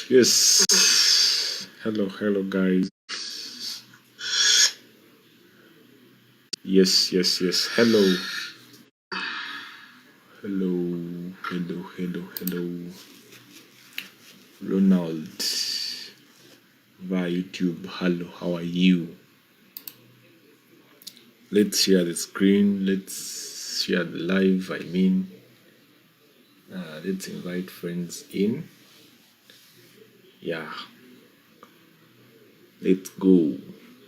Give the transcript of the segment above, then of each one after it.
Yes. Hello, guys. Yes. Hello. Ronald via YouTube. Hello, how are you? Let's share the screen. Let's share the live. Let's invite friends in. Yeah. Let's go.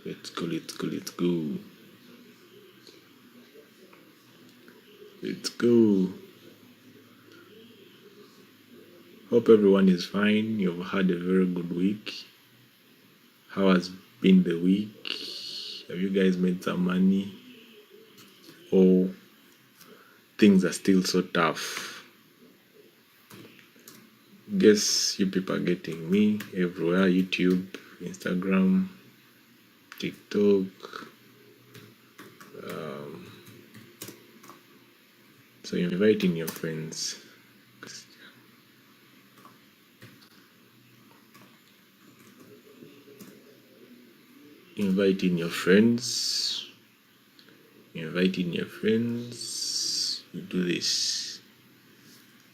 Let's go. Hope everyone is fine. You've had a very good week. How has been the week? Have you guys made some money? Or things are still so tough? Guess you people are getting me everywhere: YouTube, Instagram, TikTok. So you're inviting your friends. Inviting your friends. You do this.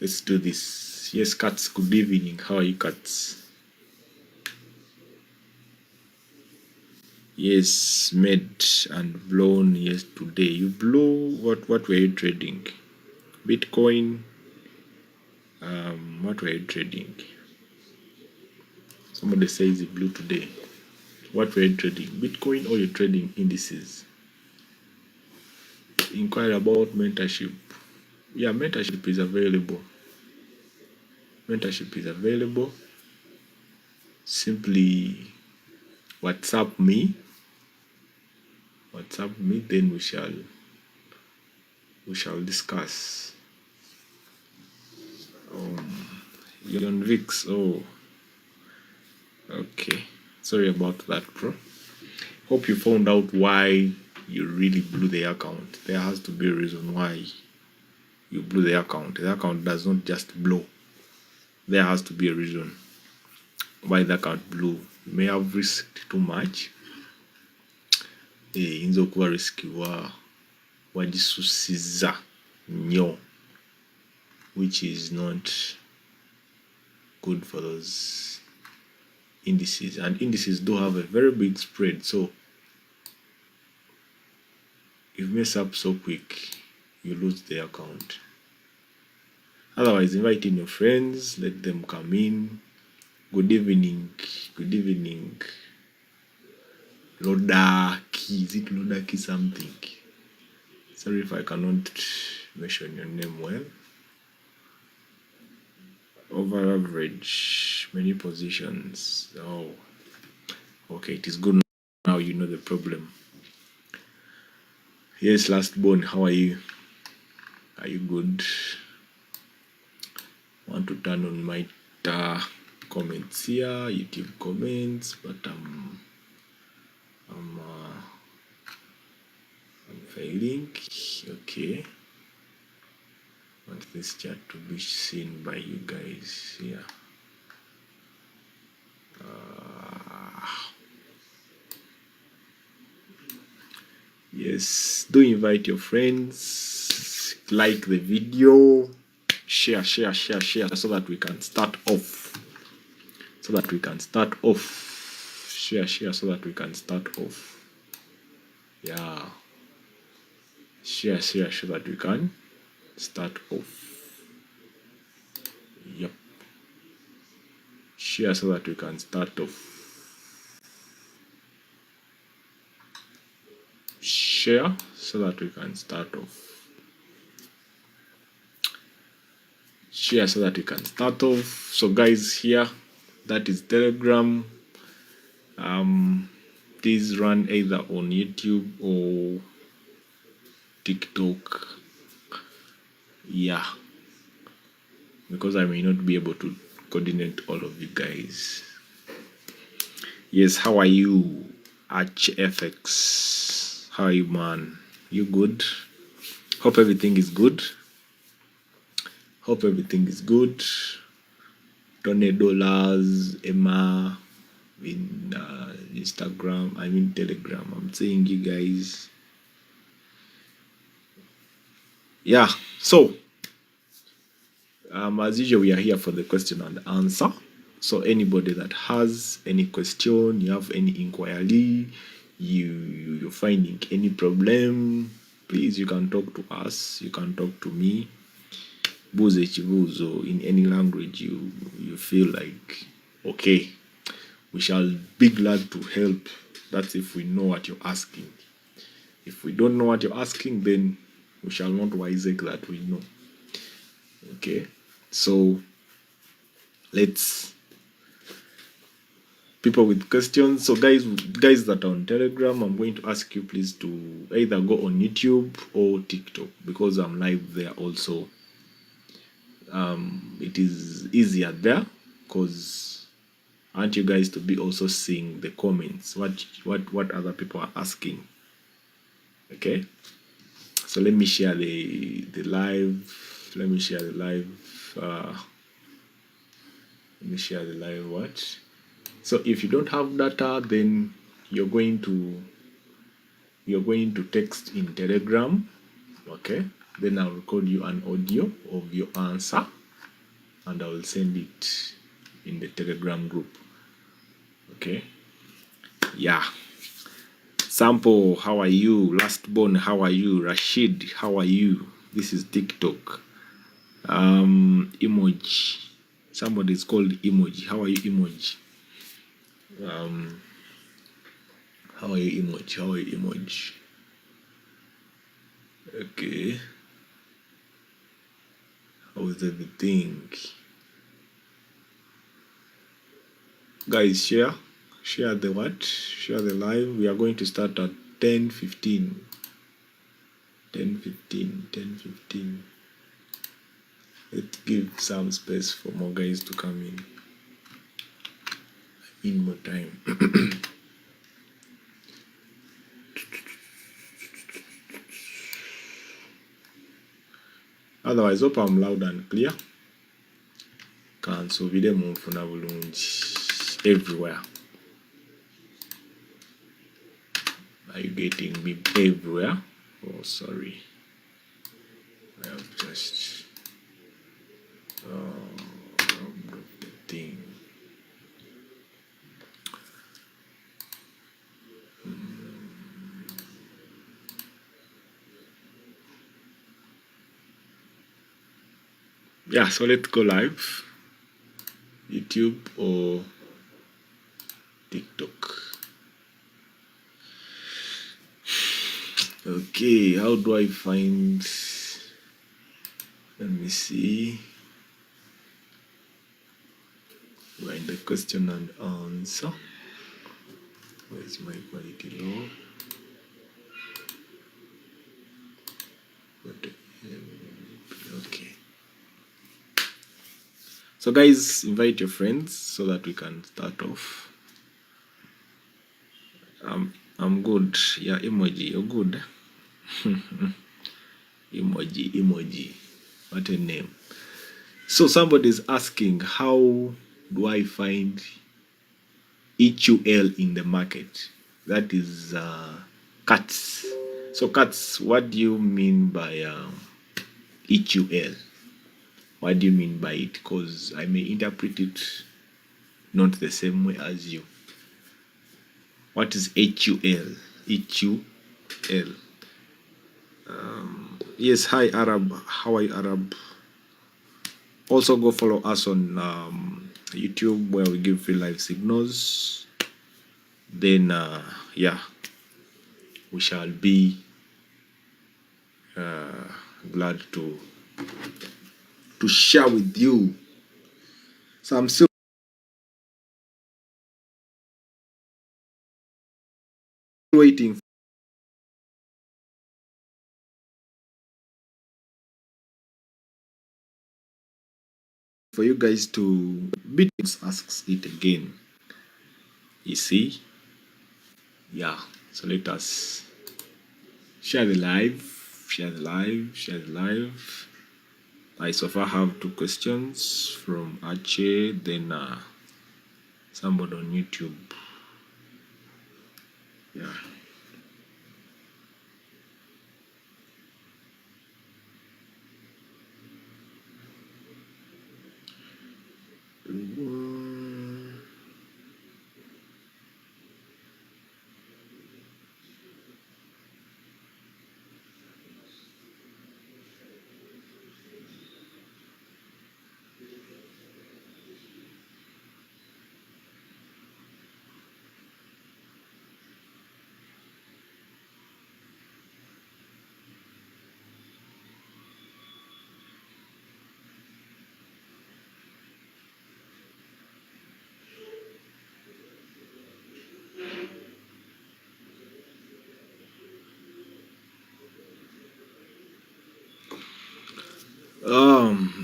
Let's do this. Yes, cats, good evening. How are you, cats? Yes, made and blown yesterday. You blew what were you trading? Bitcoin. What were you trading? Somebody says it blew today. What were you trading? Bitcoin, or you're trading indices? Inquire about mentorship. Yeah, mentorship is available. Simply WhatsApp me. Then we shall discuss. You're on VIX. Oh, okay. Sorry about that, bro. Hope you found out why you really blew the account. There has to be a reason why you blew the account. The account does not just blow. There has to be a reason why the account blew. You may have risked too much. Inza okuba risk wagisusiza nnyo, which is not good for those indices. And indices do have a very big spread, so if you mess up so quick, you lose the account. Otherwise, invite in your friends, let them come in. Good evening. Lodaki. Is it Lodaki something? Sorry if I cannot mention your name well. Over average, many positions. Oh, okay, it is good now you know the problem. Yes, last born, how are you? Are you good? Want to turn on my comments here, YouTube comments, but I'm failing. Okay. Want this chat to be seen by you guys here. Yes, do invite your friends, like the video, share so that we can start off. Share so that we can start off. Yeah. Share so that we can start off. Yep. Share so that we can start off. Share so that we can start off. Share so that we can start off. So guys, here, that is Telegram. Please run either on YouTube or TikTok. Yeah, because I may not be able to coordinate all of you guys. Yes, how are you, HFX? How are you, man? You good? Hope everything is good. Hope everything is good. $20, Emma in Instagram, I mean Telegram. I'm saying you guys. Yeah, so as usual, we are here for the question and answer. So anybody that has any question, you have any inquiry, you're finding any problem, please, you can talk to us, you can talk to me. Buze chibuzo in any language you feel like, okay, we shall be glad to help. That's if we know what you're asking. If we don't know what you're asking, then we shall not wiseacre that we know. Okay, so let's people with questions. So guys that are on Telegram, I'm going to ask you please to either go on YouTube or TikTok, because I'm live there also. It is easier there, because I want you guys to be also seeing the comments, what other people are asking. Okay, so let me share the live. Let me share the live. Let me share the live watch. So if you don't have data, then you're going to text in Telegram. Okay, then I'll record you an audio of your answer and I will send it in the Telegram group. Okay, yeah. Sample, how are you? Lastborn, how are you? Rashid, how are you? This is TikTok. Emoji. Somebody is called Emoji. How are you, Emoji? How are you, Emoji? How are you, Emoji? Okay. How is everything? Guys, share the what? Share the live. We are going to start at 10:15. 10:15. Let's give some space for more guys to come in. In more time. Otherwise, hope I'm loud and clear. Can so video move everywhere. Are you getting me everywhere? Oh, sorry. I have just the thing. Yeah, so let's go live. YouTube or TikTok. Okay, how do I find? Let me see. We're in the question and answer. Where's my quality low? Okay. So guys, invite your friends so that we can start off. I'm good. Yeah, Emoji, you're good. Emoji. What a name. So somebody's asking, how do I find HUL in the market? That is cuts. So cuts, what do you mean by HUL? What do you mean by it? Because I may interpret it not the same way as you. What is HUL? HUL. Yes, hi Arab. How are you, Arab? Also go follow us on YouTube, where we give free live signals. Then yeah, we shall be glad to share with you. So I'm still waiting for you guys to asks it again. You see? Yeah. So let us share the live. I so far have 2 questions from Ache, then somebody on YouTube. Yeah.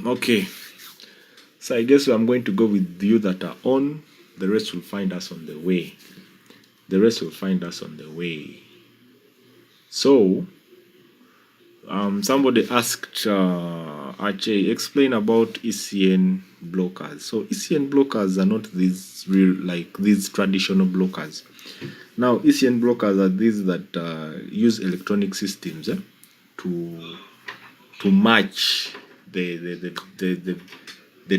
Okay. So I guess I'm going to go with you that are on. The rest will find us on the way. The rest will find us on the way. So, somebody asked Ache, explain about ECN blockers. So ECN blockers are not these real, like these traditional blockers. Now ECN blockers are these that use electronic systems to match the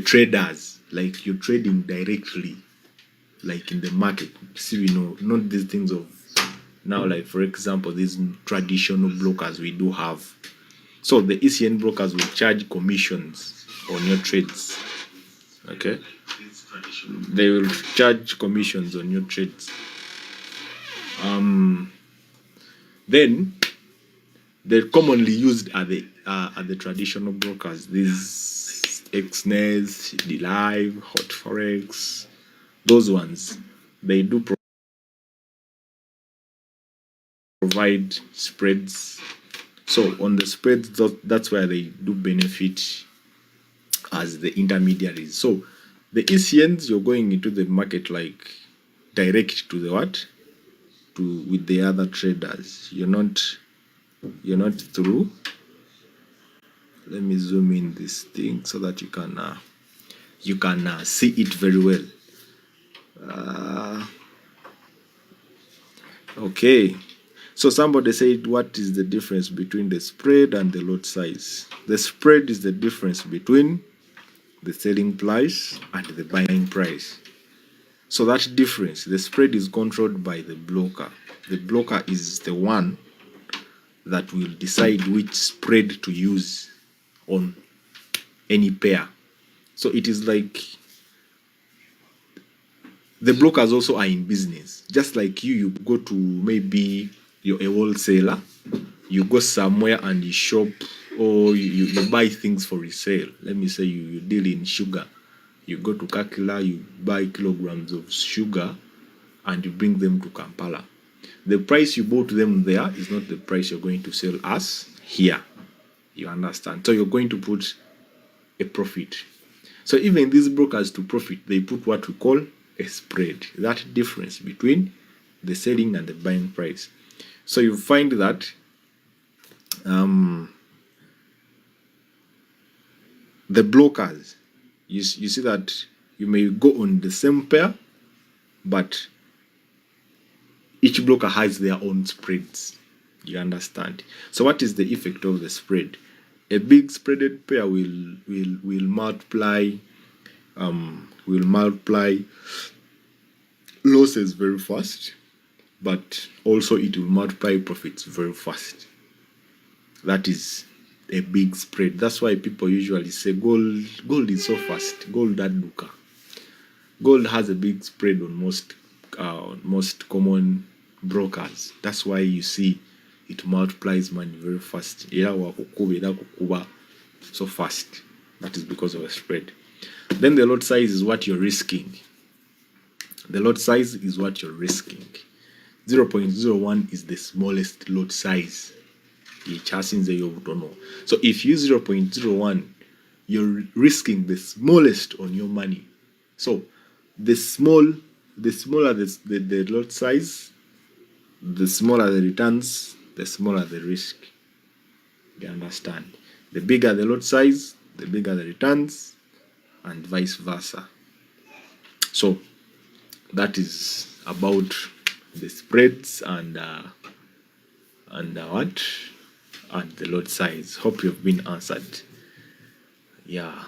traders, like you're trading directly, like in the market. See, you know, not these things of now, like for example, these traditional brokers we do have. So the ECN brokers will charge commissions on your trades. Okay, they will charge commissions on your trades. Then they're commonly used are the traditional brokers. These XNES, DLive, Hot Forex, those ones. They do provide spreads. So on the spreads, that's where they do benefit as the intermediaries. So the ECNs, you're going into the market like direct to the what? To with the other traders. You're not through. Let me zoom in this thing so that you can see it very well. Okay. So somebody said, what is the difference between the spread and the lot size? The spread is the difference between the selling price and the buying price. So that difference, the spread is controlled by the broker. The broker is the one that will decide which spread to use on any pair. So it is like the brokers also are in business. Just like you go to, maybe you're a wholesaler, you go somewhere and you shop, or you buy things for resale. Let me say you deal in sugar. You go to Kakila, you buy kilograms of sugar and you bring them to Kampala. The price you bought them there is not the price you're going to sell us here. You understand? So you're going to put a profit. So even these brokers, to profit, they put what we call a spread. That difference between the selling and the buying price. So you find that the brokers, you see that you may go on the same pair, but each broker has their own spreads. You understand? So what is the effect of the spread? A big spreaded pair will multiply losses very fast, but also it will multiply profits very fast. That is a big spread. That's why people usually say gold is so fast. Gold aduka. Gold has a big spread on most common brokers. That's why you see it multiplies money very fast. So fast. That is because of a spread. Then the lot size is what you're risking. The lot size is what you're risking. 0.01 is the smallest lot size. So if you use 0.01, you're risking the smallest on your money. So the smaller the lot size, the smaller the returns, the smaller the risk. You understand? The bigger the lot size, the bigger the returns, and vice versa. So that is about the spreads and what, and the lot size. Hope you've been answered. Yeah.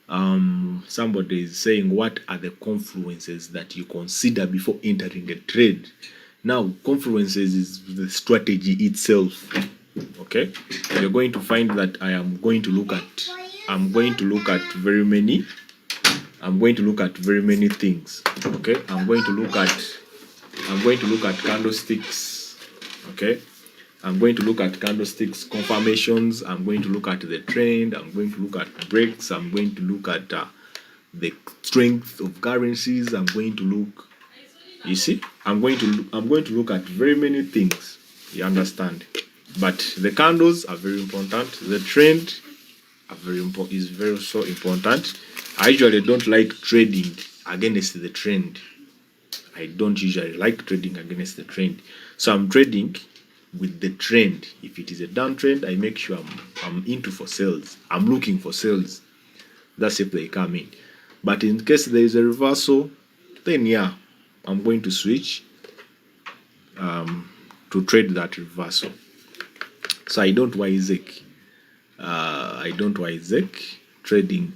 Somebody is saying, what are the confluences that you consider before entering a trade? Now, confluences is the strategy itself. Okay, you're going to find that I'm going to look at very many things. Okay, I'm going to look at candlesticks. Okay, I'm going to look at candlesticks confirmations. I'm going to look at the trend. I'm going to look at breaks. I'm going to look at the strength of currencies. I'm going to look. You see, I'm going to look at very many things. You understand? But the candles are very important. The trend is very so important. I usually don't like trading against the trend. I don't usually like trading against the trend. So I'm trading with the trend. If it is a downtrend, I make sure I'm into for sales. I'm looking for sales. That's if they come in. But in case there is a reversal, then yeah, I'm going to switch to trade that reversal. So I don't Isaac. Trading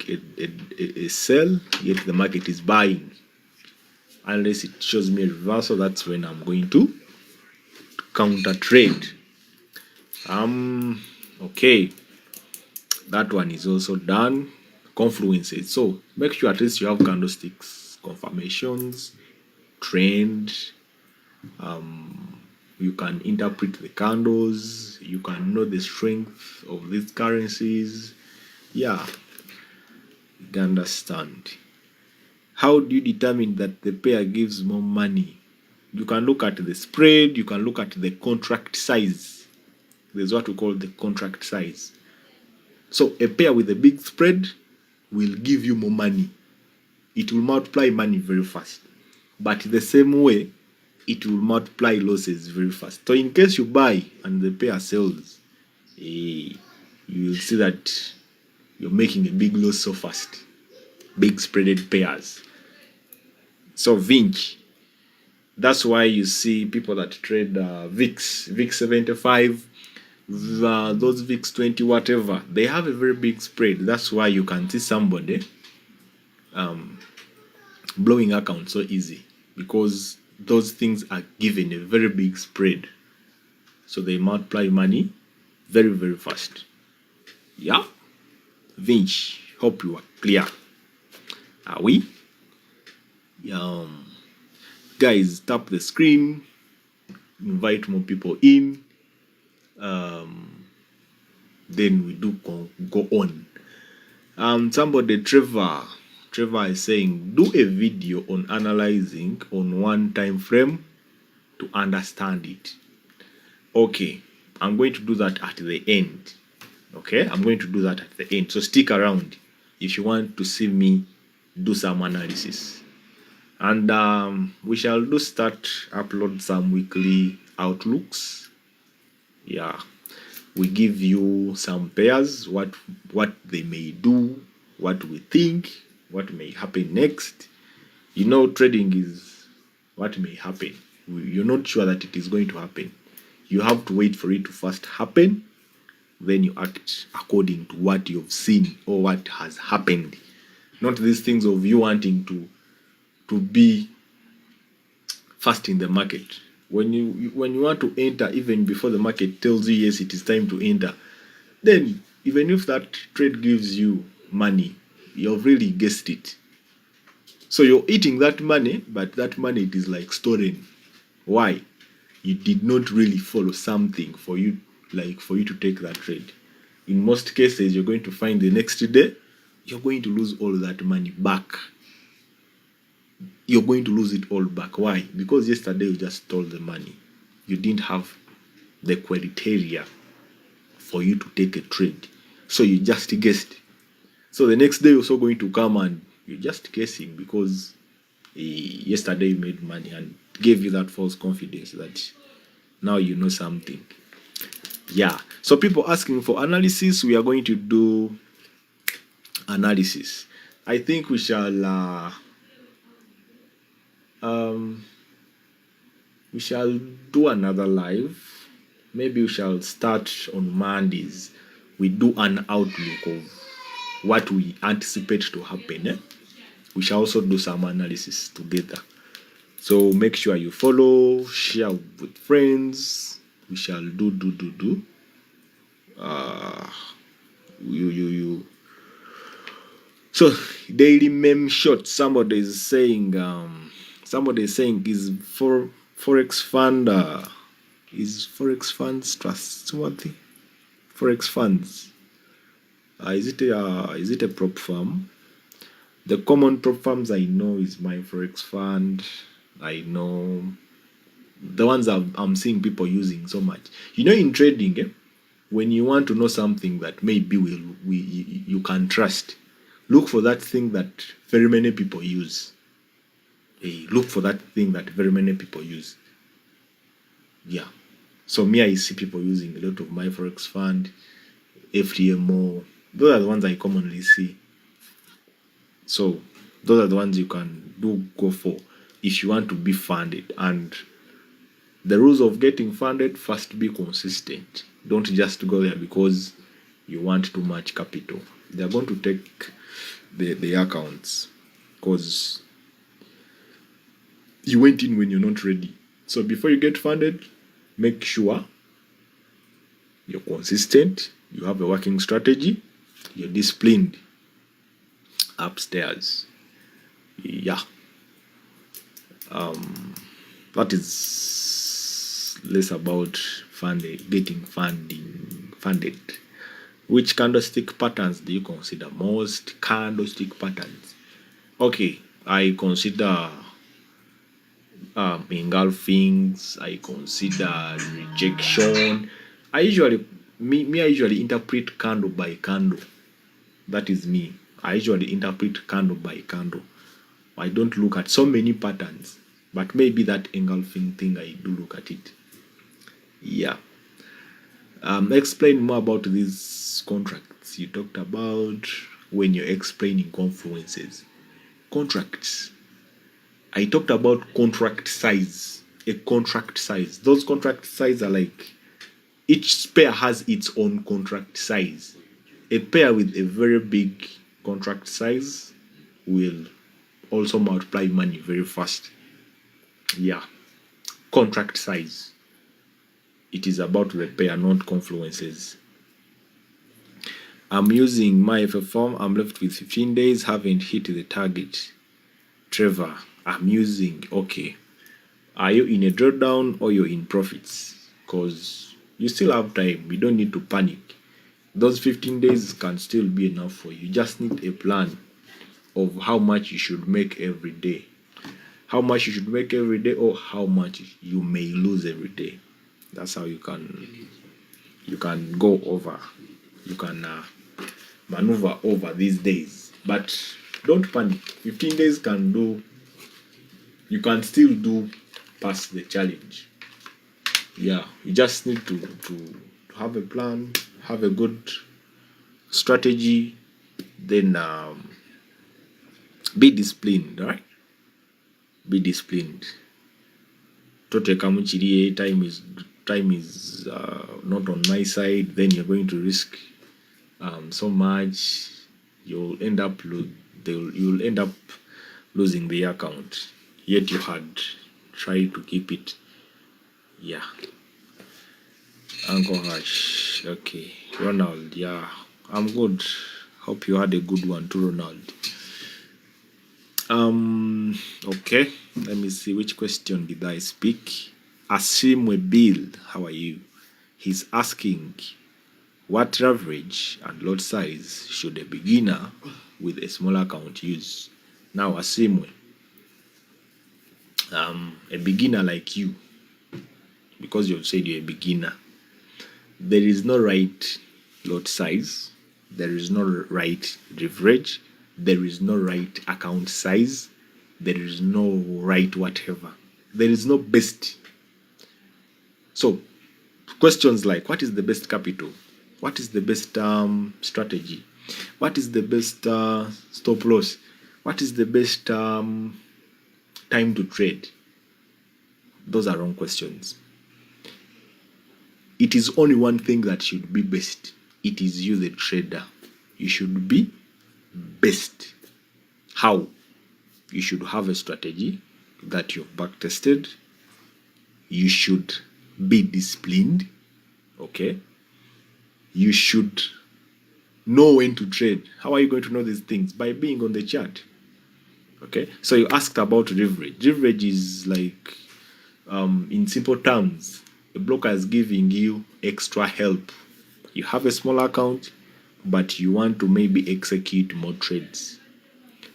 a sell, yet the market is buying. Unless it shows me a reversal, that's when I'm going to counter trade. Okay, that one is also done. Confluences. So make sure at least you have candlesticks, confirmations, trend. You can interpret the candles. You can know the strength of these currencies. Yeah, you can understand. How do you determine that the pair gives more money? You can look at the spread. You can look at the contract size. There's what we call the contract size. So a pair with a big spread will give you more money. It will multiply money very fast. But the same way, it will multiply losses very fast. So in case you buy and the pair sells, you will see that you're making a big loss so fast. Big spreaded pairs. So VIX, that's why you see people that trade VIX 75, those VIX 20, whatever, they have a very big spread. That's why you can see somebody blowing account so easy, because those things are given a very big spread. So they multiply money very, very fast. Yeah? Vinch, hope you are clear. Are we? Guys, tap the screen, invite more people in. Then we do go on. Somebody, Trevor is saying, do a video on analyzing on one time frame to understand it. Okay, I'm going to do that at the end. Okay, I'm going to do that at the end. So stick around if you want to see me do some analysis. And we shall upload some weekly outlooks. Yeah, we give you some pairs, what they may do, what we think, what may happen next. You know, trading is what may happen. You're not sure that it is going to happen. You have to wait for it to first happen, then you act according to what you've seen or what has happened. Not these things of you wanting to be first in the market. When you want to enter, even before the market tells you yes, it is time to enter, then even if that trade gives you money, you've really guessed it. So you're eating that money, but that money, it is like stolen. Why? You did not really follow something for you to take that trade. In most cases, you're going to find the next day, you're going to lose all that money back. You're going to lose it all back. Why? Because yesterday you just stole the money. You didn't have the criteria for you to take a trade. So you just guessed. So the next day you're also going to come and you're just guessing because yesterday you made money and gave you that false confidence that now you know something. Yeah. So people asking for analysis, we are going to do analysis. I think we shall do another live. Maybe we shall start on Mondays. We do an outlook of what we anticipate to happen. We shall also do some analysis together. So make sure you follow, share with friends. We shall do. So daily meme shot. Somebody is saying is for Forex fund is Forex funds trustworthy? Forex funds. Is it a prop firm? The common prop firms I know is my Forex fund. I know the ones I'm seeing people using so much. In trading, when you want to know something that maybe you can trust, look for that thing that very many people use. Look for that thing that very many people use. Yeah. So me, I see people using a lot of my Forex fund, FTMO. Those are the ones I commonly see. So those are the ones you can go for if you want to be funded. And the rules of getting funded: first, be consistent. Don't just go there because you want too much capital. They are going to take the accounts because you went in when you're not ready. So before you get funded, make sure you're consistent, you have a working strategy, you're disciplined upstairs. Yeah. That is less about getting funded. Which candlestick patterns do you consider most? Candlestick patterns. Okay, I consider engulfings. I consider rejection. I usually interpret candle by candle. That is me. I usually interpret candle by candle. I don't look at so many patterns, but maybe that engulfing thing, I do look at it. Yeah. Explain more about these contracts you talked about when you're explaining confluences. Contracts. I talked about contract size. A contract size. Those contract size are like each pair has its own contract size. A pair with a very big contract size will also multiply money very fast. Yeah. Contract size. It is about the pair, not confluences. I'm using my FFM. I'm left with 15 days. Haven't hit the target. Trevor, I'm using. Okay. Are you in a drawdown or you're in profits? Because you still have time. You don't need to panic. Those 15 days can still be enough for you. You just need a plan of how much you should make every day. How much you should make every day, or how much you may lose every day. That's how you can go over. You can maneuver over these days. But don't panic. 15 days you can still do past the challenge. Yeah, you just need to have a plan, have a good strategy, then be disciplined, right? Be disciplined. Tote kamuchirie, time is not on my side, then you're going to risk so much. You'll end up losing the account. Yet you had tried to keep it. Yeah. Uncle Hash. Okay. Ronald. Yeah. I'm good. Hope you had a good one too, Ronald. Okay. Let me see. Which question did I speak? Asimwe Bill. How are you? He's asking, what average and lot size should a beginner with a small account use? Now, Asimwe, a beginner like you, because you've said you're a beginner, there is no right lot size, there is no right leverage, there is no right account size, there is no right whatever. There is no best. So, questions like, what is the best capital? What is the best strategy? What is the best stop loss? What is the best time to trade? Those are wrong questions. It is only one thing that should be best. It is you, the trader. You should be best. How? You should have a strategy that you've back tested. You should be disciplined. Okay? You should know when to trade. How are you going to know these things? By being on the chart. Okay? So you asked about leverage. Leverage is like, in simple terms, a broker is giving you extra help. You have a small account, but you want to maybe execute more trades.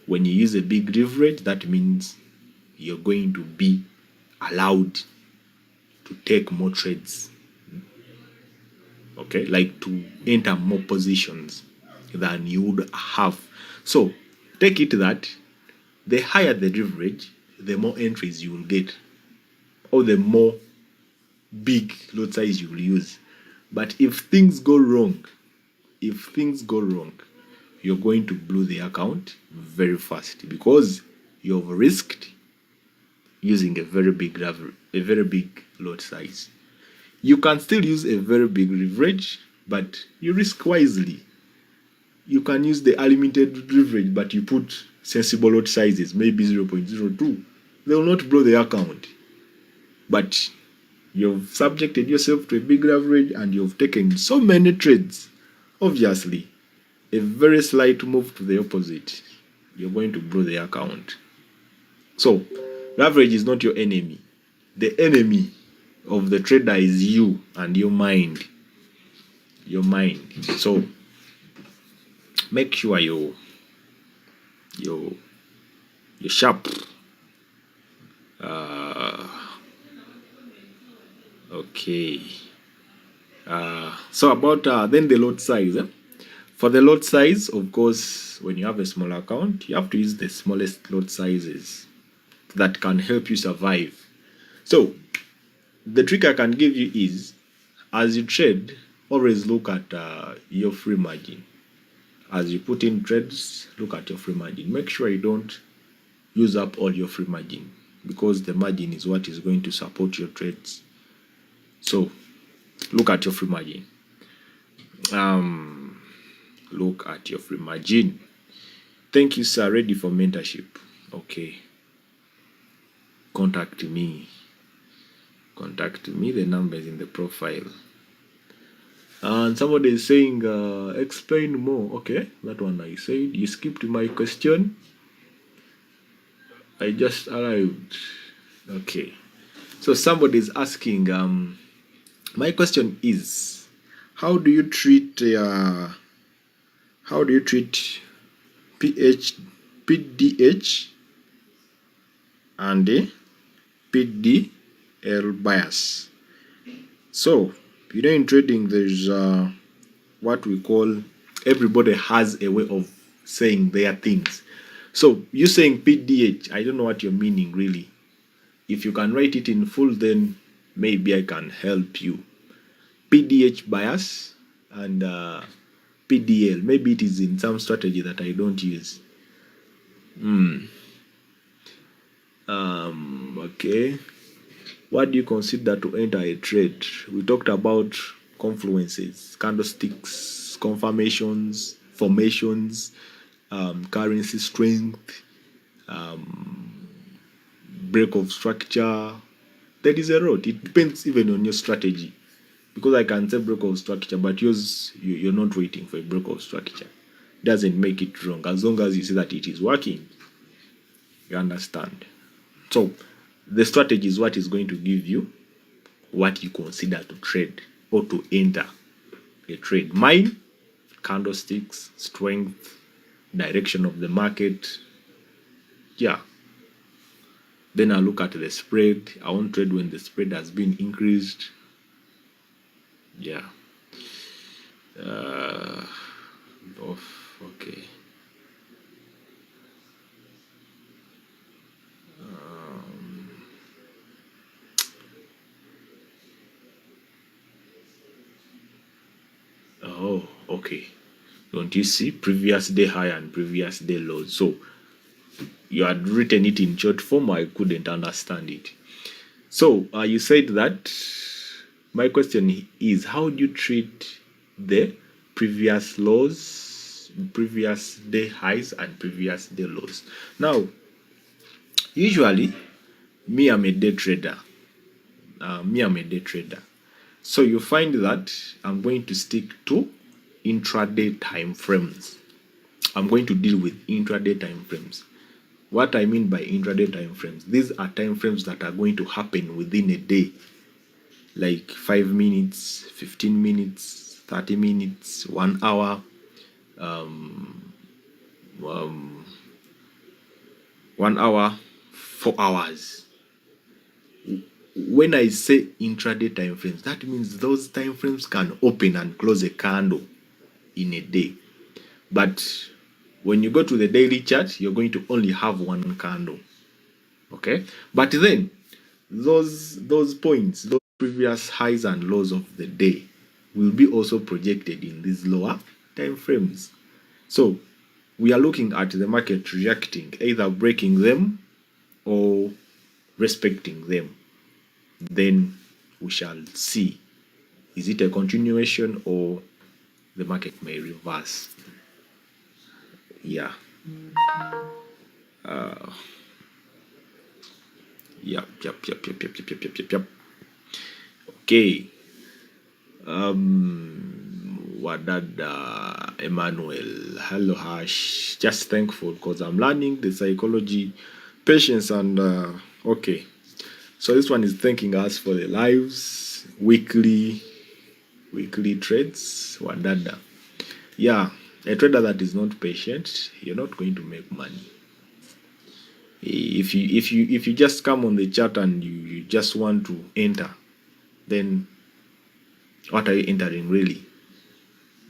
When you use a big leverage, that means you're going to be allowed to take more trades. Okay, like to enter more positions than you would have. So take it that the higher the leverage, the more entries you will get, or the more big lot size you will use. But if things go wrong, you're going to blow the account very fast because you've risked using a very big lot size. You can still use a very big leverage, but you risk wisely. You can use the unlimited leverage, but you put sensible lot sizes, maybe 0.02. They will not blow the account. But you've subjected yourself to a big leverage and you've taken so many trades. Obviously, a very slight move to the opposite, you're going to blow the account. So, leverage is not your enemy. The enemy of the trader is you and your mind. Your mind. So, make sure you're sharp. Okay. So about then the lot size. For the lot size, of course, when you have a small account, you have to use the smallest lot sizes that can help you survive. So the trick I can give you is, as you trade, always look at your free margin. As you put in trades, look at your free margin. Make sure you don't use up all your free margin, because the margin is what is going to support your trades. So look at your free margin. Look at your free margin. Thank you, sir. Ready for mentorship. Okay. Contact me. The number is in the profile. And somebody is saying, explain more. Okay, that one I said. You skipped my question. I just arrived. Okay. So somebody is asking, my question is, how do you treat PDH and PDL bias? So, in trading, there's what we call, everybody has a way of saying their things. So, you saying PDH, I don't know what you're meaning really. If you can write it in full, then maybe I can help you. PDH bias and PDL. Maybe it is in some strategy that I don't use. Okay. What do you consider to enter a trade? We talked about confluences, candlesticks, confirmations, formations, currency strength, break of structure. There is a road. It depends even on your strategy. Because I can say break of structure, but yours, you're not waiting for a break of structure. Doesn't make it wrong, as long as you see that it is working. You understand? So, the strategy is what is going to give you what you consider to trade or to enter a trade. Mine, candlesticks, strength, direction of the market. Yeah. Then I look at the spread. I won't trade when the spread has been increased. Yeah. Okay. Oh, okay. Don't you see? Previous day high and previous day low. So you had written it in short form, I couldn't understand it. So you said that. My question is, how do you treat the previous lows, previous day highs, and previous day lows? Now, usually, me, I'm a day trader. So you find that I'm going to stick to intraday time frames. I'm going to deal with intraday time frames. What I mean by intraday time frames, these are time frames that are going to happen within a day, like 5 minutes, 15 minutes, 30 minutes, 1 hour, 1 hour, 4 hours. When I say intraday time frames, that means those time frames can open and close a candle in a day. But when you go to the daily chart, you're going to only have one candle. Okay? But then those points, those previous highs and lows of the day will be also projected in these lower time frames. So we are looking at the market reacting, either breaking them or respecting them. Then we shall see, is it a continuation or the market may reverse. Yeah. Yep. Okay. Wadada Emmanuel. Hello, Hash. Just thankful because I'm learning the psychology, patience, and okay. So this one is thanking us for the lives, weekly trades. Wadada. Yeah, a trader that is not patient, you're not going to make money. If you just come on the chart and you just want to enter, then what are you entering really?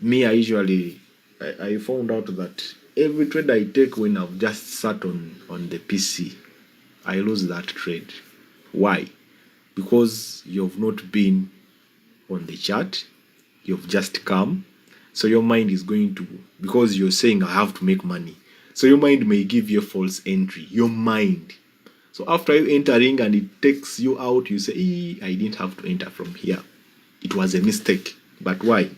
Me, I found out that every trade I take when I've just sat on the PC, I lose that trade. Why? Because you've not been on the chart, you've just come, so your mind is going to, because you're saying I have to make money, so your mind may give you a false entry. Your mind. So after you entering and it takes you out, you say, I didn't have to enter from here. It was a mistake. But why?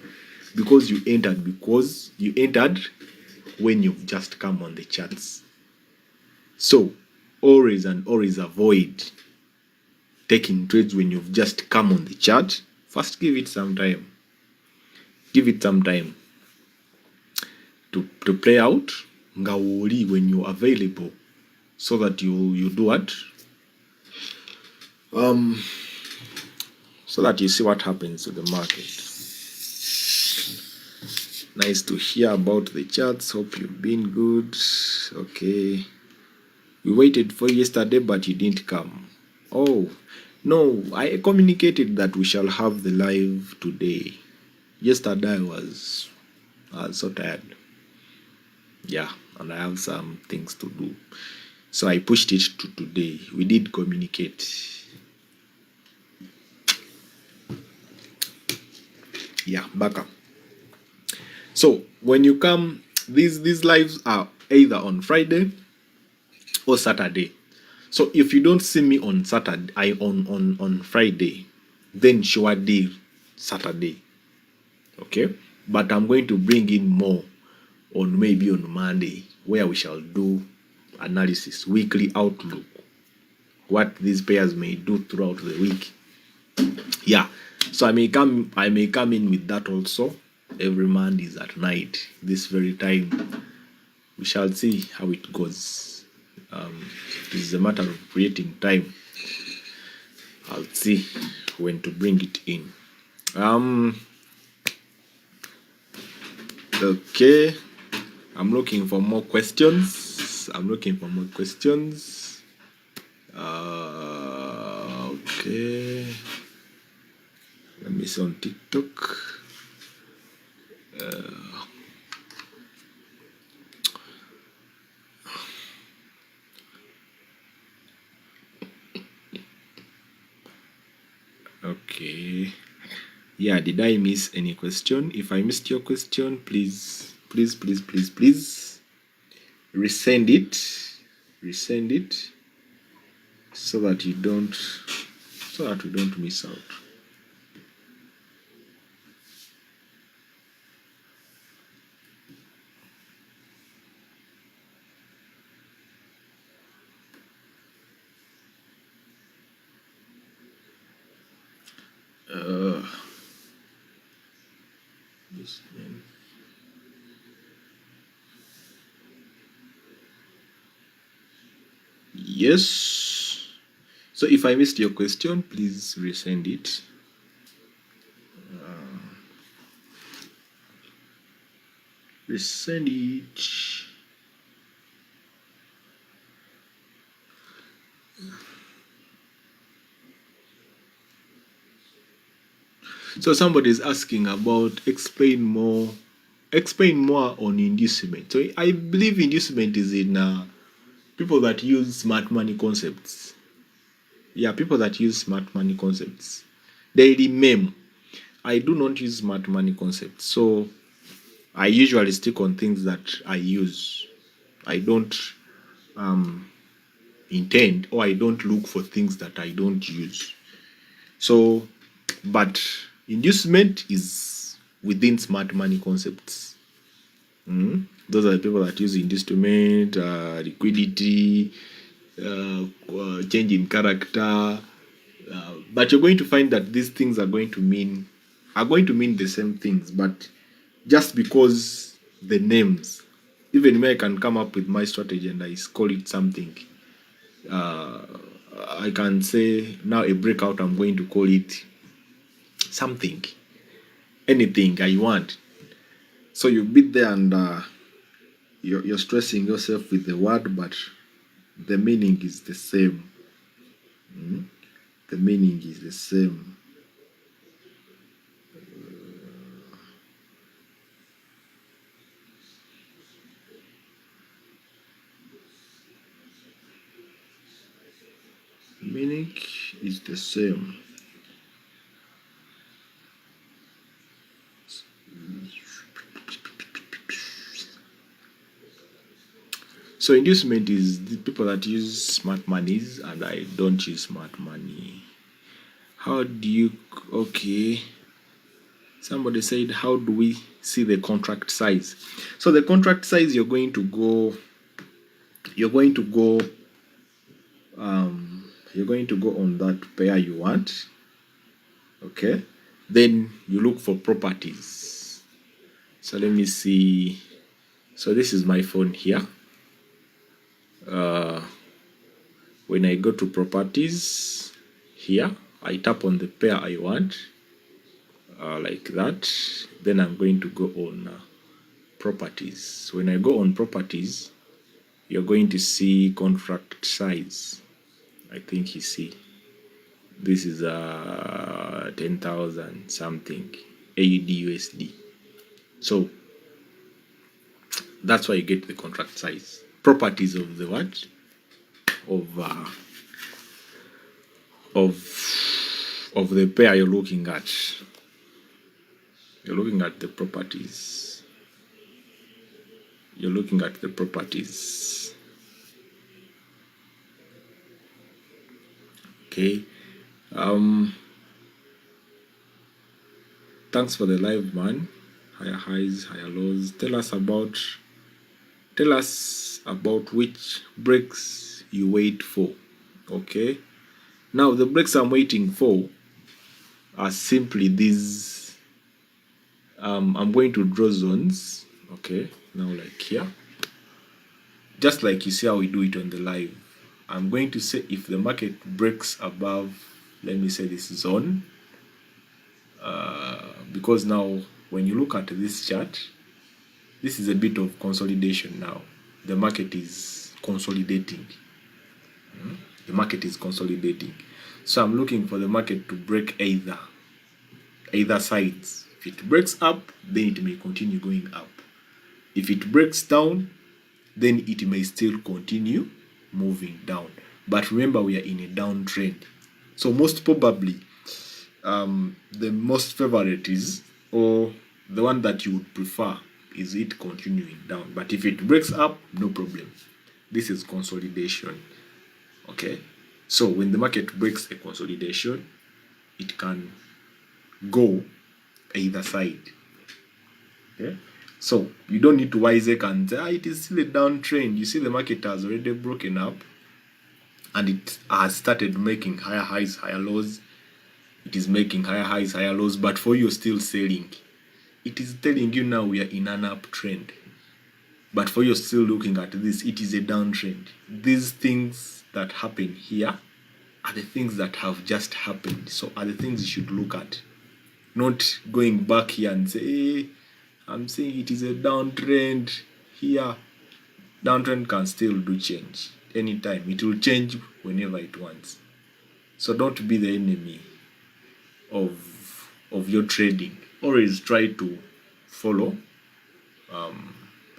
Because you entered when you've just come on the charts. So always avoid taking trades when you've just come on the chart. First, give it some time. Give it some time to play out. Ngawoli when you're available, so that you do what? So that you see what happens to the market. Nice to hear about the charts. Hope you've been good. Okay. We waited for yesterday, but you didn't come. Oh, no. I communicated that we shall have the live today. Yesterday I was so tired. Yeah, and I have some things to do. So I pushed it to today. We did communicate. Yeah, back up. So when you come, these lives are either on Friday or Saturday. So if you don't see me on Saturday, on Friday, then sure deal Saturday. Okay? But I'm going to bring in more on maybe on Monday, where we shall do analysis, weekly outlook, what these pairs may do throughout the week. Yeah. So I may come in with that also. Every Monday is at night, this very time. We shall see how it goes. This is a matter of creating time. I'll see when to bring it in. Okay. I'm looking for more questions. Okay. Let me see on TikTok. Okay. Yeah, did I miss any question? If I missed your question, please please, please, please, please resend it so that we don't miss out. This name. Yes. So if I missed your question, please resend it. Resend it. So somebody is asking about explain more on inducement. So I believe inducement is in people that use smart money concepts. Yeah, people that use smart money concepts. Daily meme. I do not use smart money concepts. So I usually stick on things that I use. I don't intend, or I don't look for things that I don't use. So, but inducement is within smart money concepts. Those are the people that use inducement, liquidity, change in character. But you're going to find that these things are going to mean the same things, but just because the names, even me, I can come up with my strategy and I call it something. I can say now a breakout, I'm going to call it something, anything I want. So you beat there and you're stressing yourself with the word, but the meaning is the same. The meaning is the same. Meaning is the same. So inducement is the people that use smart monies, and I don't use smart money. How do you? Okay. Somebody said, how do we see the contract size? So the contract size, you're going to go on that pair you want. Okay. Then you look for properties. So let me see. So this is my phone here. When I go to properties here, I tap on the pair I want, like that. Then I'm going to go on properties. So when I go on properties, you're going to see contract size. I think you see this is 10,000 something AUD USD. So that's why you get the contract size. Properties of the what? Of the pair you're looking at. You're looking at the properties. Okay. Thanks for the live, man. Higher highs, higher lows. Tell us about which breaks you wait for. Okay. Now the breaks I'm waiting for are simply these. I'm going to draw zones. Okay. Now like here. Just like you see how we do it on the live. I'm going to say if the market breaks above, let me say this zone. Because now when you look at this chart, this is a bit of consolidation now. The market is consolidating. So I'm looking for the market to break either sides. If it breaks up, then it may continue going up. If it breaks down, then it may still continue moving down. But remember, we are in a downtrend. So most probably, the most favorite is, or the one that you would prefer, is it continuing down. But if it breaks up, no problem. This is consolidation. Okay, so when the market breaks a consolidation, it can go either side. Okay, so you don't need to wiseacre and say, it is still a downtrend. You see the market has already broken up and it has started making higher highs, higher lows. It is making higher highs, higher lows, but for you still selling, it is telling you now we are in an uptrend. But for you still looking at this, it is a downtrend. These things that happen here are the things that have just happened. So are the things you should look at. Not going back here and say, hey, I'm saying it is a downtrend here. Downtrend can still do change anytime. It will change whenever it wants. So don't be the enemy of your trading. Always try to follow.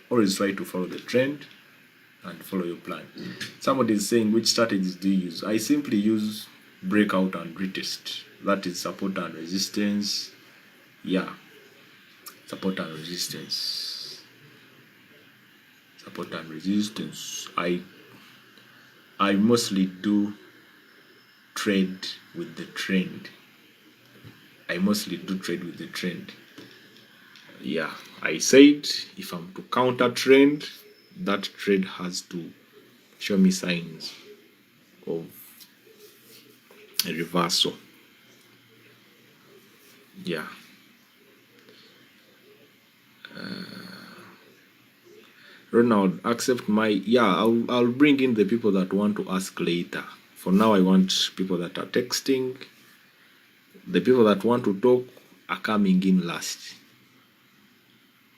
Always try to follow the trend and follow your plan. Somebody is saying, which strategies do you use? I simply use breakout and retest. That is support and resistance. Yeah, support and resistance. Support and resistance. I mostly do trade with the trend. Yeah, I said if I'm to counter trend, that trade has to show me signs of a reversal. Yeah. Ronald, accept my... Yeah, I'll bring in the people that want to ask later. For now, I want people that are texting. The people that want to talk are coming in last.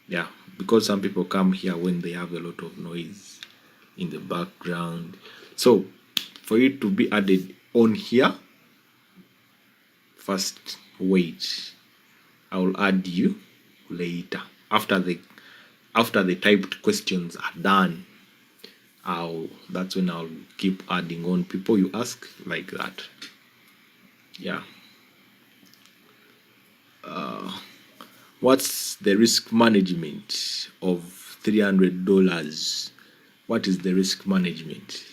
Yeah, because some people come here when they have a lot of noise in the background. So, for you to be added on here, first wait. I will add you later. After the typed questions are done, that's when I'll keep adding on people you ask like that. Yeah. What's the risk management of $300? What is the risk management?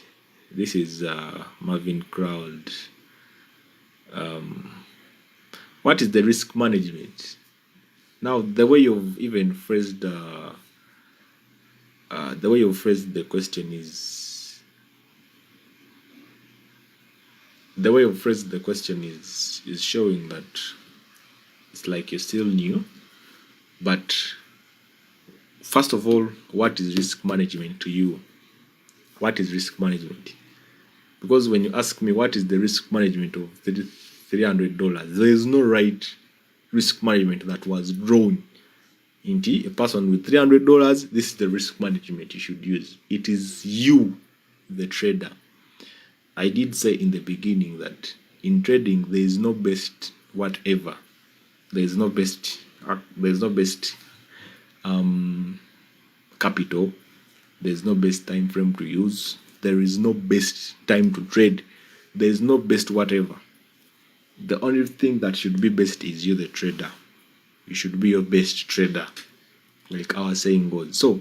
This is Marvin Crowd. What is the risk management? Now, the way you've even phrased the question is showing that it's like you're still new. But first of all, what is risk management to you? What is risk management? Because when you ask me what is the risk management of $300, there is no right risk management that was drawn into a person with $300. This is the risk management you should use. It is you, the trader. I did say in the beginning that in trading there is no best whatever. There is no best capital. There's no best time frame to use. There is no best time to trade. There is no best whatever. The only thing that should be best is you, the trader. You should be your best trader, like our saying goes. So,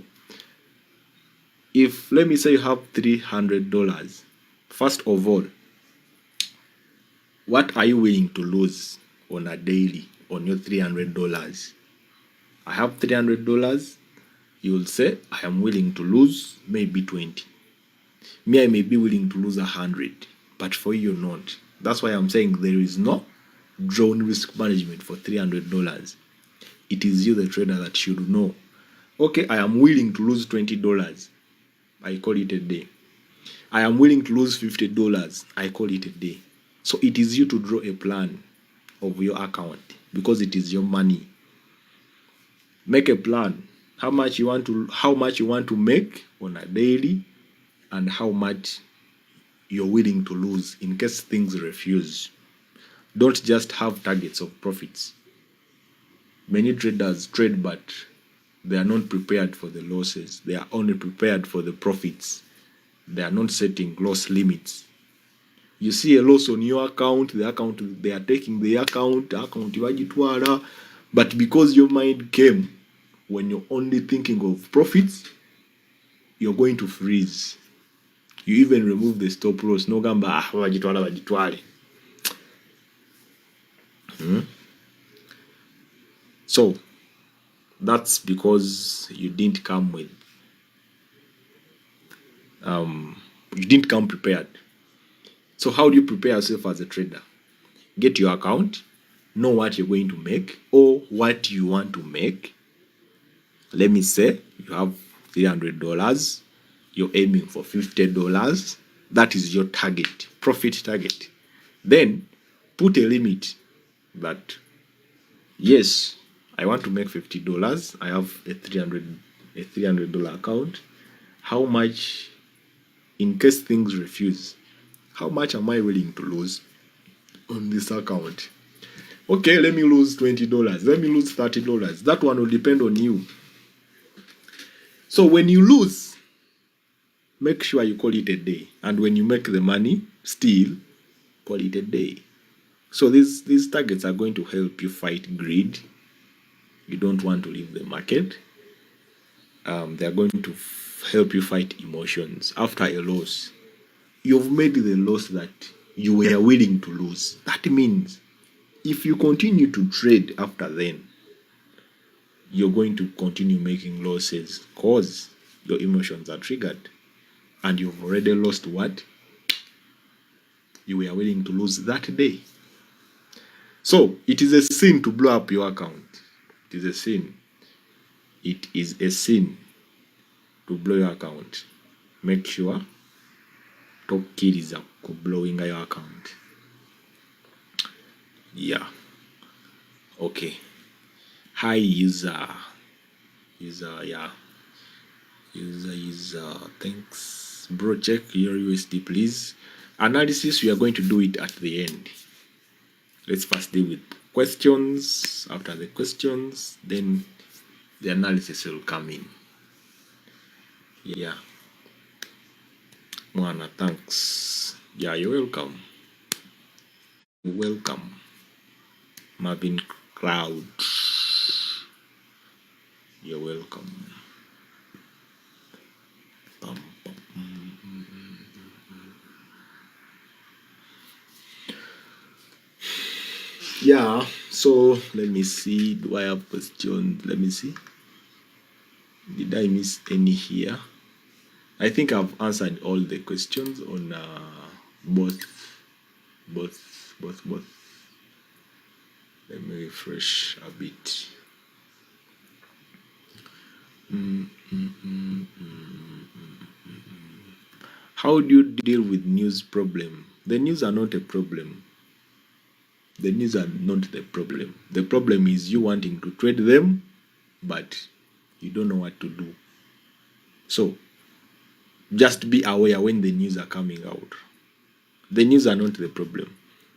if let me say you have $300, first of all, what are you willing to lose on a daily on your $300? I have $300. You will say, I am willing to lose maybe 20. Me, I may be willing to lose 100, but for you, not. That's why I'm saying there is no drawn risk management for $300. It is you, the trader, that should know. Okay, I am willing to lose $20. I call it a day. I am willing to lose $50. I call it a day. So it is you to draw a plan of your account because it is your money. Make a plan. How much you want to make on a daily, and how much you're willing to lose in case things refuse. Don't just have targets of profits. Many traders trade, but they are not prepared for the losses. They are only prepared for the profits. They are not setting loss limits. You see a loss on your account, they are taking the account, but because your mind came when you're only thinking of profits, you're going to freeze. You even remove the stop loss. No gamba bajitwale. So that's because you didn't come prepared. So how do you prepare yourself as a trader? Get your account, know what you're going to make or what you want to make. Let me say you have $300, you're aiming for $50. That is your target, profit target. Then put a limit that, yes, I want to make $50. I have a $300 account. How much, in case things refuse, how much am I willing to lose on this account? Okay, let me lose $20. Let me lose $30. That one will depend on you. So when you lose, make sure you call it a day. And when you make the money, still call it a day. So these targets are going to help you fight greed. You don't want to leave the market. They are going to help you fight emotions. After a loss, you've made the loss that you were willing to lose. That means if you continue to trade after then, you're going to continue making losses because your emotions are triggered and you've already lost what you were willing to lose that day. So it is a sin to blow up your account. It is a sin. It is a sin to blow your account. Make sure tokkiriza ku blowing your account. Yeah. Okay. Hi user. Yeah. User. Thanks. Bro, check your USD, please. Analysis, we are going to do it at the end. Let's first deal with questions. After the questions, then the analysis will come in. Yeah. Mwana, thanks. Yeah, you're welcome. Welcome. Marvin Cloud. You're welcome. Yeah, so let me see. Do I have questions? Let me see. Did I miss any here? I think I've answered all the questions on both. Let me refresh a bit. How do you deal with news problem? The news are not a problem. The news are not the problem. The problem is you wanting to trade them, but you don't know what to do. So just be aware when the news are coming out. The news are not the problem,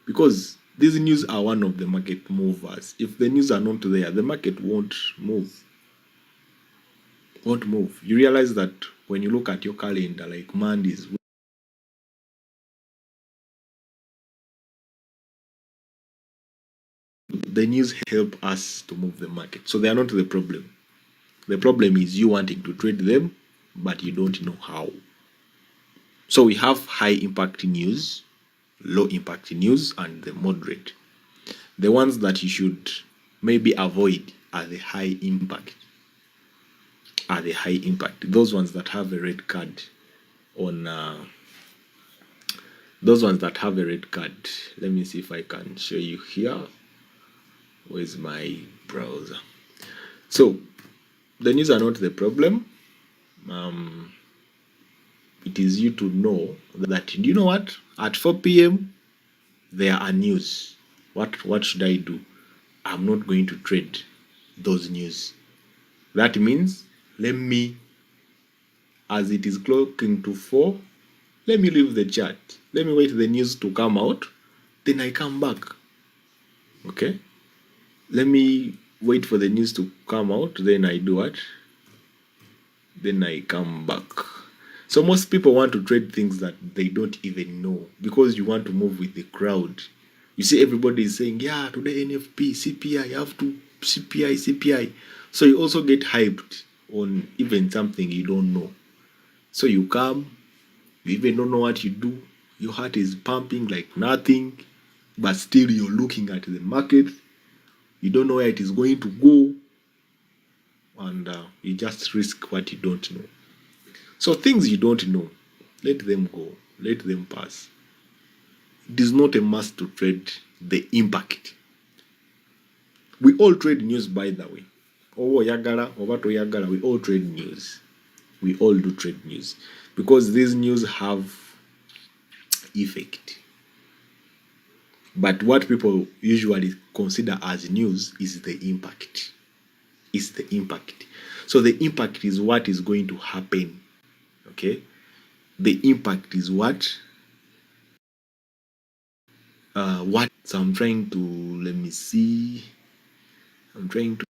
because these news are one of the market movers. If the news are not there, the market won't move. You realize that when you look at your calendar, like Mondays, the news help us to move the market. So they are not the problem. The problem is you wanting to trade them, but you don't know how. So we have high impact news, low impact news, and the moderate. The ones that you should maybe avoid are the high impact. Those ones that have a red card on those ones that have a red card. Let me see if I can show you here. Where's my browser? So the news are not the problem. It is you to know that, do you know what? At 4 p.m. there are news. What should I do? I'm not going to trade those news. That means let me, as it is clocking to 4, let me leave the chart. Let me wait the news to come out. Then I come back. Okay? Let me wait for the news to come out. Then I do what? Then I come back. So most people want to trade things that they don't even know, because you want to move with the crowd. You see everybody is saying, yeah, today NFP, CPI, you have to CPI. So you also get hyped on even something you don't know. So you come, you even don't know what you do. Your heart is pumping like nothing, but still you're looking at the market. You don't know where it is going to go, and you just risk what you don't know. So things you don't know, let them go, let them pass. It is not a must to trade the impact. We all trade news, by the way. Owo yagala, obato yagala, we all trade news. We all do trade news because these news have effect. But what people usually consider as news is the impact. It's the impact. So the impact is what is going to happen. Okay? The impact is what. So I'm trying to, let me see. I'm trying to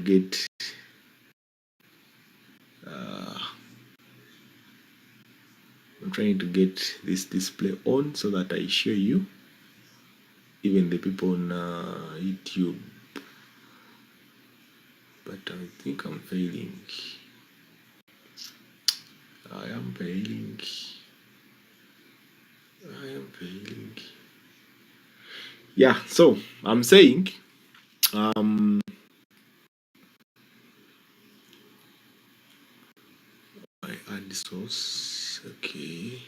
get this display on so that I show you, even the people on YouTube. But I think I'm failing. I am failing. Yeah, so I'm saying I add source. Okay.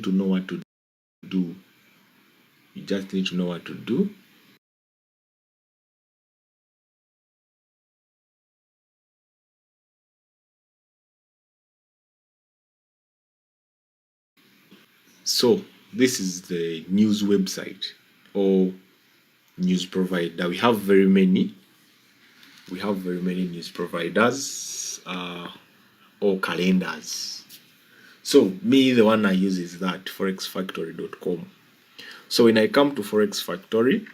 To know what to do. You just need to know what to do. So this is the news website or news provider. We have very many. News providers or calendars. So me, the one I use is that forexfactory.com. So when I come to Forex Factory,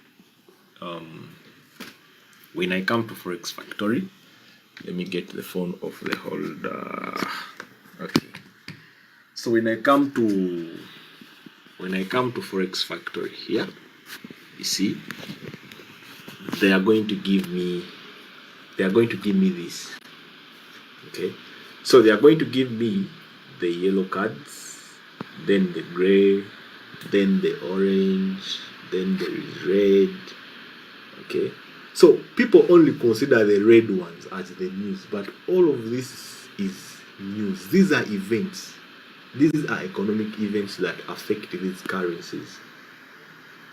let me get the phone off the holder. Okay. So when I come to Forex Factory here, you see, they are going to give me this. Okay. So they are going to give me the yellow cards, then the gray, then the orange, then there is red. Okay. So people only consider the red ones as the news, but all of this is news. These are events. These are economic events that affect these currencies.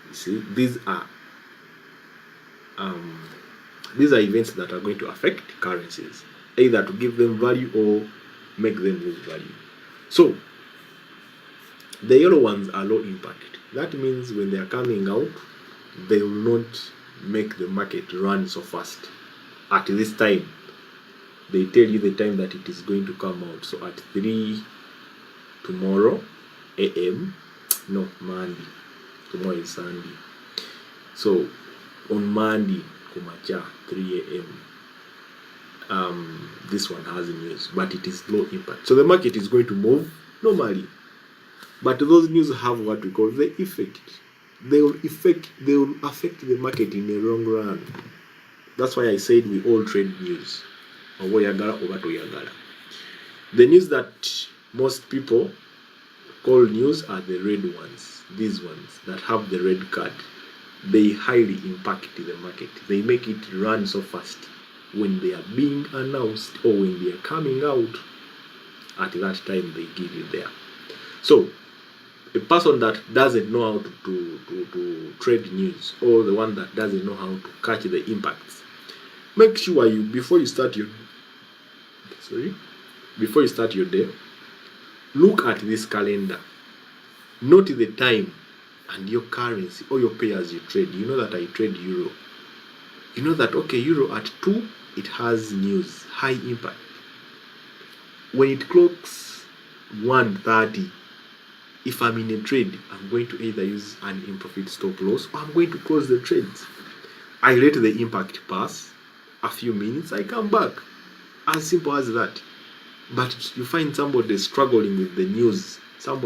You see, these are events that are going to affect currencies, either to give them value or make them lose value. So the yellow ones are low impact. That means when they are coming out, they will not make the market run so fast. At this time, they tell you the time that it is going to come out. So at 3 tomorrow AM, no, Monday. Tomorrow is Sunday. So on Monday, kumacha 3 AM, this one has news, but it is low impact. So the market is going to move normally. But those news have what we call the effect. They will affect the market in the long run. That's why I said we all trade news. The news that most people call news are the red ones. These ones that have the red card. They highly impact the market. They make it run so fast when they are being announced or when they are coming out. At that time they give you there. So a person that doesn't know how to trade news, or the one that doesn't know how to catch the impacts, make sure before you start your day, look at this calendar. Note the time and your currency or your pairs you trade. You know that I trade euro. You know that, okay, euro at 2, it has news, high impact. When it clocks 1:30, if I'm in a trade, I'm going to either use an in profit stop loss or I'm going to close the trades. I let the impact pass, a few minutes, I come back. As simple as that. But you find somebody struggling with the news. Some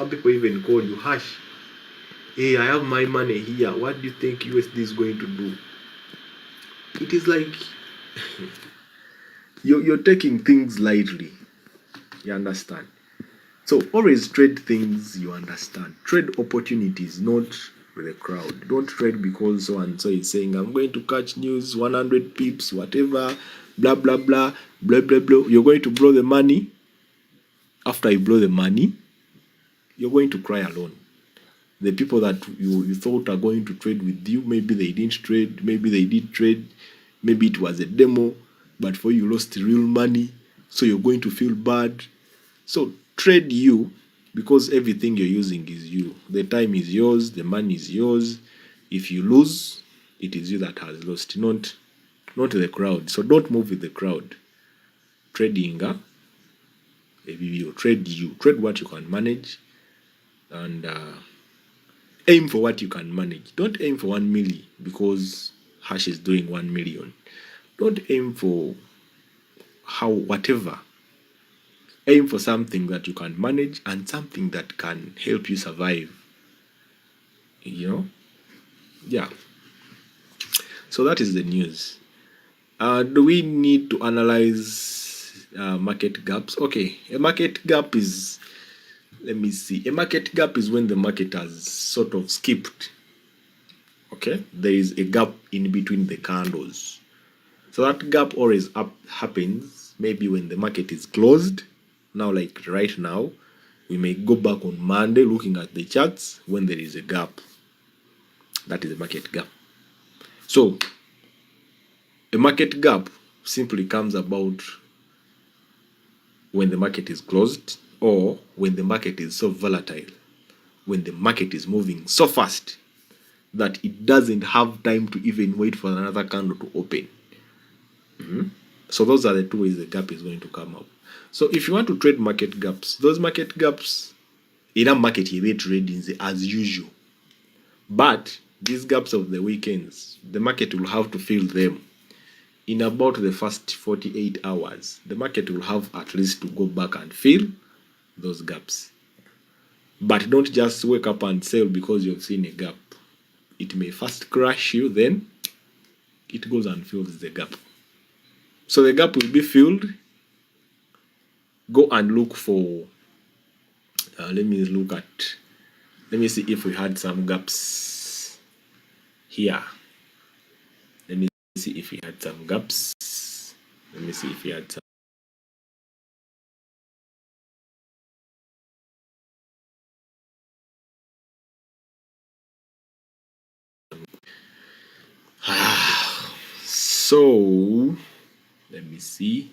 people even call you, Hash, hey, I have my money here. What do you think USD is going to do? It is like you're taking things lightly. You understand? So always trade things you understand. Trade opportunities, not with the crowd. Don't trade because so and so is saying, I'm going to catch news, 100 pips, whatever, blah, blah, blah, blah, blah, blah. You're going to blow the money. After you blow the money, you're going to cry alone. The people that you thought are going to trade with you, maybe they didn't trade, maybe they did trade, maybe it was a demo, but for you lost real money, so you're going to feel bad. So trade you, because everything you're using is you. The time is yours, the money is yours. If you lose, it is you that has lost, not the crowd. So don't move with the crowd. Trading, trade you. Trade what you can manage, and aim for what you can manage. Don't aim for 1 million because Hash is doing 1 million. Don't aim for whatever. Aim for something that you can manage and something that can help you survive. Yeah. So that is the news. Do we need to analyze market gaps? Okay, a market gap is, let me see. A market gap is when the market has sort of skipped. Okay, there is a gap in between the candles. So that gap always happens maybe when the market is closed. Now, like right now, we may go back on Monday looking at the charts when there is a gap. That is a market gap. So a market gap simply comes about when the market is closed or when the market is so volatile, when the market is moving so fast that it doesn't have time to even wait for another candle to open. So those are the two ways the gap is going to come up. So if you want to trade market gaps, those market gaps in a market you will trade as usual. But these gaps of the weekends, the market will have to fill them. In about the first 48 hours, the market will have at least to go back and fill those gaps. But don't just wake up and sell because you've seen a gap. It may first crash you, then it goes and fills the gap. So the gap will be filled. Go and look for, let me see if we had some gaps here. Let me see if we had some gaps. Let me see if we had some. So let me see.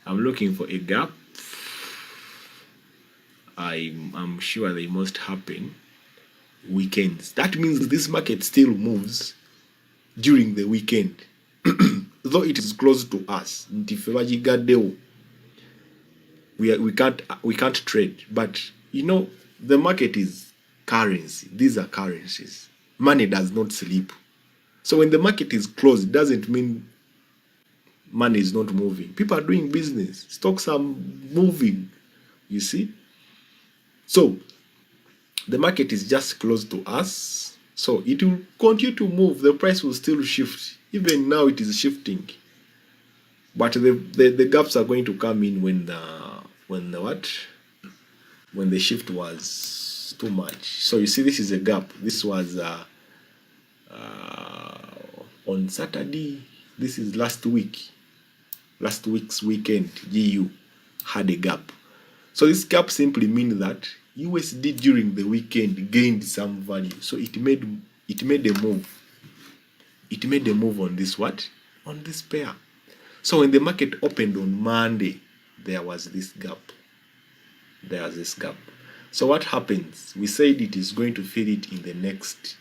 I'm looking for a gap. I'm sure they must happen weekends. That means this market still moves during the weekend. Though it is close to us. We can't trade. But the market is currency. These are currencies. Money does not sleep. So when the market is closed, it doesn't mean money is not moving. People are doing business. Stocks are moving. You see? So the market is just close to us. So it will continue to move. The price will still shift. Even now it is shifting. But the gaps are going to come in when the shift was too much. So you see, this is a gap. This was on Saturday. This is last week's weekend. GU had a gap. So this gap simply means that USD during the weekend gained some value. So it made a move. It made a move on this on this pair. So when the market opened on Monday, there was this gap. So what happens? We said it is going to fill it in the next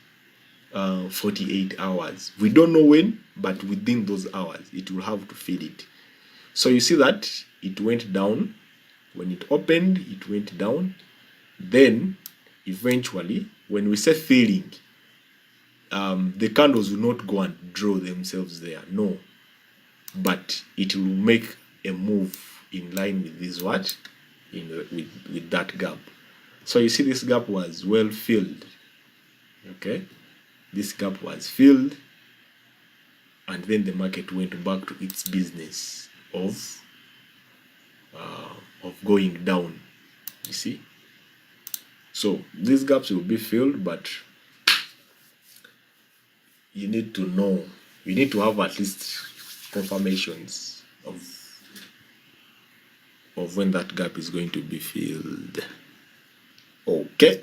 48 hours. We don't know when, but within those hours, it will have to fill it. So you see that it went down. When it opened, it went down. Then, eventually, when we say filling, the candles will not go and draw themselves there. No. But it will make a move in line with this what? With that gap. So you see this gap was well filled. Okay? This gap was filled, and then the market went back to its business of going down. You see? So these gaps will be filled, but you need to know, you need to have at least confirmations of when that gap is going to be filled. Okay.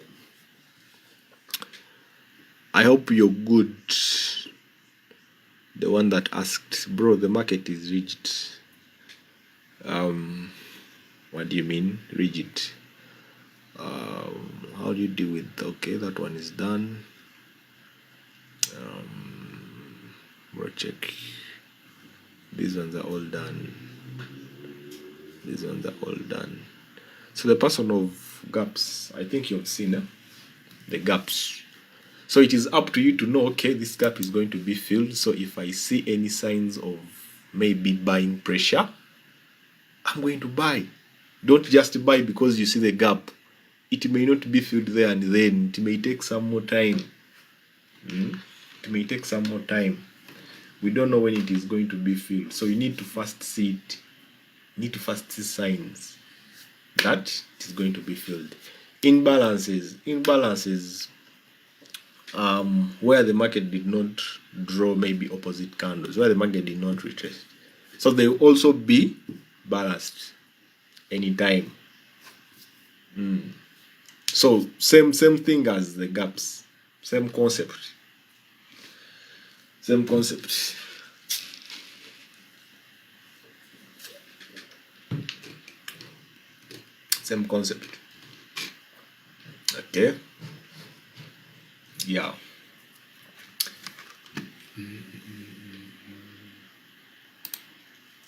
I hope you're good. The one that asked, bro, the market is rigid. What do you mean rigid? How do you deal with? Okay, that one is done. We'll check. These ones are all done. These ones are all done. So the person of gaps, I think you've seen the gaps. So it is up to you to know, okay, this gap is going to be filled. So if I see any signs of maybe buying pressure, I'm going to buy. Don't just buy because you see the gap. It may not be filled there and then. It may take some more time. It may take some more time. We don't know when it is going to be filled. So you need to first see it. You need to first see signs that it is going to be filled. Imbalances, where the market did not draw maybe opposite candles, where the market did not retrace. So they will also be balanced anytime. So same thing as the gaps, same concept. Same concept. Same concept. Okay. Yeah.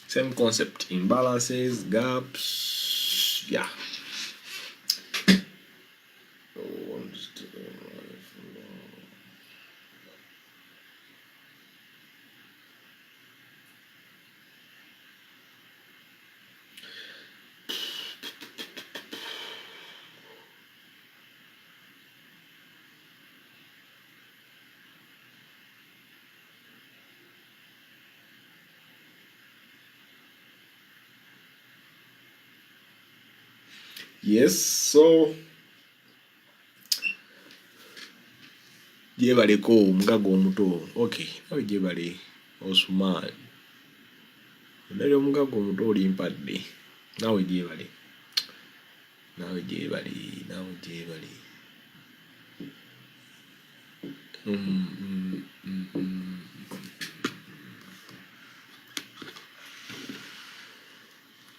Same concept. Imbalances, gaps. Yeah. Yes, so jebaleko omugago omuto. Okay, nawe jebale Osman. Nali omugago omuto olimpadde. Nawe jebale. Nawe jebale.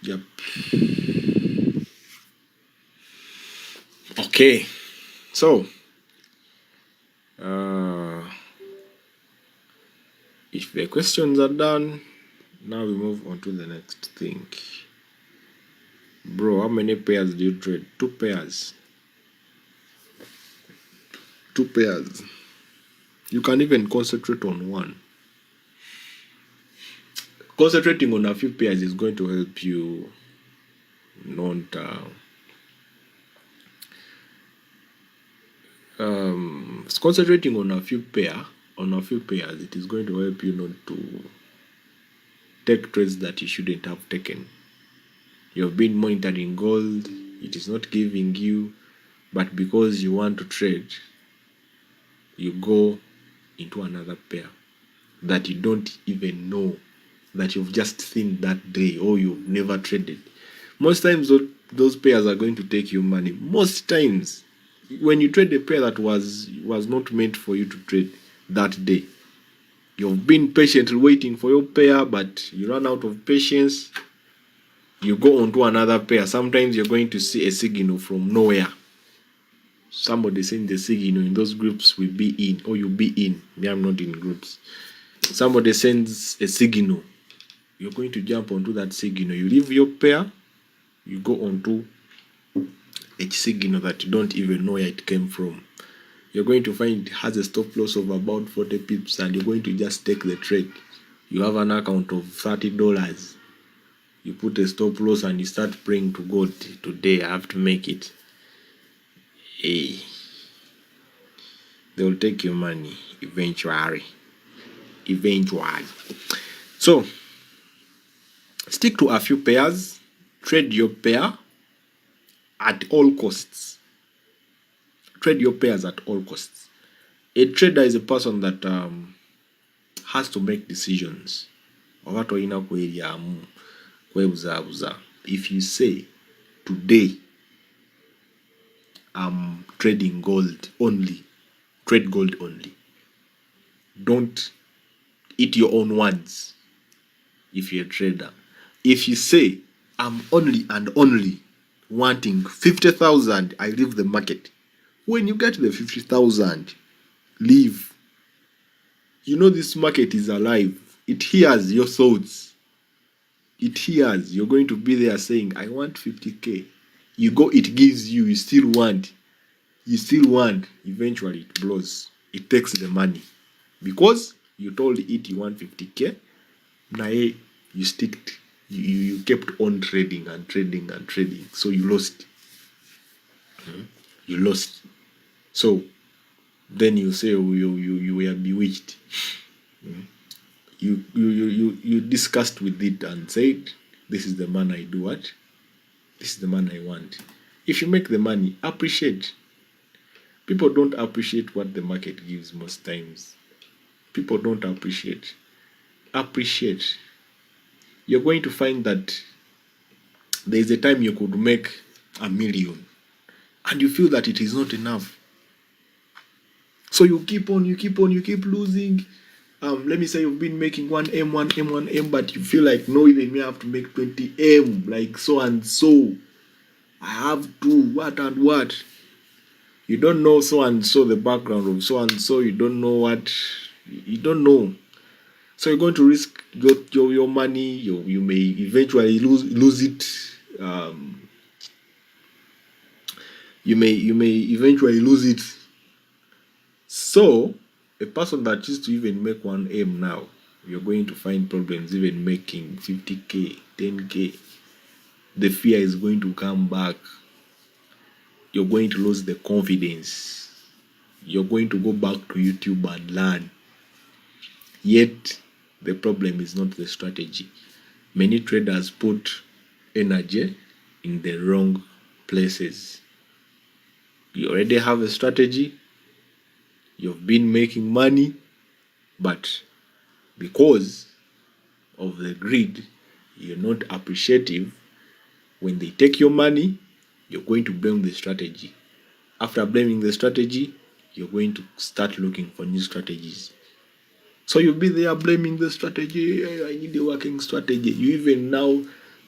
Yep. Okay, so if the questions are done, now we move on to the next thing. Bro, how many pairs do you trade? 2 pairs. 2 pairs. You can even concentrate on one. Concentrating on a few pairs is going to help you not concentrating on a few pairs, it is going to help you not to take trades that you shouldn't have taken. You have been monitoring gold, it is not giving you, but because you want to trade, you go into another pair that you don't even know, that you've just seen that day or you've never traded. Most times those pairs are going to take you money. Most times when you trade a pair that was not meant for you to trade that day, you've been patiently waiting for your pair, but you run out of patience, you go on to another pair. Sometimes you're going to see a signal from nowhere. Somebody saying the signal in those groups will be in, or you'll be in. Me, I'm not in groups. Somebody sends a signal. You're going to jump onto that signal. You leave your pair, you go onto a signal that you don't even know where it came from. you're going to find it has a stop loss of about 40 pips, and you're going to just take the trade. You have an account of $30. You put a stop loss and you start praying to God, today I have to make it. Hey, they will take your money eventually. So stick to a few pairs. Trade your pair at all costs. Trade your pairs at all costs. A trader is a person that has to make decisions. If you say, today I'm trading gold only, trade gold only. Don't eat your own words if you're a trader. If you say, I'm only and only wanting 50,000, I leave the market. When you get the 50,000, leave. You know this market is alive. It hears your thoughts. It hears. You're going to be there saying, I want 50K. You go, it gives you, you still want. Eventually it blows. It takes the money. Because you told it you want 50K. Now you sticked. You kept on trading and trading and trading. So you lost. You lost. So then you say, oh, you were bewitched. You discussed with it and said, this is the man I do what? This is the man I want. If you make the money, appreciate. People don't appreciate what the market gives most times. People don't appreciate. Appreciate. You're going to find that there's a time you could make $1 million and you feel that it is not enough. So you keep losing. Let me say you've been making 1M, but you feel like, no, even me I have to make 20M, like so and so. I have to what and what. You don't know so and so, the background of so and so. You don't know what. You don't know. So you're going to risk your money. You may eventually lose it. You may eventually lose it. So a person that used to even make 1M now, you're going to find problems even making 50K, 10K. The fear is going to come back. You're going to lose the confidence. You're going to go back to YouTube and learn. Yet the problem is not the strategy. Many traders put energy in the wrong places. You already have a strategy. You've been making money, but because of the greed, you're not appreciative. When they take your money, you're going to blame the strategy. After blaming the strategy, you're going to start looking for new strategies. So you'll be there blaming the strategy. Hey, I need a working strategy. You even now,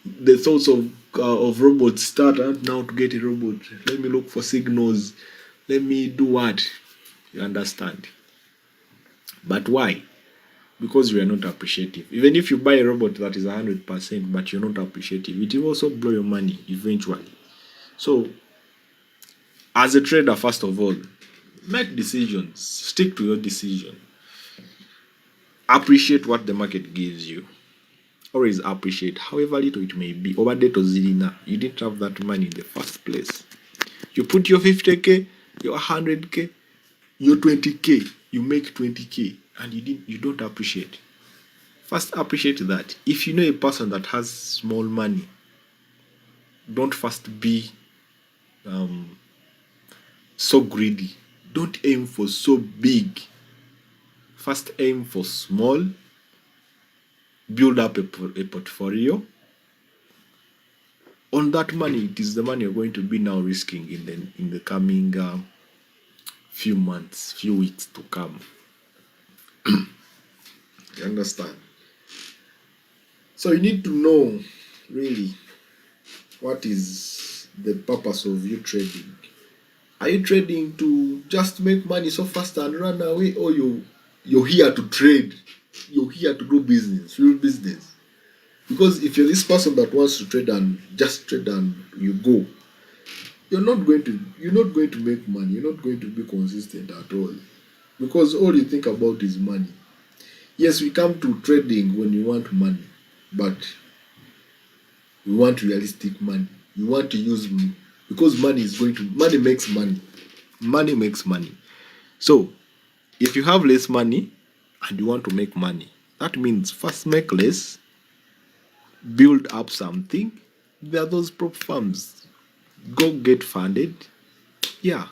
the thoughts of robots start now to get a robot. Let me look for signals. Let me do what? You understand? But why? Because we are not appreciative. Even if you buy a robot that is 100%, but you're not appreciative, it will also blow your money eventually. So, as a trader, first of all, make decisions. Stick to your decision. Appreciate what the market gives you. Always appreciate, however little it may be. Over to Zilina, you didn't have that money in the first place. You put your 50K, your 100K, your 20K, you make 20K, and you don't appreciate. First, appreciate that. If you know a person that has small money, don't first be so greedy. Don't aim for so big. First, aim for small. Build up a portfolio. On that money, it is the money you're going to be now risking in the coming few months, few weeks to come. You understand? So you need to know really what is the purpose of you trading. Are you trading to just make money so fast and run away, or you're here to trade? You're here to do business, real business. Because if you're this person that wants to trade and just trade and you go, you're not going to make money. You're not going to be consistent at all, because all you think about is money. Yes, we come to trading when you want money, but we want realistic money. You want to use because money makes money. Money makes money. So if you have less money and you want to make money, that means first make less, build up something. There are those prop firms. Go get funded. Yeah.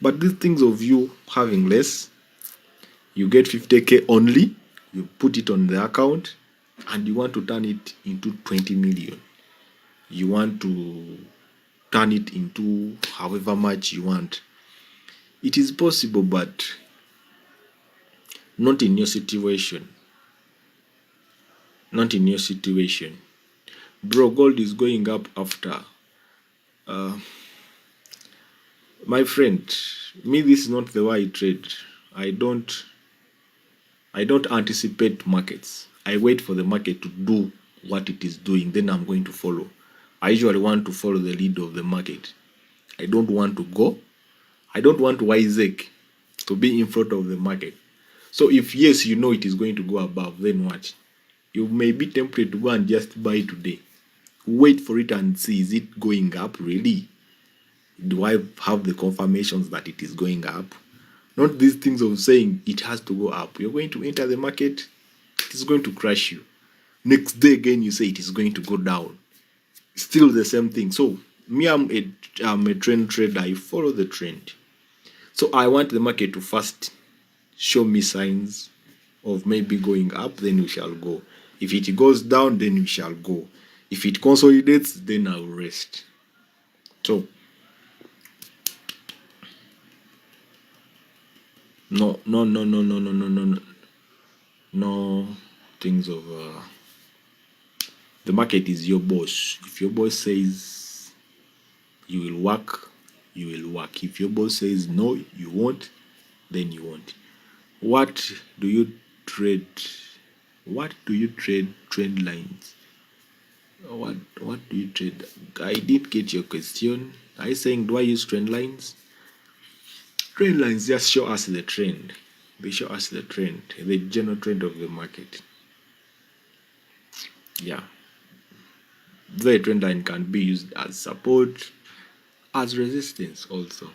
But these things of you having less, you get 50K only, you put it on the account, and you want to turn it into 20 million. You want to turn it into however much you want. It is possible, but not in your situation. Not in your situation. Bro, gold is going up after. My friend, me, this is not the way I trade. I don't anticipate markets. I wait for the market to do what it is doing, then I'm going to follow. I usually want to follow the lead of the market. I don't want to go. I don't want Isaac to be in front of the market. So if yes, you know it is going to go above, then what? You may be tempted to go and just buy today. Wait for it and see, is it going up really? Do I have the confirmations that it is going up? Not these things of saying it has to go up. You're going to enter the market, it is going to crash you. Next day again, you say it is going to go down. Still the same thing. So me, I'm a trend trader. I follow the trend. So I want the market to first show me signs of maybe going up, then we shall go. If it goes down, then we shall go. If it consolidates, then I'll rest. So no things of the market is your boss. If your boss says you will work, you will work. If your boss says no, you won't, then you won't. What do you trade? What do you trade? Trend lines. What do you trade? I did get your question. Are you saying do I use trend lines? Trend lines just show us the trend. They show us the trend, the general trend of the market. Yeah. The trend line can be used as support, as resistance also.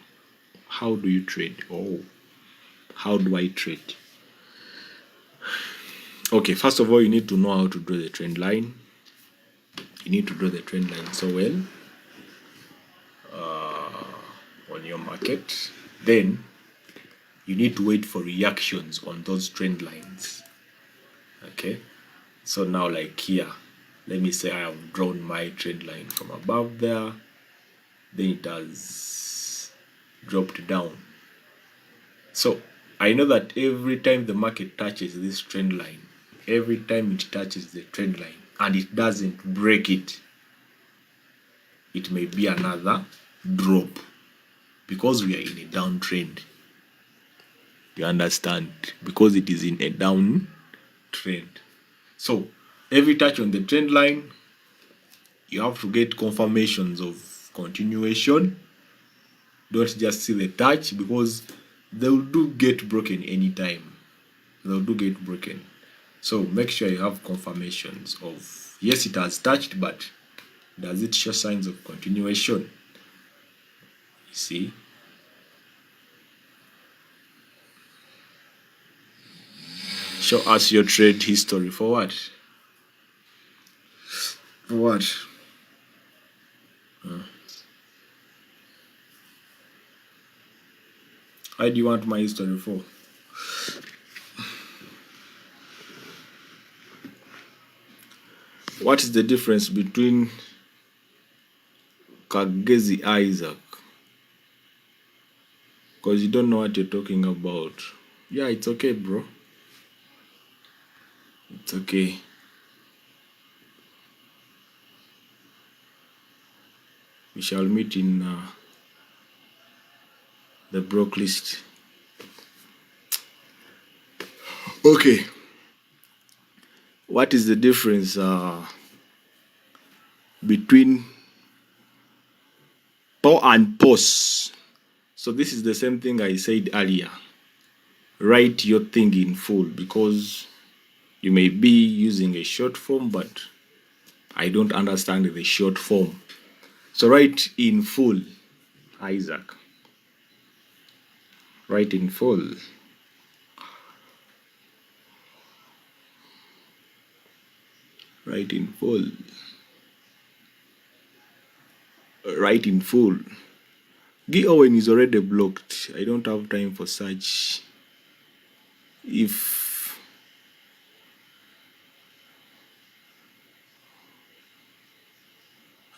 How do you trade? Oh, how do I trade? Okay, first of all, you need to know how to draw the trend line. You need to draw the trend line so well on your market. Then you need to wait for reactions on those trend lines. Okay, so now like here, let me say I have drawn my trend line from above there, then it has dropped down. So I know that every time the market touches this trend line, every time it touches the trend line and it doesn't break it, it may be another drop because we are in a downtrend. You understand? Because it is in a down trend. So every touch on the trend line, you have to get confirmations of continuation. Don't just see the touch because they'll do get broken anytime. They'll do get broken. So make sure you have confirmations of yes, it has touched, but does it show signs of continuation? You see? Show us your trade history for what? For what? Why do you want my history for? What is the difference between Kagezi Isaac? Because you don't know what you're talking about. Yeah, it's okay, bro. It's okay. We shall meet in the broke list. Okay. What is the difference between Pause and pause. So this is the same thing I said earlier. Write your thing in full, because you may be using a short form, but I don't understand the short form. So write in full, Isaac. Write in full. Write in full. Write in full. Guy Owen is already blocked. I don't have time for such. I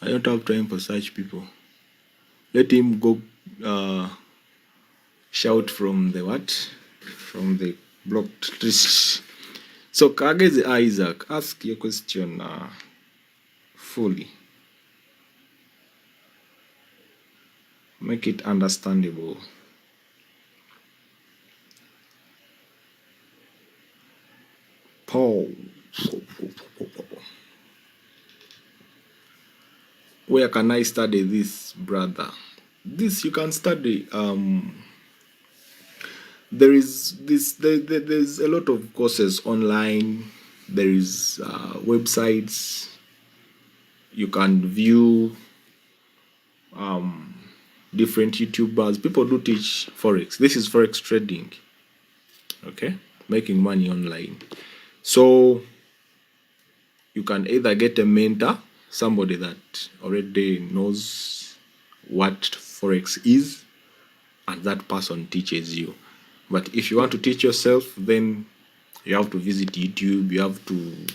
don't have time for such people. Let him go shout from the what? From the blocked list. So Kagezi Isaac, ask your question fully. Make it understandable. Paul. Where can I study this, brother? This you can study. There's a lot of courses online. There is websites. You can view different YouTubers. People do teach Forex. This is Forex trading. Okay, making money online. So you can either get a mentor, somebody that already knows what Forex is, and that person teaches you. But if you want to teach yourself, then you have to visit YouTube. You have to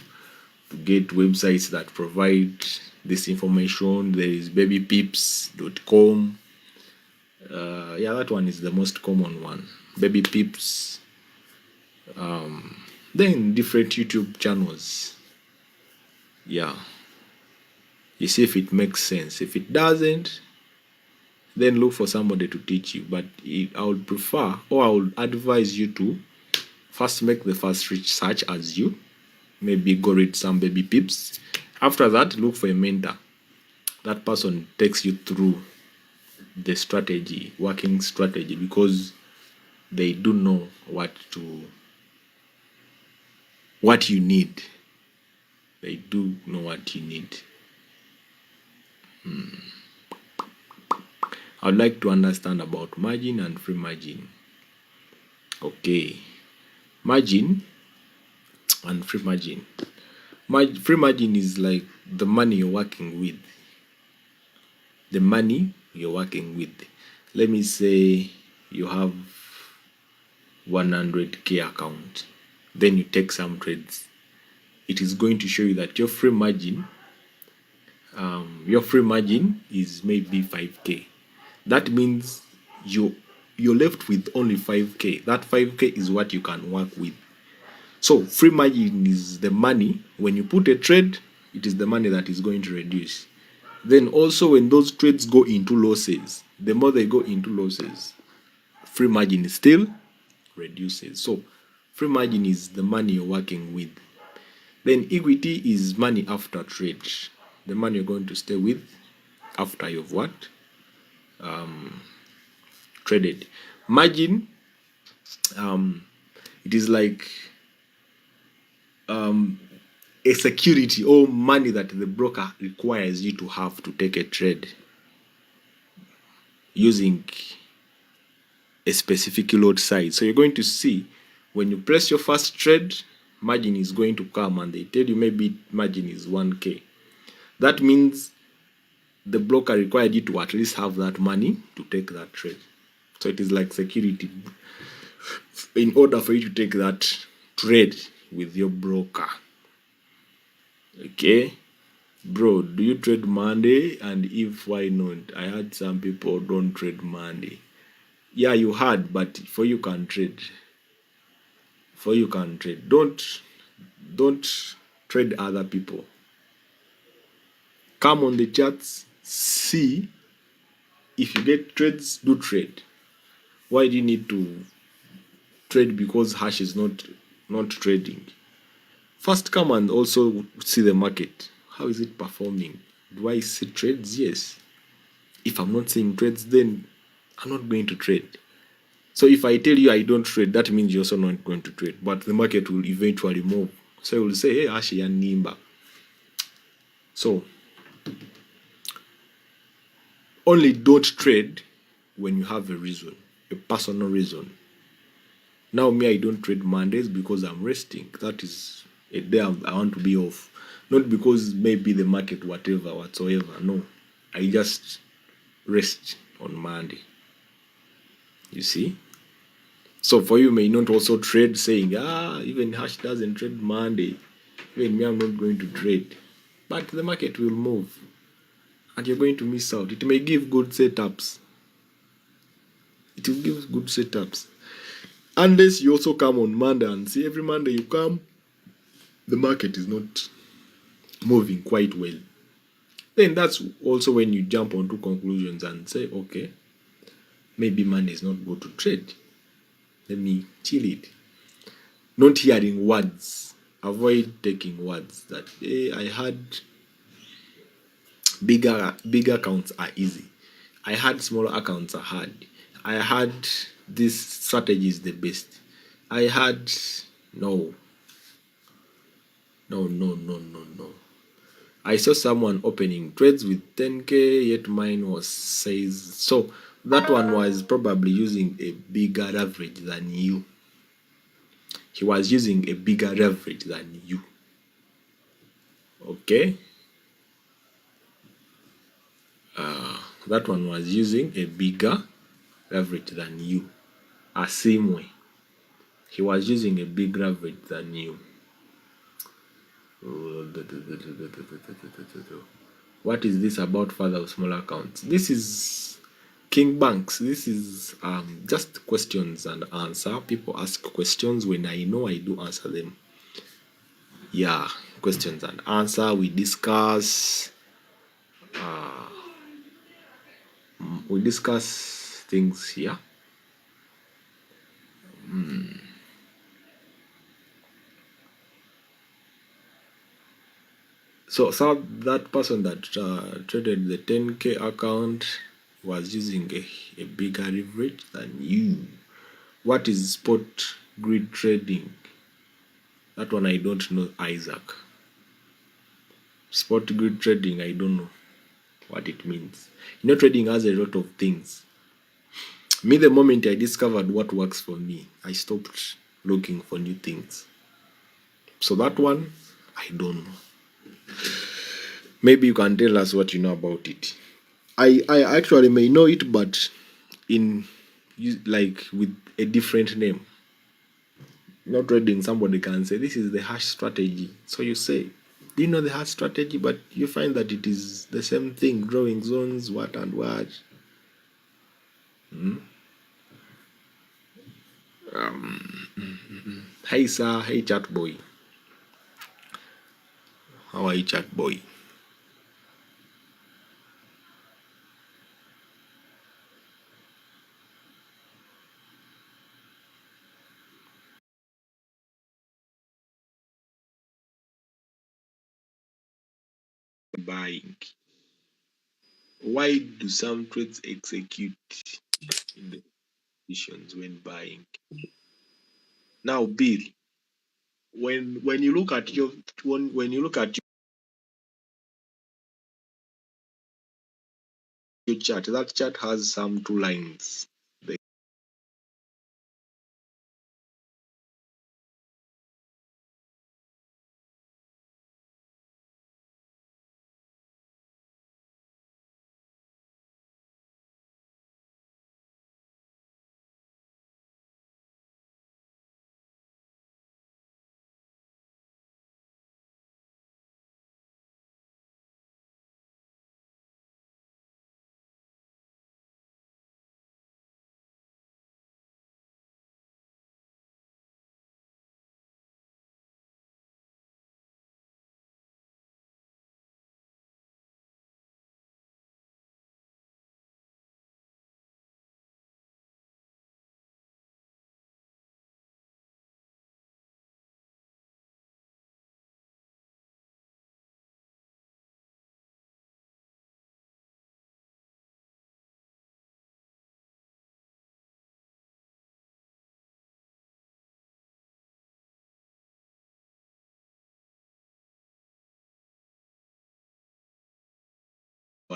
get websites that provide this information. There is babypips.com. Yeah, that one is the most common one. Babypips. Then different YouTube channels. Yeah. You see if it makes sense. If it doesn't, then look for somebody to teach you. But I would prefer, or I would advise you to first make the first research as you. Maybe go read some baby pips. After that, look for a mentor. That person takes you through the strategy, working strategy, because they do know what you need. They do know what you need. I would like to understand about margin and free margin. Okay. Margin and free margin. Free margin is like the money you're working with. The money you're working with. Let me say you have 100k account. Then you take some trades. It is going to show you that your free margin is maybe 5k. That means you're left with only 5k. That 5k is what you can work with. So free margin is the money. When you put a trade, it is the money that is going to reduce. Then also when those trades go into losses, the more they go into losses, free margin still reduces. So free margin is the money you're working with. Then equity is money after trade. The money you're going to stay with after you've what? Traded. Margin, it is like a security or money that the broker requires you to have to take a trade using a specific lot size. So you're going to see when you place your first trade, margin is going to come, and they tell you maybe margin is 1k. That means the broker required you to at least have that money to take that trade. So it is like security in order for you to take that trade with your broker. Okay, bro, do you trade Monday? And if why not? I heard some people don't trade Monday. Yeah, you heard, but for you can trade. For you can trade. Don't trade other people. Come on the charts, see if you get trades, do trade. Why do you need to trade because Hash is not trading? First, come and also see the market. How is it performing? Do I see trades? Yes. If I'm not seeing trades, then I'm not going to trade. So if I tell you I don't trade, that means you're also not going to trade. But the market will eventually move. So you will say, hey, Ashi and Nimba. So only don't trade when you have a reason, a personal reason. Now me, I don't trade Mondays because I'm resting. That is a day I want to be off. Not because maybe the market whatever whatsoever. No. I just rest on Monday. You see? So for you may not also trade saying, even Hash doesn't trade Monday. Even me, I'm not going to trade. But the market will move. And you're going to miss out. It may give good setups. It will give good setups. Unless you also come on Monday and see every Monday you come, the market is not moving quite well. Then that's also when you jump onto conclusions and say, okay, maybe Monday is not good to trade. Let me chill it. Not hearing words. Avoid taking words that, hey, I had big accounts are easy. I had smaller accounts are hard. I had this strategy is the best. I had no. No. I saw someone opening trades with 10k, yet mine was says so. That one was probably using a bigger average than you. He was using a bigger average than you. Okay? That one was using a bigger average than you. A same way. He was using a bigger average than you. What is this about father of small accounts? This is King Banks. This is just questions and answer. People ask questions. When I know, I do answer them. Yeah, questions and answer. We discuss. Things here. So that person that traded the 10k account was using a bigger leverage than you. What is spot grid trading? That one I don't know, Isaac. Spot grid trading, I don't know what it means. Trading has a lot of things. Me, the moment I discovered what works for me, I stopped looking for new things. So that one, I don't know. Maybe you can tell us what you know about it. I actually may know it, but in like with a different name. Not trading, somebody can say this is the hash strategy. So you say, do you know the hash strategy? But you find that it is the same thing, drawing zones, what and what. Hey sir, hey chat boy. How are you, chat boy? Buying. Why do some trades execute in the positions when buying? Now, Bill, when you look at when you look at your chart, that chart has some two lines. The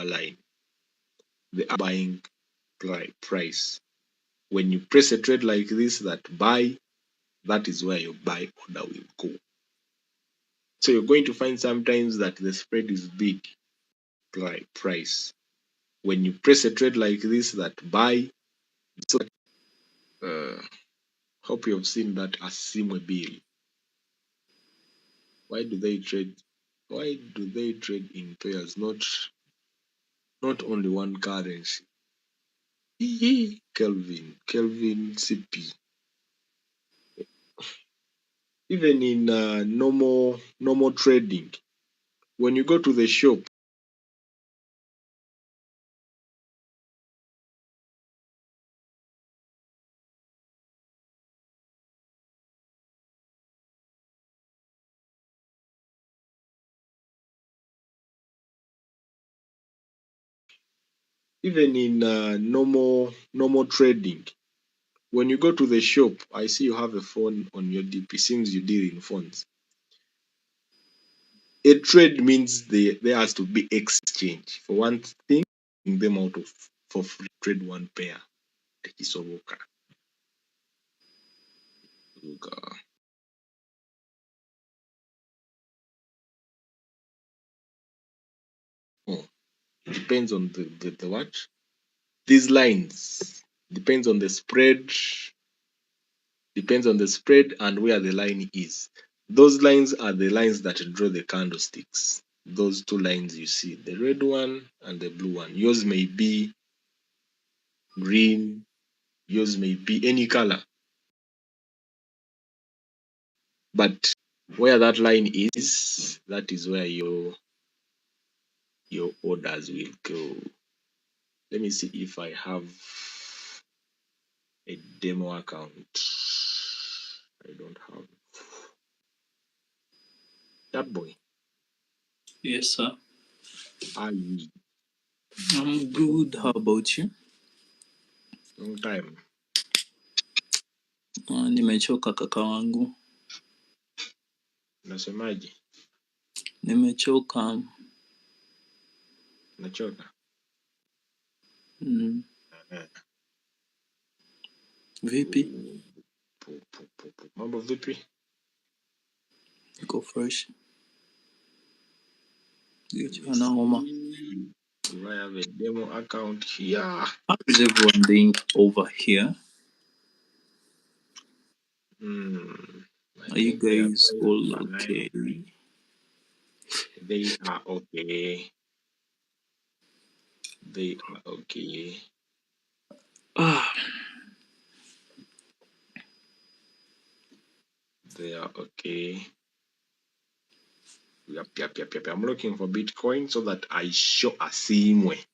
line, the buying price. When you press a trade like this, that buy, that is where your buy order will go. So you're going to find sometimes that the spread is big price. When you press a trade like this, that buy, so hope you have seen that Asimwe bill. Why do they trade? Why do they trade in pairs, not only one currency? Kelvin CP. Even in normal trading, when you go to the shop, even in normal trading, when you go to the shop, I see you have a phone on your DP. Seems you deal in phones. A trade means there has to be exchange. For one thing, bring them out of for free. Trade one pair. Tekisoboka. Oh, it depends on the what? These lines depends on the spread. Depends on the spread and where the line is. Those lines are the lines that draw the candlesticks. Those two lines you see, the red one and the blue one. Yours may be green, yours may be any color. But where that line is, that is where your orders will go. Let me see if I have a demo account. I don't have. That boy. Yes, sir. How you? I'm good. How about you? Long time. Nimechoka kaka wangu, Nasemaje? nimechoka. Nachoka. Vipi? Mambo vipi? Iko fresh. Hana homa. Do I have a demo account here? How is everyone doing over here? Are you guys all okay? They are okay. They are okay. They are okay. Yep. I'm looking for Bitcoin so that I show Asimwe.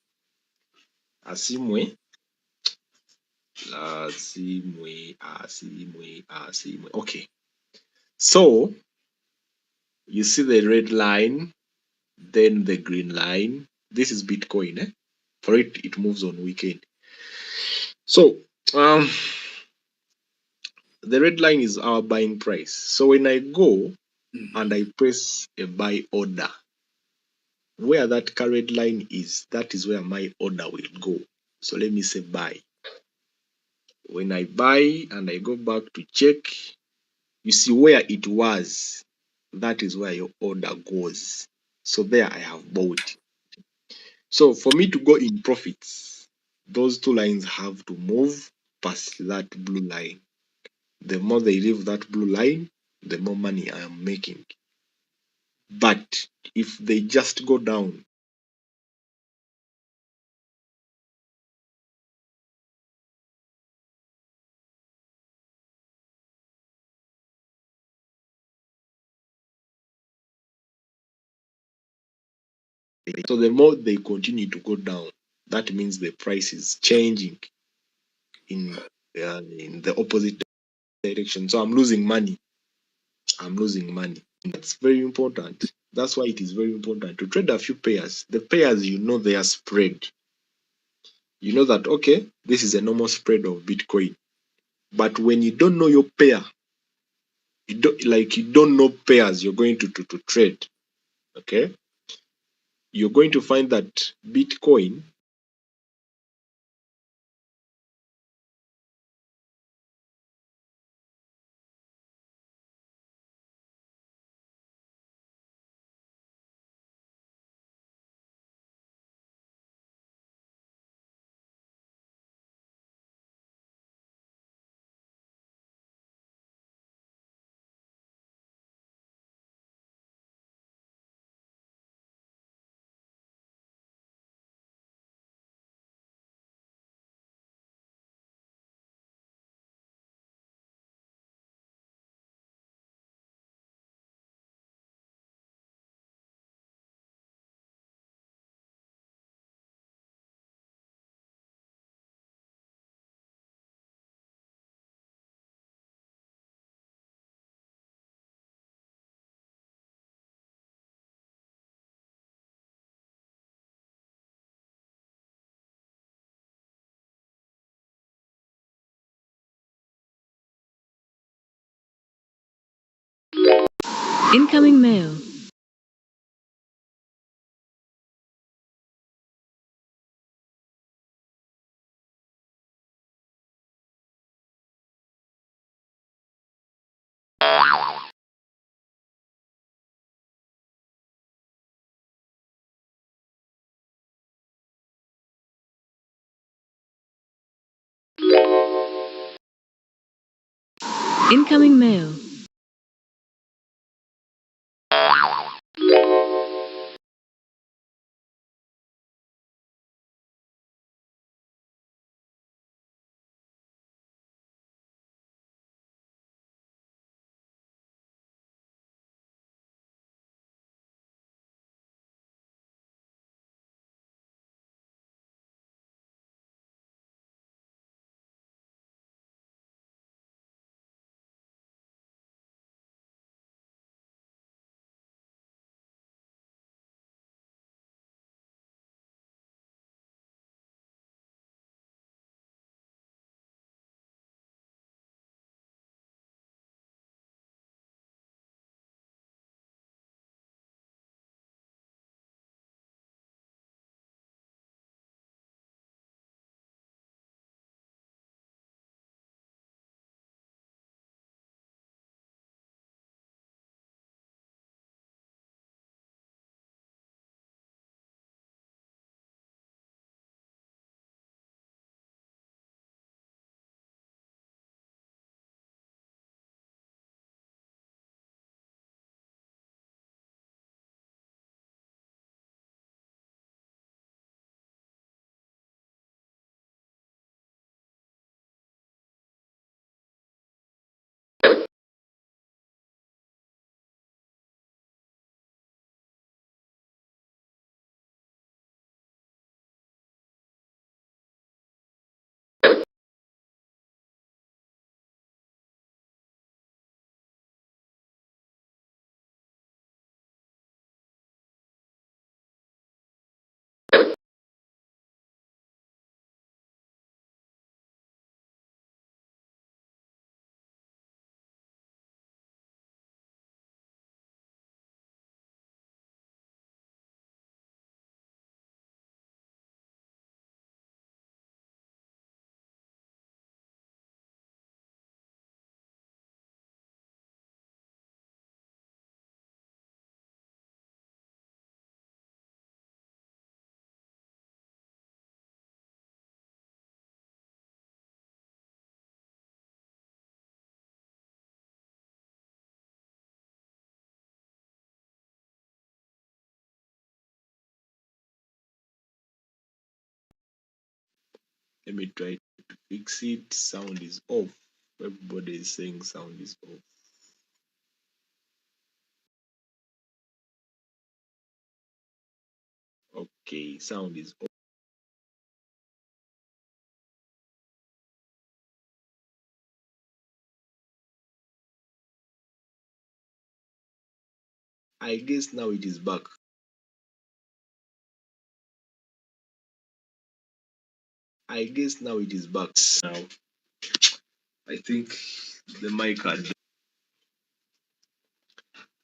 Okay. So you see the red line, then the green line. This is Bitcoin. For it moves on weekend. So the red line is our buying price. So when I go and I press a buy order, where that current line is, that is where my order will go. So let me say buy. When I buy and I go back to check, you see where it was, that is where your order goes. So there I have bought. So for me to go in profits, those two lines have to move past that blue line. The more they leave that blue line, the more money I am making. But if they just go down, so the more they continue to go down, that means the price is changing in the opposite direction. So I'm losing money. That's very important. That's why it is very important to trade a few pairs. The pairs, you know, they are spread. You know that, okay, this is a normal spread of Bitcoin. But when you don't know your pair, you don't know pairs you're going to trade. Okay. you're going to find that Bitcoin Incoming mail. Incoming mail. Let me try to fix it. Sound is off. Everybody is saying sound is off. Okay, sound is off. I guess now it is back. I guess now it is back. Now, I think the mic had.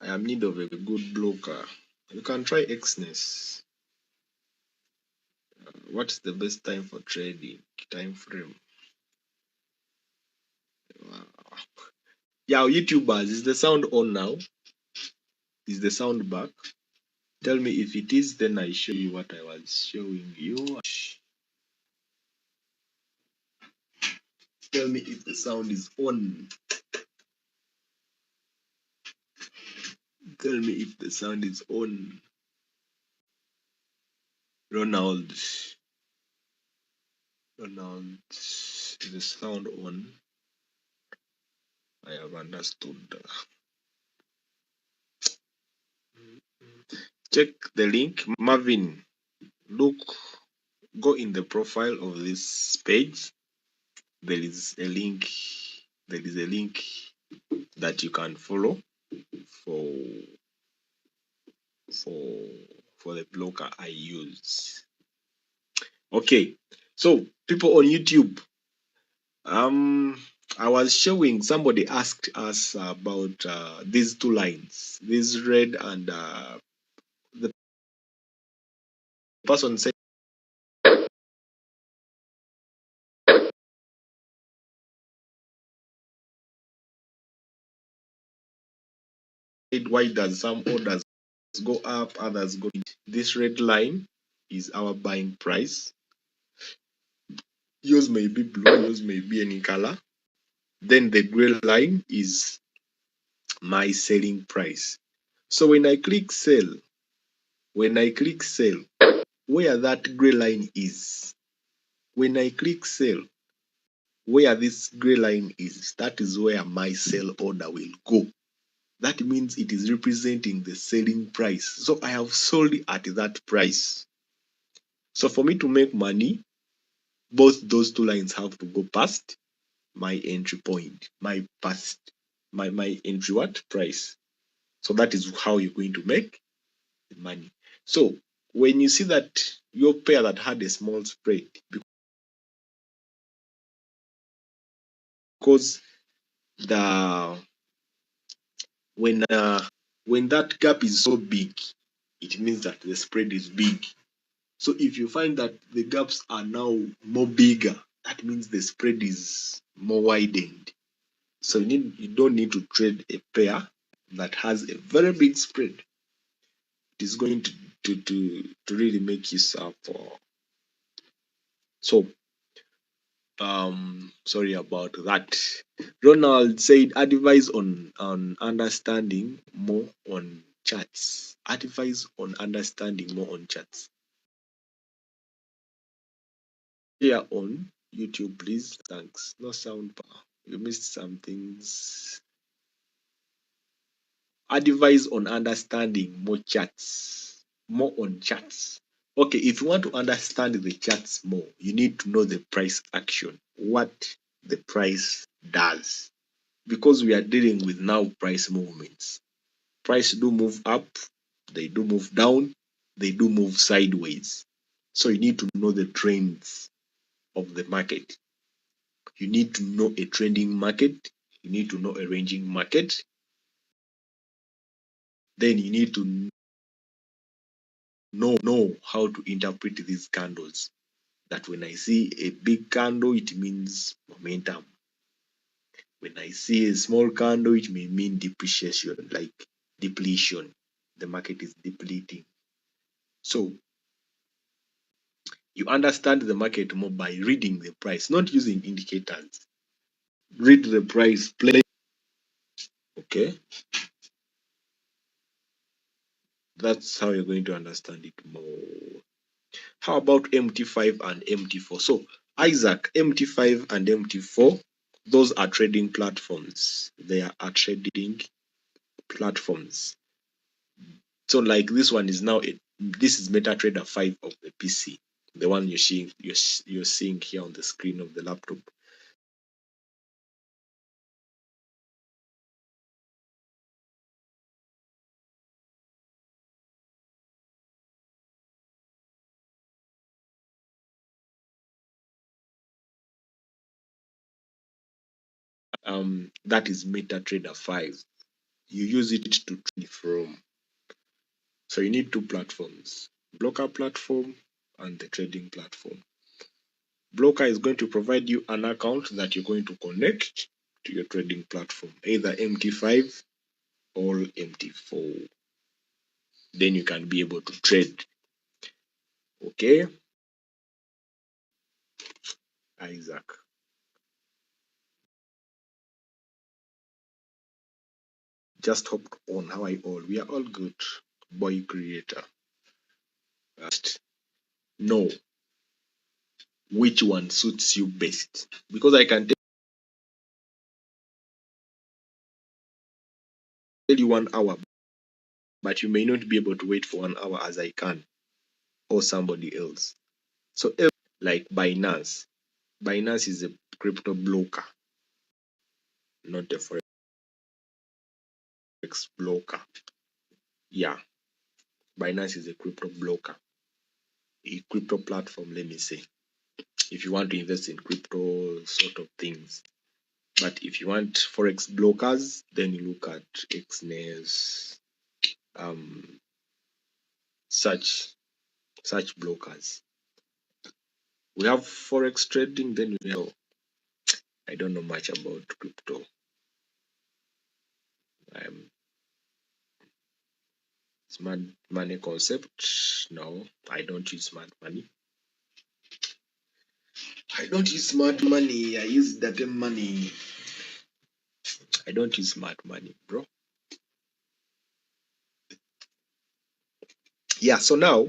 I am in need of a good blocker. You can try Xness. What's the best time for trading? Time frame. Wow. Yeah, YouTubers, is the sound on now? Is the sound back? Tell me if it is, then I show you what I was showing you. Tell me if the sound is on. Tell me if the sound is on. Ronald. Ronald. Is the sound on? I have understood. Check the link. Marvin, look, go in the profile of this page. There is a link. There is a link that you can follow for for for the blocker I use. Okay, so people on YouTube, I was showing, somebody asked us about these two lines, this red and the person said why does some orders go up, others go down? This red line is our buying price. Yours may be blue, yours may be any color. Then the gray line is my selling price. So when I click sell, where that gray line is, when I click sell, where this gray line is, that is where my sell order will go. That means it is representing the selling price. So I have sold at that price. So for me to make money, both those two lines have to go past my entry point, my entry what price. So that is how you're going to make the money. So when you see that your pair that had a small spread, because the when that gap is so big, it means that the spread is big. So if you find that the gaps are now more bigger, that means the spread is more widened. So you don't need to trade a pair that has a very big spread. It is going to really make you suffer. So sorry about that. Ronald said advise on understanding more on charts. Advise on understanding more on charts. Here on YouTube, please. Thanks. No sound bar. You missed some things. Advise on understanding more charts. More on charts. Okay, if you want to understand the charts more, you need to know the price action. What the price does. Because we are dealing with now price movements. Price do move up, they do move down, they do move sideways. So you need to know the trends of the market. You need to know a trending market. You need to know a ranging market. Then you need to know how to interpret these candles. That when I see a big candle, it means momentum. When I see a small candle, it may mean depreciation, like depletion. The market is depleting. So you understand the market more by reading the price, not using indicators. Read the price plain. Okay, that's how you're going to understand it more. How about MT5 and MT4? So Isaac, MT5 and MT4, those are trading platforms. They are trading platforms. So like this one is now this is MetaTrader 5 of the PC, the one you're seeing here on the screen of the laptop. That is MetaTrader 5. You use it to trade from. So you need two platforms, blocker platform and the trading platform. Blocker is going to provide you an account that you're going to connect to your trading platform, either MT5 or MT4. Then you can be able to trade. Okay, Isaac. Just hopped on. How are you all? We are all good. Boy creator. Just know which one suits you best. Because I can tell you 1 hour, but you may not be able to wait for 1 hour as I can, or somebody else. So like Binance. Binance is a crypto blocker, not a forex blocker. Yeah, Binance is a crypto blocker, a crypto platform, let me say. If you want to invest in crypto sort of things. But if you want forex blockers, then you look at Xness, such blockers. We have forex trading, then we have, I don't know much about crypto. Smart money concept. No, I don't use smart money. I don't use smart money. I use data money. I don't use smart money, bro. Yeah, so now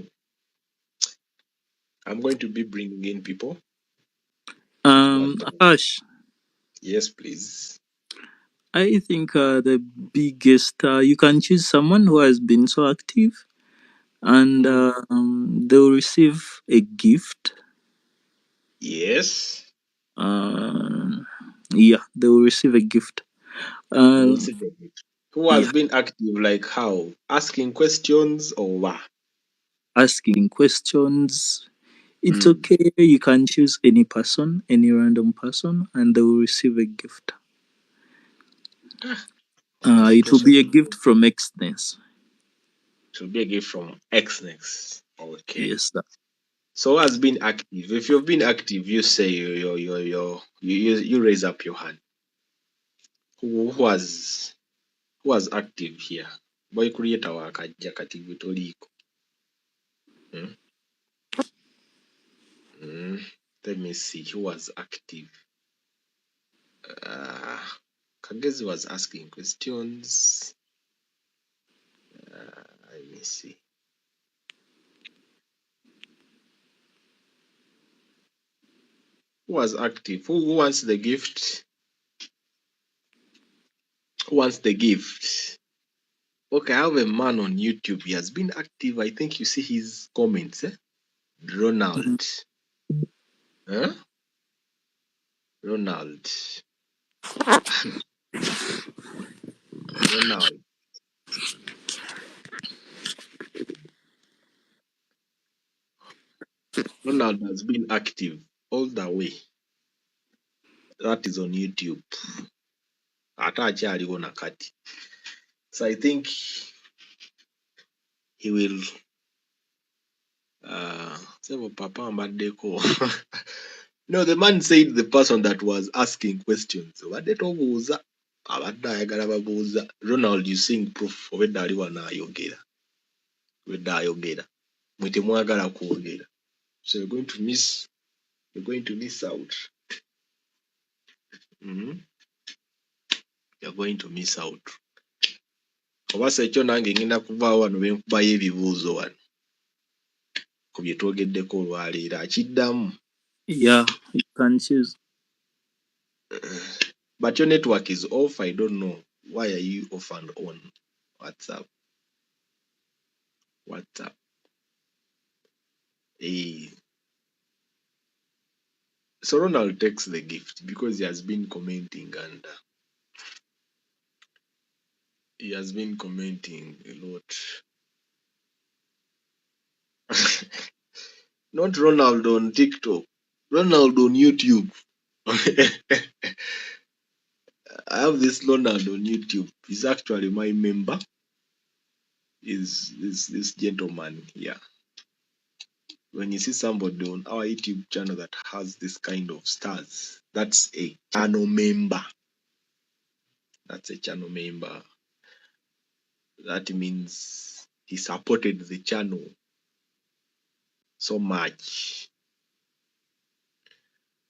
I'm going to be bringing in people. Ash, Yes, please. I think the biggest, you can choose someone who has been so active and they'll receive a gift. Yes. Yeah, they will receive a gift. We'll see the bit. Who has Yeah, been active, like how? Asking questions or what? asking questions. It's Mm. okay. You can choose any person, any random person, and they will receive a gift. Any It will person. be a gift from Xness. It will be a gift from Xnex. Okay. Yes, sir. So who has been active? If you've been active, you say you raise up your hand. Who was active here? Boy creator wakajja kati gwe toliiko. Let me see who was active. Kagezi was asking questions. Let me see. Who was active? Who wants the gift? Who wants the gift? Okay, I have a man on YouTube. He has been active. I think you see his comments. Ronald. Huh? Ronald. Ronald. Ronald has been active all the way. That is on YouTube. Ate akyaliwo nakati. So I think he will. Sebo papa ambaddeko. No, the man said the person that was asking questions. Obadde tobuuza. Abadde ayagala babuuza. Ronald, you seeing proof obedda ali wano ayogera. Obedda ayogera. Mwe temwagala kwogera. So you're going to miss out. You're going to miss out. Obasa ekyo nange ngenda kuvaawo wano benkubayo ebibuuzo wano ku bye twogeddeko olwaleero akiddamu. Yeah, you can choose. But your network is off. I don't know. Why are you off and on? WhatsApp. Hey. So Ronald takes the gift because he has been commenting and he has been commenting a lot. Not Ronald on TikTok. Ronald on YouTube. I have this Ronald on YouTube. He's actually my member. Is this gentleman here? When you see somebody on our YouTube channel that has this kind of stars, that's a channel member. That's a channel member. That means he supported the channel so much.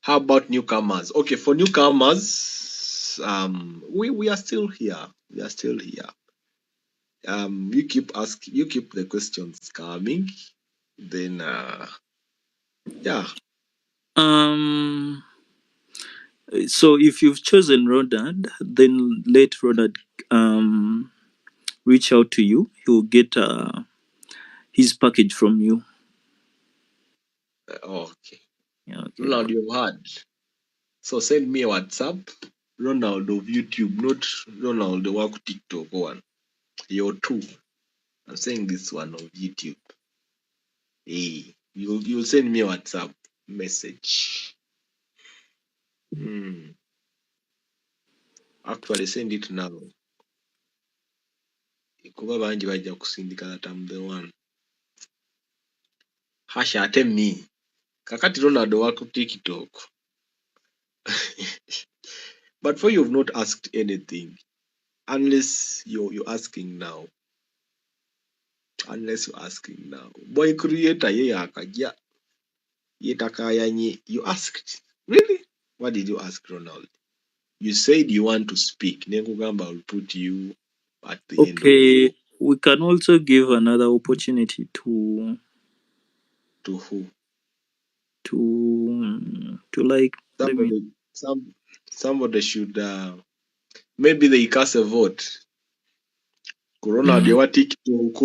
How about newcomers? Okay, for newcomers, we are still here. We are still here. You keep asking, you keep the questions coming. Then, yeah. Um. So if you've chosen Ronald, then let Ronald reach out to you. He'll get his package from you. Okay. Yeah, okay, Ronald, cool. you've heard. So send me a WhatsApp. Ronald of YouTube, not Ronald the work TikTok one. You're two. I'm saying this one of YouTube. Hey, you'll send me a WhatsApp message. Actually, send it now. Kuba bangi bajja kusindika that I'm the one. Hash ate me. Kakati Ronald work TikTok. But for you've not asked anything. Unless you're asking now. Unless you're asking now. Boy creator ye akajja. Yetakayanye. You asked. Really? What did you ask, Ronald? You said you want to speak. Nekugamba will put you at the end of the Okay, room. we can also give another opportunity to To who? like, let me. Somebody somebody should maybe they cast a vote. Ronald wa TikTok.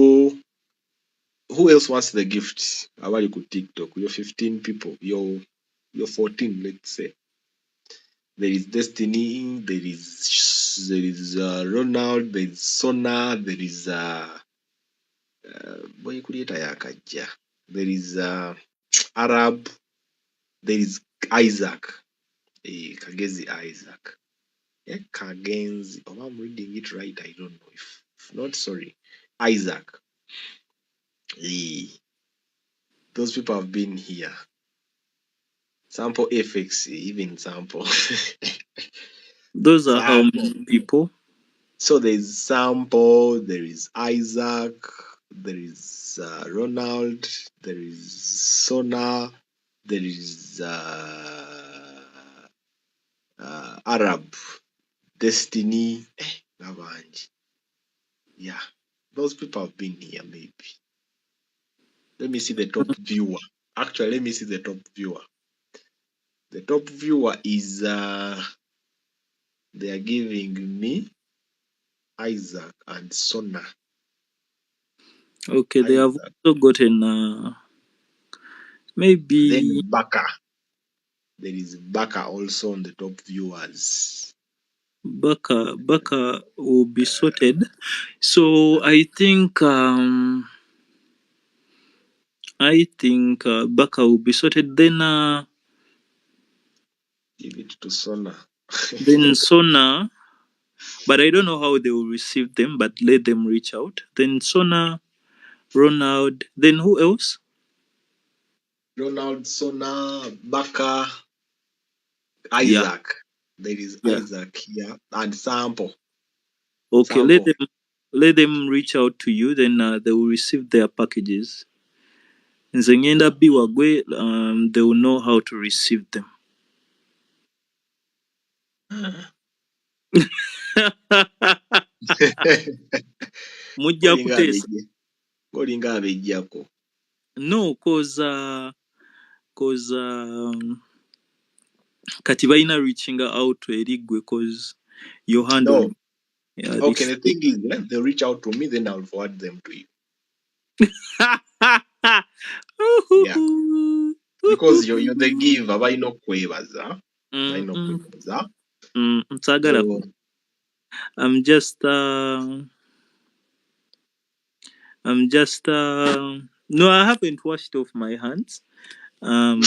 Who else wants the gift? Abali ku TikTok. You're 15 people. You're 14, let's say. There is Destiny, there is Ronald, there is Sona, there is boy creator yakajja. There is Arab, there is Isaac. Kagezi Isaac. Kagenzi. Oh, I'm reading it right. I don't know. If not, sorry. Isaac. Eh, those people have been here. Sample FX, even sample. Those are how Sample. many people? So there is sample, there is Isaac, there is Ronald, there is Sona, there is Arab, Destiny. Nabanji. Yeah, those people have been here maybe. Let me see the top viewer. Actually, let me see the top viewer. The top viewer is they are giving me Isaac and Sona. Okay, they have Isaac. also gotten maybe Then Baka. There is Baka also on the top viewers. Baka will be sorted. So I think Baka will be sorted. Give it to Sona. Then Sona, but I don't know how they will receive them. But let them reach out. Then Sona, Ronald. Then who else? Ronald, Sona, Baka, Yeah, Isaac. There is yeah. Isaac here. And Sample. Okay, Sample. let them reach out to you. Then they will receive their packages. Nze ngenda biwagwe, they will know how to receive them. Mujja Kolinga kuteesa. abejje. Kolinga abejjako. No, cause kati balina reaching out eri ggwe cause you're No. handling Okay, this the thing. thing is, when they reach out to me, then I'll forward them to you. Yeah. Because you're the giver, balina okwebaza. Balina okwebaza. Nsagala. So I'm just no, I haven't washed off my hands. Um,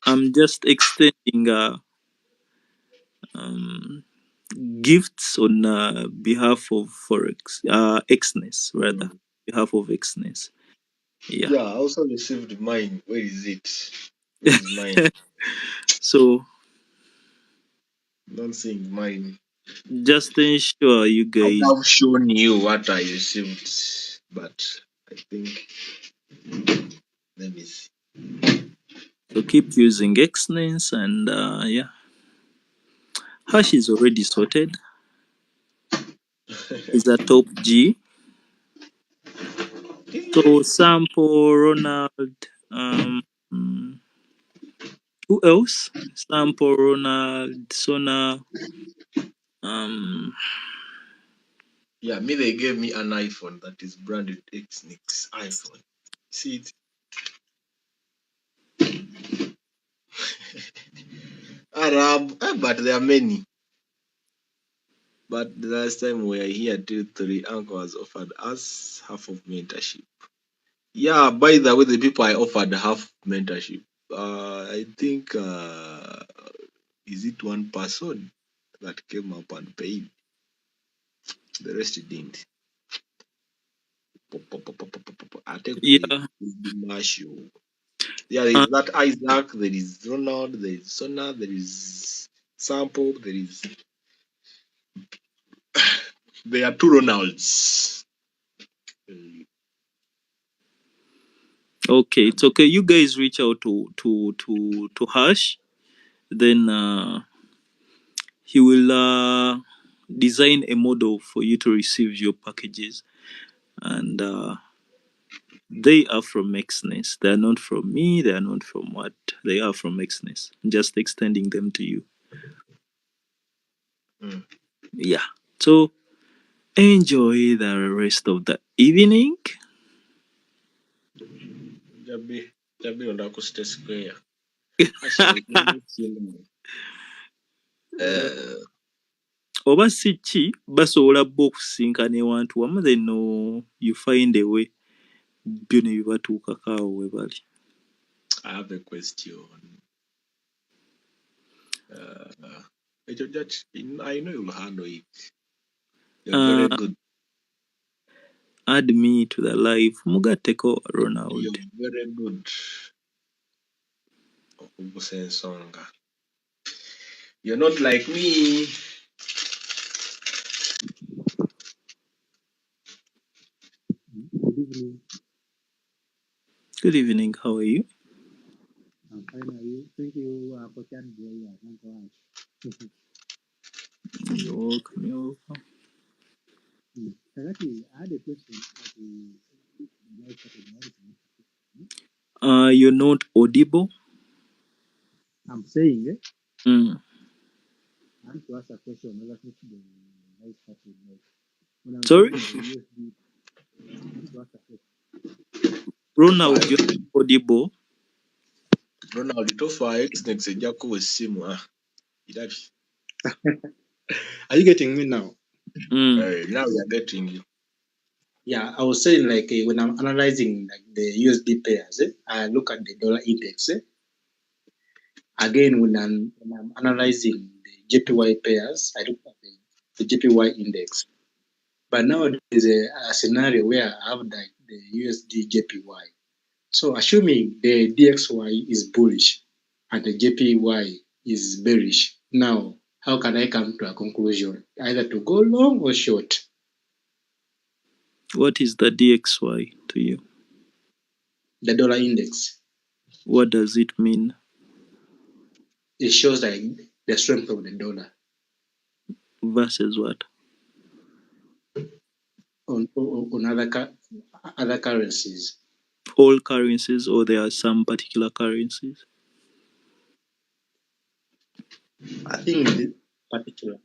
I'm just extending um, gifts on behalf of Forex, Xness rather, behalf of Xness. Yeah. Yeah, I also received mine. Where is it? Where is mine? So Don't think mine. just ensure you I would guys have shown you what I received, but I think let me see. so keep using Xnames and yeah. Hash is already sorted. Is a top G. So sample Ronald. Mm, who else? Sample Ronald Sona. Um, Yeah, me they gave me an iPhone that is branded Xnix iPhone. See it? Arab, but there are many. But the last time we were here till 3, Uncle has offered us half of mentorship. Yeah, by the way, the people I offered half mentorship, I think, is it one person that came up and paid? The rest didn't. I take we yeah. Marshall. Yeah, there Uh, is that Isaac, there is Ronald, there is Sona, there is Sample, there are two Ronalds. okay, it's okay. You guys reach out to Hash. Then he will design a model for you to receive your packages, and they are from Exness. They are not from me. They are not from what. They are from Exness. Just extending them to you. Mm. Yeah. So enjoy the rest of the evening. Jabi unataka kusite square. Asha Oba si ki basobola bo okusinkana ewantu wamu then you find a way byo ne bibatuukako awo we bali. I have a question. Judge, I know you'll handle it. You're very good. Add me to the live. Mugatteko Ronald. You're very good. Okusensonga. You're not like me. Good evening. Good evening. How are you? I'm fine. Are you? Thank you for chatting here. Thank you. You're welcome. You're welcome. Sakati, I had a question. You're not audible. I'm saying, Mm. I want to ask a question related to the live chatting. When I'm Sorry, trading the USD, I want to ask a question. Ronald. You're audible. Ronald, tofa Xnex ejja kuwa essimu. Irabye. Are you getting me now? Mm. Now we are getting you. Yeah, I was saying like when I'm analyzing like the USD pairs, I look at the dollar index. Again, when I'm analyzing the JPY pairs, I look at the JPY index. But now there's a scenario where I have like the USD JPY. So assuming the DXY is bullish and the JPY is bearish, now how can I come to a conclusion? Either to go long or short? What is the DXY to you? The dollar index, What does it mean? it shows like the strength of the dollar Versus what? on other currencies. All currencies, or there are some particular currencies? I think the particular.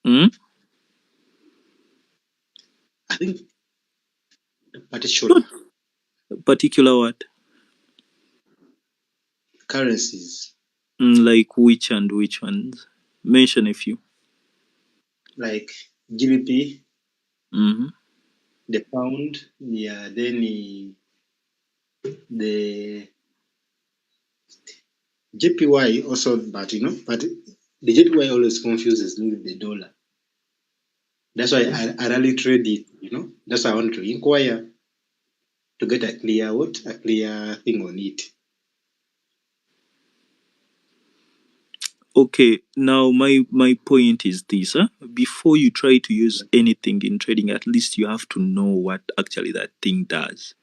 Mm? I think particular Particular what? currencies Like which and which ones? Mention a few. like GBP, Mm-hmm. the pound, yeah, then the JPY also, but but the JPY always confuses me with the dollar. That's why I rarely trade it. That's why I want to inquire. to get a clear thing on it. Okay, now my point is this, huh? Before you try to use anything in trading, at least you have to know what actually that thing does.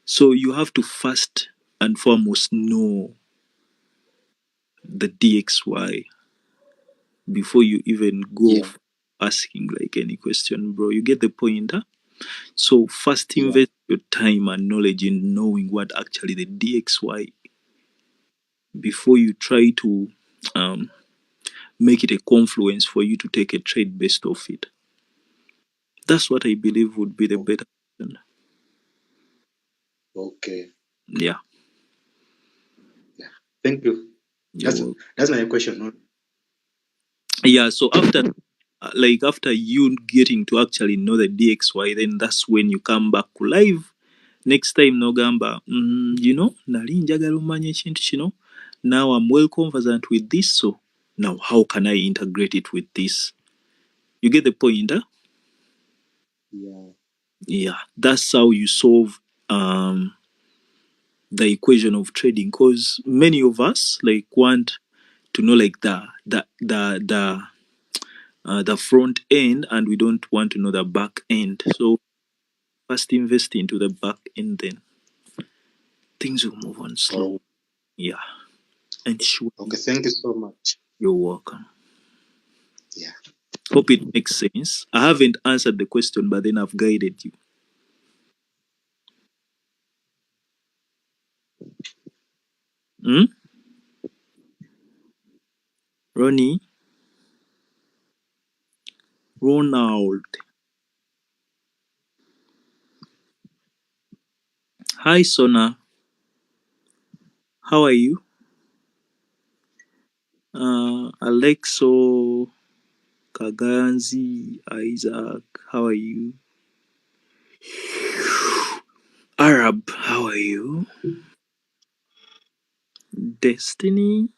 So you have to first and foremost know the DXY before you even go Yeah, asking like any question, bro. You get the point, huh? So first yeah. invest your time and knowledge in knowing what actually the DXY before you try to um, make it a confluence for you to take a trade based off it. That's what I believe would be the Oh, better option. okay. Yeah, Yeah. Thank you. you're That's welcome. that's my question. Yeah, so after like after you getting to actually know the DXY, then that's when you come back live next time nogamba nali njagala omanya ekintu kino, now I'm well conversant with this, so now how can I integrate it with this? You get the point, huh? Yeah. Yeah, that's how you solve the equation of trading, because many of us like want to know like the front end, and we don't want to know the back end. So first invest into the back end, then things will move on slow. Oh, Yeah, and surely okay. Thank you so much. you're welcome. Yeah. Hope it makes sense. I haven't answered the question, but then I've guided you. Hmm? Ronnie, Ronald. Hi, Sona. How are you? Alexo, Kaganzi, Isaac. How are you? Arab, how are you? Destiny,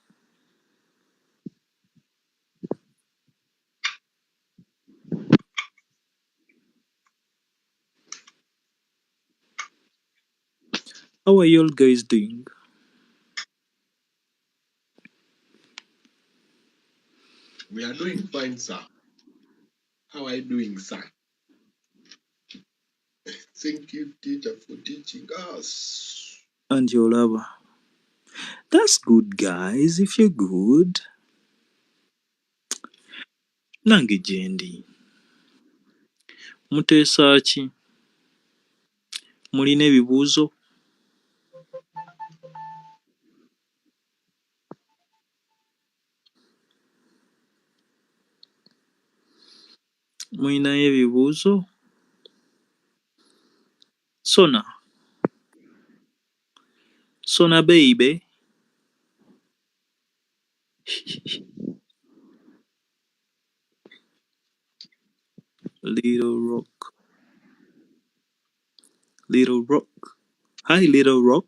how are you all guys doing? We are doing fine, sir. How are you doing, sir? Thank you, teacher, for teaching us. And your lover. That's good, guys. If you're good, nange jendi. Muteesa ki? Mulina ebibuuzo? Mulinayo ebibuuzo? Sona, Sona baby. Little Rock, Little Rock. Hi, Little Rock.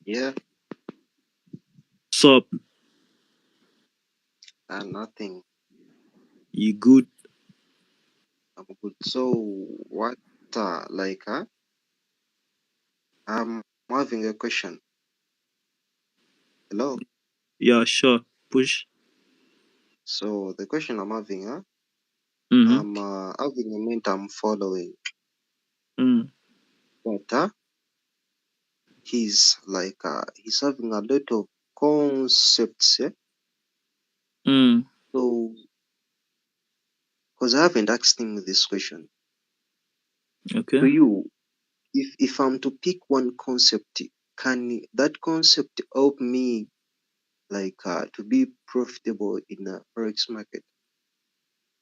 Yeah, Sup? nothing. You good? I'm good. So, what, I'm having a question. Hello. Yeah, sure. Push. So, the question I'm having, Mm-hmm. I'm having a mentor I'm following, Mm. but he's having a lot of concepts. Mm. So, because I haven't asked him this question. Okay. To you, if I'm to pick one concept, can that concept help me to be profitable in a forex market?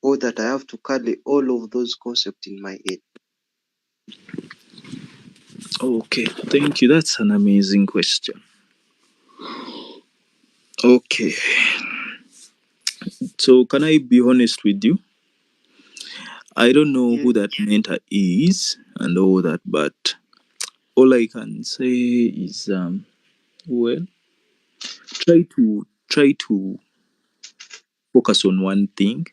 Or that I have to carry all of those concepts in my head? Okay. Thank you. That's an amazing question. Okay. So, can I be honest with you? I don't know Yeah. who that mentor is and all that, but all I can say is, well, try to focus on one thing.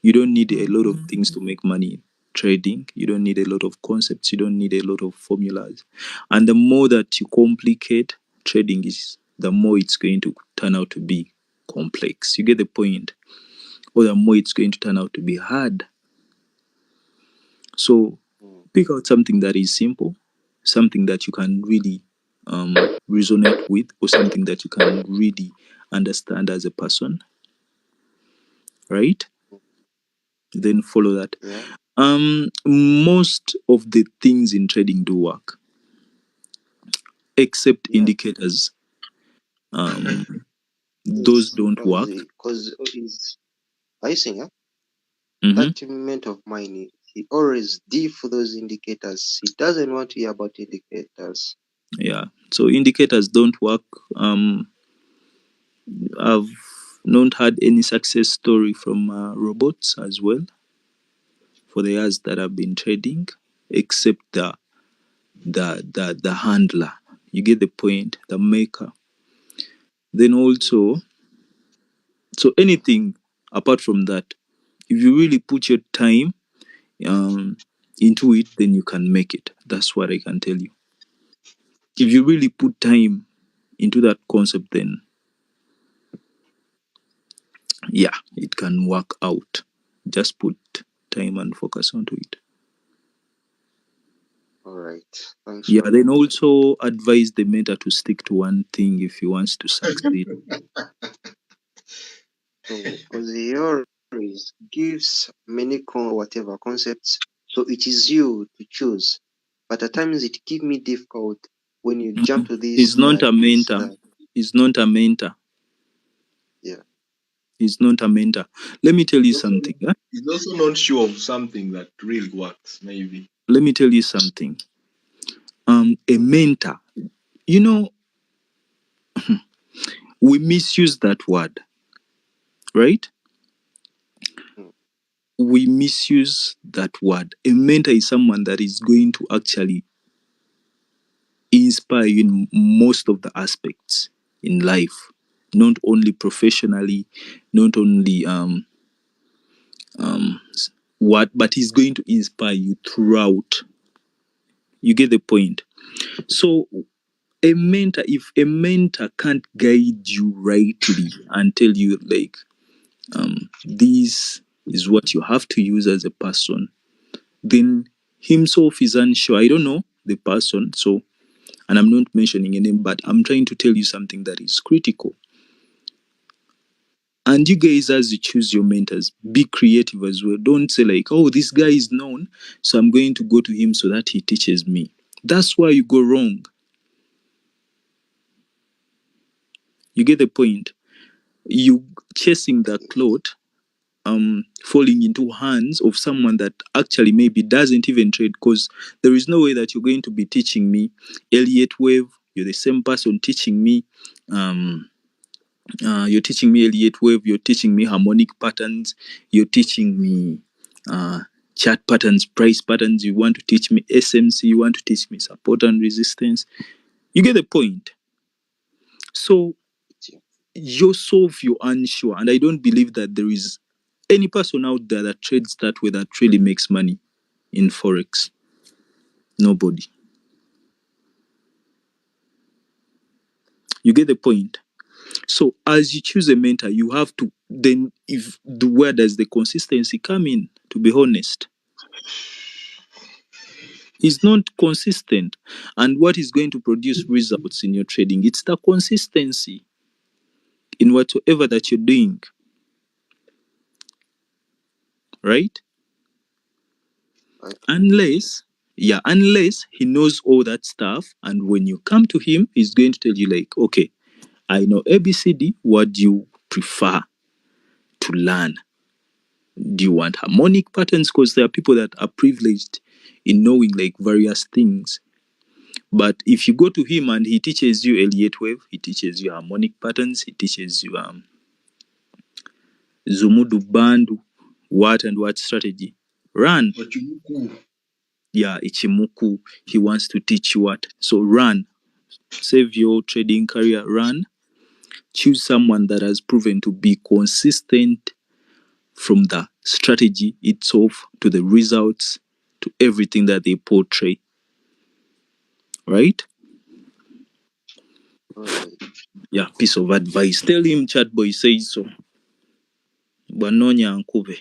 You don't need a lot of things to make money trading. You don't need a lot of concepts. You don't need a lot of formulas. And the more that you complicate trading is, the more it's going to turn out to be complex. You get the point? Or the more it's going to turn out to be hard. So pick out something that is simple, something that you can really resonate with, or something that you can really understand as a person, right? Then follow that. Yeah. Most of the things in trading do work, except Yeah. indicators. Those Yes. don't work. Because is I think Hmm. that teammate of mine, he always D for those indicators. He doesn't want to hear about indicators. Yeah. So indicators don't work. I've not had any success story from robots as well for the years that I've been trading, except the handler. You get the point, the maker. Then also, so anything apart from that, if you really put your time um, into it, then you can make it. That's what I can tell you. If you really put time into that concept, then yeah, it can work out. Just put time and focus onto it. All right. Thanks Yeah, for then that. also advise the mentor to stick to one thing if he wants to succeed. So, because he always gives many whatever concepts, so it is you to choose. But at times it give me difficult when you jump to He's this, not that, a this, mentor. that. He's not a mentor. Yeah. He's not a mentor. Let me tell you Also, something. Huh? he's also not sure of something that really works, maybe. Let me tell you something. A mentor. You know, we misuse that word, right? Mm. We misuse that word. A mentor is someone that is going to actually inspire you in most of the aspects in life, not only professionally, not only what, but he's going to inspire you throughout. You get the point. So a mentor, if a mentor can't guide you rightly and tell you like this is what you have to use as a person, then himself is unsure. I don't know the person, so, and I'm not mentioning a name, but I'm trying to tell you something that is critical. And you guys, as you choose your mentors, be creative as well. Don't say like, oh, this guy is known, so I'm going to go to him so that he teaches me. That's why you go wrong. You get the point. You chasing the cloth, falling into hands of someone that actually maybe doesn't even trade, because there is no way that you're going to be teaching me Elliott wave. You're the same person teaching me you're teaching me Elliott wave, you're teaching me harmonic patterns, you're teaching me chart patterns, price patterns, you want to teach me SMC, you want to teach me support and resistance. You get the point. So yourself, you're unsure, and I don't believe that there is any person out there that trades that way that really makes money in forex. Nobody. You get the point. So as you choose a mentor, you have to then, if the where does the consistency come in, to be honest? He's not consistent, and what is going to produce results in your trading, it's the consistency in whatsoever that you're doing, right? I Unless, yeah, unless he knows all that stuff, and when you come to him, he's going to tell you like, okay, I know ABCD, what do you prefer to learn? Do you want harmonic patterns? Because there are people that are privileged in knowing like various things. But if you go to him and he teaches you Elliott wave, he teaches you harmonic patterns, he teaches you Zumudu Bandu, what and what strategy, run. But you cool. Yeah, Ichimoku, he wants to teach you what. So run. Save your trading career, run. Choose someone that has proven to be consistent from the strategy itself to the results. to everything that they portray, right? Right. Yeah, piece of advice. Tell him chat boy says so. Bwanonya nkube.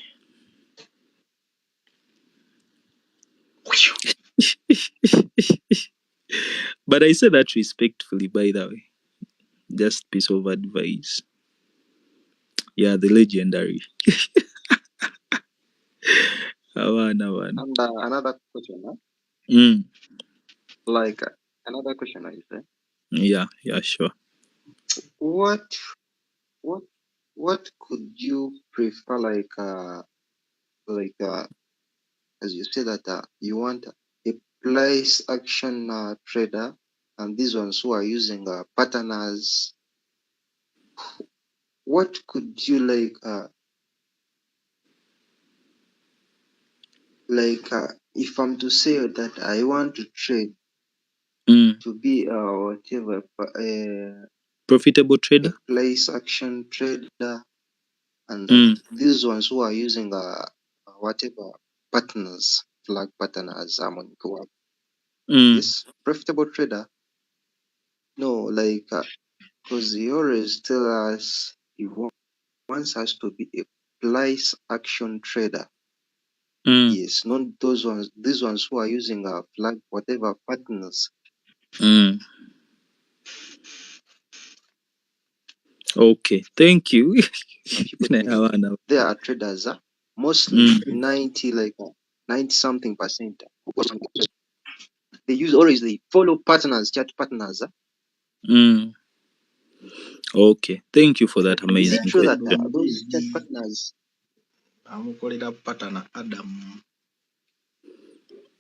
But I say that respectfully, by the way. Just piece of advice. Yeah, the legendary. Awana, man. And another question, huh? Mm. Like another question, I say, Yeah, sure. what what what could you prefer, like as you say that you want a price action trader, and these ones who are using patterners, what could you if I'm to say that I want to trade Mm. to be whatever Profitable a trader? price action trader, and Mm. these ones who are using whatever partners, flag partners, Mm. yes, profitable trader. No, because he always tell us he wants us to be a price action trader. Mm. Yes, not those ones. These ones who are using flag whatever partners. Mm. Okay, thank you. People think Awana. they are traders. Mostly Mm. 90 something percent. They use always they follow partners, chat partners. Mm. Okay, thank you for that Is it amazing true that question. those chat partners? amukolera patana Adam.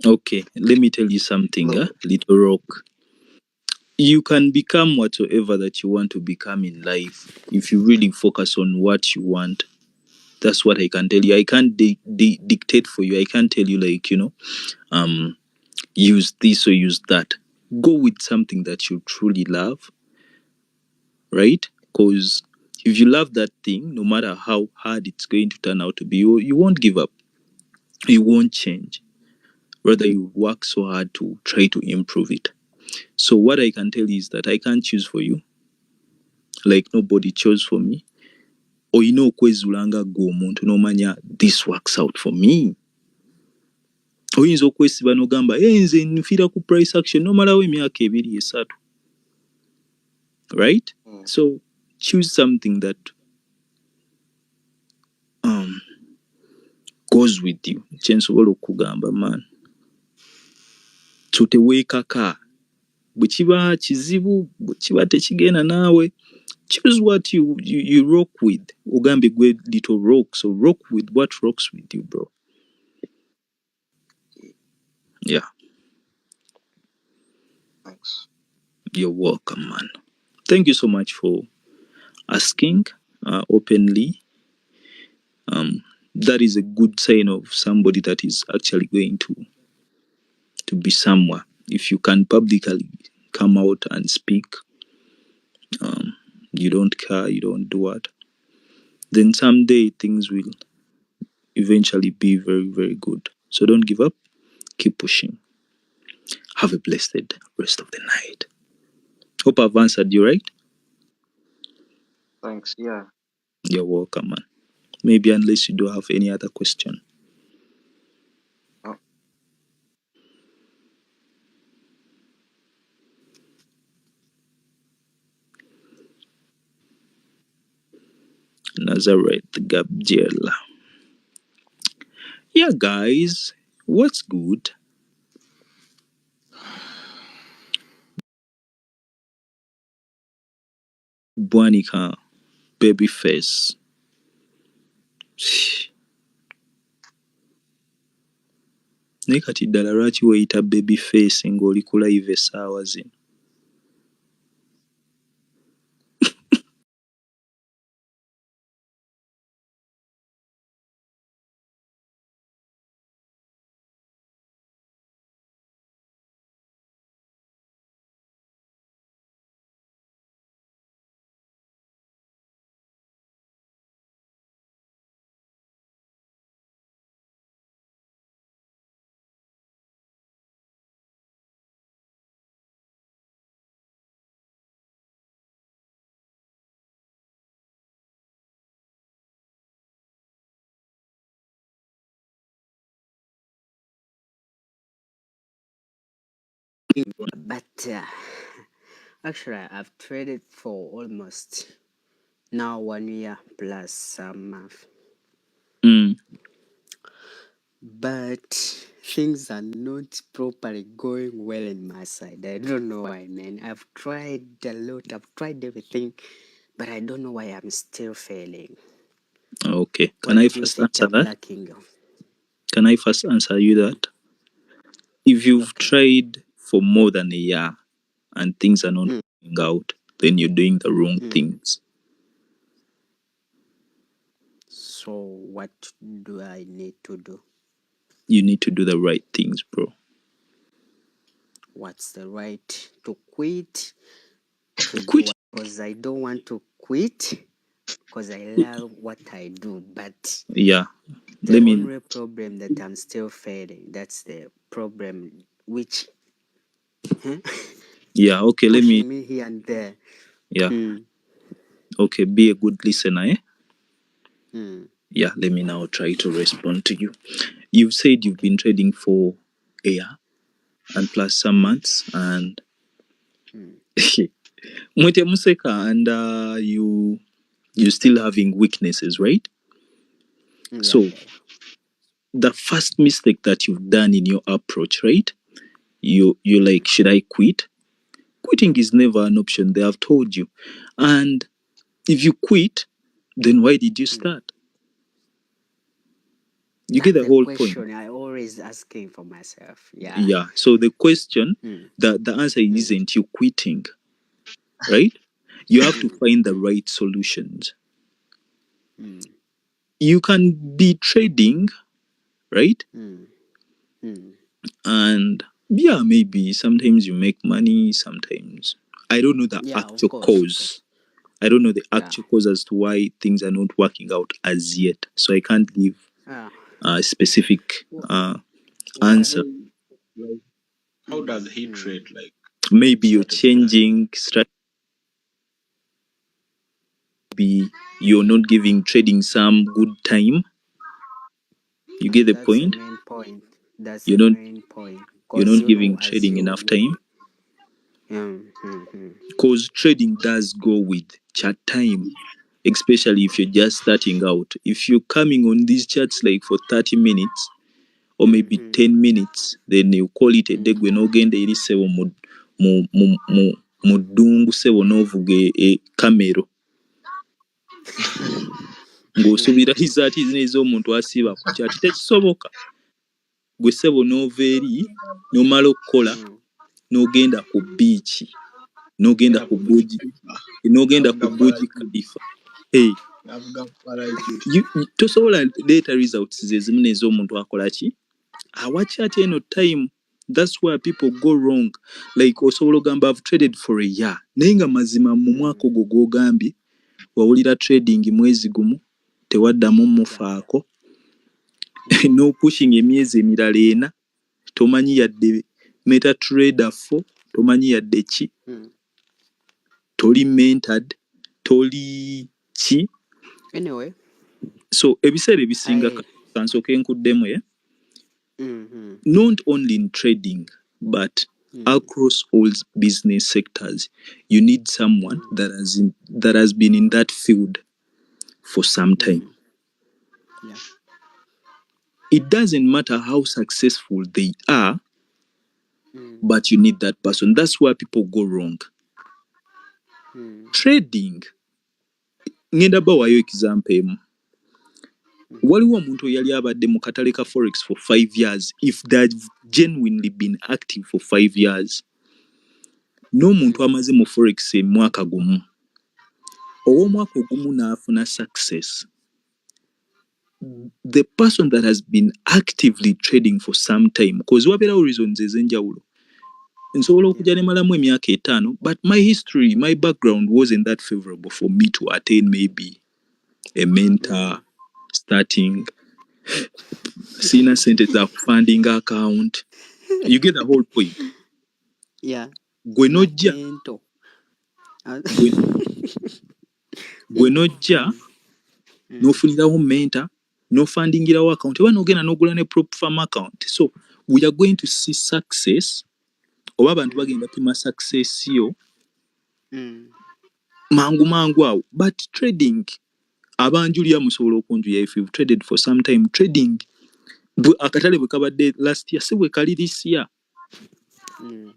Okay, let me tell you something, Look, Little Rock. You can become whatsoever that you want to become in life if you really focus on what you want. That's what I can tell you. I can't dictate for you. I can't tell you um, use this or use that. Go with something that you truly love, right? Because if you love that thing, no matter how hard it's going to turn out to be, you won't give up. You won't change. Rather, you work so hard to try to improve it. So what I can tell you is that I can't choose for you. Like nobody chose for me. Oyina okwezulanga gwe omuntu n'omanya this works out for me. Oyinza okwesiba n'ogamba nze nfiira ku price action n'omalawo emyaka 2-3, right? So choose something that goes with you. Kyensobola okugamba man. So teweekaka. Bwe kiba kizibu, bwe kiba tekigenda naawe, choose what you rock with. Ogambe gwe little rock. So rock with what rocks with you, bro. Yeah, thanks. you're welcome, man. Thank you so much for asking openly. That is a good sign of somebody that is actually going to be somewhere. If you can publicly come out and speak, you don't care, you don't do what, then someday things will eventually be very, very good. So don't give up, keep pushing. Have a blessed rest of the night. Hope I've answered you right. Thanks. Yeah. You're welcome, man. Maybe unless you do have any other question. Oh, Nazareth Gabriela. Yeah, guys, what's good? Bwanika, baby face. Naye kati ddala lwaki weeyita baby face ng'oli ku live essaawa zino? But actually, I've traded for almost now 1 year plus some month. But things are not properly going well in my side. I don't know why, man. I've tried a lot, I've tried everything, but I don't know why I'm still failing. Okay. Can What I do you first think answer I'm that? lacking of? Can I first answer you that? If you've Okay. tried for more than a year and things are not Mm. working out, then you're doing the wrong things. So what do I need to do? You need to do the right things, bro. What's the right to quit? To do Quit. what? Because I don't want to quit because I love what I do, but Yeah. the only problem that I'm still failing, that's the problem which Yeah, okay, let me pushing me here and there. yeah. Okay, be a good listener, eh? Mm. Yeah, let me now try to respond to you. You've said you've been trading for a year and plus some months, and Mwete Museka, and you still having weaknesses, right? Yeah, So yeah. the first mistake that you've done in your approach, right? You like, should I quit? Quitting is never an option. They have told you, and if you quit, then why did you start? You get That's the the whole point. question I always asking for myself. Yeah. Yeah. So the question, Mm. the answer isn't you quitting, right? You have to find the right solutions. Mm. You can be trading, right? Mm. Mm. And yeah, maybe sometimes you make money, sometimes I don't know the Yeah, of actual course, of cause. course. I don't know the Yeah. actual cause as to why things are not working out as yet. So I can't give Ah. a specific answer. Like, how does he trade? Like, Maybe you're started from changing strategy. Maybe you're not giving trading some good time. You get the That's the point? main point. That's You the don't main point. you're Because not you know, giving as trading you enough time. mm. Because trading does go with chat time, especially if you're just starting out. If you're coming on these chats like for 30 minutes or maybe 10 minutes, then you call it a day. Gwe n'ogenda eri sebo mu ddungu sebo n'ovuga kamero ng'osuubira rizaati zino ez'omuntu asiiba ku kyati. Tekisoboka. Gwe sebo n'ova eri n'omala okukola n'ogenda ku biiki n'ogenda ku buugi Khalifa. Hey, tosobola leeta results ze zimu n'ez'omuntu akola ki awachi ate eno time. That's where people go wrong. Like osobola ogamba I've traded for a year naye nga mazima mu mwaka ogwo gw'ogambye wawulira trading mwezi gumu tewaddamu mufaako no pushing emyezi emirala 4 tomanyi yadde metatrader 4 tomanyi yadde ki toli mentored toli ki. Anyway, So ebiseera ebisinga kansooke nkuddemu not only in trading but across all business sectors you need someone that has been in that field for some time. Yeah. It doesn't matter how successful they are, but you need that person. That's where people go wrong. Trading, ngenda bawayo example emu. Waliwo omuntu yali abadde mu katale ka forex for 5 years. If they've genuinely been active for 5 years, n'omuntu amaze mu forex mwaka gumu, ow'omwaka ogumu n'afuna success, the person that has been actively trading for some time, because wabeerawo reasons ez'enjawulo, nsobola okujja ne malamu emyaka 5, but my history, my background wasn't that favorable for me to attain maybe a mentor, starting sina sente za funding account. You get the whole point. Yeah. Gwe nojja n'ofunirawo mentor n'ofundingirawo account oba n'ogenda n'ogula ne prop farm account. So we are going to see success oba abantu bagenda pima success yo Mm. mangu awo. But trading, abanjulira musobola okunjulira, if you've traded for some time, trading akatale bwe kabadde last year si bwe kali this year. Mm.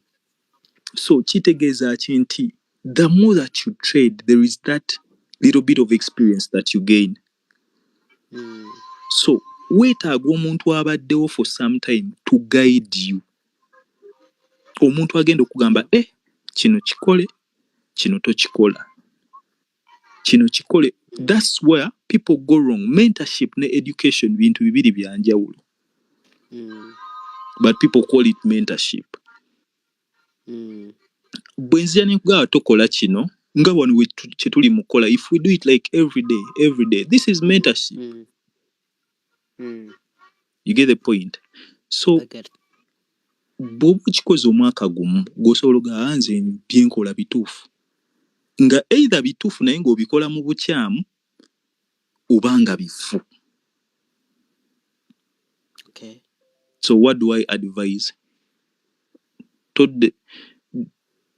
So kitegeeza ki nti the more that you trade, there is that little bit of experience that you gain. Mm. So weetaaga omuntu abaddewo for some time to guide you. Omuntu agenda okugamba kino kikole, kino tokikola, kino kikole. That's where people go wrong. Mentorship ne education bintu bibiri bya njawulo. Mm. But people call it mentorship. Mm. Bwe nzija ne nkugamba tokola kino nga wano kye tuli mu kola, if we do it like every day, this is mentorship. Mm. Mm. You get the point? So I get it. bw'oba okikoze omwaka gumu gw'osobola ogaa nze byenkola bituufu, nga either bituufu naye ng'obikola mu bukyamu oba nga bifu. Okay. So what do I advise? Todde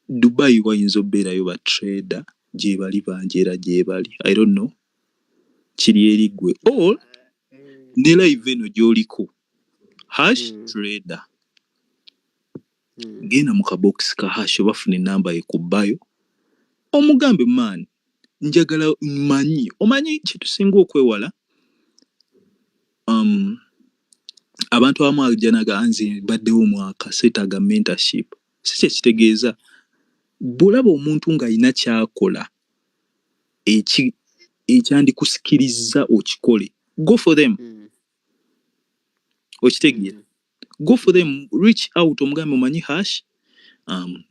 Dubai wayinza obbeerayo ba trader gye bali banjera gye bali, I don't know, kiri eri ggwe, or ne live eno gy'oliko Hash trader. Genda mu kabokisi ka Hash obafuna ennamba ye ku bayo omugambe man, njagala omanyi kitusinga okwewala. Abantu abamu ajja naga nze baddewo omwaka seetaaga mentorship. Si kye kitegeeza. Bw'olaba omuntu ng'alina ky'akola ekyandikusikiriza okikole, go for them. Okitegeera? Go for them, reach out omugambe omanyi Hash,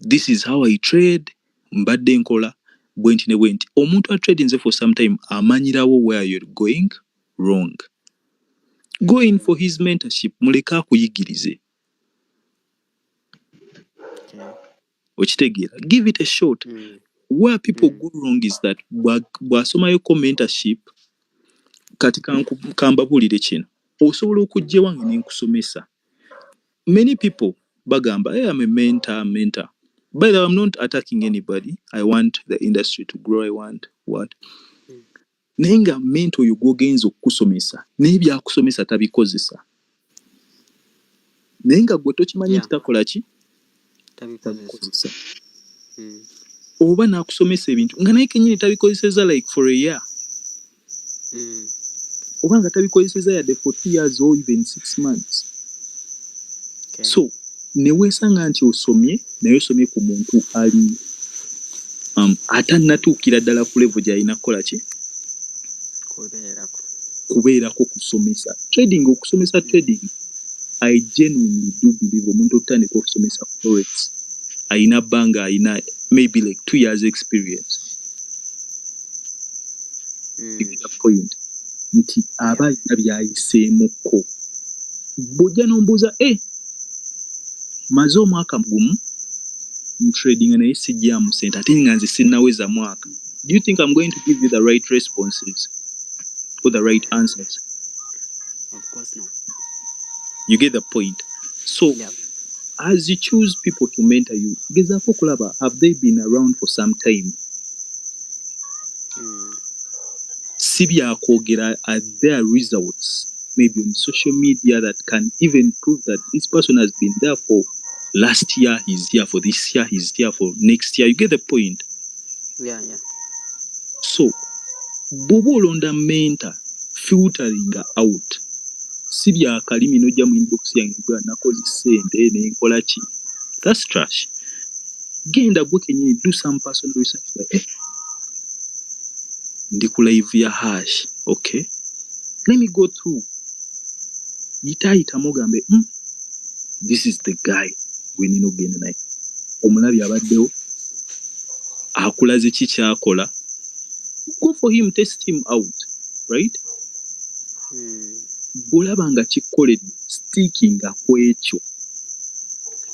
this is how I trade, mbadde nkola bwenti ne bwenti. Omuntu atrade nze for some time amanyirawo where you're going wrong. Go in for his mentorship, muleke akuyigirize. Okay. Okitegeera? Give it a shot. Where people go wrong is that bw'asomayoko mentorship, kati kambabuulire kino, osobola okujja wange ne nkusomesa. Many people bagamba, hey, I'm a mentor. By the way, I'm not attacking anybody. I want the industry to grow. I want what? Naye nga mentor oyo gw'ogenza okukusomesa naye byakusomesa tabikozesa. Naye nga gwe tokimanyi nti takola ki? Tabikozesa. Oba n'akusomesa ebintu nga naye kennyini tabikozeseza like for a year. Oba nga tabikozeseza yadde for 2 years or even 6 months. Okay. So ne weesanga nti osomye naye osomye ku muntu ali atannatuukira ddala ku level gy'alina kukola ki? Kubeerako kusomesa. Okusomesa trading, I genuinely do believe omuntu okutandika okusomesa Forex alina bbanga alina maybe like 2 years experience. You get the point? Nti aba alina byayiseemuko. Bw'ojja n'ombuuza maze omwaka gumu trading naye sijjaamu sente ate nga nze sinnaweza mwaka. Do you think I'm going to give you the right responses or the right answers? Of course not. You get the point? So as you choose people to mentor you, gezaako okulaba, have they been around for some time? Si byakwogera, are there results maybe on social media that can even prove that this person has been there for last year, he's here for this year, he's here for next year? You get the point? Yeah. So bw'oba olonda mentor, filtering out, si byakalimi n'ojja mu inbox yange gwe nakoze ssente n'enkola ki. That's trash. Genda gwe kennyini, do some personal research like, ndi ku live ya Hash, okay, let me go through. Yitaayitamu ogambe, this is the guy we nina ogenda naye. Omulabi abaddewo akulaze ki ky'akola. Go for him, test him out, right? Bw'olaba nga kikkoledde, stickinga ku ekyo.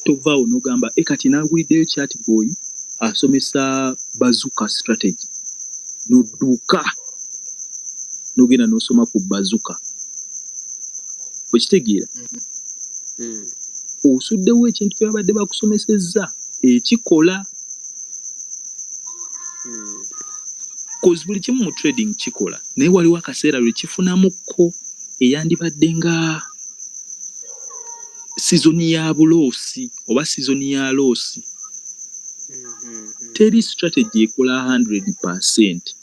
Tovaawo n'ogamba kati naaguliddeyo chat boy asomesa bazooka strategy. N'odduuka n'ogenda n'osoma ku bazooka. Okitegeera? osuddewo ekintu kye babadde bakusomesezza ekikola. Cause buli kimu mu trading kikola, naye waliwo akaseera lwe kifunamukko eyandibadde nga sizoni ya buloosi oba sizoni ya loosi. Teri strategy ekola 100%,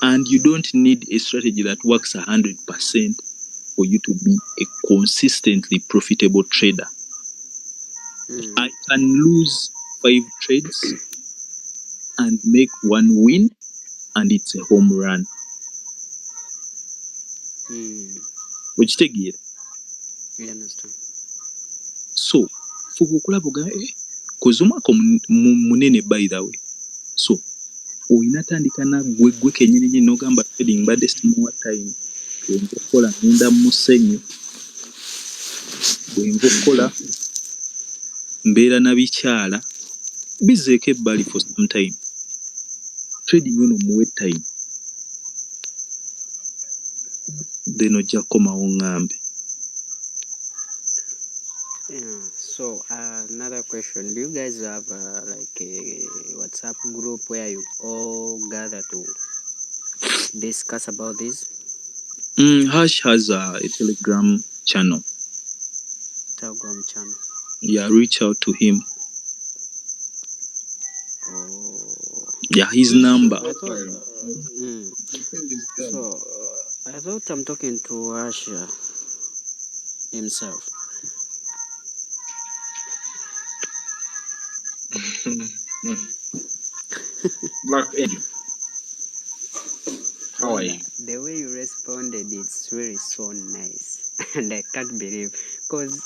and you don't need a strategy that works 100% for you to be a consistently profitable trader. I can lose 5 trades and make 1 win, and it's a home run. Okitegeera? You understand? So fuba okulaba koze omwaka munene by the way. So oyina tandika na gwe kennyini n'ogamba trading badde simuwa time. Bwenva okukola ngenda mu musenyu, bwenva okukola mbeera na bikyala, bizeeko ebbali for some time. Trading ono muwe time, then ojja kukomawo ngambe. Yeah. So another question: do you guys have like a WhatsApp group where you all gather to discuss about this? Hash has a Telegram channel. Telegram channel. Yeah, reach out to him. Oh. Yeah, his number. I thought, so I thought I'm talking to Hash himself. Black Angel. How are you? The way you responded, it's really so nice, and I can't believe, because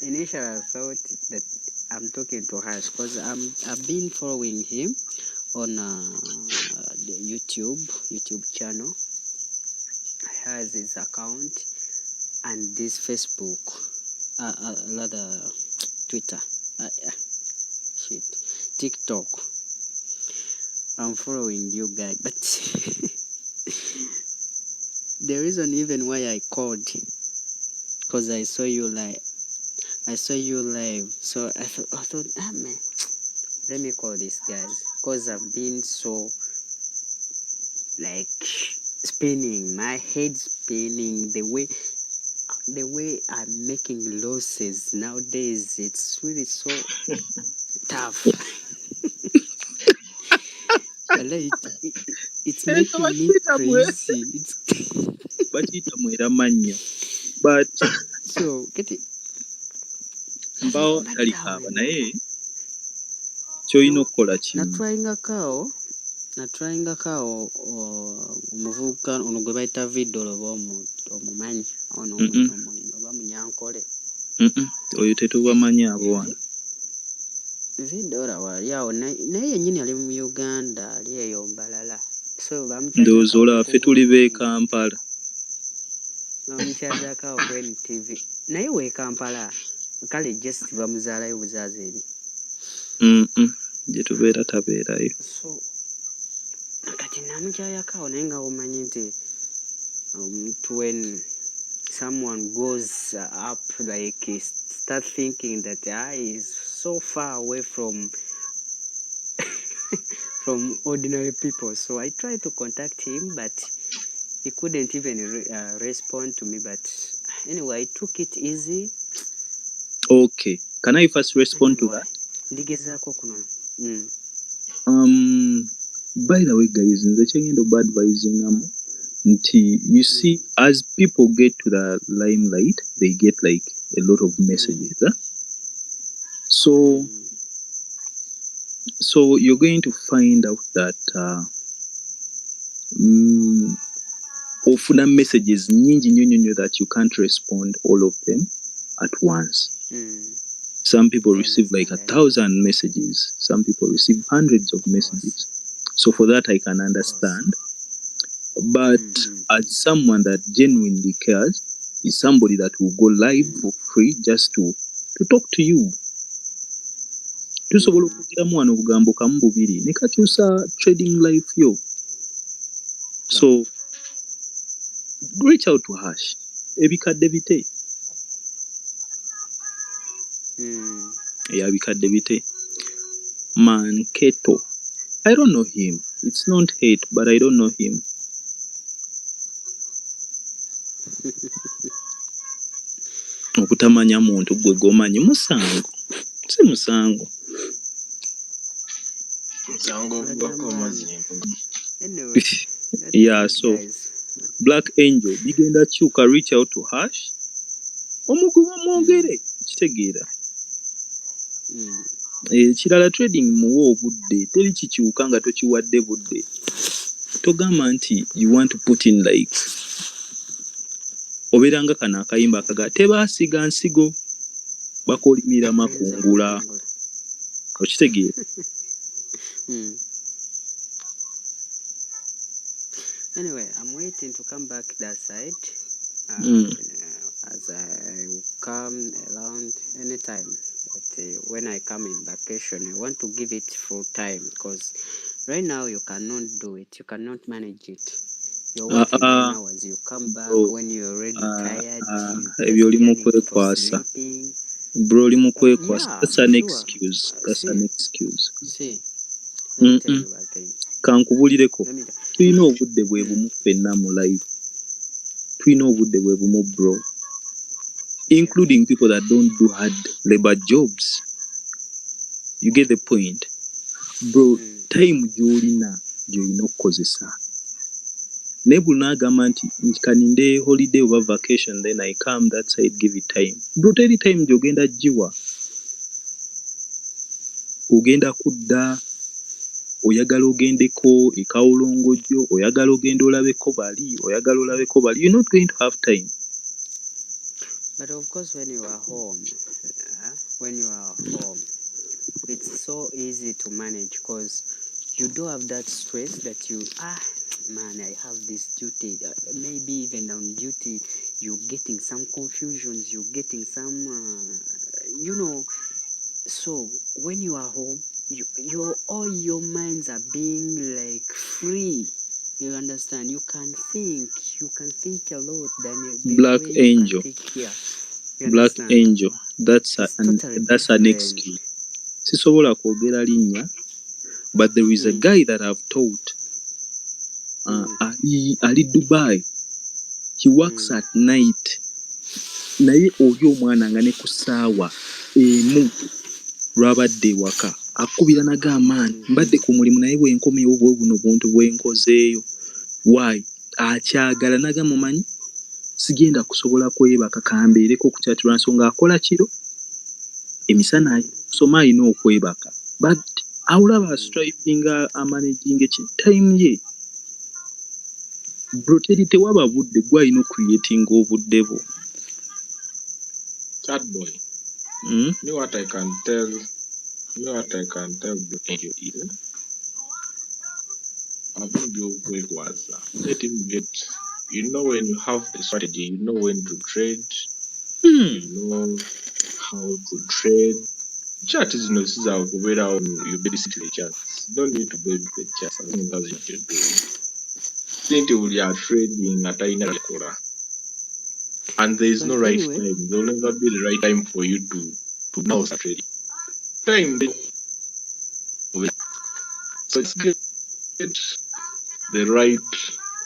initially I thought that I'm talking to Hash, because I've been following him on the YouTube channel. He has his account and this Facebook, rather Twitter, TikTok. I'm following you guys, but the reason even why I called, because I saw you live. So I thought, man, let me call these guys, because I've been so like spinning, my head spinning, the way I'm making losses nowadays. It's really so tough. It's making me crazy. But so get it. Mbao talikaaba naye kyolina okukola kimu. natryingako omuvubuka ono gwe bayita Vidolo oba omumanyi ono oba Munyankole. Oyo tetubamanyi abo wano. Vidolo wali awo naye yennyini ali mu Uganda, ali eyo Mbalala. So ndowooza olaba ffe tuli b'e Kampala. bamukyazako ku NTV naye we Kampala kale just bamuzaalayo buzaazi eri. Gye tubeera tabeerayo. So kati namukyayako naye nga omanyi nti when someone goes up, like start thinking that is so far away from from ordinary people. So I tried to contact him, but he couldn't even respond to me. But anyway, I took it easy. Okay, can I first respond to that? Ndigezaako kuno. By the way, guys, nze kyengenda oba advising nti you see, as people get to the limelight, they get like a lot of messages. So you're going to find out that ofuna messages nyingi nnyo that you can't respond all of them at once. Some people receive like 1,000 messages. Some people receive hundreds of messages. So for that, I can understand. But as someone that genuinely cares, is somebody that will go live for free just to talk to you. Tusobola okugiramu wano obugambo kamu bubiri ne kakyusa trading life yo. So reach out to Hash. Ebikadde bite. eyabikadde bite Manketo. I don't know him. It's not hate, but I don't know him. Okutamanya muntu gwe gomanyi musango. Si musango. Anyway, Yeah, that's it, so guys. Black Angel, bigenda chuka reach out to Hash. Omuguba mwogere kitegeera. Kirala trading muwa obudde teri kikiwuka nga tokiwadde budde. Togamba nti you want to put in like oberanga kana akayimba akaga tebaasiga nsigo bakolimira makungula. Okitegeera. Anyway, I'm waiting to come back that side. As I will come around anytime. But when I come in vacation, I want to give it full time because right now you cannot do it. You cannot manage it. You're working 9 hours. You come back when you're already tired. Ebyo oli mu You just kwekwasa. sleeping. Bro, oli mu kwekwasa. Yeah, That's an sure. excuse. That's an excuse. See, let me tell you one thing. Kankubulireko. Let me Tulina obudde bwe bumu ffenna mu life. Tulina obudde bwe bumu bro. Including people that don't do hard labor jobs. You get the point? Bro, time gy'olina okukozesa. Naye buli n'agamba nti nkaninde holiday oba vacation then I come that side give it time. Bro, teri time gy'ogenda giwa. Ogenda kudda, oyagala ogendeko ekawulongojjo, oyagala ogenda olabeko bali, oyagala olabeko bali. You're not going to have time. But of course, when you are home, it's so easy to manage because you don't have that stress that you, man, I have this duty. Maybe even on duty, you're getting some confusions, you're getting some, So when you are home, all your minds are being like free. You understand? You can think a lot than the Black way Angel. you can think here. Black Angel. That's Totally an excuse. Sisobola kwogera linnya, but there is a guy that I've taught. Ali Dubai. He works at night. Naye oli omwana nga ne ku ssaawa emu lwabadde waka. Akubira nagamaani. Mbadde ku mulimu naye bwenkomewo bwe buno buntu bwenkozeeyo. Why? Akyagala nagamba mumanyi sigenda kusobola kwebaka kambeereko ku kyatula nsonga akola kiro emisana soma alina okwebaka but awulaba striving amanaging time ye bro tewaba budde gwe alina creating obudde bwo. Chat boy. Me what I can tell the angel is having your quick was let him get, when you have a strategy, you know when to trade, you know how to trade. Chat is no this is how you babysit the chats. You don't need to baby the chats as long as you do. Think you are trading at a quarter. And there is no right time. There will never be the right time for you to now start trading. Time so it's get the right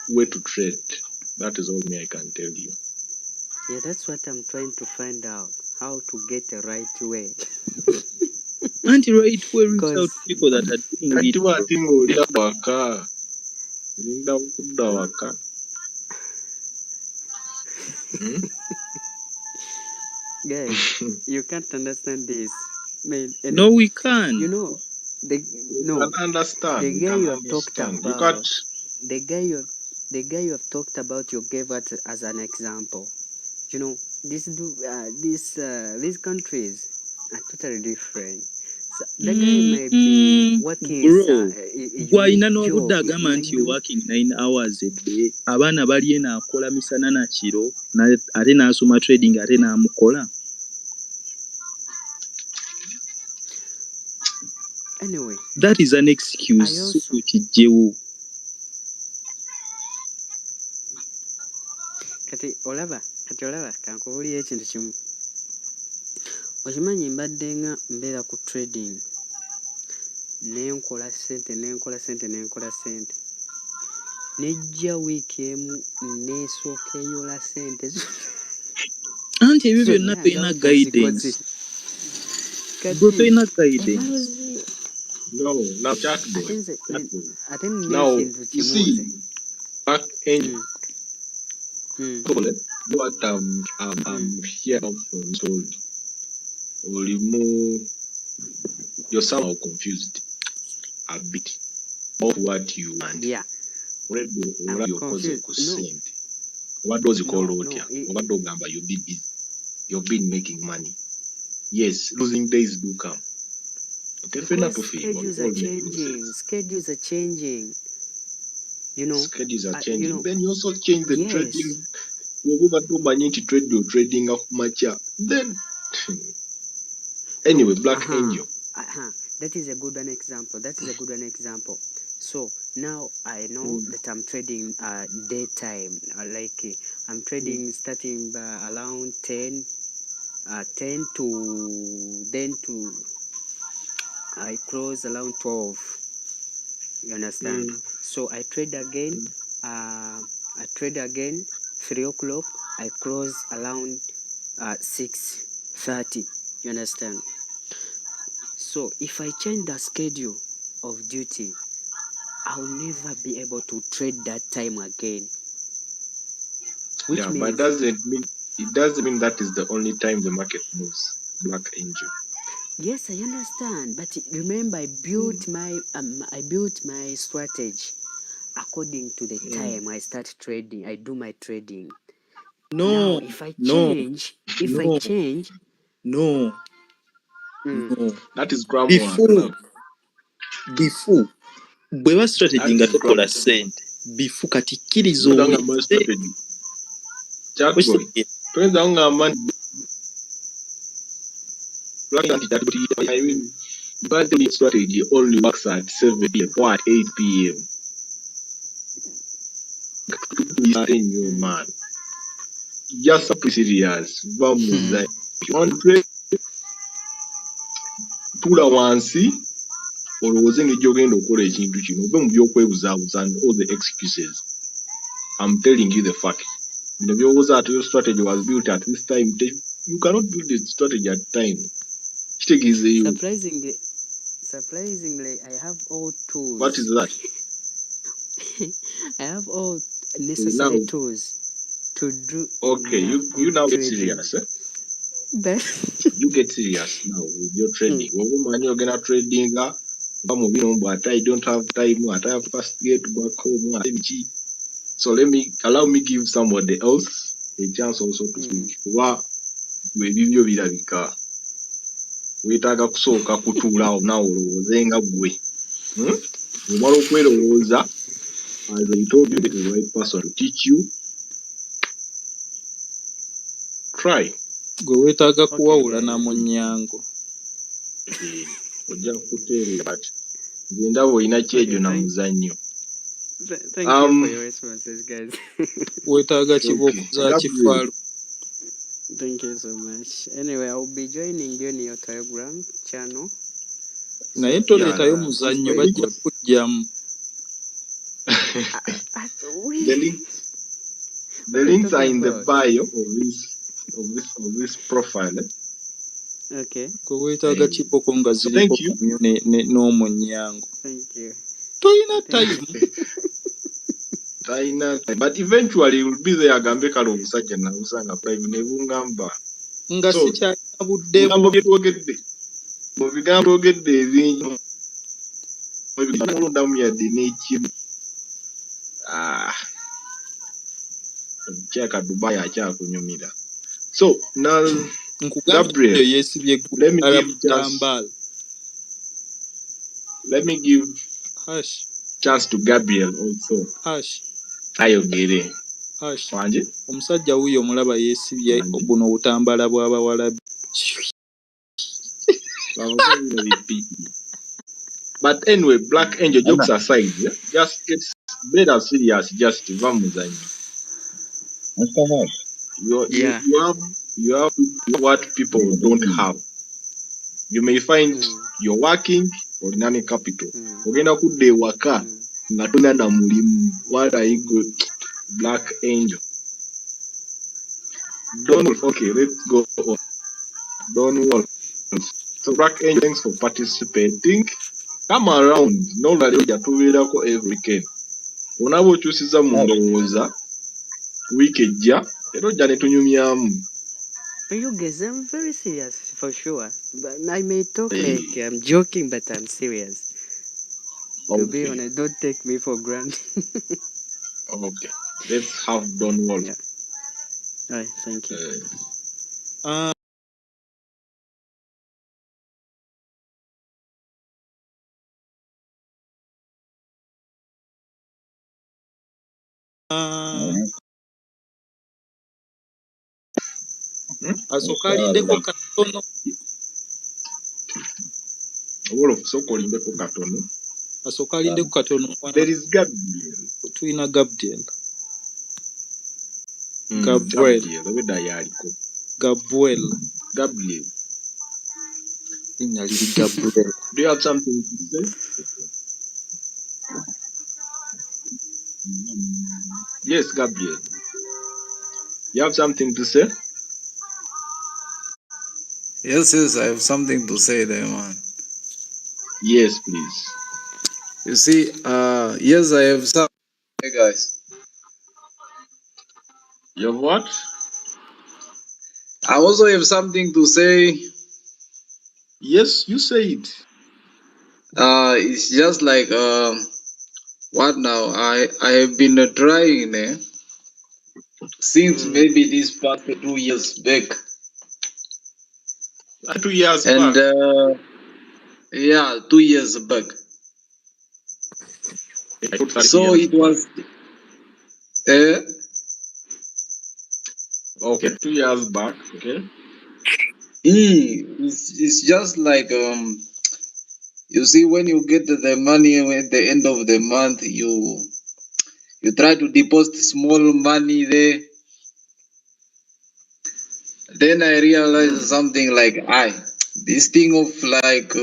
way to trade. That is all me I can tell you. Yeah, that's what I'm trying to find out. How to get the right way. Right way reach out to people that are doing it. Guys, you can't understand this. Man, No, we can. The guy you have talked about, the guy you have talked about, you gave it as an example. These countries are totally different. So the guy might be working gwalina n'obudde agamba nti you're working 9 hours a day. Abaana bali eno akola misana na kiro ate n'asoma trading ate n'amukola. Anyway, that is an excuse. Kijjewo. Kati olaba kankubulira ekintu kimu. okimanyi mbadde nga mbeera ku trading nenkola sente nejja wiiki emu nesooka eyola sente Anti ebyo byonna zonna tolina nga guidance. Bro, kati tolina guidance. emaluzi No, now chat boy. ate nze ate nina Now ekintu you kimu see, nze back end Mm, what I'm here from told or remove you're somehow confused a bit of what you want. yeah, Already I'm your cause confused. send. What does it call out here? it- What do number you've been busy? You've been making money. Yes, losing days do come. Okay, fair enough because to feel. schedules are changing, you know. Schedules are You changing. know, Then you also change the yes. trading. Whoever do money to trade your trading up much. Then anyway, Black Angel. That is a good one example. So now I know that I'm trading daytime. I'm trading starting by around 10 to I close around 12. You understand? So I trade again. I trade again 3 o'clock. I close around 6:30. You understand? So if I change the schedule of duty, I'll never be able to trade that time again. Which Yeah, means, but it doesn't mean that is the only time the market moves. Black Angel. yes, I understand. But remember, I built my strategy according to the time I start trading. I do my trading. No, Now, if I change, no. That is grammar. Before bweba strategy nga tokola sente bifu kati kkiriza owulirize Chat boy. I mean, battery strategy only works at 7 p.m. or at 8 p.m. You man, just be serious. If you want to trade, tula wansi olowooze ng'ejja ogenda okukola ekintu kino ove mu by'okwebuzaabuza and all the excuses. I'm telling you the fact. Bino byowooza ati your strategy was built at this time. You cannot build the strategy at time. Kitegeeze you. Surprisingly, I have all tools. What is that? I have all necessary tools to do. Okay, you now get serious, eh? You get serious now with your trading. Woman, you're gonna trading. But I don't have time. I have fast get back home. So allow me give somebody else a chance also to speak. Bwebibyo birabika weetaaga kusooka kutuula awo naawe olowooze nga ggwe omala okwerowooza as I told you the right person to teach you. Try. gwe weetaaga kuwawula na munnyango Ojja kuteerera kati nze ndaba olina kyejo na muzannyo. Thank you for your responses, guys. weetaaga kibooko za kifaalu. Thank you so much. Anyway, I'll be joining you in your Telegram channel. Naye toleetayo muzannyo bajja kujjamu. The links are in the bio of this profile. Okay. Gwe weetaaga kibooko nga ziriko kamyo n'omunnyango. Thank you. Toyina time. But eventually it will be there agambe kale omusajja namusanga prime ne bungamba nga sikyalina budde mu bigambo ogedde ebingi mulondamu yadde n'ekimu omukyaka Dubai akyakunyumira. So now Gabriel, let me give chance to Gabriel also. Ayogere. Wanje? Omusajja wuyo omulaba yeesibye buno obutambala bw'abawalabi. But anyway, Black Angel, jokes aside, just get better serious, just vamuzanyo. You have what people don't have. You may find Mm, you're working or nani capital. mm, Ogenda kudde ewaka mm. nga tolina na mulimu. What are you good? Black Angel. Don't okay, let's go on. Don't worry. So Black Angel, thanks for participating. Come around. No lali ojja tubeerako every weekend. Onaaba okyusiza mu ndowooza wiiki ejja era ojja ne tunyumyamu. You guys, I'm very serious for sure. But I may talk Hey, like I'm joking, but I'm serious. To be okay, honest, don't take me for granted. okay. Let's have Don't worry. Yeah. All right. Thank you. Uh, asooka alindeko katono. Wolof sooka olindeko katono. Asooka alindeko katono. There is Gabriel. Tulina Gabriel. Gabriel, obedda yaliko. Gabriel. Gabriel, Linnya liri Gabriel. do you have something to say? Yes, Gabriel. You have something to say? Yes, I have something to say there, man. Yes, please. You see, yes, I have some. Hey, guys. You have what? I also have something to say. Yes, you say it. It's just like, what now? I have been trying since maybe this past 2 years back. 2 years And, back. yeah, 2 years back. So it was, Okay, 2 years back. Okay. it's just like, you see, when you get the money at the end of the month, you try to deposit small money there. Then I realized something like, this thing of like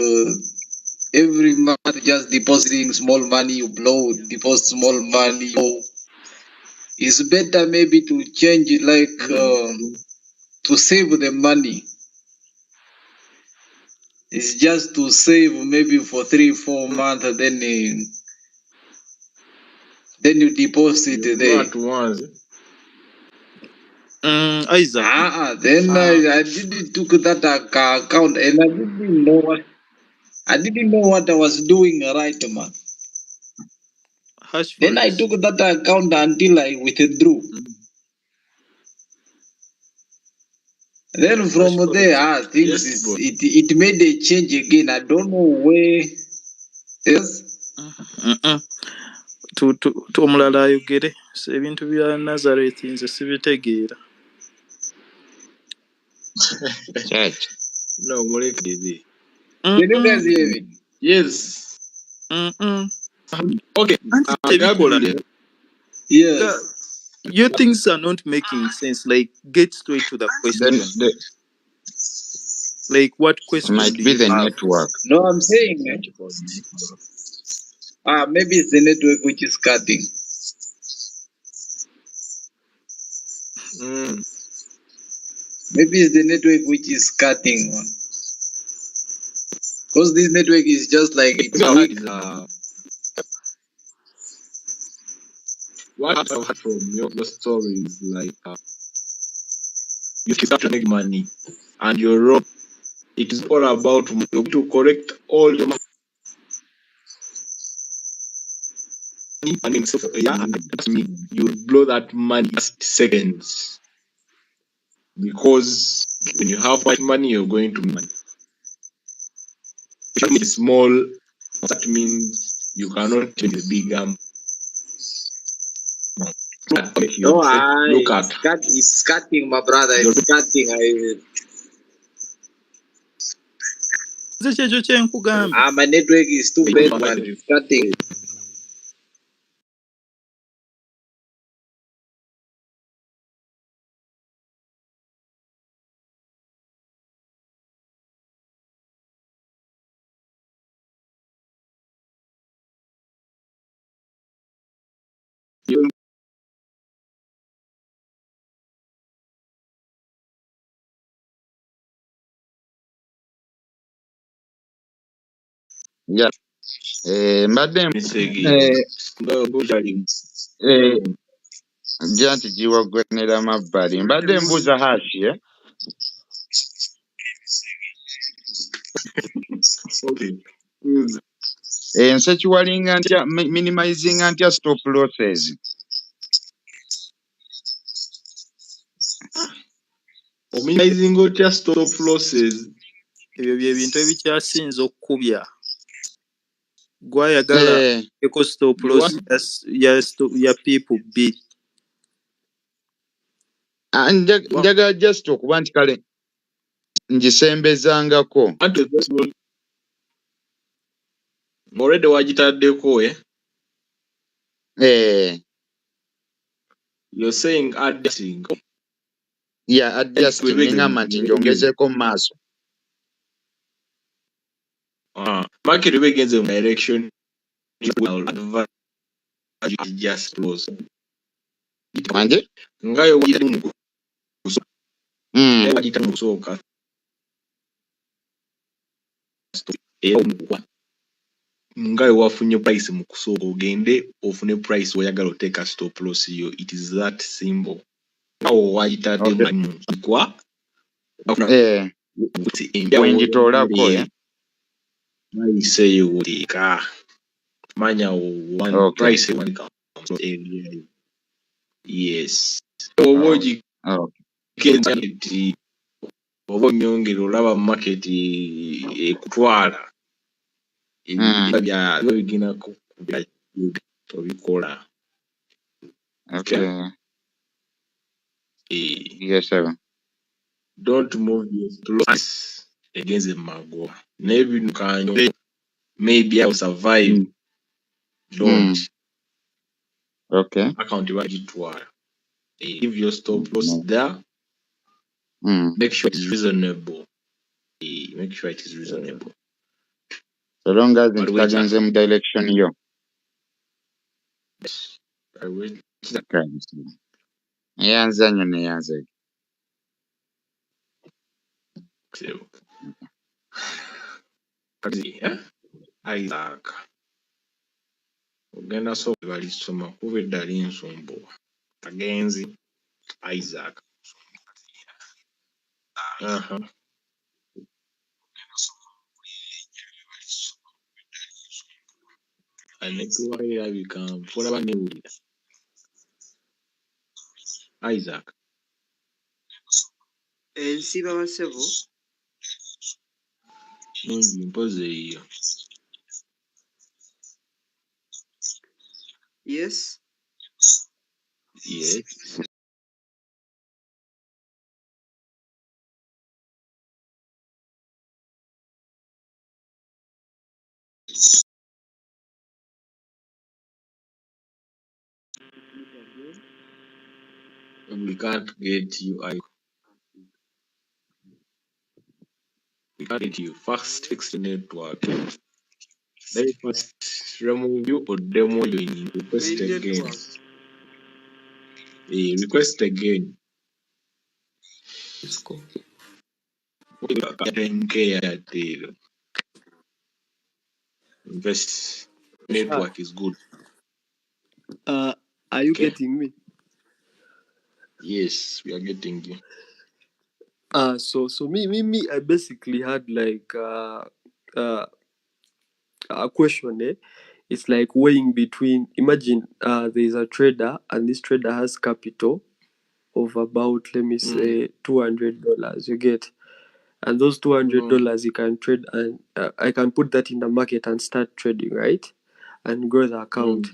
every month just depositing small money, you blow, deposit small money, you blow. It's better maybe to change it, like to save the money. It's just to save maybe for 3-4 months, then you deposit You there. at once. Isaac. Then I didn't took that account, and I didn't know what I was doing right, man. Hash Then I Forex. took that account until I withdrew. Then from Hash Forex. there, things Yes, bro. it made a change again. I don't know where. Yes. Omulala ayogere. Ebintu bya Nazareth nze sibitegeera. Church. No, muleke. Can you guys hear me? Yes. Okay. Anti tebikola. Gabriel. Yes. Your things are not making sense. Like, get straight to the Then question. the Like, what it question might do be you the have? network. No, I'm saying maybe it's the network which is cutting. Maybe it's the network which is cutting, man. Because this network is just like it's weak. What I've heard from your story is like you start to make money and you're wrong. It is all about to correct all the money and himself. Yeah, that means you blow that money in seconds because when you have much money, you're going to money. If it's small, that means you cannot change the big amount. No, Look at it's cutting, my brother. It's cutting. Nze kyekyo kye nkugambye. My network is too bad, man. It's cutting. Yeah. Mbadde jja nti giwoggonera mabbali. Mbadde mbuuza Hash, nsekiwalinga ntya minimizing ntya stop losses. Minimizing otya stop losses? Ebyo bye bintu ebikyasinza okukubya. Gwayagala eko stop loss ya people B. Njagala just okuba nti kale ngisembezangako. Already wagitaddeko, You're saying adjusting. Yeah, adjusting. Ningamba nti njongezeko mu maaso. Market begins in direction. Just close. Manje? Ngayo wagitamusoka. Ngayo wafunye price mu kusooka ogende ofune price oyagala oteeka stop loss yo. It is that simple. Awo wagitadde mu kwa. Wenjitoolako, Price yo oteeka. Manya one price one area. Yes. Owoji kenti obo nyongero olaba market ekutwala. Bya bigina ku tobikola. Okay. Yes, sir. Don't move your loss against the mago. Maybe you can. Maybe I'll survive. Don't. Okay. Account you give your stop loss there. Make sure it is reasonable. Make sure it is reasonable. So long as it tagenze mu direction yo. I will. Yanzanyo ne yanze. Isaac. Ogenda so balisoma kuba eddali nsumbuwa. Agenzi Isaac. Anekuwaira bigambo olaba newulira. Isaac. Ensiba basebo. Nungi mpoze eyo. Yes. Yes. We can't get you. We can't get you. First fix the network. Let me first remove you or demo you in request again. Request again. Invest. Network is good. Are you getting me? Yes, we are getting you. So me, I basically had like a question. It's like weighing between. Imagine there is a trader, and this trader has capital of about, let me say, $200. You get, and those $200 you can trade, and I can put that in the market and start trading, right, and grow the account.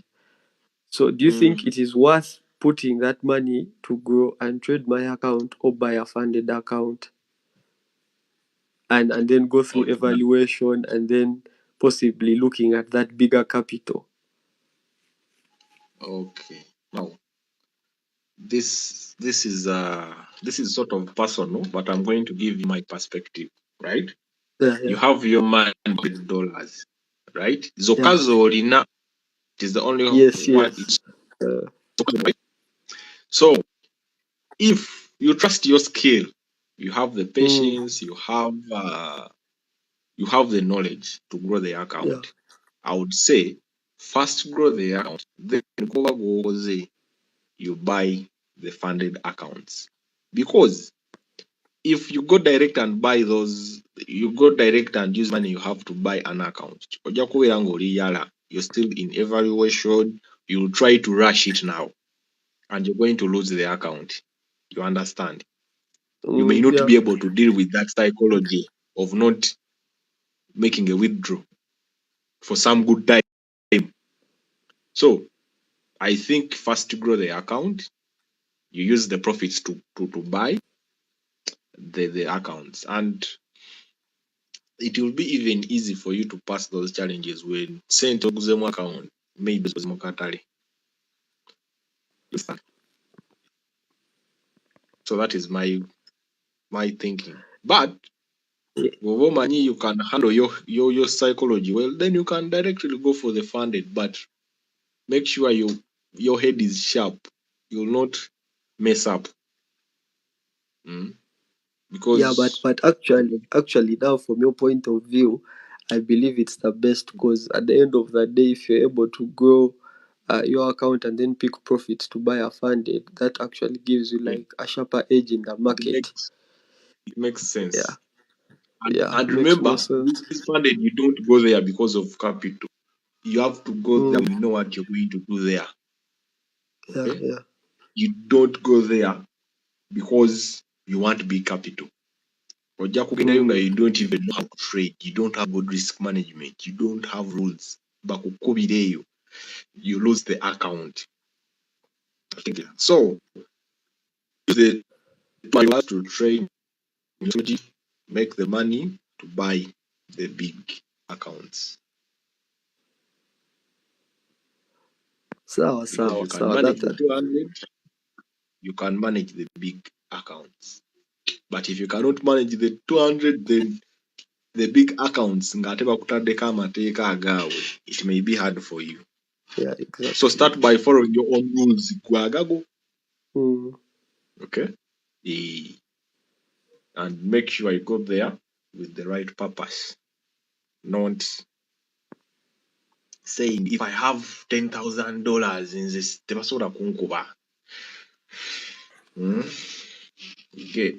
So do you think it is worth putting that money to grow and trade my account, or buy a funded account and then go through evaluation and then possibly looking at that bigger capital? Okay. Now, this is sort of personal, but I'm going to give you my perspective, right? Yeah. You have your $100, right? Zokazo Orina is the only one. Yes. So if you trust your skill, you have the patience, you have you have the knowledge to grow the Yeah. account, I would say first grow the account, then you buy the funded accounts. Because if you go direct and buy those, you go direct and use money you have to buy an account. You're still in evaluation, you'll try to rush it now, and you're going to lose the account. You understand? You may not Yeah. be able to deal with that psychology of not making a withdrawal for some good time. So I think first to grow the account, you use the profits to buy the accounts, and it will be even easy for you to pass those challenges when sent oguzemu account maybe mukatale. So that is my thinking. But Womanyi, you can handle your psychology well, then you can directly go for the funded, but make sure your head is sharp. You'll not mess up. Yeah, Because but actually now from your point of view, I believe it's the best because at the end of the day, if you're able to grow your account and then pick profits to buy a funded, that actually gives you like a sharper edge in the market. it makes Yeah, sense. yeah, And makes more remember, sense. this funded, you don't go there because of capital. You have to go there. You know what you're going to do there. Yeah, Okay? yeah, You don't go there because you want big capital. Or you don't even know how to trade. You don't have good risk management. You don't have rules. But you lose the account. So the plan to trade, make the money to buy the big accounts. sawa Because you sawa can sawa. manage That the 200, you can manage the big accounts. But if you cannot manage the 200, then the big accounts, it may be hard for you. yeah, exactly. So start by following your own rules. Okay? And make sure you go there with the right purpose. Not saying, if I have $10,000 in this, tebasobola kunkuba. Okay.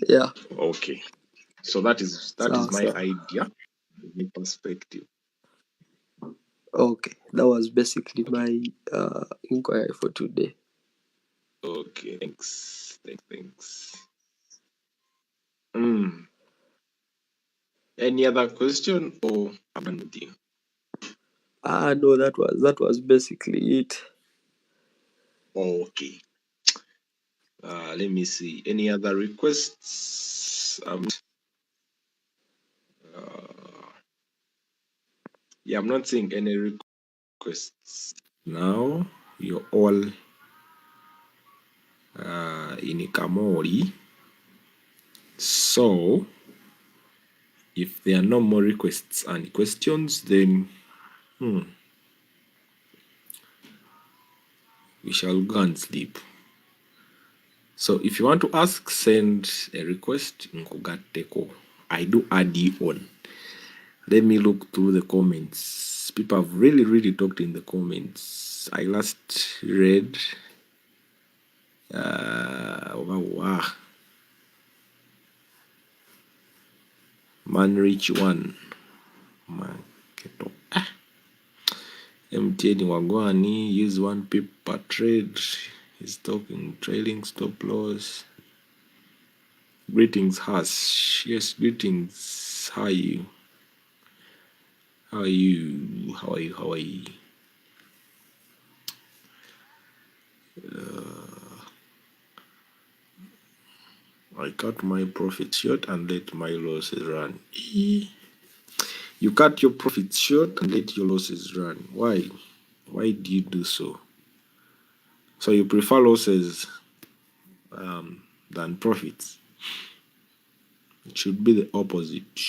Yeah. Okay. So that is Sawa my sawa. idea, my perspective. Okay, that was basically my inquiry for today. Okay, thanks. Any other question or I'm done with you? No, that was basically it. Okay. Let me see. Any other requests? Yeah, I'm not seeing any requests. Now you're all in Kamori. So if there are no more requests and questions, then we shall go and sleep. So if you want to ask, send a request. I do add you on. Let me look through the comments. People have really talked in the comments. I last read Manrich 1. MTN Wagwani, use 1 pip per trade. He's talking trailing stop loss. Greetings, Hash. Yes, greetings. How are you? I cut my profit short and let my losses run. You cut your profits short and let your losses run. Why? Why do you do so? So you prefer losses than profits? It should be the opposite.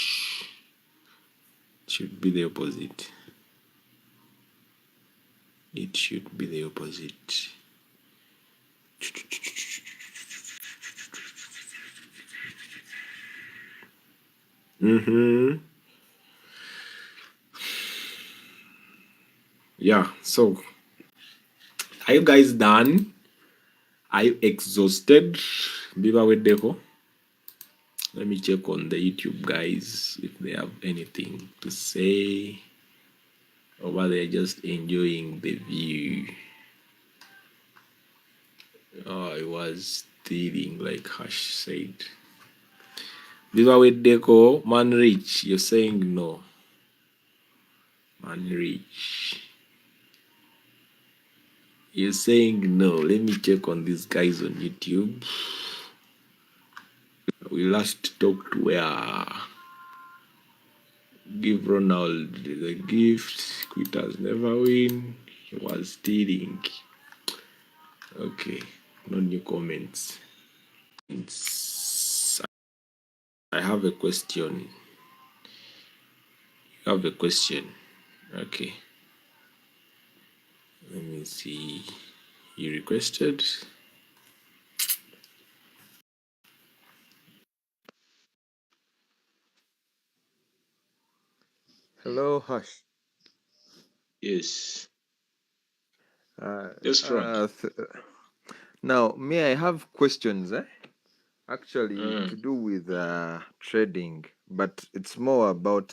It should be the opposite. It should be the opposite. Mm-hmm. Yeah. So, are you guys done? Are you exhausted? Biba with Deco. Let me check on the YouTube guys if they have anything to say, or whether they're just enjoying the view. Oh, I was stealing, like Hash said. Biba with Deco, man rich. You're saying no. Man rich. You're saying no. Let me check on these guys on YouTube. We last talked where give Ronald the gift. Quitters never win. He was stealing. Okay, no new comments. I have a question. You have a question. Okay. Let me see. You requested. Hello, Hush. Yes. Uh, Yes, Frank. Now, may I have questions? Actually, Mm. to do with trading, but it's more about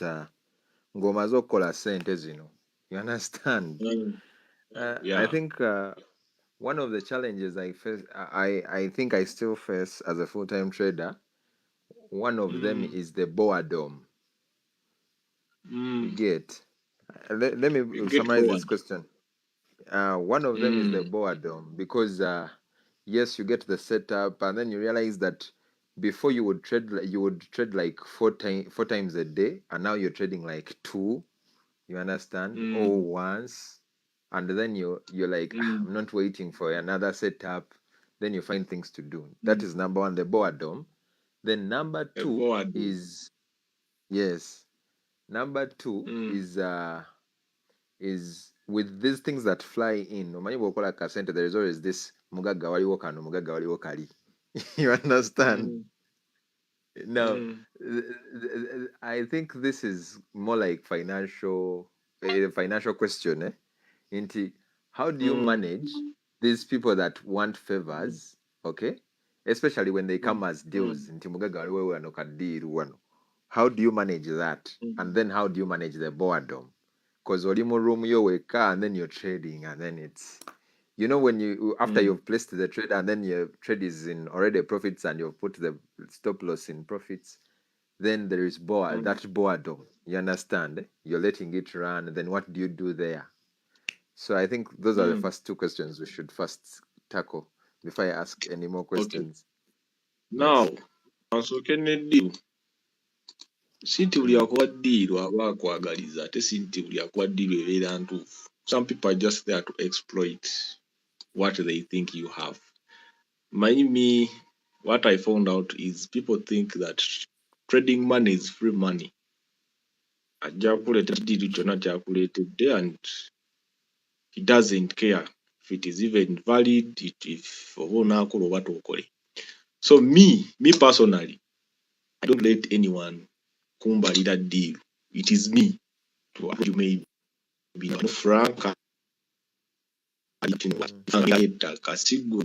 ngoma zokola sente zino. You understand? Mm. I Yeah. think one of the challenges I think I still face as a full-time trader. One of them is the boredom. You Mm. get. Let You me get summarize this bored. question. One of them is the Mm. boredom because yes, you get the setup and then you realize that before you would trade like four times a day, and now you're trading like two. You understand? Or Mm. once, and then you're like, "Ah, Mm. I'm not waiting for another setup." Then you find things to do. That Mm. is number one, the boredom. Then number A two bored. is yes. Number two Mm. is with these things that fly in. Omanyi bw'okola kasente, there is always this mugagga waliwo kano, mugagga waliwo kali. You understand? Mm. Now, Mm. I think this is more like a financial question. Inti, how do you Mm. manage these people that want favors? Okay, especially when they come as deals. Mm. Inti mugagga waliwo wano kaddiiru wano. How do you manage that? And then how do you manage the boredom? Because oli mu room yo weka and then you're trading and then it's when you after Mm. you've placed the trade and then your trade is in already profits and you've put the stop loss in profits, then there is Mm. that boredom. You understand? You're letting it run, and then what do you do there? So I think those are the Mm. first two questions we should first tackle before I ask any more Okay. questions. Now, Yes. ansooke n'eddiiru. Si nti buli Mm. akuwa ddiiru aba akwagaliza ate si nti buli akuwa ddiiru ebeera ntuufu. Some people are just there to exploit what they think you have. Me, what I found out is people think that trading money is free money. Ajja kuleeta ddiiru kyonna kyakuleetedde and he doesn't care if it is even valid, if oba onaakola oba tookole. So me personally, I don't let anyone kumbalira ddiiru. It is me. You may be frank ettaka siggo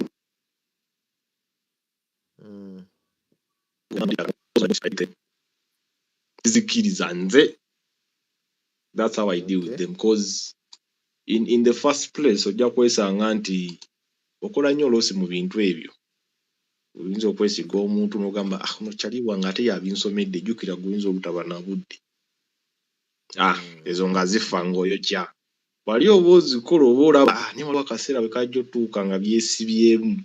Mm. zikiriza nze. That's how I deal with Okay. them because in the first place ojja kwesanga nti okola nnyo olosi mu bintu ebyo. Oyinza okwesiga omuntu n'ogamba ono kyali wange ate yabinsomedde, jjukira guyinza obutaba na budde. Ezo nga zifa ng'oyokya. Wali oba ozikola oba olaba naye waliwo akaseera bwe kajja otuuka nga byesibyemu,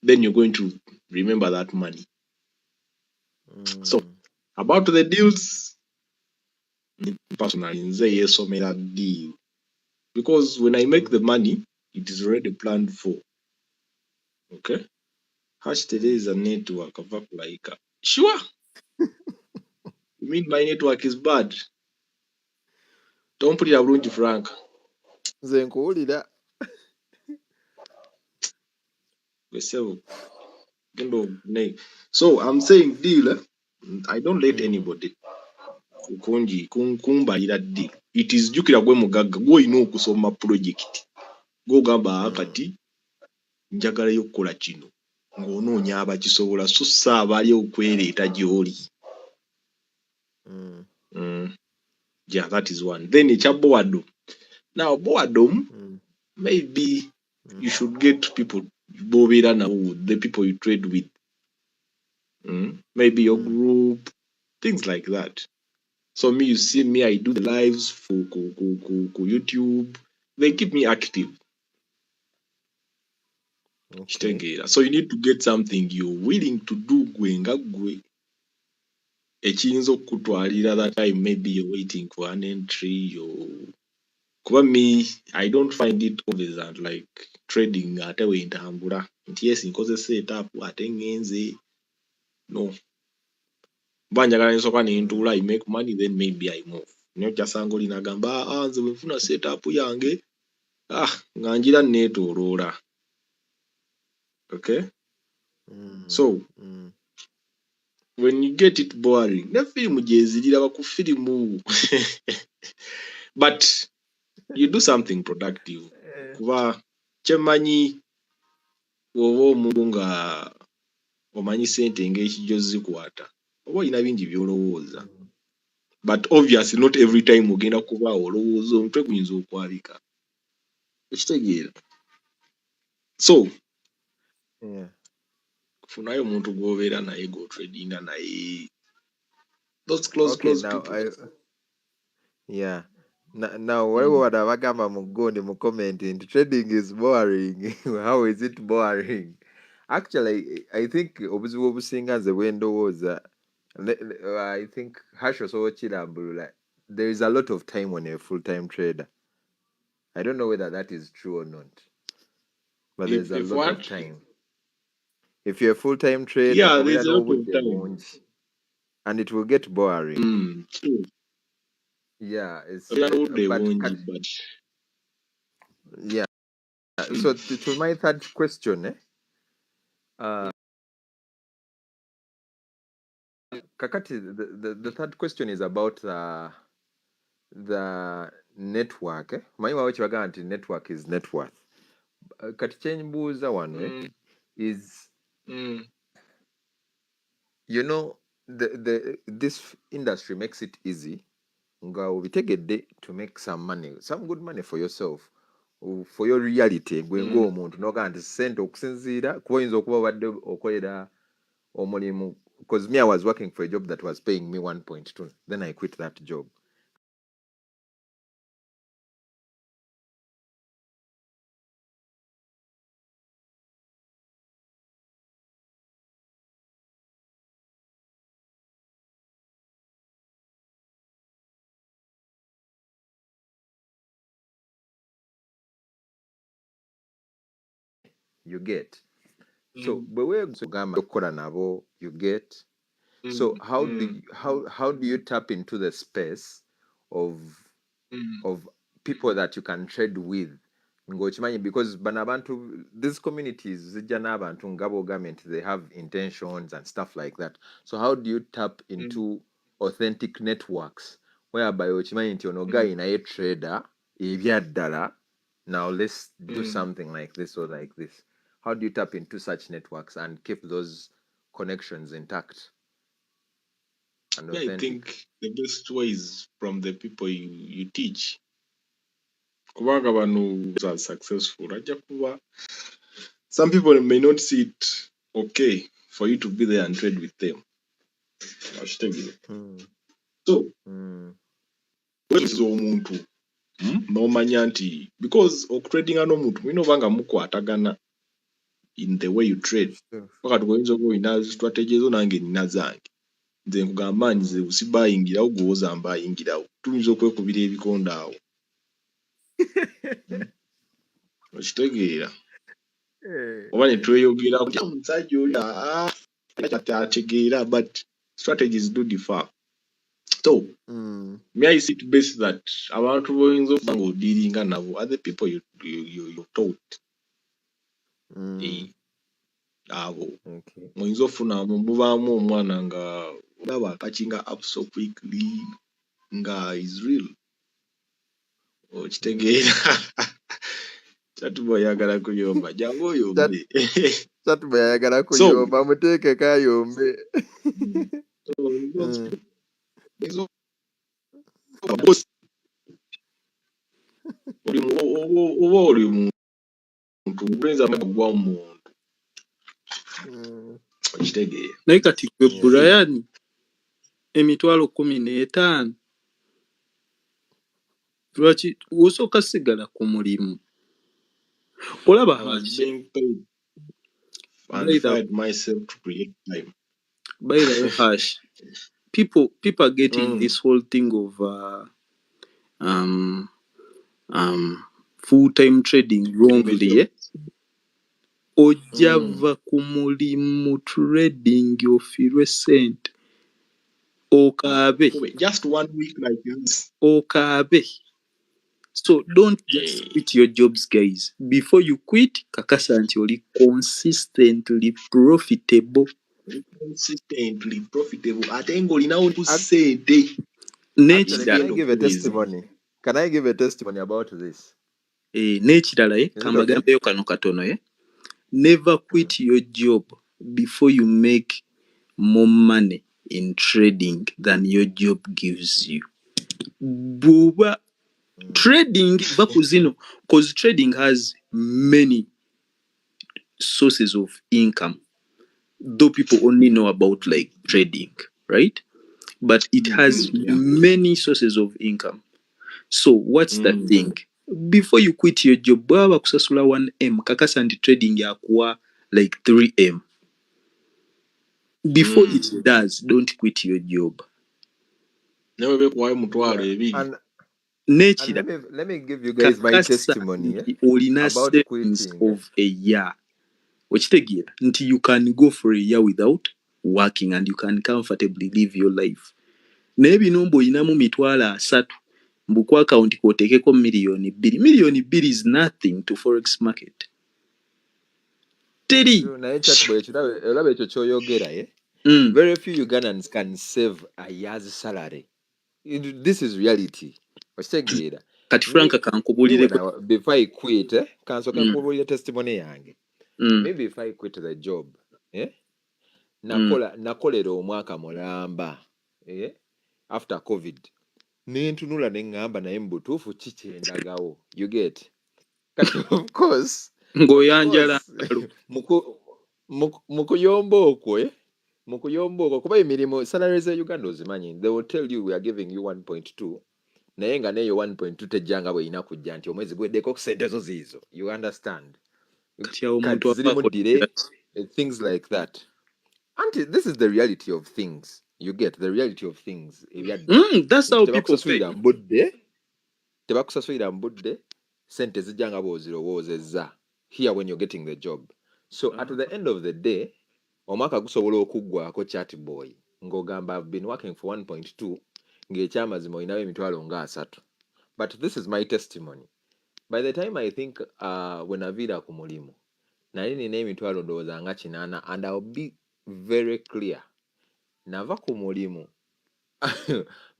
then you're going to remember that money. So about the deals, personally nze yeesomera deal because when I make the money it is already planned for. Okay, Hash today is a network of like sure. You mean my network is bad? Don't put it bulungi Frank. Nze nkuwulira. So I'm saying deal, I don't let anybody Kukunji kumbalira ddi. It is jukira gwe mugagga gw'olina okusoma project. Gw'ogamba kati njagala y'okukola kino. Ng'onoonya abakisobola so si abali okwereeta gy'oli. Yeah, that is one. Then ekya boredom. Now boredom, maybe you should get people bobeera nabo, the people you trade with. Maybe your group, things like that. So me, you see me, I do the lives for YouTube. They keep me active. Okay. So you need to get something you're willing to do gwenga gwe. Ekiyinza okutwalira that time, maybe you're waiting for an entry. Kuba me, I don't find it pleasant like trading ate wentambula. Nti yes, nkoze setup ate ngenze. No. Mba njagala nsooka ne ntuula, I make money, then maybe I move. Naye kyasanga oli n'agamba nze bwe nfuna setup yange nga njira neetooloola. Okay? So, when you get it boring, ne firimu gyezirira ku firimu. But you do something productive. Kuba kyemanyi oba omuntu nga omanyi sente ng'ekijjo zikwata, oba olina bingi by'olowooza. But obviously not every time ogenda kuba olowooza omutwe guyinza okwabika. Ekitegeera. So, kufunayo omuntu gw'obeera naye gw'otradinga naye. Those close Now people. Now what abagamba mu gundi mu comment nti trading is boring. How is it boring? Actually, I think obuzibu obusinga nze bwendowooza, I think Hash osobola kirambulula. There is a lot of time when you're a full-time trader. I don't know whether that is true or not. But there's a lot of time. If you're a full-time trader, there's a lot of time. And it will get boring. True. Yeah, it's but yeah. So to my third question, Kakati, the third question is about the network. Manyiwa wekibaga nti network is net worth. Kati kyenbuuza wano is you know this industry makes it easy nga obitegedde to make some good money for yourself, for your reality gwe ng'omuntu noga nti sente okusinziira kuba oyinza okuba obadde okolera omulimu, because me I was working for a job that was paying me 1.2, then I quit that job. You get. So but we're going nabo, you get. So how do you tap into the space of people that you can trade with? Because banabantu, these communities zijja n'abantu ngabo government, they have intentions and stuff like that. So how do you tap into authentic networks whereby okimanyi nti ono guy naye trader ebyaddala, now let's do something like this or like this? How do you tap into such networks and keep those connections intact and authentic? I think the best way is from the people you teach. Kubanga bano are successful. Some people may not see it okay for you to be there and trade with them. So, omuntu n'omanya nti because okutradinga n'omuntu mulina oba nga mukwatagana in the way you trade. Wakati oyinza okuba olina strategy ezo nange nina zange. Nze nkugamba nze busibayingirawo gwowoza mbayingirawo. Tuyinza okwekubira ebikondo awo. Okitegeera. Oba ne tweyogera kutya omusajja oli ategeera, but strategies do differ. So, me I see it best that abantu boyinza okuba nga odiringa nabo are the people you taught. Abo. Muyinza ofunamu mubaamu omwana nga olaba akakinga up so quickly. nga is real okitegeera kyatuba oyagala kuyomba jangu oyombe Kyatuba yayagala so kuyomba muteekeko ayombe. so boss oba oli muntu oyinza kugwa mu muntu okitegeera naye kati gwe Yeah. Brian emitwalo 15 lwaki wosooka sigala ku mulimu olaba I was Hash, being paid and by the fired myself to create time. by the way, Hash, people are getting this whole thing of um full-time trading wrongly, eh? Ojava ku mulimu trading ofirwe sente okaabe Just 1 week like this. okaabe. So don't just quit your jobs, guys. Before you quit, kakasa nti oli consistently profitable. Consistently profitable. Ate ng'olinawo sente. Actually, can I N'ekirala give a testimony? Can I give a testimony about this? n'ekirala Is it okay? kambagambeyo kano katono never quit your job before you make more money in trading than your job gives you. Buba trading vakuzino, because trading has many sources of income, though people only know about like trading, right? But it has many sources of income. So what's the thing? Before you quit your job, bwaba kusasula 1M, kakasa nti trading yakuwa like 3M. Before it does, don't quit your job. Never be quiet mutwalo Yeah. ebiri. And Nekira let me give you guys my testimony olina about savings quitting. of a year. Okitegeera nti you can go for a year without working and you can comfortably live your life. Naye bino mbu olinamu mitwalo 3 mbu ku account kwoteekeko miliyoni 2. Miliyoni 2 is nothing to forex market. Teri. Naye Chatboy, olaba ekyo ky'oyogera, eh? Very few Ugandans can save a year's salary. This is reality. Okitegeera. Kati Frank kankubulireko. Before I quit, kansooka nkubulira testimony yange. Maybe if I quit the job, nakolera omwaka mulamba, after COVID. Nentunula neŋŋamba naye mu butuufu kikyendagawo. You get? Kati of course, ng'oyanjala mu kuyomba okwo, kuba emirimu salary ze Uganda ozimanyi, they will tell you we are giving you 1.2, naye nga neyo 1.2 tejjanga bweyina kujja nti omwezi guweddeko sente zo ziizo. You understand? Kati zirimu delay, things like that. Auntie, this is the reality of things. You get the reality of things. That's how people pay. Tebakusasulira mbudde, sente zijja nga bw'ozirowoozezza here when you're getting the job. So at the end of the day, omwaka gusobola okuggwako Chatboy ng'ogamba I've been working for 1.2 ng'ekyamazima olinawo emitwalo nga 3. But this is my testimony. By the time I think when naviira ku mulimu nali nina emitwalo ndowooza nga 8, and I'll be very clear, nava ku mulimu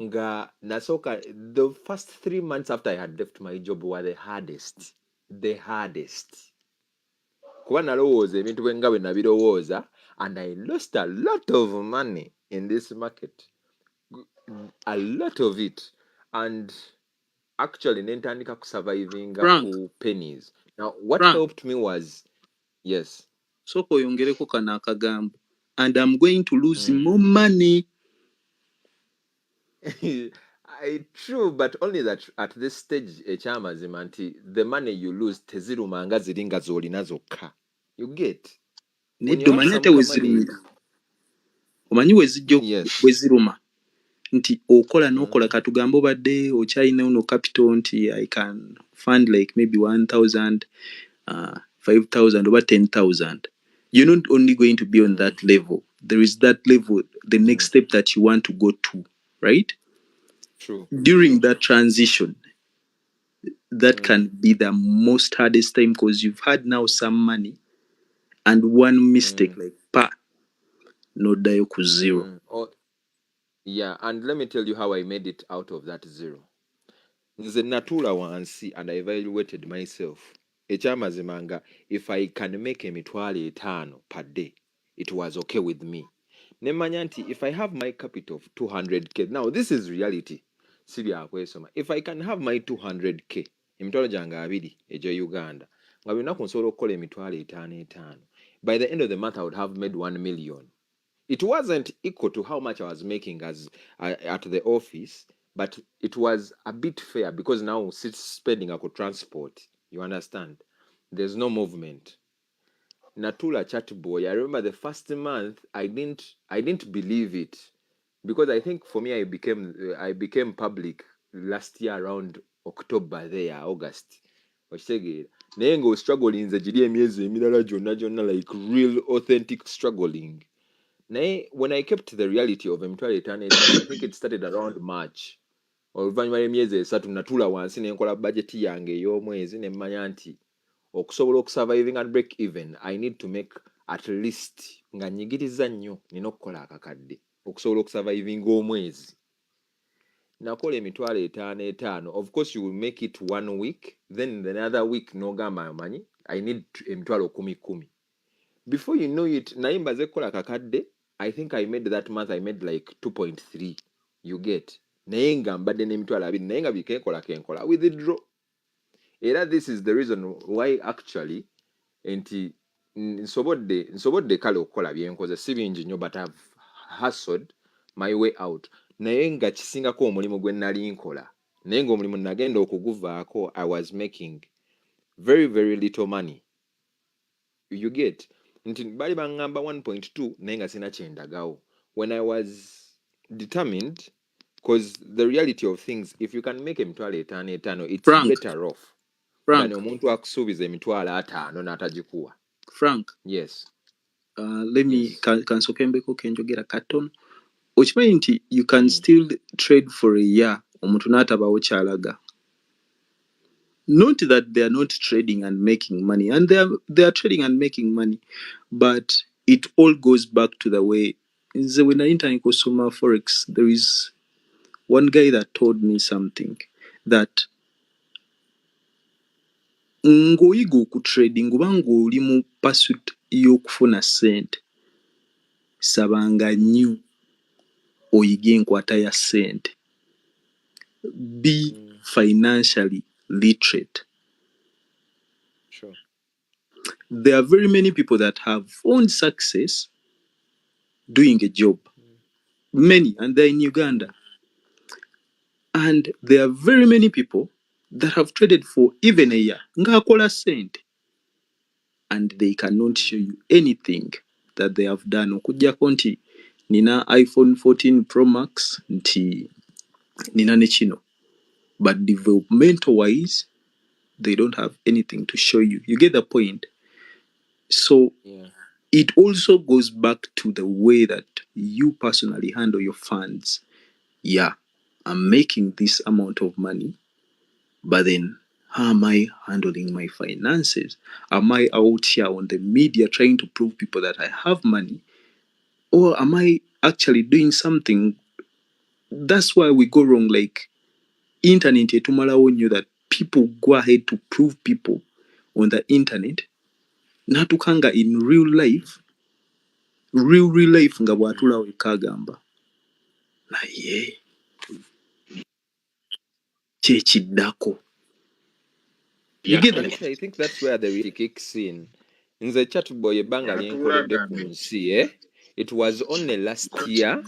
nga nasooka, the first 3 months after I had left my job were the hardest. Kuba nalowooza ebintu bwe nga bwe nabirowooza, and I lost a lot of money in this market, a lot of it, and actually nentandika kusurvivinga ku pennies. Now what helped me was, yes, soko oyongereko kana akagambo, and I'm going to lose more money. True, but only that at this stage ekyamazima nti the money you lose teziruma nga ziri nga z'olina zokka. You get? Nedda omanyi ate wezirumira. Omanyi weziruma nti okola n'okola katugambo obadde okyalina uno capital nti I can fund like maybe 1,000, 5,000 oba 10,000. You're not only going to be on that level. There is that level, the next step that you want to go to, right? True. During that transition, that can be the most hardest time because you've had now some money and one mistake like noddayo ku zero. Yeah, and let me tell you how I made it out of that zero. Nze natuula wansi and I evaluated myself. Ekyamazima nga if I can make emitwalo 5 per day, it was okay with me. Nemanya nti if I have my capital of 200k, now this is reality. Si byakwesoma. If I can have my 200k, emitwalo gyange 2 egyo Uganda, nga buli lunaku nsobola okukola emitwalo 5 by the end of the month I would have made 1 million. It wasn't equal to how much I was making as at the office, but it was a bit fair because now spending I could transport. You understand? There's no movement. Natula chat boy. I remember the first month I didn't believe it because I think for me I became public last year around October there August. Okitegeera naye nga struggling nze giri emyezi emirala gyonna like real authentic struggling. Naye when I kept the reality of emitwalo 5 I think it started around March. Oluvannyuma lw'emyezi 3 natuula wansi ne nkola budget yange ey'omwezi ne mmanya nti okusobola okusurviving and break even I need to make at least nga nyigiriza nnyo nina okukola akakadde okusobola okusurviving omwezi. Nakola emitwalo 5 of course you will make it 1 week then the other week n'ogamba amanyi I need emitwalo 10. Before you know it naye mbaze kukola akakadde I think I made that month I made like 2.3. You get naye nga mbadde n'emitwalo 2 naye nga kenkola withdraw. Era this is the reason why actually nti nsobodde kale okukola byenkoze si bingi nnyo but I've hustled my way out. Naye nga kisingako omulimu gwe nali nkola naye ng'omulimu nagenda okuguvaako I was making very very little money. You get nti bali bangamba 1.2 naye nga sina kyendagawo when I was determined because the reality of things if you can make emitwalo 5 it's better off than omuntu akusuubiza emitwalo 5 n'atagikuwa. Frank, Yes. let me kansokembeko kenjogera katono. Okimanyi nti you can still trade for a year omuntu n'atabawo kyalaga. Not that they are not trading and making money, and they are trading and making money, but it all goes back to the way. When I internet kusoma forex, there is one guy that told me something that ng'oyiga okutrading oba ng'oli mu pursuit y'okufuna ssente sabanga nnyo oyige enkwata ya ssente. Be financially literate. Sure. There are very many people that have found success doing a job. Many, and they're in Uganda. And there are very many people that have traded for even a year. Ngakola sent. And they cannot show you anything that they have done. Okujjako nti nina iPhone 14 Pro Max nti nina ne kino. But developmental wise, they don't have anything to show you. You get the point? So it also goes back to the way that you personally handle your funds. Yeah, I'm making this amount of money, but then how am I handling my finances? Am I out here on the media trying to prove people that I have money? Or am I actually doing something? That's why we go wrong. Like internet etumalawo nnyo that people go ahead to prove people on the internet natukanga in real life nga bwatulawo ekagamba naye kyekiddako. Yeah, and actually I think that's where the reality kicks in. Nze chat boy ebbanga lyenkoledde ku nsi it was only last year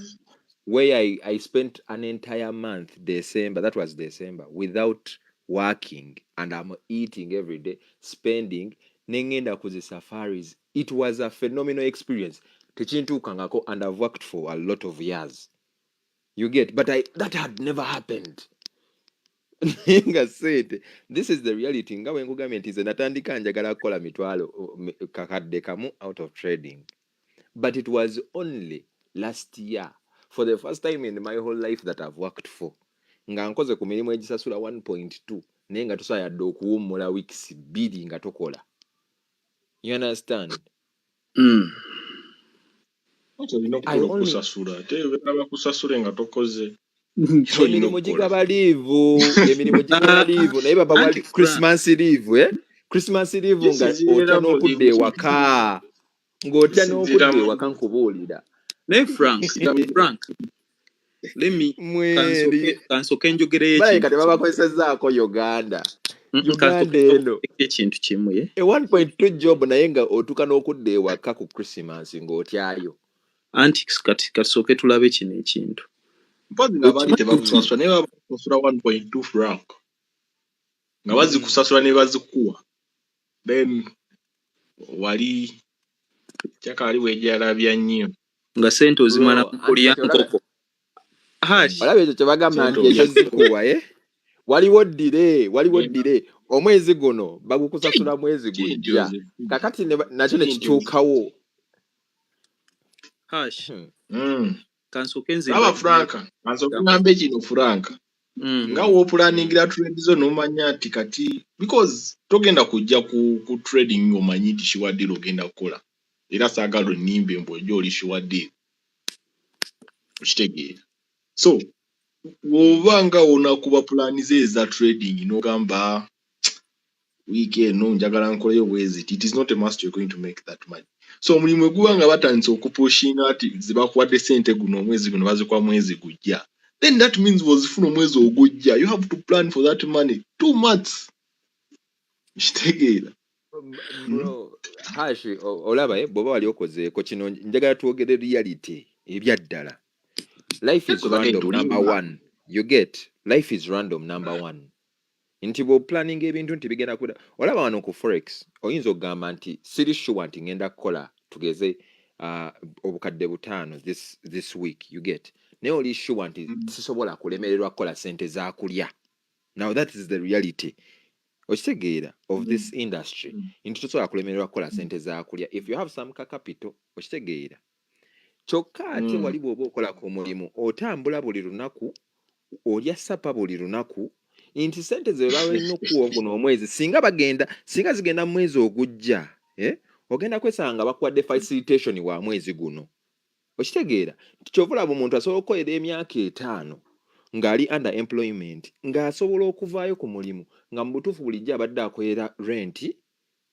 where I spent an entire month, December, that was December, without working and I'm eating every day, spending, nengenda ku safaris. It was a phenomenal experience. Tekintuukangako and I've worked for a lot of years. You get, but that had never happened. Nga said, this is the reality. Nga wenkugambye nti nze natandika njagala kukola mitwalo kakadde kamu out of trading. But it was only last year, for the first time in my whole life that I've worked for. Nga nkoze ku mirimu egisasula 1.2 naye nga tusayadde okuwummula weeks 2 nga tokola. You understand? olina okukola okusasula ate bakusasule nga tokoze emirimu gigaba liivu emirimu gigaba liivu naye baba wali Christmas leave Christmas leave nga otya n'okudda ewaka ng'otya n'okudda ewaka nkubuulira naye Frank let me kansoke njogereyo balabika tebabakozesezzaako Uganda eno ekintu kimu 1.2 job naye nga otuuka n'okudda ewaka ku Christmas ng'otyayo anti kati kasooke tulabe kino ekintu mpozi nga baali tebakusasula naye bakusasula 1.2 franc nga bazikusasula ne bazikuwa then wali kyakaali wejalabya nnyo nga sente ozimala kulya nkoko olaba ekyo kyebagamba nti ekyo zikuwa waliwo ddire omwezi guno bagukusasula mwezi gujja kakati nakyo nekituukawo kansoke aba franka kansoke ngambe kino franka nga woopulaningira trade zo n'omanya nti kati because togenda kujja ku trading omanyi nti shiwadde ogenda kukola era saagala onnimbe mbw'ojja oli shiwadde okitegeera so bw'oba nga onakuba pulaani ze eza trading n'ogamba wiiki eno njagala nkoleyo bwezi it is not a must you're going to make that money so omulimu guba nga batandise okupushinga ati zibakuwadde sente guno omwezi guno bazikuwa mwezi gujja then that means wozifuna omwezi ogujja you have to plan for that money 2 months kitegeera bro Hash olaba bw'oba wali okozeeko kino njagala twogere reality ebya ddala life is random number 1 you get life is random number 1 nti bwo planning ebintu nti bigenda kuda olaba wano ku forex oyinza okugamba nti siri sure nti ngenda kukola tugeze obukadde 5 this week you get naye oli sure nti sisobola kulemererwa kukola sente za kulya now that is the reality okitegeera of this industry nti tosobola kulemererwa kukola sente za kulya if you have some capital okitegeera kyokka ate wali bw'oba okola ku mulimu otambula buli lunaku olya sapa buli lunaku nti sente ze balina okuwa guno omwezi singa zigenda mu mwezi ogujja ogenda kwesanga bakuwadde facilitation wa mwezi guno okitegeera kyovulaba omuntu asobola okukolera emyaka 5 ng'ali under employment ng'asobola okuvaayo ku mulimu nga mu butuufu bulijjo abadde akolera renti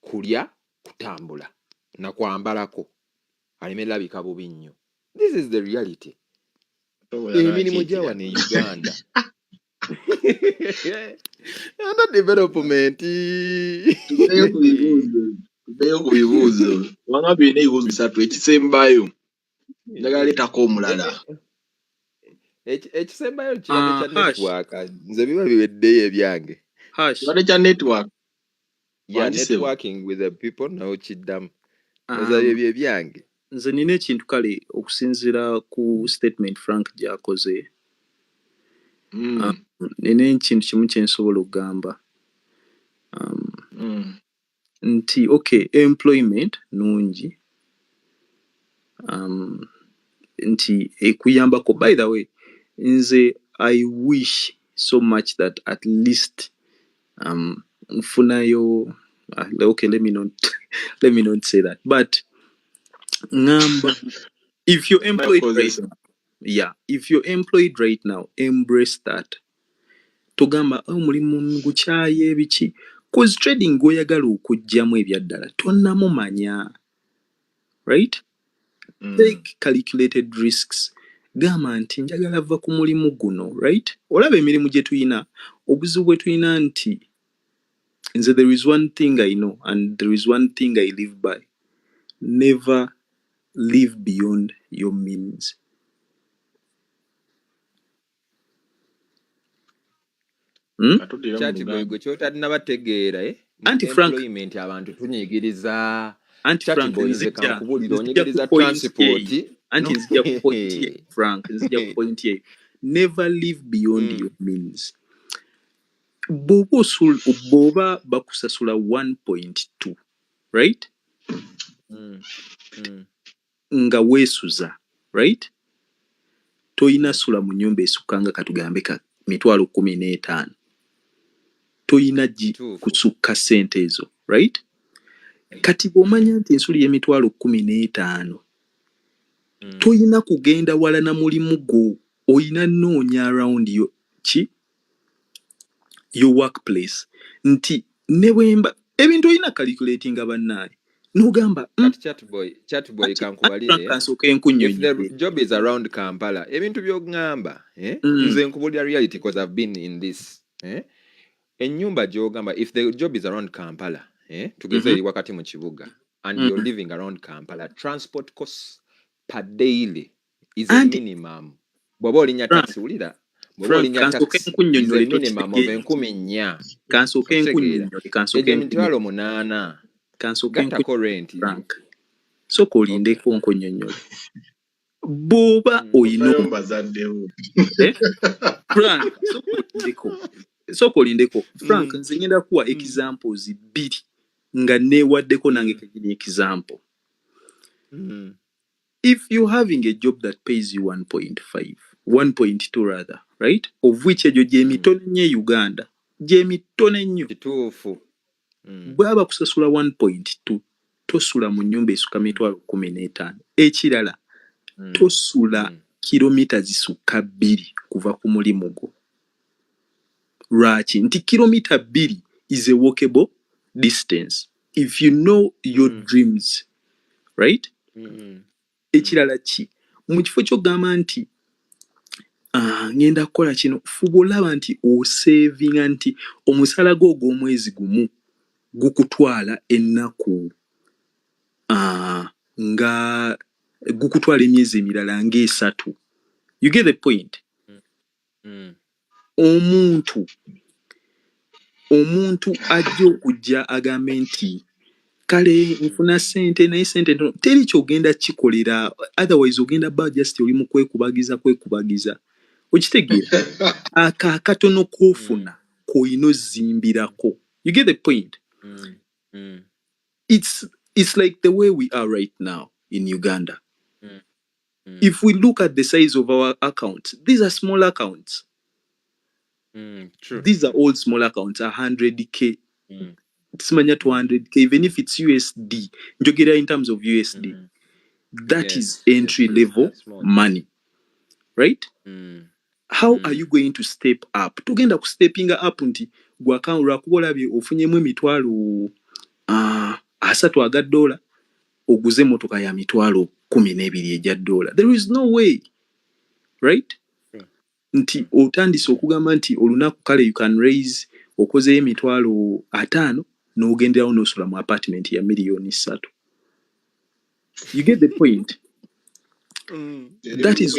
kulya kutambula na kwambalako alemerera bika bubi nnyo this is the reality emirimu gya wano e Uganda under development tubeyo ku bibuuzo wanga birina ebibuuzo 3 ekisembayo njagala leetako omulala ekisembayo kirwadde kya network nze biba biweddeyo ebyange kirwadde kya network networking with the people nawo kiddamu ezabyo bye byange nze nina ekintu kale okusinziira ku statement Frank gy'akoze nina ekintu kimu kye nsobola okugamba nti okay employment nungi nti ekuyambako by the way nze I wish so much that at least nfunayo okay let me not say that but ngamba if you're employed right now, if you're employed right now embrace that togamba omulimu gukyaye biki cause trading goyagala okujjamu ebyaddala tonnamumanya right take calculated risks gamba nti njagala va ku mulimu guno right olaba emirimu gye tuyina obuzibu bwe tuyina nti nze there is one thing I know and there is one thing I live by never live beyond your means. Chati gwe kyotadde bategeera employment abantu tunyigiriza Chati boys kankubulira onyigiriza transport anti nzija ku point ye Frank nzija ku point ye never live beyond your means. Boba bakusasula 1.2 right nga weesuza right toyina sula mu nyumba esukanga katugambe ka mitwalo 15 toyina kusukka sente ezo right kati bw'omanya nti ensuli y'emitwalo 15 toyina kugenda wala na mulimu gwo, oyina noonya around your workplace nti ne bwemba ebintu oyina calculatinga bannaye n'ogamba Kati chat boy kankubalire. kansooke If nkunnyonnyole. the job is around Kampala, ebintu by'ogamba, nze nkubulira reality because I've been in this. Ennyumba gy'ogamba, if the job is around Kampala, tugeze eri wakati mu kibuga, and you're living around Kampala, transport costs per daily is a minimum. Bw'oba olinya taxi wulira. Bw'oba olinya taxi is a minimum of 4,000. Kansooke Ejo emitwalo 8. Gattako rent. Sooka olindeko nkunnyonnyole. Bw'oba oyina Frank, sooka olindeko. Frank, nze ngenda kuwa examples 2 nga neewaddeko nange kagini example. If you're having a job that pays you 1.2 rather, right? Of which ejo gy'emitono nnyo Uganda. Gy'emitono nnyo. Kituufu. Bw'aba kusasula 1.2 tosula mu nnyumba esukka mitwalo 15. Ekirala tosula kilomita zisukka 2 kuva ku mulimu gwo. Lwaki? Nti kilomita 2 is a walkable distance. If you know your dreams, right? Ekirala ki? Mu kifo ky'ogamba nti ngenda kukola kino, fuba olaba nti osevinga nti omusala gwo ogw'omwezi gumu gukutwala ennaku nga gukutwala emyezi emirala ng'esatu. You get the point? Omuntu ajja okujja agambe nti kale nfuna ssente naye ssente ntono, teri kyogenda kikolera, otherwise ogenda ba just oli mu kwekubagiza. Okitegeera? Akatono k'ofuna koyina ozzimbirako. You get the point? It's like the way we are right now in Uganda. If we look at the size of our accounts, these are small accounts. True. These are all small accounts, 100k. Timanya 200k, even if it's USD, njogera in terms of USD, that is entry level money, right? How are you going to step up? Tugenda ku stepping up nti gwa account lwakuba olabye ofunyemu emitwalo $30 oguze motoka ya mitwalo 12 ejja $. There is no way, right? Nti otandise okugamba nti olunaku kale you can raise okozeyo emitwalo 5 n'ogenderawo n'osula mu apartment ya $3,000,000. You get the point? That is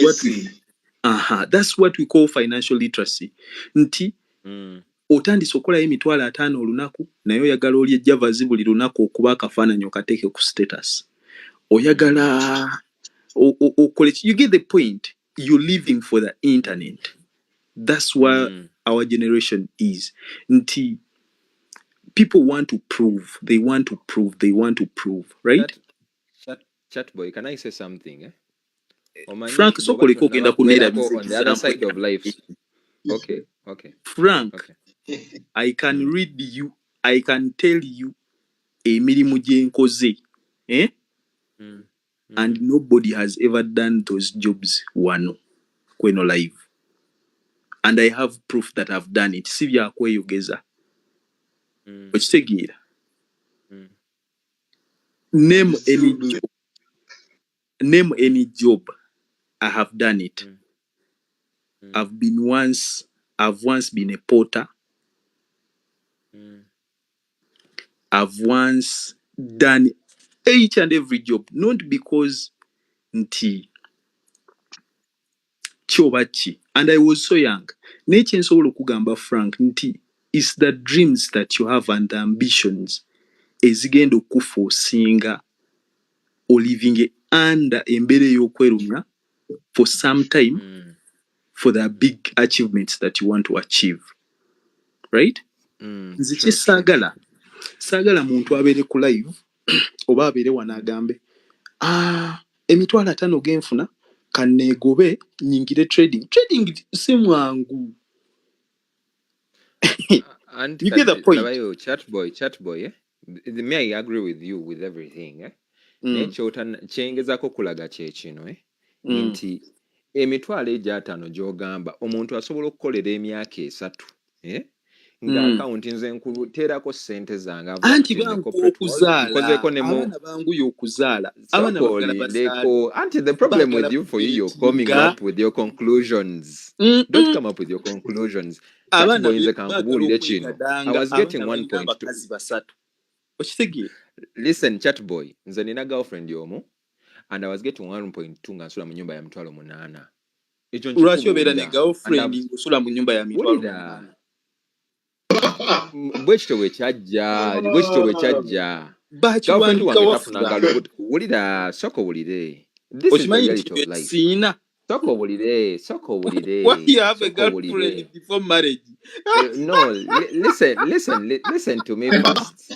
that's what we call financial literacy. Nti otandise okolayo emitwalo 5 olunaku naye oyagala olye Javazi buli lunaku okuba akafaananyi okateeke ku status. Oyagala okole. You get the point? You're living for the internet. That's where our generation is. Nti people want to prove. They want to prove. Right? Chat boy, can I say something? Frank, soko liko ogenda kunera on the other side of life. Okay. Frank, okay. I can read you. I can tell you emirimu gye nkoze. And nobody has ever done those jobs wano kweno live. And I have proof that I've done it. Si byakweyogeza. Okitegeera? Name any job. I have done it. I've once been a porter. I've once done each and every job, not because nti chobachi, and I was so young. Nature nsobola okugamba Frank nti it's the dreams that you have and the ambitions ezigenda okuforcinga or living under embeera y'okwerumya for some time for the big achievements that you want to achieve, right? Nze kye saagala muntu abeere ku live oba abeere wano agambe emitwalo 5 genfuna kanneegobe nyingire trading si mwangu. And you get the point? Chat boy, may I agree with you with everything? Naye kyengezako kulaga kye kino nti emitwalo egy'ataano gy'ogamba omuntu asobola okukolera emyaka 3 nga akawunti nze nkuteerako ssente zange anti bangu okuzaala nkozeeko ne abaana bangu okuzaala abaana bagala sokolindeko anti the problem with you for you're coming up with your conclusions. Don't come up with your conclusions. abaana Nze bagala kankubuulire kino. I okwegadanga was getting abaana balina 1.2. abakazi basatu okitegeera. Listen, chat boy, nze nina girlfriend y'omu and I was getting 1.2 nga nsula mu nyumba ya mitwalo 8. Ekyo lwaki obeera ne nkikubuulira. girlfriend ng'osula mu nyumba ya mitwalo 8? Bwe kityo bwe kyajja girlfriend wange tafunanga lubuto. Wulira soko wulire. This is the reality of life. Sina. Soko wulire. Why you have a girlfriend before marriage? No, listen to me first.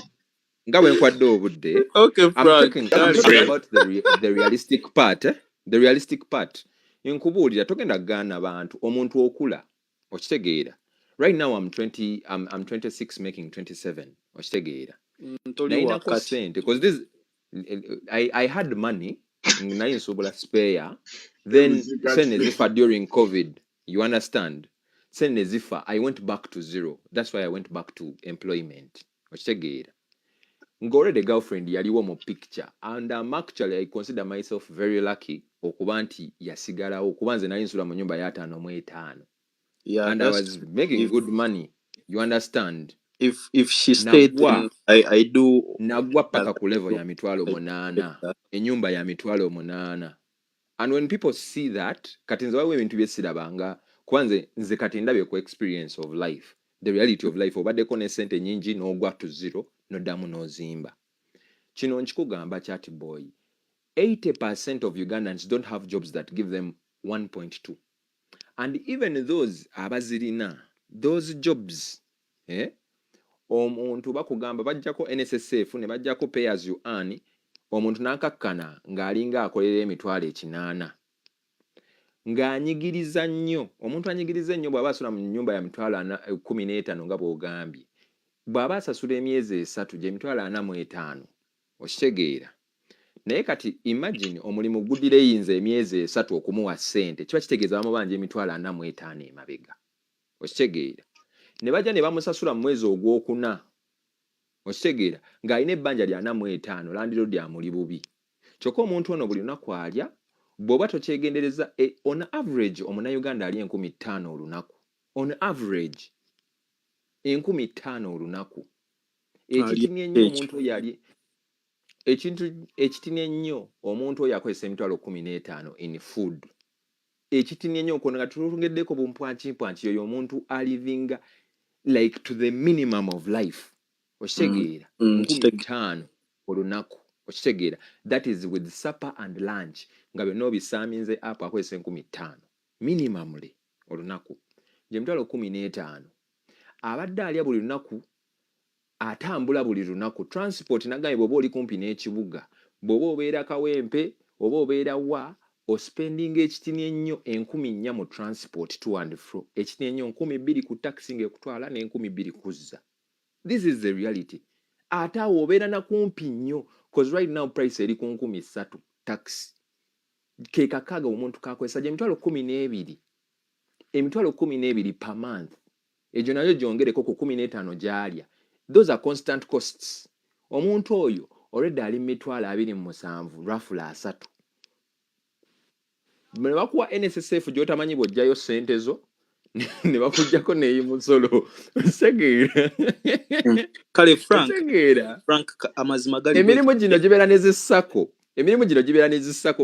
Nga nkwadde obudde. Okay, Frank. I'm talking about the realistic part. The realistic part. Nkubuulira togenda kugaana bantu omuntu okula okitegeera. Right now I'm 26 making 27 okitegeera. Naina ko sente because this I had money naye nsobola spare then sente zifa during COVID, you understand. Sente zifa I went back to zero. That's why I went back to employment okitegeera. Ngore the girlfriend yaliwo mu picture and actually I consider myself very lucky okuba nti yasigalawo kuba nze nali nsula mu nyumba ya 5.5. Yeah, and I was making good money. You understand? If she stayed, I do. Nagwa paka ku level ya mitwalo 8. Enyumba ya mitwalo 8. And when people see that, kati nze wawe ebintu byesirabanga, kwanze nze kati ndabye ku experience of life. The reality of life. Obaddeko ne sente nyingi n'ogwa to zero, n'oddamu n'ozimba. Kino nkikugamba chat boy. 80% of Ugandans don't have jobs that give them 1.2. And even those abazirina, those jobs, omuntu bakugamba bajjako NSSF ne bajjako pay as you earn, omuntu n'akakkana ng'alinga akolera emitwalo 8. Ng'anyigiriza nnyo, omuntu anyigiriza nnyo bw'aba asula mu nyumba ya mitwalo 15 nga bw'ogambye. Bw'aba asasula emyezi 3 gye mitwalo 45, okitegeera. Naye kati imagine omulimu guddira eyinza emyezi 3 okumuwa ssente kiba kitegeeza bamubanja emitwalo 45 emabega okitegeera ne bajja ne bamusasula mu mwezi ogwokuna okitegeera ng'alina ebbanja lya 45 landlord amuli bubi kyokka omuntu ono buli lunaku alya bw'oba tokyegendereza on average omunnayuganda ali 15,000 olunaku on average 15,000 olunaku ekitini ennyo omuntu oyo ali ekintu ekitini ennyo omuntu oyo akozesa emitwalo 15 in food ekitini ennyo kono nga tulungeddeko bumpwanki oyo omuntu alivinga like to the minimum of life okitegeera 15,000 olunaku okitegeera that is with supper and lunch nga byonna obisaaminze apo akozesa 15,000 minimumly olunaku gye mitwalo 15 abadde alya buli lunaku atambula buli lunaku transport nagaye bw'oba oli kumpi n'ekibuga bw'oba obeera Kawempe oba obeera wa ospending ekitini ennyo 4,000 mu transport to and fro ekitini ennyo 2,000 ku taxi ng'ekutwala ne 2,000 kuzza. This is the reality. Ate awo obeera na kumpi nnyo because right now price eri ku 3,000 taxi ke kakaaga omuntu kakozesa gye emitwalo 12 emitwalo 12 per month egyo nayo gyongereko ku 15 gy'alya. Those are constant costs. Omuntu oyo already ali mitwalo 27 roughly 3. Ne bakuwa NSSF gy'otamanyi bw'ojjayo ssente zo ne bakuggyako n'eyimusolo segeera kale Frank amazima gali emirimu gino gibeera n'ezissako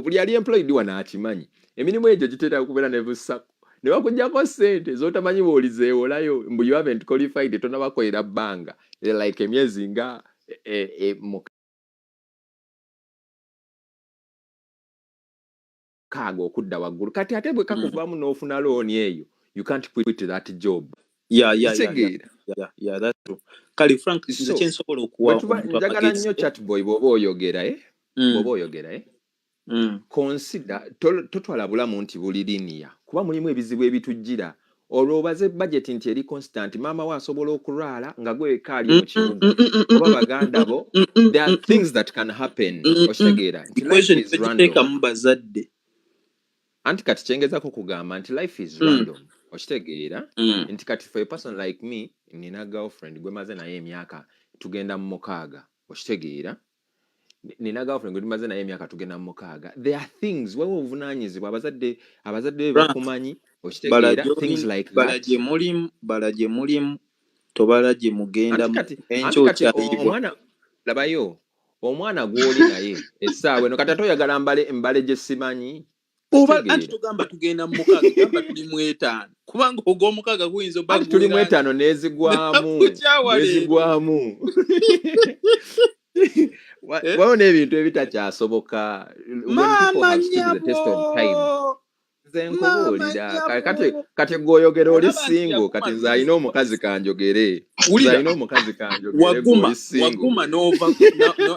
buli ali employed wano akimanyi emirimu egyo gitera kubeera ne bussako ne bakuggyako ssente z'otamanyi bw'olizeewolayo mbu you haven't qualified tonabakolera bbanga like emyezi nga kaaga okudda waggulu kati ate bwe kakuvaamu n'ofuna looni eyo you can't quit that job. Yeah, that's true. Kali Frank nze kyensobola okuwa njagala nnyo chat boy bw'oba oyogera consider totwala bulamu nti buli linear kuba mulimu ebizibu ebitujjira olwo obaze budget nti eri constant maama we asobola okulwala nga gwe kaali mu kibuga oba baganda bo there are things that can happen okitegeera nti life is random. Bazadde anti kati kyengezako kugamba nti life is random okitegeera nti kati for a person like me nina girlfriend gwe maze naye emyaka tugenda mu mukaaga okitegeera nina girlfriend gwe maze naye emyaka tugenda mu mukaaga there are things wewe obuvunaanyizibwa abazadde bakumanyi okitegeera things like that bala gye mulimu tobala gye mugenda anti kati omwana labayo omwana gw'oli naye essaawa eno kati atoyagala mbale gye simanyi anti tugamba tugenda mu mukaaga gamba tuli mu 5 kubanga ogw'omukaaga guyinza anti tuli mu 5 nezigwamu waona ebintu ebitakyasoboka when people have stood the test of time nze nkubuulira kati gwoyogera oli single kati nze alina omukazi kanjogere waguma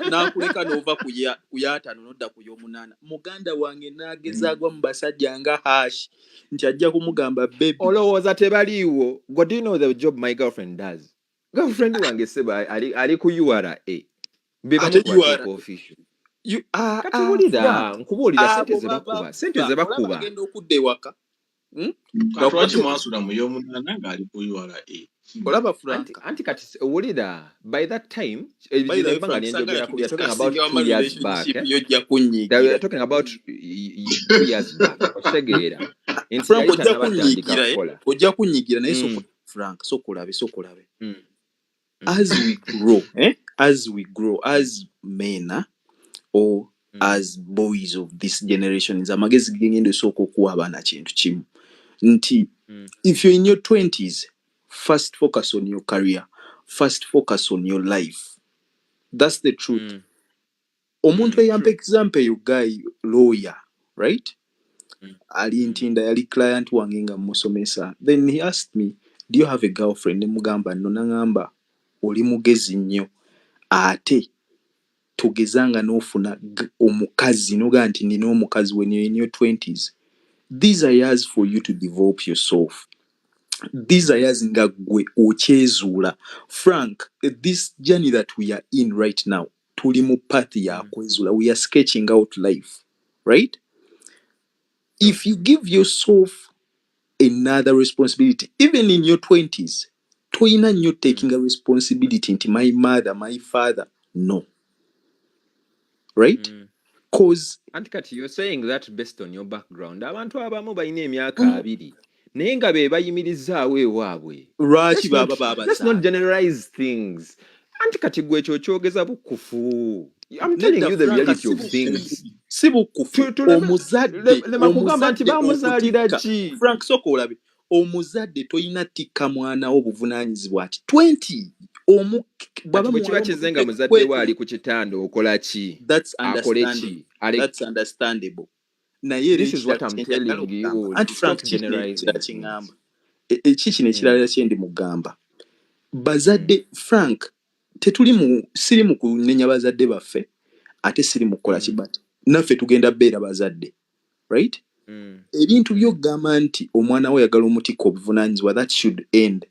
n'akuleka n'ova ku ya 5 n'odda ku y'omunana muganda wange n'agezaagwa mu basajja nga Hash nti ajja kumugamba baby olowooza tebaliiwo God, do you know the job my girlfriend does? Girlfriend wange seba ali ku URA official kati wulira nkubuulira sente ze bakuba bagenda okudda ewaka lwaki mwasula mu y'omunana ng'ali ku URA olaba Frank anti kati wulira by that time ebbanga nyenjogera ku talking about 2 years back yojja kunyigira they were talking about 2 years back otegeera Frank ojja kunyigira naye Frank sokulabe as we grow as men or as boys of this generation nze amagezi gengendo esooka okuwa abaana kintu kimu nti if you're in your 20s first focus on your career, first focus on your life. That's the truth. Omuntu eyampa example you guy lawyer, right? Ali ntinda yali client wange nga musomesa. Then he asked me, do you have a girlfriend? Mugamba no nangamba oli mugezi nnyo. Ate tugezanga n'ofuna omukazi noga nti nina omukazi when you're in your 20s. These are years for you to develop yourself. These are years nga gwe okyezula. Frank, this journey that we are in right now, tuli mu path ya kwezula. We are sketching out life, right? If you give yourself another responsibility, even in your 20s, toyina nnyo taking a responsibility into my mother, my father. No. Right? Cause Antikati, you're saying that based on your background. Abantu abamu balina emyaka 2 naye nga be bayimirizaawo ewaabwe. Let's not generalize things. Antikati gwe ekyo kyogeza bukufu. I'm telling you the reality of things. Si bukufu. Omuzadde nti bamuzaalira ki? Frank soko olabe. Omuzadde toyina tikka mwana wo buvunaanyizibwa ati 20 bwe kiba kizenga muzadde waali ku kitanda okola ki? That's understandable. Naye this is what I'm telling you. Anti Frank generalizing. Kiki nekirala kyendi mugamba. Bazadde Frank siri mu kunenya bazadde baffe ate siri mu kukola kibati. Naffe tugenda beera bazadde. Right? Ebintu by'ogamba nti omwana we yagala omutikko obuvunaanyizibwa that should end.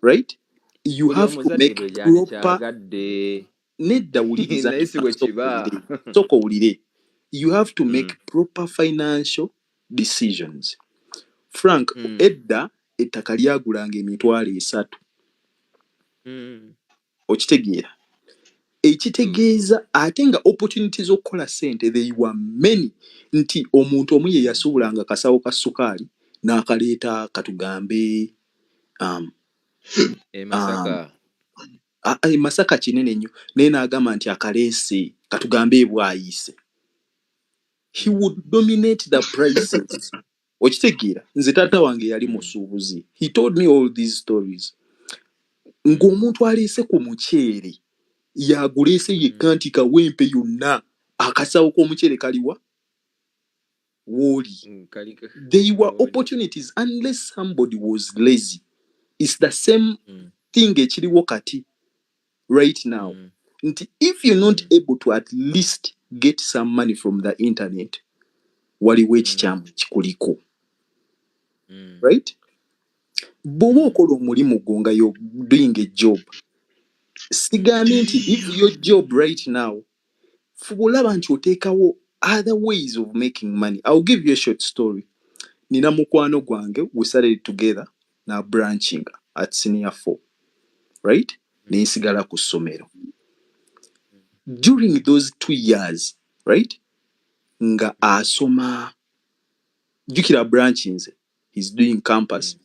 Right? You have to make proper nedda wuliriza soko wulire. You have to make proper financial decisions. Frank, edda ettaka lyagulanga $3,000. Okitegeera. Ekitegeeza ate nga opportunities okukola sente they were many. Nti omuntu omu ye yasuubulanga kasawo ka ssukaali n'akaleeta katugambe Masaka kinene nnyo naye n'agamba nti akaleese katugambe ebwayise. He would dominate the prices. Okitegeera nze taata wange yali musuubuzi. He told me all these stories. Ng'omuntu aleese ku muceere yaguleese yekka nti kawempe yonna akasawo k'omuceere kaliwa wooli. They were opportunities unless somebody was lazy. It's the same thing ekiriwo kati right now. If you're not able to at least get some money from the internet, waliwo ekikyamu kikuliko. Right? Bw'oba okola omulimu gwo nga you're doing a job. Sigambye nti if your job right now, fuba olaba nti oteekawo other ways of making money. I'll give you a short story. Nina mukwano gwange, we started together na branching at senior 4, right? Nensigala ku ssomero. During those 2 years, right? Nga asoma jukira branchings, he's doing campus.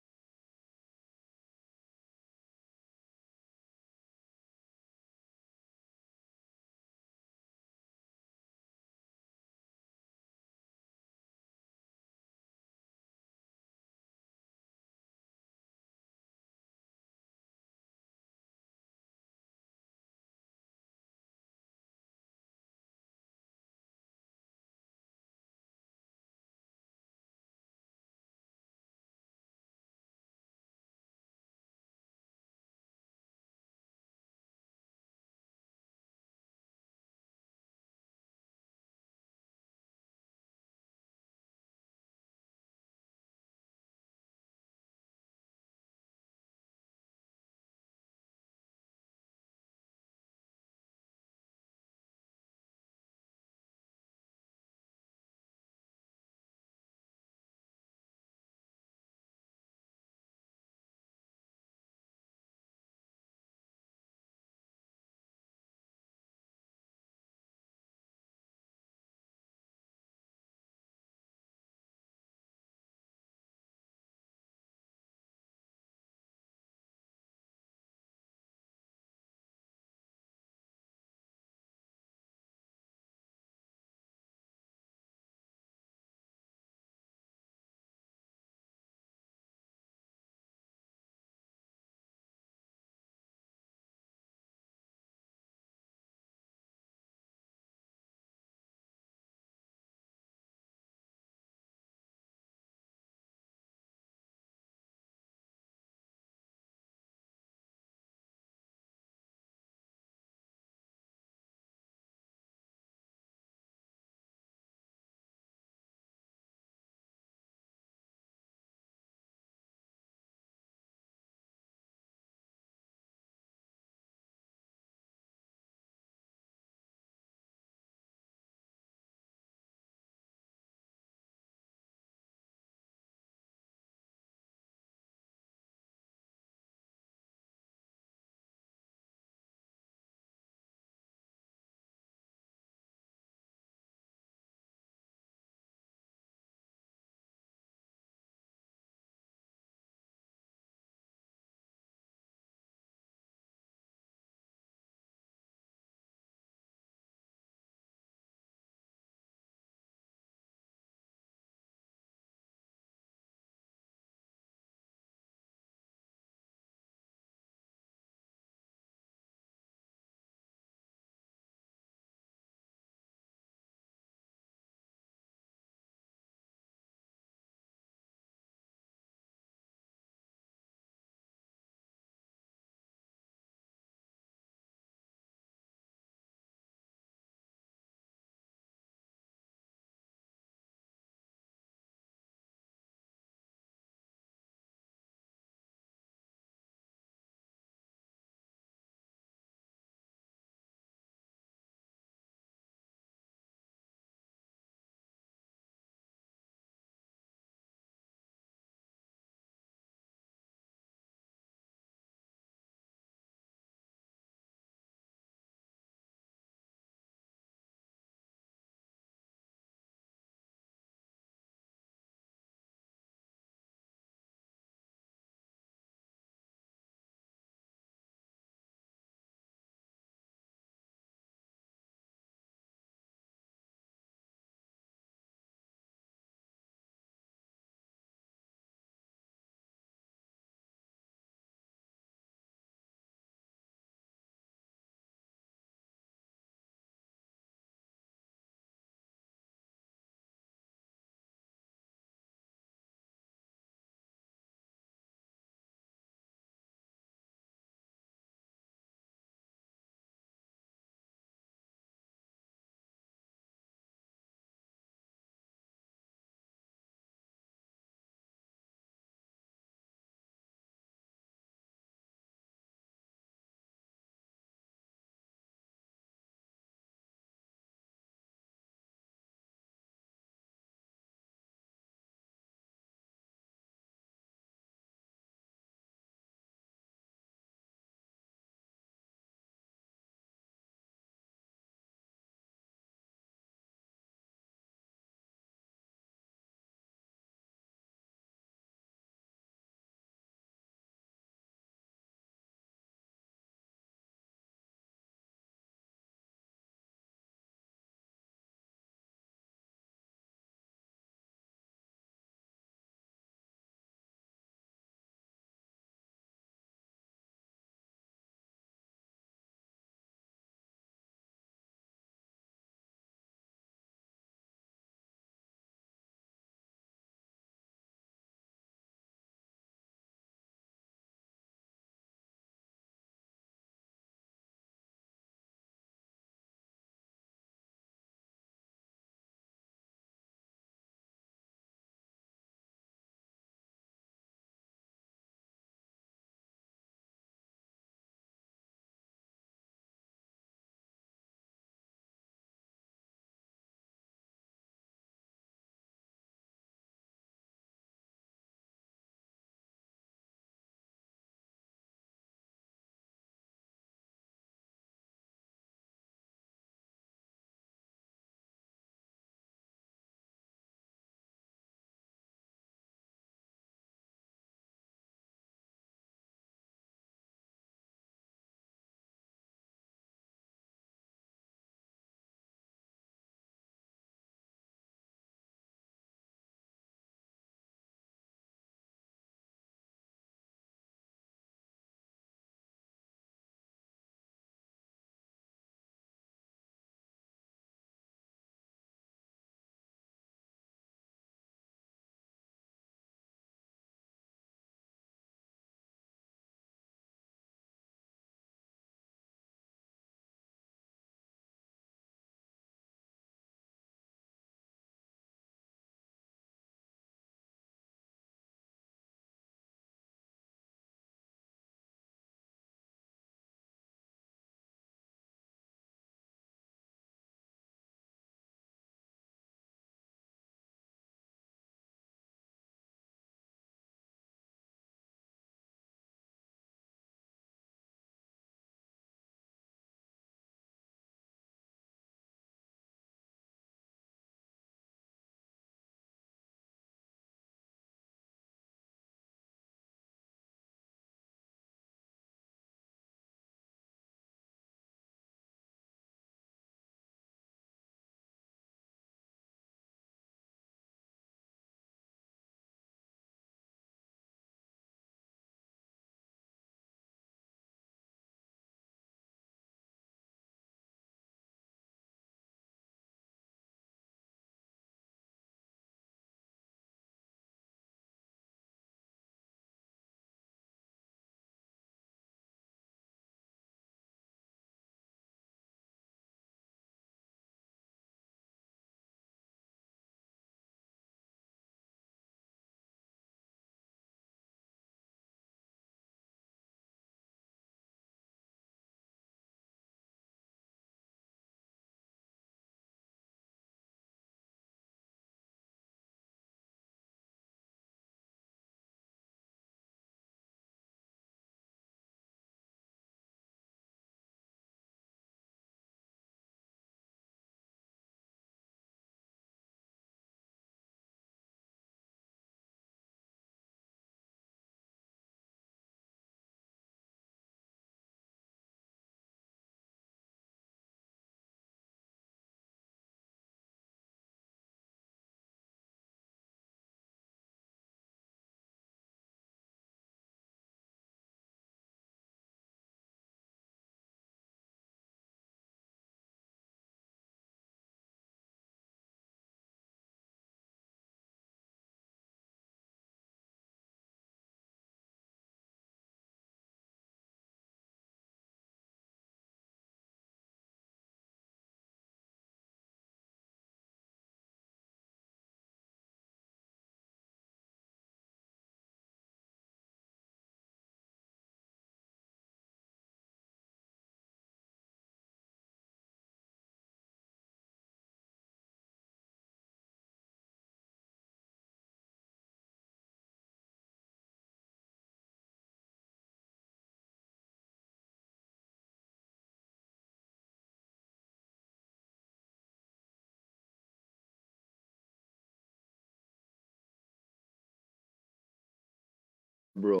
bro,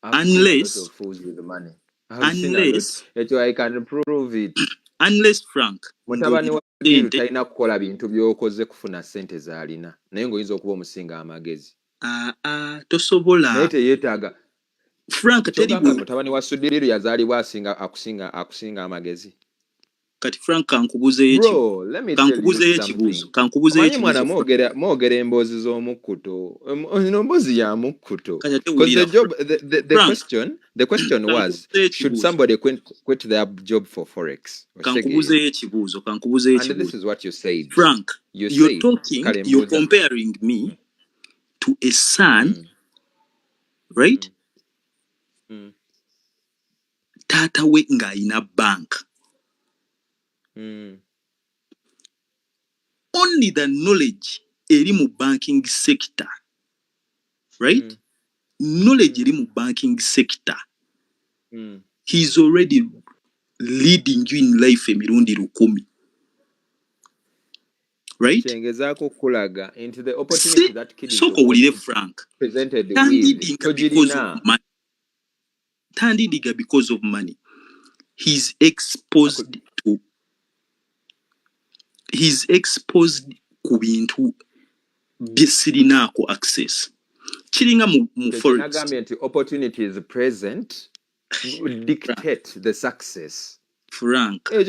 I've seen a lot of unless fools with money. I've seen a lot. I can prove it. Frank Mutabani wa Diru talina kukola bintu by'okoze kufuna ssente z'alina naye ng'oyinza okuba omusinga amagezi tosobola naye teyeetaaga Frank kyogamba mutabani wa Sudiru yazaalibwa akusinga amagezi. Kati Frank kankubuzeeyo ekibuuzo Amanyi mwana mwogera emboozi z'omukkuto eno mboozi ya mukkuto because the question was should somebody quit their job for forex. Kankubuzeeyo ekibuuzo And this is what you said. Frank, you're you're comparing me to a son, right? Tata we ng'alina bank. Only the knowledge eri mu banking sector, right? Knowledge eri mu banking sector. He's already leading you in life emirundi 10. Right? Kyengezaako kulaga into the opportunity that kid is Frank presented with. Tandidiga because of money. He's exposed ku bintu byesirinaako access. Kiringa mu forex. Opportunity is present dictate the success. Frank. The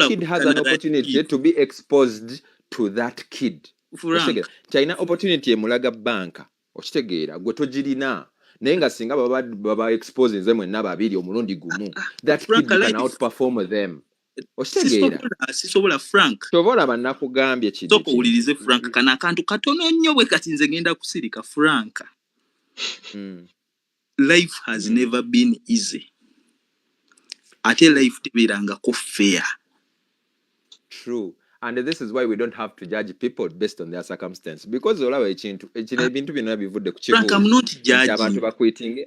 kid has an opportunity to be exposed to that kid. Frank. China opportunity emulaga banka. Okitegeera gwe togirina. Naye nga singa baba exposing them mwenna babiri omulundi gumu. That kid can outperform them. Okitegeera. Sisobola Frank. Tobola bannakugambye kidi. Soko ulirize Frank kana akantu katono nnyo bwe kati nze ngenda kusirika Frank. Life has never been easy. Ate life tebeerangako fair. True. And this is why we don't have to judge people based on their circumstance. Because olaba ebintu byonna bivudde ku kibuuzo. Frank, I'm not judging.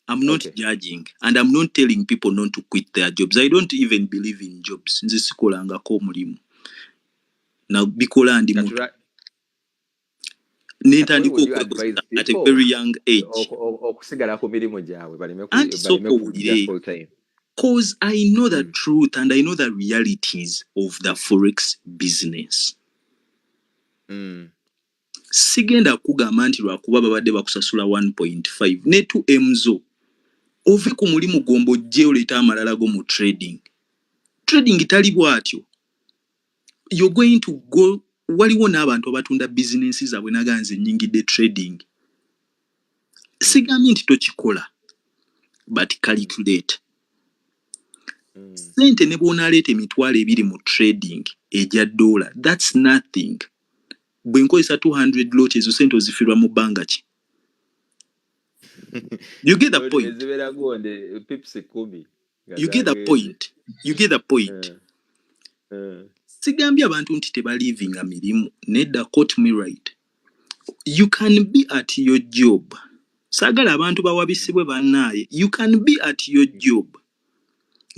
I'm not judging. And I'm not telling people not to quit their jobs. I don't even believe in jobs. Nze sikolangako omulimu. Na bikola ndi muntu. Netandika okwekosa at a very young age. Okusigala ku mirimu gyabwe baleme full time. Because I know the truth and I know the realities of the forex business. Sigenda kugamba nti lwakuba babadde bakusasula 1.5 ne 2 mzo ove ku mulimu gombo jje oleta amalala go mu trading tali bwatyo. You're going to go waliwo n'abantu abatunda business zaabwe naganze nnyingidde trading. Sigambye nti tokikola but calculate. Sente ne bw'onaaleeta emitwalo 2 mu trading ejja $, that's nothing. Bwe nkozesa 200 lot ezo sente ozifirwa mu bbanga ki? You get the point. You get the point. You get the point. Sigambye abantu nti tebalivinga mirimu. Nedda, quote me right. You can be at your job. Sagala abantu bawabisibwe bannaaye. You can be at your job.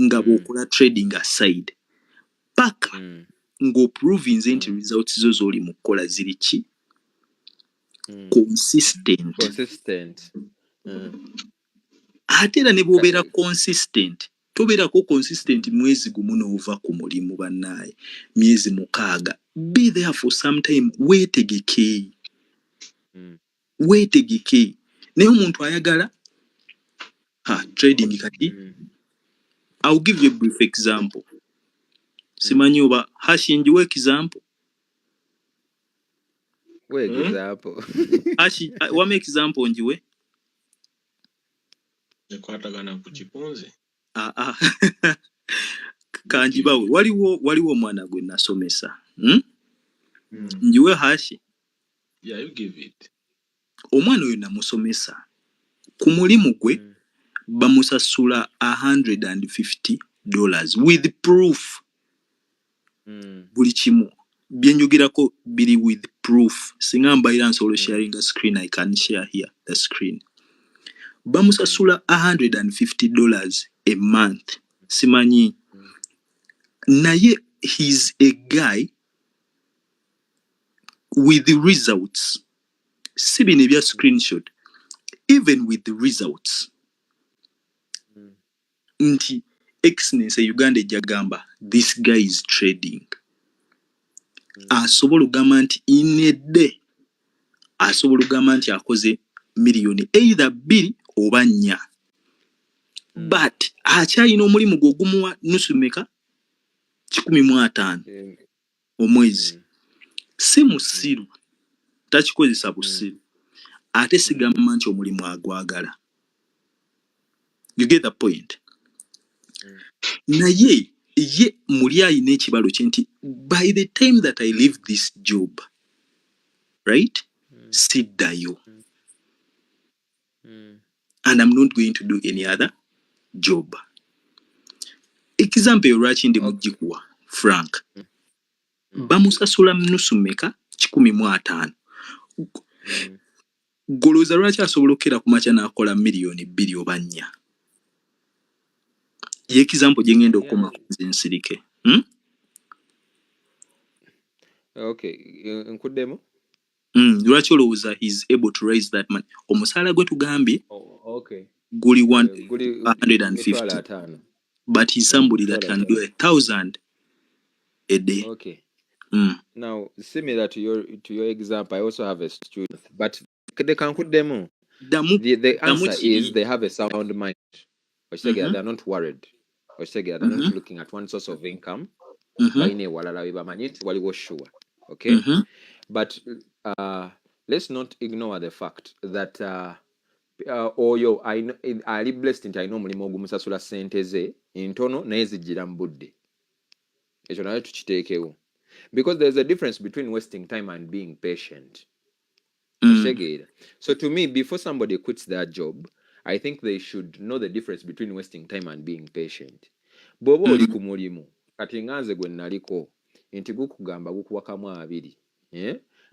Nga bw'okola trading aside. Paka ng'oproving nti results zo z'oli mu kukola ziri ki? Consistent. Ate era ne bw'obeera consistent. Tobeerako consistent mwezi gumu n'ova ku mulimu bannaaye. Myezi 6. Be there for some time. Weetegeke. Naye omuntu ayagala trading kati. I'll give you a brief example. Simanyi oba Hash njiwa example. Hash wame example njiwe. Nekwatagana ku kipunzi. Kanjibawe waliwo omwana gwe nasomesa. Njiwe Hash. Yeah, you give it. Omwana oyo namusomesa. Ku mulimu gwe bamusasula $150 with proof. Buli kimu byenjogerako biri with proof. Singa mbaira nsolo sharing a screen, I can share here the screen. Bamusasula $150 a month. Simanyi. Naye he's a guy with the results. Sibine bya screenshot. even with the results nti excellence Uganda ejagamba this guy is trading asobola okugamba nti in a day asobola okugamba nti akoze miliyoni either 2 oba 4 but akyalina omulimu gwe ogumuwa nusu meka 150 omwezi si musiru takikozesa busiru ate sigamba nti omulimu agwagala. You get the point? Naye ye muli alina ekibalo kye nti by the time that I leave this job, right, siddayo and I'm not going to do any other job. Example lwaki ndi mugikuwa Frank bamusasula nusu meka 150 goloza lwaki asobola okera ku makya n'akola miliyoni 2 oba 4 ye example gye ngenda okoma nze nsirike. Okay, nkuddemu lwaki olowooza he's able to raise that money? Omusaala gwe tugambye okay guli guli 150 but he's somebody that can do 1,000 a day. Okay. Now, similar to your example, I also have a student, but they can put them. The answer is they have a sound mind. They're not worried. They're not looking at one source of income. Okay, but let's not ignore the fact that I blessed nti alina omulimu ogumusasula ssente ze ntono naye zijjira mu budde. Ekyo nayo tukiteekewo. Because there's a difference between wasting time and being patient. So to me, before somebody quits their job, I think they should know the difference between wasting time and being patient. Bw'oba oli ku mulimu kati nganze gwe naliko nti gukugamba gukuwakamu 2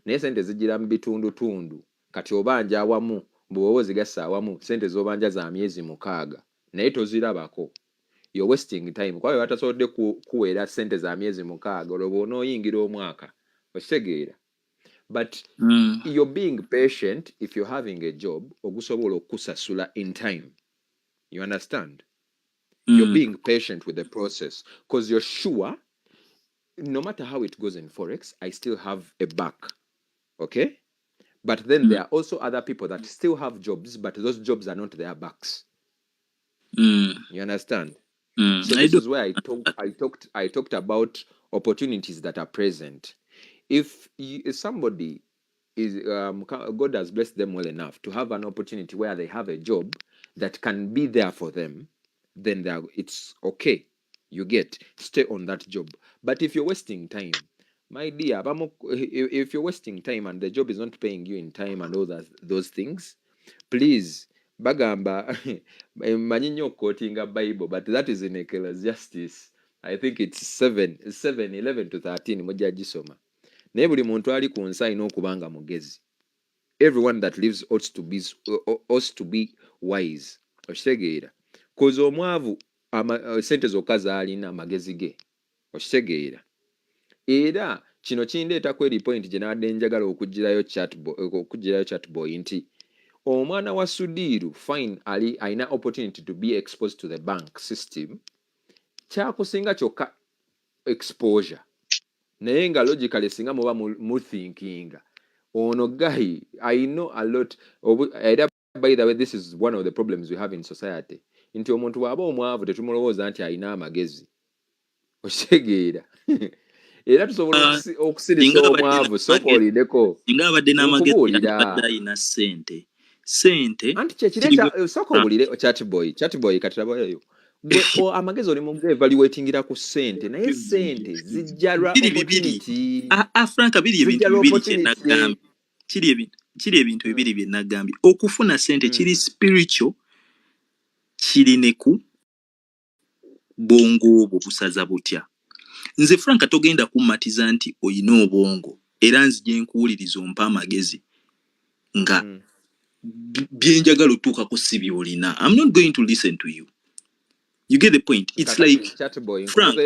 naye sente zijjira mu bitundutundu kati obanja awamu bw'oba zigassa awamu sente z'obanja za myezi 6 naye tozirabako. You're wasting time. Kwa hiyo atasobodde kuwera sente za myezi 6 olwo bw'onooyingira omwaka okitegeera. But you're being patient if you're having a job ogusobola okusasula in time. You understand? You're being patient with the process because you're sure no matter how it goes in Forex, I still have a back. Okay? But then there are also other people that still have jobs, but those jobs are not their backs. You understand? So this is where I talked about opportunities that are present. If somebody is God has blessed them well enough to have an opportunity where they have a job that can be there for them, then it's okay. You get stay on that job. But if you're wasting time, my dear, if you're wasting time and the job is not paying you in time and all those things, please bagamba manyi nnyo quotinga Bible, but that is in Ecclesiastes. I think it's 7:11 to 13 mujja gisoma. Naye buli muntu ali ku nsi alina okubanga mugezi. Everyone that lives ought to be wise. Okitegeera. Koza omwavu sente zokka z'alina amagezi ge. Okitegeera. Era kino kindeeta ku eri point gye nadde njagala okugirayo chatboy nti omwana wa Sudiru fine alina opportunity to be exposed to the bank system. Kyakusinga kyokka exposure. Naye nga logically singa muba muthinkinga ono guy I know a lot by the way, this is one of the problems we have in society. Nti omuntu bw'aba omwavu tetumulowooza nti alina amagezi. Okitegeera. Era tusobola okusirisa omwavu sooka olindeko singa abadde n'amagezi abadde alina ssente anti kyekire sooka obulire chatboy katirabayo gwe amagezi oli mu evaluatingira ku ssente naye ssente zijja lwa opportunity. Franka biri ebintu bibiri kye nagambye kiri ebintu bibiri bye nagambye. Okufuna ssente kiri spiritual kiri ne ku bwongo obwo busaza butya. Nze Franka togenda kummatiza nti oyina obwongo era nzije nkuwuliriza ompa amagezi nga byenjagala otuukako si byolina. I'm not going to listen to you. You get the point? It's like Frank,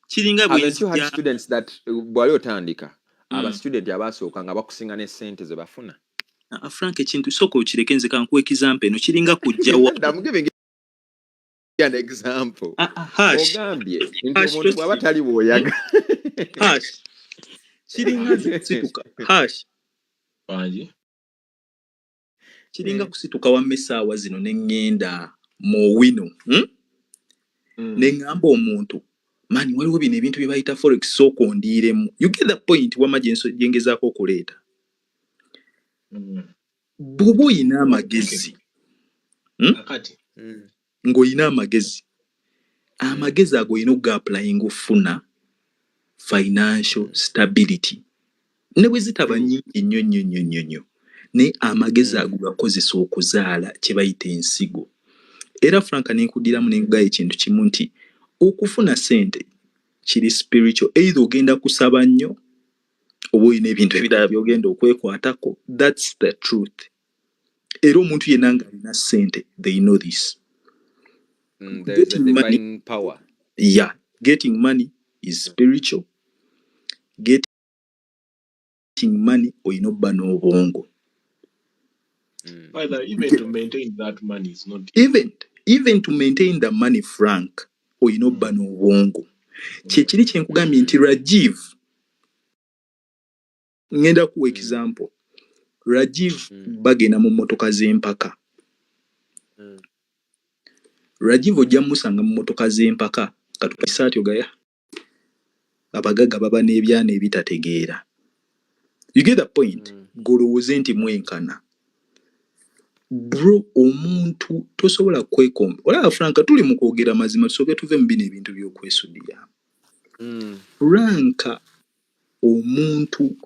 kiringa haven't you had students that bwali otandika aba student abasooka nga bakusinga ne ssente ze bafuna Frank ekintu soko okireke nze kankuwa example eno kiringa kujjawo I'm giving an example. hash Ogambye nti hash omuntu bw'aba tali bw'oyaga. hash kiringa nze kusituka hash Wangi. kiringa kusituka wamme essaawa zino ne ŋŋenda mu wino ne ŋŋamba omuntu mani waliwo bino ebintu bye bayita forex sooka ondiiremu. You get the point wama gye ngezaako okuleeta. Bw'oba oyina amagezi ng'olina amagezi ago olina okuga-applyinga okufuna financial stability. Ne bwe zitaba nnyingi nnyo naye amagezi ago gakozesa okuzaala kye bayita ensigo. Era Frank nenkudiramu nenkugayo ekintu kimu nti okufuna ssente kiri spiritual. Either ogenda kusaba nnyo oba olina ebintu ebirala by'ogenda okwekwatako. That's the truth. Era omuntu yenna ng'alina ssente, they know this. There is a divine power. Yeah, getting money is spiritual. Getting money olina obba n'obwongo. Even to maintain that money is not even to maintain the money, Frank, olina obba n'obwongo. Kyekiri kye nkugambye nti Rajiv, ngenda kuwa example. Rajiv bagenda mu mmotoka z'empaka. Rajiv ojja musanga mu mmotoka z'empaka katukisaati ogaya abagagga baba n'ebyana ebitategeera. You get the point? Golowooze nti mwenkana. Bro, omuntu tosobola kwekomba. Olaba Franka tuli mu kwogera mazima tusoke tuve mu bino ebintu by'okwesudira. Franka omuntu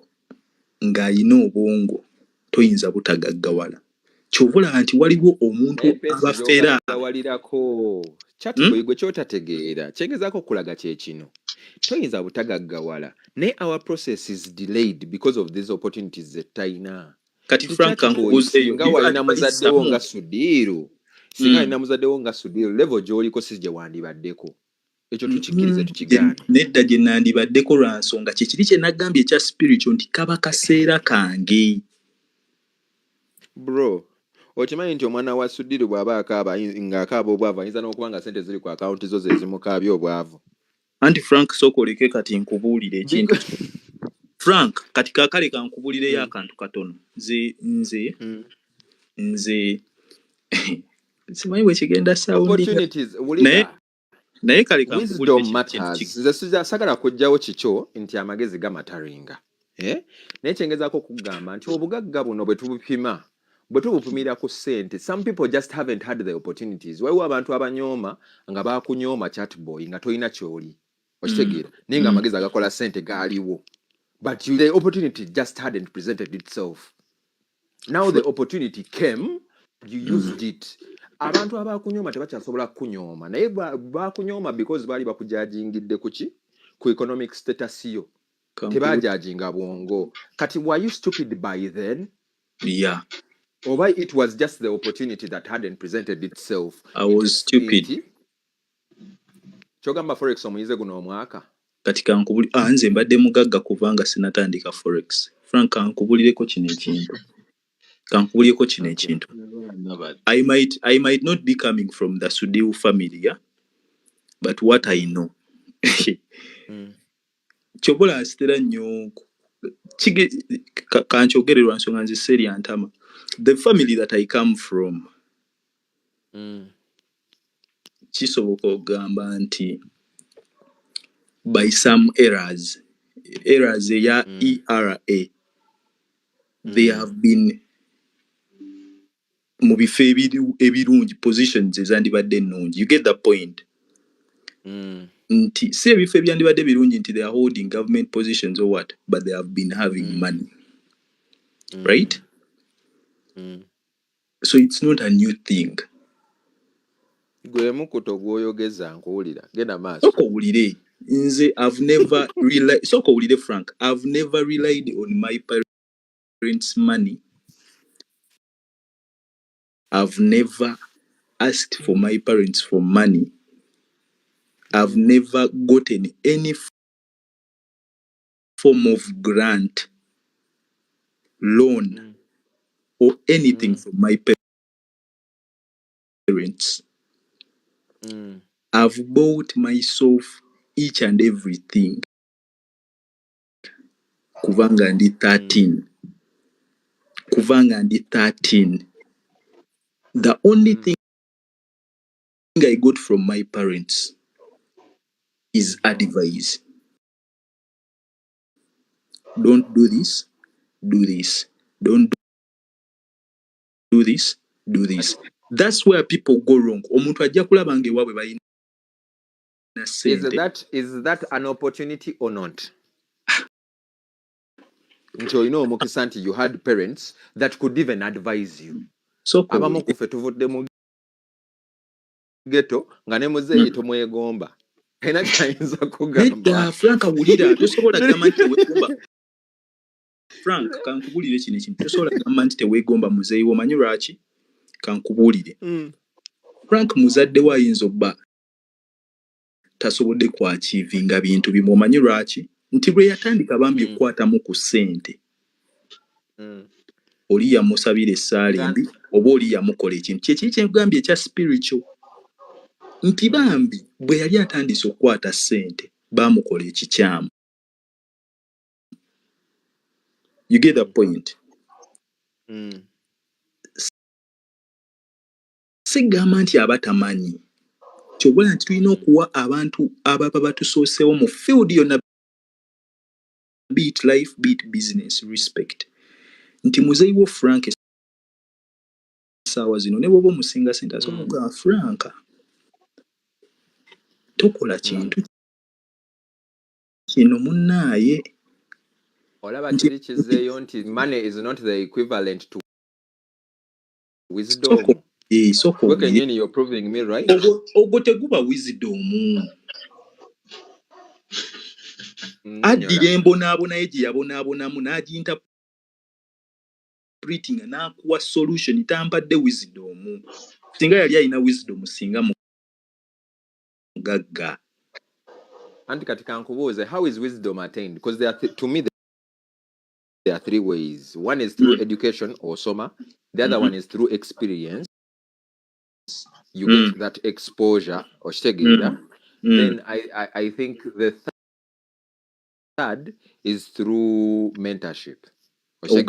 ng'ayina obwongo toyinza butagaggawala. Kyovula nti waliwo omuntu abafeera walirako kyati gwe kyotategeera kyengezaako okulaga kye kino toyinza butagaggawala naye our process is delayed because of these opportunities zetayina. Kati Frank singa walina muzaddewo nga Sudiru level gy'oliko si gye wandibaddeko. Ekyo tukikkirize tukigaane. Nedda gye nandibaddeko lwa nsonga kikiri kye nagambye ekya spiritual nti kaba kaseera kange. Bro, okimanyi nti omwana wa Sudiru bw'aba akaaba ng'akaaba obwavu ayinza n'okuba nga ssente ziri ku akawunti zo ze zimukaabye obwavu. Anti Frank sooka oleke kati nkubuulire ekintu. Frank kati kaakale kankubuulireyo akantu katono. Nze simanyi bwe kigenda sounding. Naye kale wisdom matters. Nze sagala kujjawo kikyo nti amagezi gamataringa. Naye kyengezaako okugamba nti obugagga buno bwe tubupima bwe tubupimira ku ssente, some people just haven't had the opportunities. Waliwo abantu abanyooma nga baakunyooma chatboy nga tolina kyoli okitegeera naye nga amagezi agakola ssente gaaliwo, but the opportunity just hadn't presented itself. Now the opportunity came, you used it. Abantu abakunyooma tebakyasobola kukunyooma naye baakunyooma because baali bakujajingidde ku economic status yo. Tebajajinga bwongo. Kati were you stupid by then? Yeah. Or why it was just the opportunity that hadn't presented itself? I was stupid. Kyogamba forex omuyize guno omwaka. Kati kankubuli nze mbadde mugagga kubanga sinatandika forex. Frank kankubulireko kino ekintu. I might not be coming from the Sudiu family, yeah? But what I know. Chobola asitera nnyo kanchogererwa nsonga nzi seri antama. The family that I come from, kisoboka ogamba nti by some errors ya ERA, they have been mu bifo ebirungi positions ezandibadde ennungi. You get the point? Nti si ebifo ebyandibadde birungi nti they are holding government positions or what, but they have been having money. Right? So it's not a new thing. Gwe mukuto gwoyogeza nkuwulira. Genda maaso. Soko wulire. Nze I've never relied. Soko wulire Frank. I've never relied on my parents' money. I've never asked for my parents for money. I've never gotten any form of grant, loan or anything from my parents. I've bought myself each and everything. Kuvanga ndi 13. Kuvanga ndi 13. The only thing I got from my parents is advice. Don't do this, do this. Don't do this, do this. That's where people go wrong. Omuntu ajja kulaba ng'ewaabwe balina sente. Is that an opportunity or not? Nti olina omukisa nti you had parents that could even advise you. Abamu ku ffe tuvudde mu ghetto nga ne muzeeyi tomwegomba. Era kyayinza kugamba. Frank awulira tosobola gamba nti teweegomba. Frank kankubulire kino ekintu tosobola gamba nti teweegomba muzeeyi wo omanyi lwaki? Kankubulire. Frank muzadde wa ayinza obba tasobodde kwachivinga bintu bimu omanyi lwaki? Nti bwe yatandika bambi okukwatamu ku ssente. Oli yamusabira essaala embi oba oli yamukola ekintu kyekiri kyegambye ekya spiritual. Nti bambi bwe yali atandise okukwata ssente baamukola ekikyamu. You get the point? Sigamba nti abatamanyi. Kyobula nti tulina okuwa abantu ababa batusoosewo mu field yonna, be it life, be it business, respect. Nti muzeeyi wo Frank essaawa zino ne bw'oba omusinga ssente asobola okugamba Frank tokola kintu kino munnaaye. Olaba kiri kizeeyo nti money is not the equivalent to wisdom. Kenyini, you're proving me right. Ogwo teguba wisdom. Addira embonaabona ye gye yabonaabonamu n'agiyinterpretinga n'akuwa solution tampadde wisdom. Singa yali alina wisdom singa mugagga. Anti kati kankubuuze, how is wisdom attained? Because to me there are three ways. One is through education or soma. The other one is through experience. You get that exposure or shtegera. Then I think the third is through mentorship. The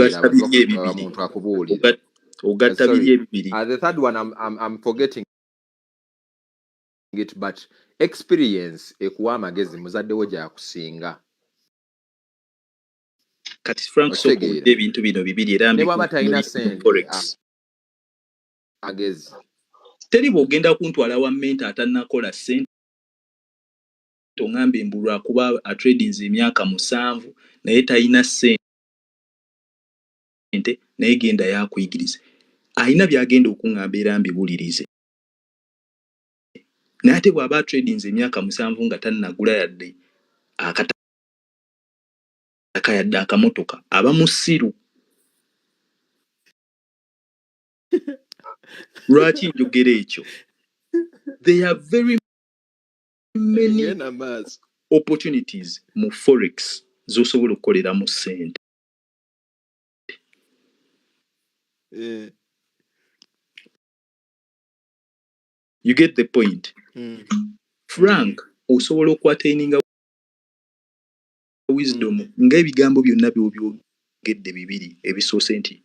third one I'm forgetting it, but experience ekuwa amagezi muzadde wo gy'akusinga. Kati Frank soko ebintu bino bibiri era mbi Forex. Agezi. Teri bw'ogenda kuntwala wa mentor atannakola ssente ongambe mbulwa kuba trading emyaka 7 naye talina ssente naye genda yakuyigiriza. Alina byagenda okungamba era mbibulirize. Naye ate bw'aba trading emyaka 7 nga tannagula yadde akataka yadde akamotoka aba musiru. Lwaki njogera ekyo? There are very many opportunities mu Forex z'osobola okukoleramu ssente. You get the point? Frank osobola okuataininga wisdom ng'ebigambo byonna by'obyogedde bibiri ebisoose nti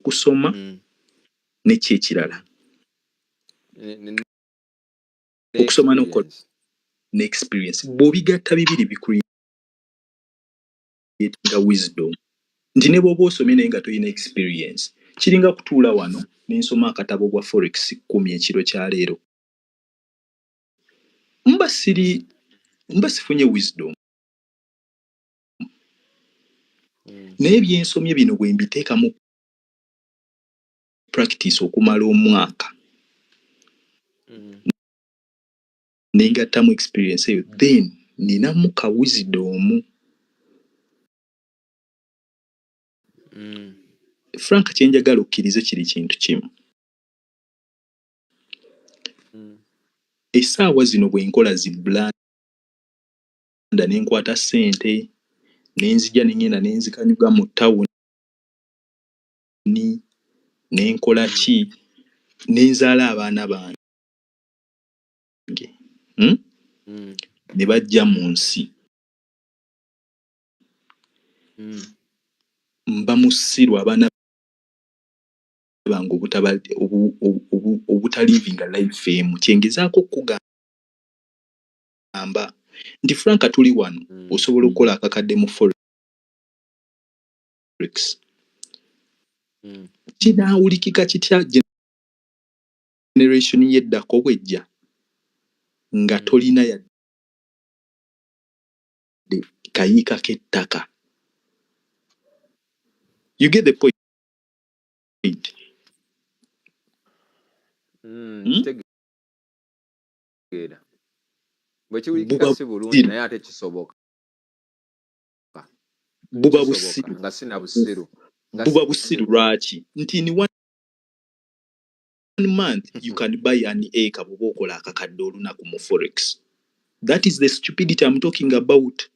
okusoma n'ekyekirala. Okusoma n'okukola n'experience. Bw'obigatta bibiri bikreatinga wisdom. Nti ne bw'oba osomye naye nga tolina experience. Kiringa kutuula wano n'ensoma akatabo bwa Forex 10 ekiro kya leero. Mba sifunye wisdom. Naye byensomye bino bwe mbiteeka mu practice okumala omwaka. Nengattamu experience eyo then ninamu ka wisdom. Frank kyenjagala okkirize kiri kintu kimu. Essaawa zino bwe nkola zi blanda nenkwata ssente nenzija nengenda nenzikanyuga mu ttawuni ni nenkola ki nenzaala abaana bange ne bajja mu nsi mba musiru abaana bange obutalivinga life emu kyengezaako okugamba nti Franka tuli wano osobola okukola akakadde mu Forex kinaawulikika kitya generation yeddako bwejja nga tolina yadde kayiika k'ettaka. You get the point? Kitegeera bwe kiwulikika si bulungi naye ate kisoboka buba busiru nga sina busiru buba busiru lwaki nti in 1 month you can buy an acre bw'oba okola akakadde olunaku mu Forex. That is the stupidity I'm talking about.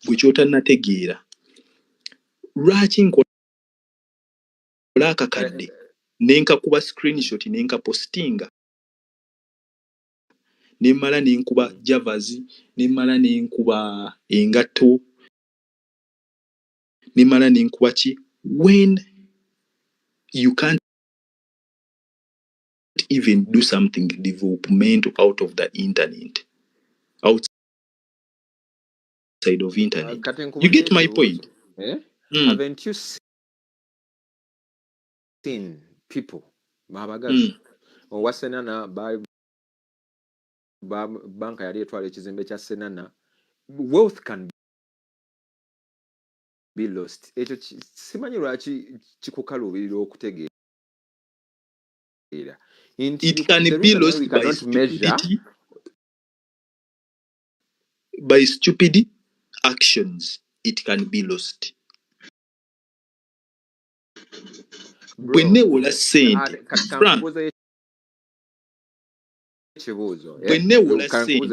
Gwe kyotannategeera lwaki nkola akakadde nenkakuba screenshot nenkapostinga nemmala nenkuba javas nemmala nenkuba engatto nemmala nenkuba ki when you can't even do something developmental out of the internet, outside of internet. You get my point? Haven't you seen people babagazi owasenana banka yali etwala ekizimbe kya Senana, wealth can be lost. Ekyo simanyi lwaki kikukaluubirira okutegeera. It can be lost by stupidity, by stupid actions. It can be lost. Bwenne wola sente kankubuuza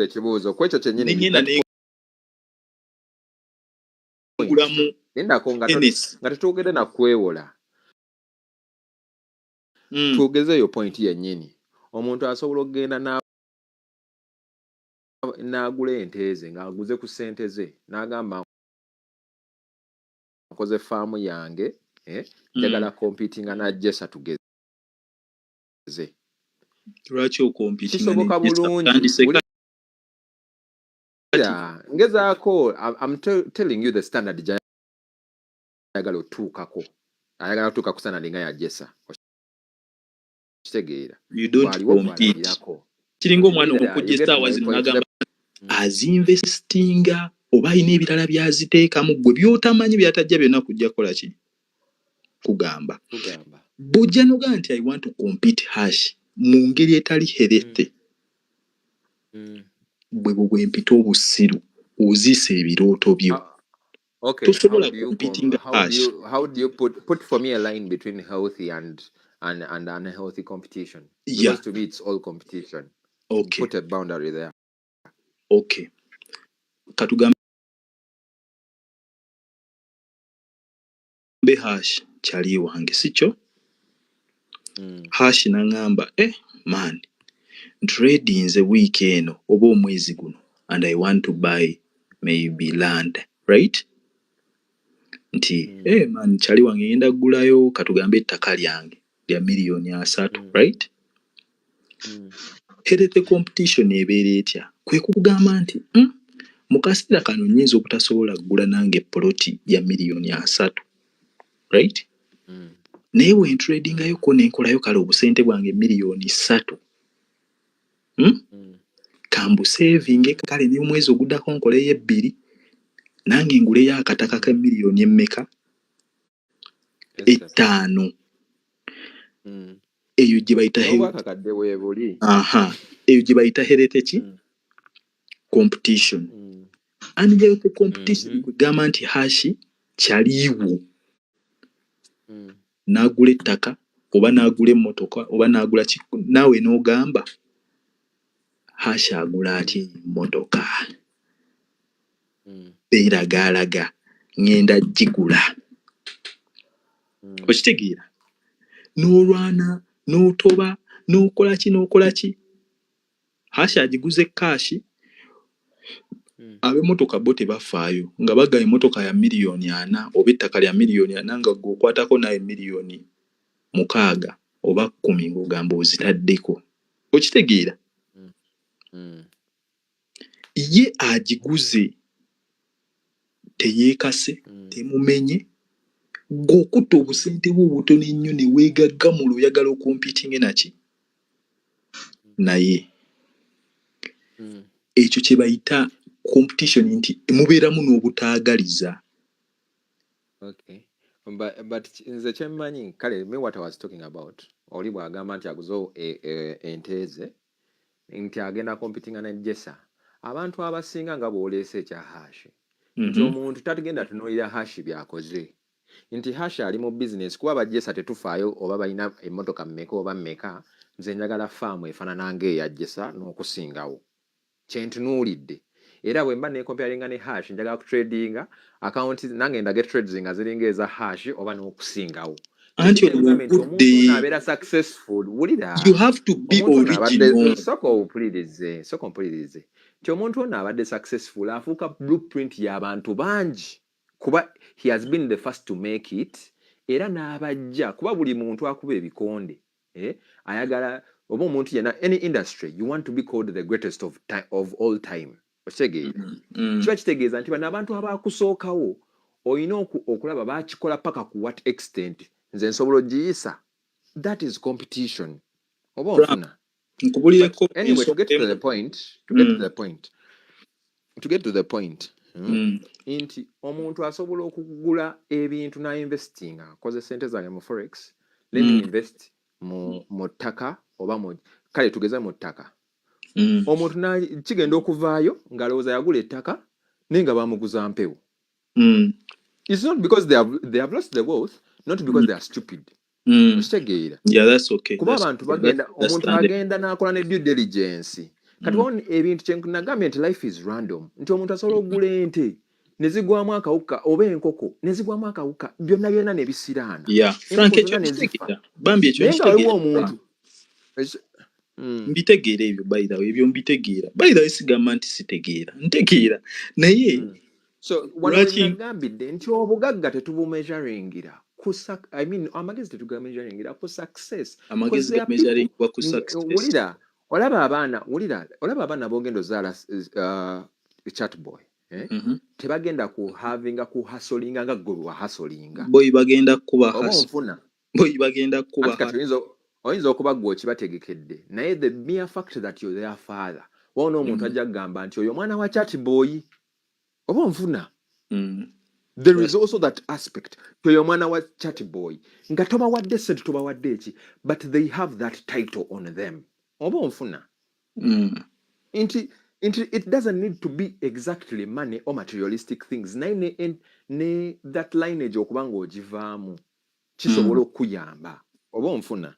ekibuuzo kwekyo kyennyini endako nga tetwogere na kwewola twogeze eyo point yennyini. Omuntu asobola okugenda n'agula ente ze ng'aguze ku ssente ze n'agamba nkoze faamu yange njagala competinga najjesa tugeze. Lwaki okompitinga kisoboka bulungi ngezaako. I'm telling you the standard gyayagala otuukako. Ayagala otuuka ku standard nga yajjesa. Kitegeera kiringa omwana okukujja hours n'agamba azinvestinga oba ayina ebirala byaziteekamu gwe by'otamanyi byatajja byonna kujja kukola ki kugamba bujja noga nti I want to compete hash mu ngeri etali herete bwe bwempita obusiru oziisa ebirooto byo. Okay, how do you put for me a line between healthy and unhealthy competition? Because to me it's all competition. Okay. Put a boundary there. Okay. Katugambe hash kyali wange sikyo? Hash nangamba man trading nze week eno oba omwezi guno and I want to buy maybe land, right? Nti man kyali wange ngenda kugulayo katugambe ettaka lyange lya $3,000,000, right? Herete competition ebeera etya? Kwe kugamba nti mu kaseera kano nnyinza obutasobola kugula nange ploti ya $3,000,000, right? Naye bwe ntradingayo ko nenkolayo kale obusente bwange $3,000,000 kambusevinge kale ne omwezi oguddako nkoleyo 2 nange nguleyo akataka ka $1,000,000 emmeka 5 eyo gye bayita eyo gye bayita herete ki competition. And herete competition kugamba nti hashi kyaliwo n'agula ettaka oba n'agula emmotoka oba n'agula naawe n'ogamba hashi agula atya emmotoka beeragaalaga ngenda gigula. Okitegeera? N'olwana n'otoba n'okola ki Hash agiguze kaashi. Ab'emmotoka bo tebafaayo nga bagaba emmotoka ya miliyoni 4 oba ettaka lya miliyoni 4 nga gw'okwatako naye miliyoni 6 oba 10 ng'ogamba ozitaddeko. Okitegeera? Ye agiguze teyeekase, temumenye, ng'okutta obusente bwo obutono ennyo ne weegaggamula oyagala okompiitinge naki naye. Ekyo kye bayita competition, nti mubeeramu n'obutaagaliza. Okay. But nze kyemmanyi kale me what I was talking about oli bw'agamba nti aguze ente ze nti agenda competinga ne Jessa. Abantu abasinga nga bw'oleese ekya Hash nti omuntu tatagenda tunuulira Hash byakoze nti Hash ali mu business kuba bajjesa tetufaayo oba balina emmotoka mmeka oba mmeka. Nze njagala faamu efaanana ng'eya Jessa n'okusingawo kyentunuulidde. Era bwe mba neekomparinga ne Hash njagala kutradinga akawunti nange ndage trades nga ziringa eza Hash oba n'okusingawo. Anti omuntu abeera successful wulira you have to be original. Soko mpulirize nti omuntu ono abadde successful afuuka blueprint y'abantu bangi kuba he has been the first to make it era n'abajja kuba buli muntu akuba ebikonde ayagala oba omuntu yenna any industry you want to be called the greatest of all time. Okitegeera? Kiba kitegeeza nti bano abantu abakusookawo olina okulaba bakikola paka ku what extent nze nsobola ogiyisa. That is competition. Oba onfuna. Anyway, to get to the point, nti omuntu asobola okugula ebintu na investing akoze sente zange mu forex, let me invest mu ttaka oba mu kale tugeze mu ttaka. Omuntu kigenda okuvaayo ng'alowooza yagula ettaka naye nga bamuguza mpewo. It's not because they have lost the wealth, not because they are stupid. Okitegeera? Yeah, that's okay. Kuba abantu bagenda omuntu agenda n'akola ne due diligence. Kati wano ebintu kyenagambye nti life is random. Nti omuntu asobola okugula ente ne zigwamu akawuka oba enkoko ne zigwamu akawuka byonna ne bisiraana. Yeah, Frank ekyo kitegeera. Bambi ekyo kitegeera. Omuntu mbitegeera ebyo by the way ebyo mbitegeera. By the way sigamba nti sitegeera. Ntegeera. Naye so wano nagambidde nti obugagga tetubumeasuringira amagezi tetugameasuringira ku success. Amagezi gameasuringwa ku success. Olaba abaana bogenda ozaala chat boy tebagenda ku havinga ku hasolinga nga gwe wa hasolinga. Boy bagenda kuba hasona. Boy bagenda kuba oyinza okuba gwe okibategekedde naye the mere fact that you're their father wona omuntu ajja kugamba nti oyo mwana wa chat boy oba onfuna. There is also that aspect to your mwana wa chat boy nga toba wadde sente toba wadde eki but they have that title on them oba onfuna. It doesn't need to be exactly money or materialistic things ne that lineage okubanga ogivaamu kisobola okuyamba oba onfuna.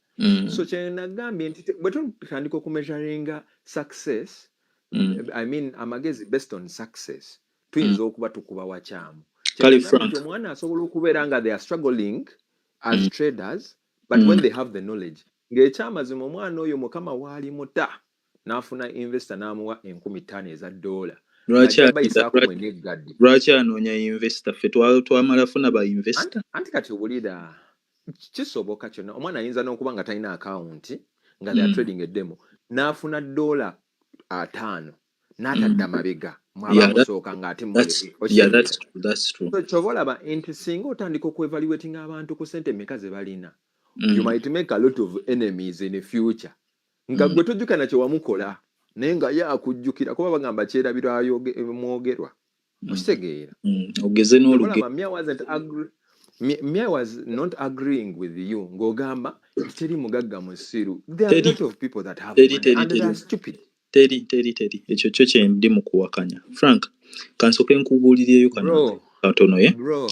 So kyenagambye nti bwe tutandika okumeasuringa success amagezi based on success tuyinza okuba tukuba wakyamu. Kale Frank omwana asobola okubeera nga they are struggling as traders but when they have the knowledge ng'ekyamazima omwana oyo mukama waali muta n'afuna investor n'amuwa $50,000 eza $. Lwaki anoonya investor ffe twamala funa ba investor? Anti kati owulira kisoboka kyonna omwana ayinza n'okuba nga talina akawunti nga they are trading eddemo n'afuna $5 n'atadde amabega mwabamusooka ng'ate that's true. So kyova olaba nti singa otandika okwevaluatinga abantu ku sente mmeka ze balina you might make a lot of enemies in the future nga gwe tojjuka nakyo wamukola naye nga ye akujjukira kuba bagamba kyerabirwa mwogerwa. Okitegeera? Ogeze n'oluge. Mia was not agreeing with you ng'ogamba teri mugagga musiru. There are a lot of people that have money and they are stupid. Teri ekyo kyo kye ndi mu kuwakanya. Frank kansoke nkubuulirireyo katono ye. Bro.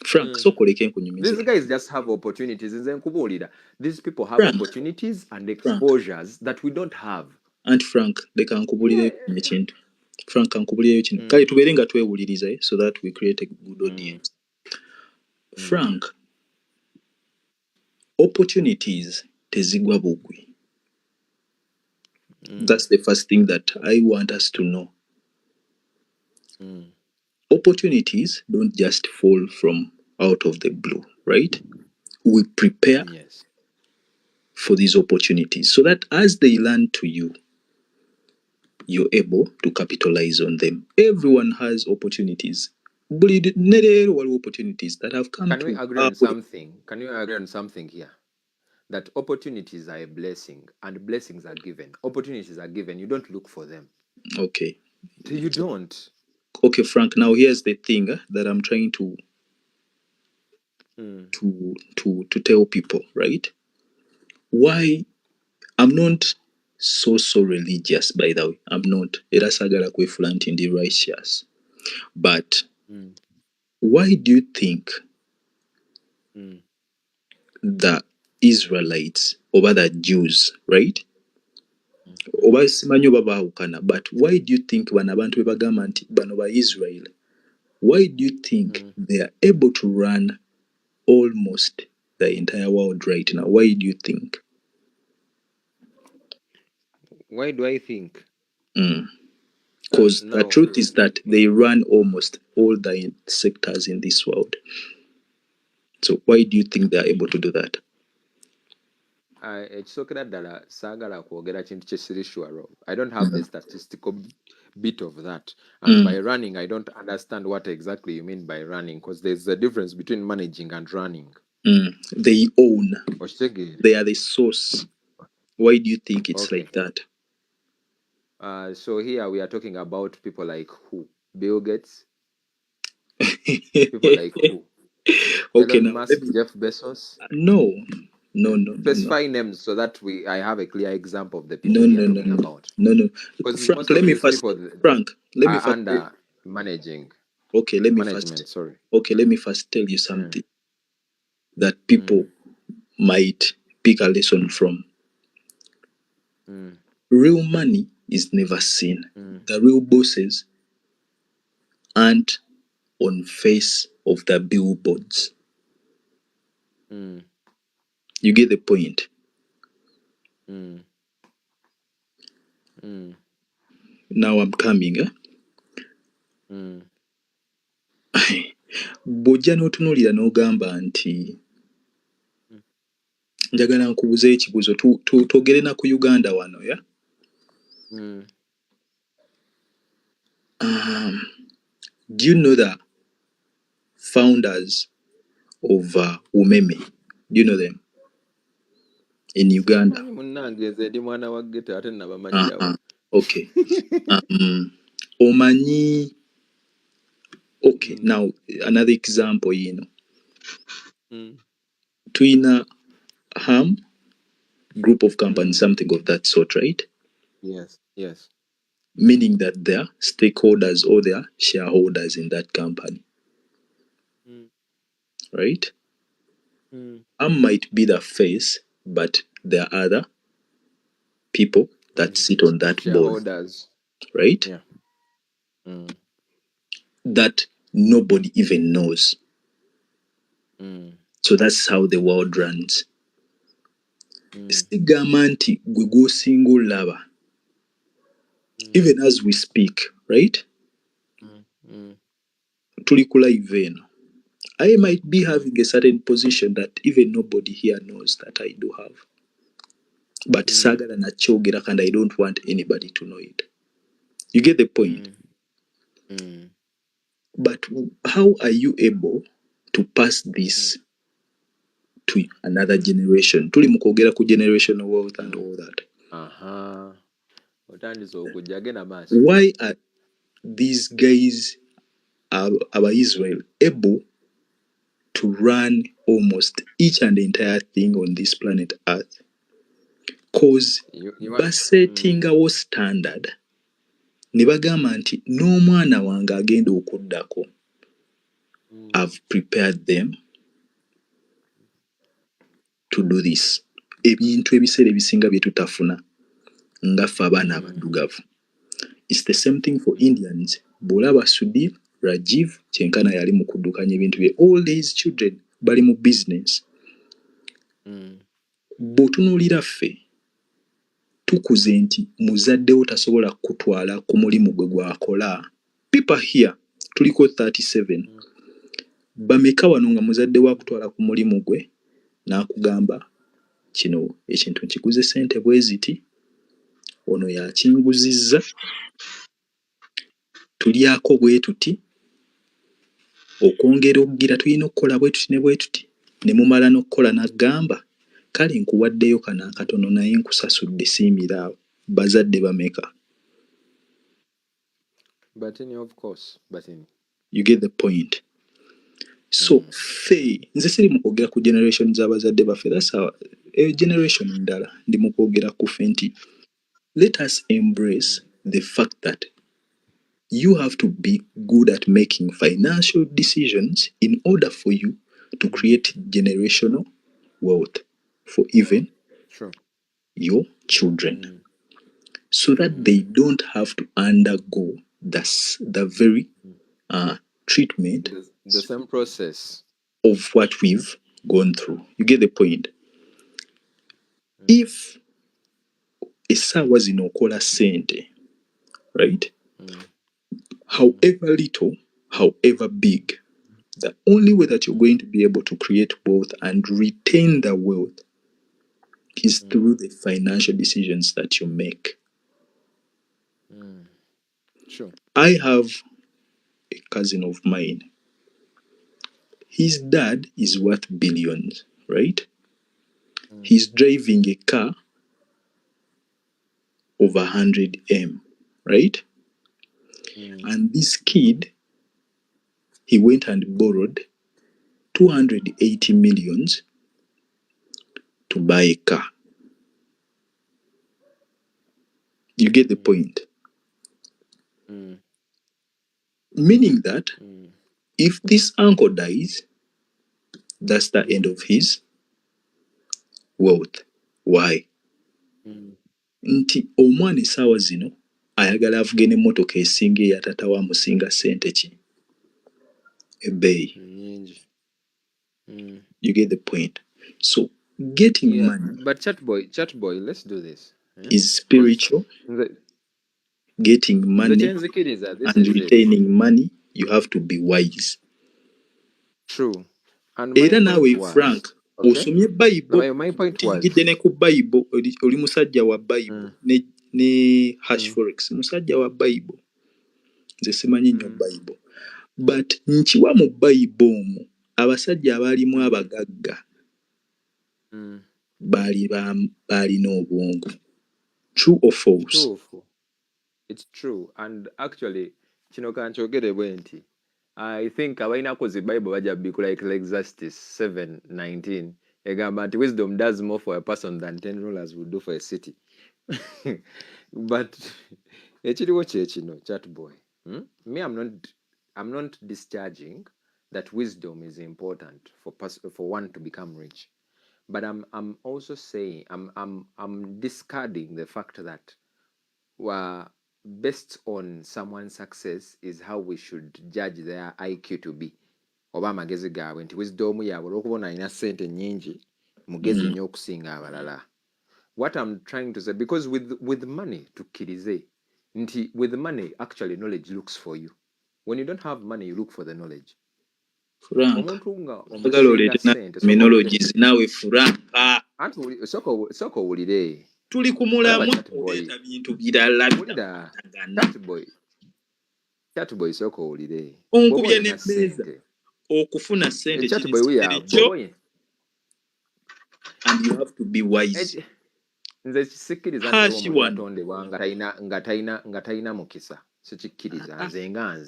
Frank sokoleke nkunyumiza. These guys just have opportunities. Nze nkubuulira. These people have opportunities and exposures that we don't have. And Frank leka nkubuulire ekintu. Frank ankubulirayo kino kale tubeere nga twewuliriza so that we create a good audience. Frank, opportunities tezigwa bugwi. That's the first thing that I want us to know. Opportunities don't just fall from out of the blue, right? We prepare for these opportunities so that as they land to you, you're able to capitalize on them. Everyone has opportunities. Opportunities that have come Can to we agree on something? Can you agree on something here? That opportunities are a blessing and blessings are given. Opportunities are given. You don't look for them. Okay. You don't. Okay, Frank. Now here's the thing that I'm trying to tell people, right? Why I'm not so religious, by the way. I'm not. Era sagala kwefulanta ndi righteous. But why do you think the Israelites over the Jews, right? Oba simanyi oba baawukana, but why do you think bano abantu be bagamba nti bano ba Israel, why do you think they are able to run almost the entire world right now? Why do you think? Why do I think? Because the truth is that they run almost all the sectors in this world. So why do you think they are able to do that? Ekisookera ddala saagala kwogera kintu kyekiri sure of. I don't have the statistical bit of that. And by running, I don't understand what exactly you mean by running, because there's a difference between managing and running. They own. They are the source. Why do you think it's like that? So here we are talking about people like who? Bill Gates? People like who? Okay, Elon now Musk, Jeff Bezos? No. Specify names so that I have a clear example of the people we are talking about. No. Because Frank, most of these people are under managing. Okay, let me tell you something that people might pick a lesson from. Real money is never seen. The real bosses aren't on face of the billboards. You get the point? Now I'm coming. Bw'ojja n'otunuulira n'ogamba nti njagala nkubuze ekibuzo twogere na ku Uganda wano ya? Do you know the founders of Umeme? Do you know them? In Uganda. Okay. Omanyi. Okay, now another example, Twina Ham group of companies, something of that sort, right? Yes. Meaning that they're stakeholders or they're shareholders in that company. Right? Am might be the face, but there are other people that sit on that board. Right? Yeah. That nobody even knows. So that's how the world runs. Sigamba nti gwe gw'osinga olaba. Even as we speak, right? Tuli ku live eno. I might be having a certain position that even nobody here knows that I do have. But sagala na kyogera and I don't want anybody to know it. You get the point? But how are you able to pass this to another generation? Tuli mu kwogera ku generational wealth and all that. Why are these guys, our Israel, able to run almost each and entire thing on this planet Earth? Because basetingawo standard ne bagamba nti n'omwana wange agenda okuddako, I've prepared them to do this. Ebintu ebiseera ebisinga bye tutafuna ngaffe abaana abaddugavu. It's the same thing for Indians. Bw'olaba Sudhir, Rajiv, kyenkana yali mu kuddukanya ebintu bye. All these children bali mu business. Bw'otunuulira ffe tukuze nti muzaddewo tasobola kutwala ku mulimu gwe gw'akola. People here tuliko 37. Bameka wano nga muzadde wa kutwala ku mulimu gwe n'akugamba kino ekintu nkiguze ssente bwe ziti, ono yakinguzizza, tulyako bwe tuti, okwongera okugira tulina okukola bwe tuti ne bwe tuti, ne mumala n'okukola n'agamba kale nkuwaddeyo kano akatono naye nkusasudde siimiraawo. Bazadde bameka? Of course, you get the point. So ffe nze siri mu kwogera ku generation z'abazadde baffe, that's our generation ndala. Ndi mu kwogera ku ffe nti let us embrace the fact that you have to be good at making financial decisions in order for you to create generational wealth for even your children, so that they don't have to undergo the very treatment, the same process of what we've gone through. You get the point? If essaawa zino okola ssente, right? However little, however big, the only way that you're going to be able to create wealth and retain the wealth is through the financial decisions that you make. Sure. I have a cousin of mine. His dad is worth billions, right? He's driving a car of 100 M, right? And this kid, he went and borrowed 280 millions to buy a car. You get the point? Meaning that if this uncle dies, that's the end of his wealth. Why? Nti omwana essaawa zino ayagala avuge n'emmotoka esinga eya taata wa musinga ssente ki? Ebbeeyi. You get the point? So getting money, but chat boy, let's do this. Is spiritual. Getting money and retaining money, you have to be wise. True. And Era naawe Frank, osomye Bible, my point was, tingidde ne ku Bible, oli musajja wa Bible, ne Hash Forex, musajja wa Bible. Nze simanyi nnyo Bible. But nkiwa mu Bible omwo, abasajja abaalimu abagagga baalina obwongo. True or false? It's true. And actually, kino kankyogere bwe nti, I think abalina zi Bible bajja bikula like Ecclesiastes 7:19 egamba nti wisdom does more for a person than 10 rulers would do for a city. But ekiriwo kye kino, chat boy. Me, I'm not discharging that wisdom is important for one to become rich. But I'm also saying I'm discarding the fact that based on someone's success is how we should judge their IQ to be. Oba amagezi gaabwe nti wisdom yaabwe olw'okubona alina ssente nnyingi mugezi nnyo okusinga abalala. What I'm trying to say, because with money tukkirize nti with money actually knowledge looks for you. When you don't have money, you look for the knowledge. Frank, ogala oleete na terminologies naawe Frank. Soko owulire. Tuli ku mulamwa oleeta bintu birala. Chat boy soko owulire. Onkubye n'emmeeza okufuna ssente chat boy we and you have to be wise. Nze kisikiriza nti omuntu atondebwa nga talina mukisa.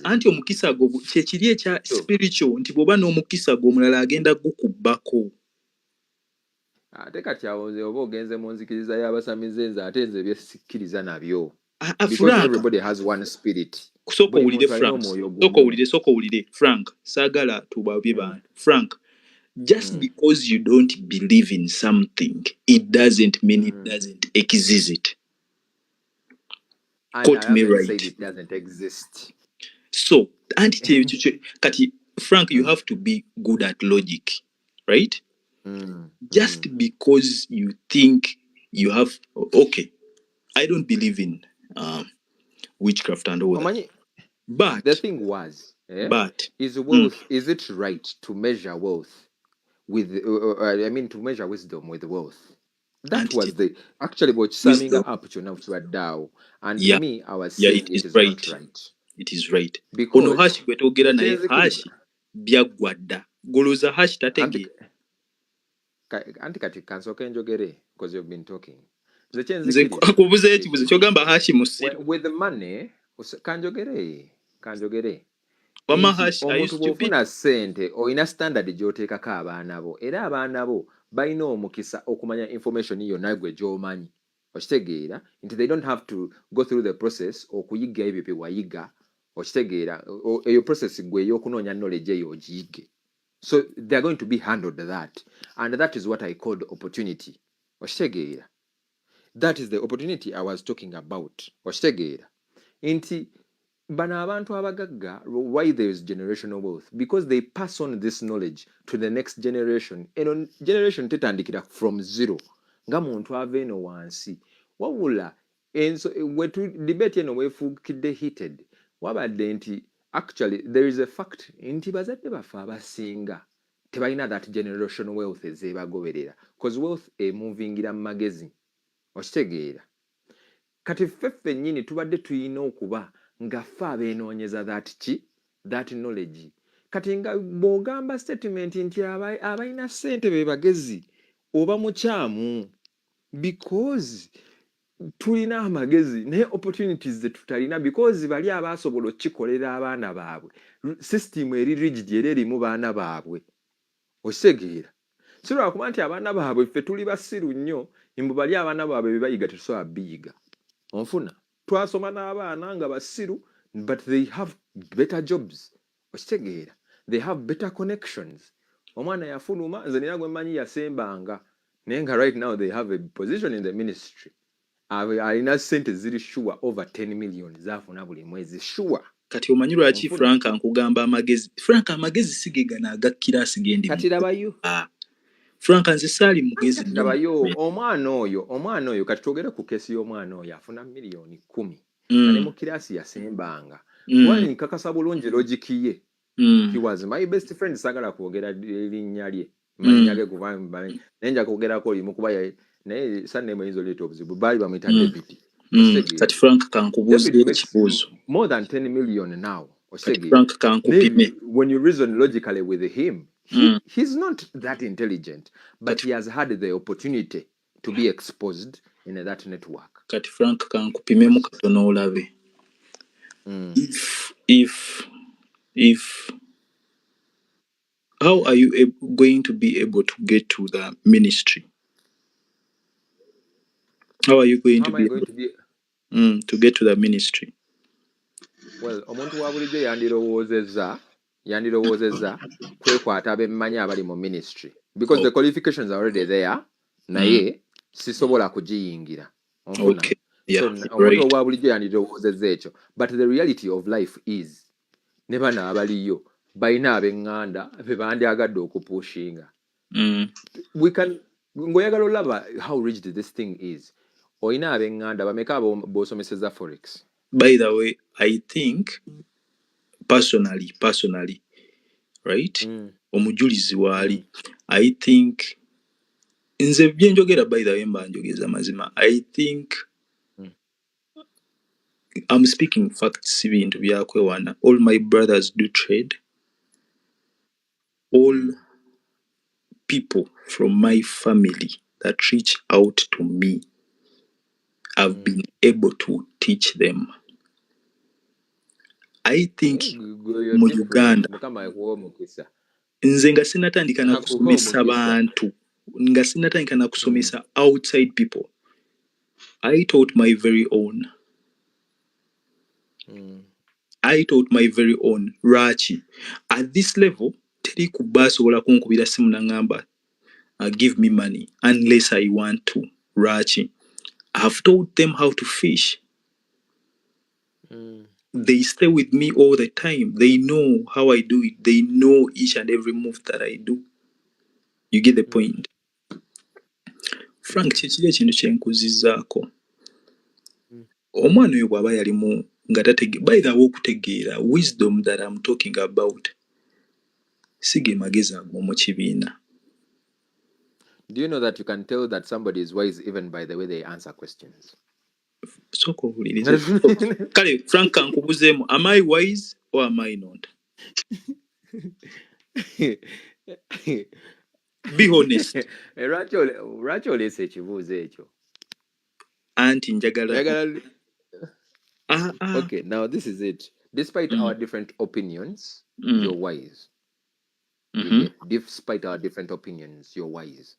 Anti omukisa gwo kyekiri ekya spiritual nti bw'oba n'omukisa gwo omulala agenda gukubbako. Ate kati awo oba ogenze mu nzikiriza y'abasamize nze ate nze byesikkiriza nabyo. Because everybody has one spirit. Soko owulire Frank, saagala tubabye bantu. Frank, just because you don't believe in something, it doesn't mean it doesn't exist. And quote I me haven't said right. it doesn't exist. So kati Frank, you have to be good at logic, right? Just because you think you have, okay, I don't believe in witchcraft and all that, Omanyi, but the thing was, is wealth, is it right to measure wealth with, I mean, to measure wisdom with wealth? That was the, actually, what summing wisdom, up to now to DAO. And yeah, me, I was yeah, saying it is it is not right. right. It is right. Ono Because, hash gwetogera naye nkyenzikiriza, hash byagwadda. Goloza hash anti tatege. kati kansooke njogere, because you've been talking. Nze Nze kyenzikiriza, akubuza ekibuzo kyogamba hash musiru. with the money, kanjogere. Wama Nti hash, I omuntu used to be. bw'ofuna ssente olina standard gy'oteekako abaana bo, era abaana bo balina omukisa okumanya information yonna gwe gy'omanyi. Okitegeera nti they don't have to go through the process okuyiga ebyo bye wayiga. Okitegeera eyo process gwe ey'okunoonya knowledge eyo ogiyige. So they are going to be handled that, and that is what I called opportunity. Okitegeera, that is the opportunity I was talking about. Okitegeera nti bano abantu abagagga, why there is generational wealth? Because they pass on this knowledge to the next generation. Eno generation tetandikira from zero nga muntu ava eno wansi wabula enso wetu debate eno wefuukidde heated wabadde nti actually there is a fact nti bazadde baffe abasinga tebalina that generational wealth ezeebagoberera because wealth emuvingira mu magezi. Okitegeera kati ffeffe nnyini tubadde tuyina okuba nga ffe abeenoonyeza that knowledge. Kati nga bw'ogamba statement nti abalina ssente be bagezi oba mukyamu because tulina amagezi naye opportunities ze tutalina because bali abaasobola okukikolera abaana baabwe system eri rigid era erimu baana baabwe. Okitegeera si lwakuba nti abaana baabwe ffe tuli basiru nnyo mbu bali abaana baabwe be bayiga tetusobola biyiga. Onfuna twasoma n'abaana nga basiru but they have better jobs. Okitegeera they have better connections. Omwana yafuluma nze nina gwe mmanyi yasembanga naye nga right now they have a position in the ministry. Alina sente ziri sure over 10 million zafuna buli mwezi sure. Kati omanyi lwaki Frank nkugamba amagezi? Frank amagezi sigegana agakkiraasi gendi. Kati labayo. Frank nze saali mugezi nnyo. Labayo omwana oyo kati twogere ku kesi y'omwana oyo afuna million 10. Kane mu kiraasi yasembanga. Kuba nkakasa bulungi logiki ye. He was my best friend, sagala kwogera erinnya lye. Mannya ge kuba nenja kwogerako limu kuba naye sanne mwezo leto obuzibu bali bamwita David. Kati Frank kankubuuza ekibuuzo. More than 10 million now. Frank kankupime. When you reason logically with him, he's not that intelligent, but he has had the opportunity to be exposed in that network. Kati Frank kankupime mu katono olabe. If how are you going to be able to get to the ministry? How are you going to be able to get to the ministry? Well, omuntu wa bulijjo yandirowoozezza kwekwata abemmanyi abali mu ministry because the qualifications are already there naye sisobola kugiyingira. Onfuna? So omuntu owa bulijjo yandirowoozezza ekyo, but the reality of life is ne bano abaliyo balina ab'eŋŋanda be bandyagadde okupushinga. Ng'oyagala olaba how rigid this thing is, olina ab'eŋŋanda bameka b'osomeseza forex? By the way, I think personally, right? Omujulizi waali, I think nze byenjogera by the way mba njogeza mazima. I think I'm speaking facts ibintu byakwewana. All my brothers do trade. All people from my family that reach out to me, I've been able to teach them. I think mu Uganda nze nga sinatandika na kusomesa bantu, nga sinatandika na kusomesa outside people. I taught my very own. Rachi. At this level, teri kubasobola kunkubira simu nangamba give me money unless I want to. Rachi. I've taught them how to fish. They stay with me all the time. They know how I do it. They know each and every move that I do. You get the point? Frank, kiki ekintu kye nkuzizaako. Omwana oyo bw'aba yalimu nga tategeera, by the way, okutegeera wisdom that I'm talking about si ge magezi ag'omu kibiina. Do you know that you can tell that somebody is wise even by the way they answer questions? Sooka owulirize. Kale Frank kankubuzeemu, am I wise or am I not? Be honest. Lwaki oleese ekibuuzo ekyo? Anti njagala. Okay, now this is it. Despite our different opinions, you're wise. You get, despite our different opinions, you're wise.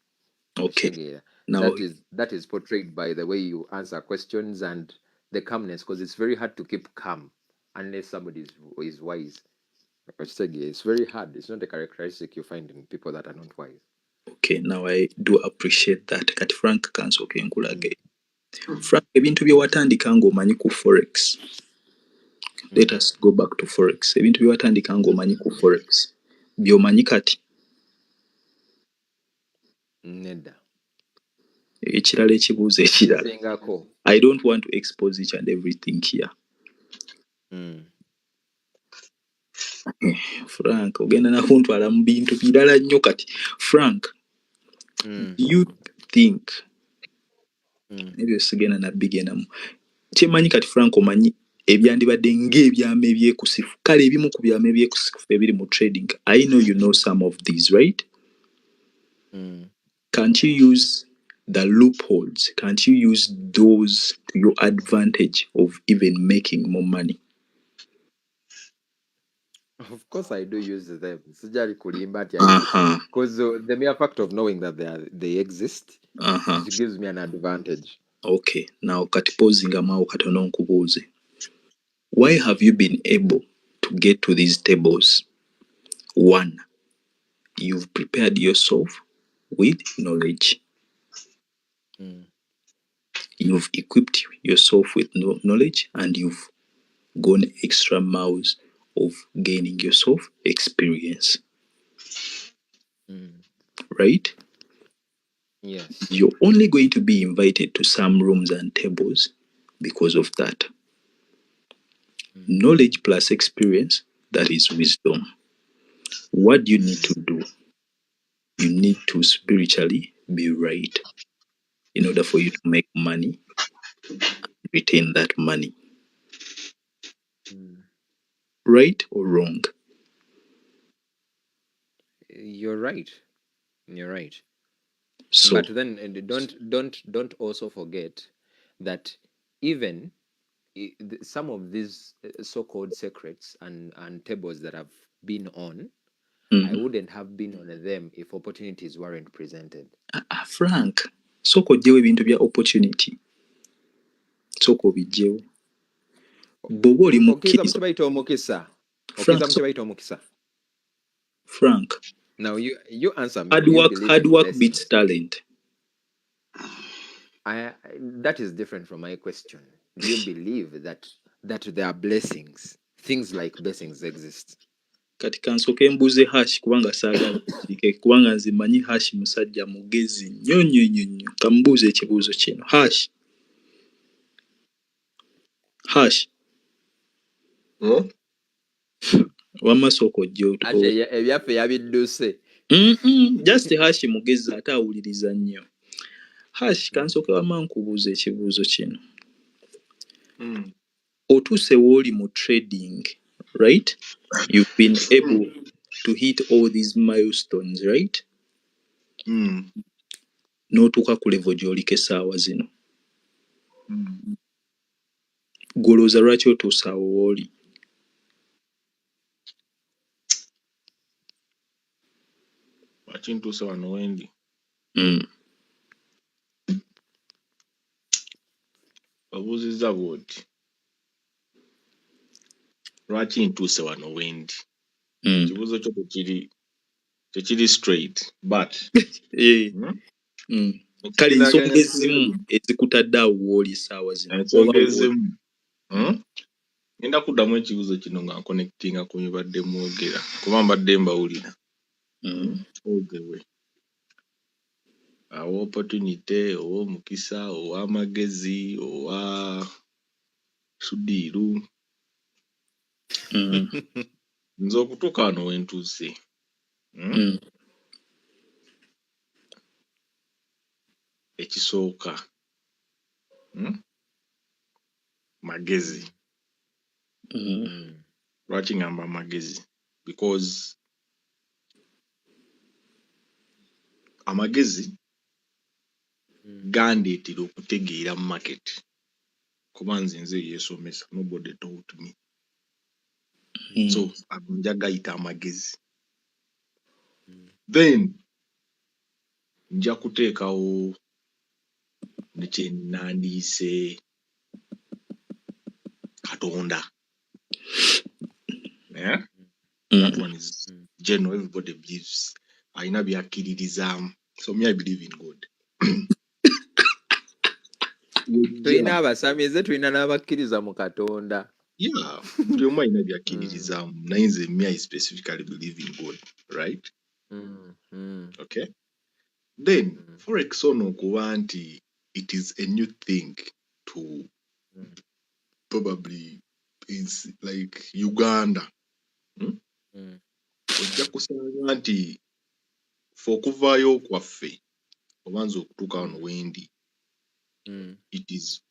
Okay. Now that is portrayed by the way you answer questions and the calmness, because it's very hard to keep calm unless somebody is wise. It's very hard. It's not a characteristic you find in people that are not wise. Okay, now I do appreciate that. Kati Frank kansooke nkulage. Frank, ebintu bye watandika ng'omanyi ku Forex. Let us go back to Forex. Ebintu bye watandika ng'omanyi ku Forex. By'omanyi kati? Nedda. Ekirala ekibuuzo ekirala. I don't want to expose each and everything here. Frank, ogenda na kuntwala mu bintu birala nnyo kati. Frank, do you think ebyo sigenda na bigenamu. Kyemanyi kati Frank omanyi ebyandibadde ng'ebyama ebyekusifu. Kale ebimu ku byama ebyekusifu ebiri mu trading. I know you know some of these, right? Can't you use the loopholes? Can't you use those to your advantage of even making more money? Of course, I do use them. Because the mere fact of knowing that they exist, it gives me an advantage. Okay, now kati posing amao katono nkubuuze. Why have you been able to get to these tables? One, you've prepared yourself with knowledge. You've equipped yourself with knowledge, and you've gone extra miles of gaining yourself experience. Right? Yes. You're only going to be invited to some rooms and tables because of that. Knowledge plus experience, that is wisdom. What do you need to do? You need to spiritually be right in order for you to make money, retain that money. Right or wrong? You're right. You're right. So, but then don't also forget that even some of these so-called secrets and tables that I've been on, I wouldn't have been on them if opportunities weren't presented. Frank, soko jewe ebintu bya opportunity. Soko bijewo. Bobo oli mukkiriza. Frank. Now you answer me. Hard work beats talent. That is different from my question. Do you believe that there are blessings? Things like blessings exist. Kati kansoke mbuze Hash kubanga saagala kike kubanga nze manyi Hash musajja mugezi nnyo. Kambuze ekibuuzo kino. Hash. Wamasoko jjo. Ebyaffe yabidduse. Just Hash mugezi ate awuliriza nnyo. Hash kansoke wama nkubuuza ekibuuzo kino. Otuuse wooli mu trading, right? You've been able to hit all these milestones, right? N'otuuka ku level gy'oliko essaawa zino. Golooza lwaki otuuse awo wooli? Lwaki ntuuse wano wendi? Obuuzizza bw'oti. Lwaki ntuuse wano wendi? Ekibuuzo kyo tekiri straight, but kale ensonga ezimu ezikutadde awo wooli essaawa zino. Ensonga ezimu Ngenda kuddamu ekibuuzo kino nga connectinga ku bibadde mwogera kuba mbadde mbawulira all the way. Owa opportunity, owa omukisa, owa amagezi, owa sudiiru. Nze okutuuka wano we ntuuse. Ekisooka magezi. Lwaki ngamba magezi? Because amagezi gandeetera okutegeera mu market kuba nze yeesomesa, nobody taught me. So nja gayita amagezi. Then nja kuteekawo ne kye nandiise Katonda. Yeah? That one is general, everybody believes. Ayina byakkiririzaamu. So me I believe in God. Tulina abasamize, tulina n'abakkiriza mu Katonda. Yeah, buli omu ayina byakkiririzaamu. Naye nze me I specifically believe in God, right? Okay. Then Forex ono kuba nti it is a new thing to probably is like Uganda. Ojja kusanga nti fe okuvaayo kwaffe obanza okutuuka wano wendi, it is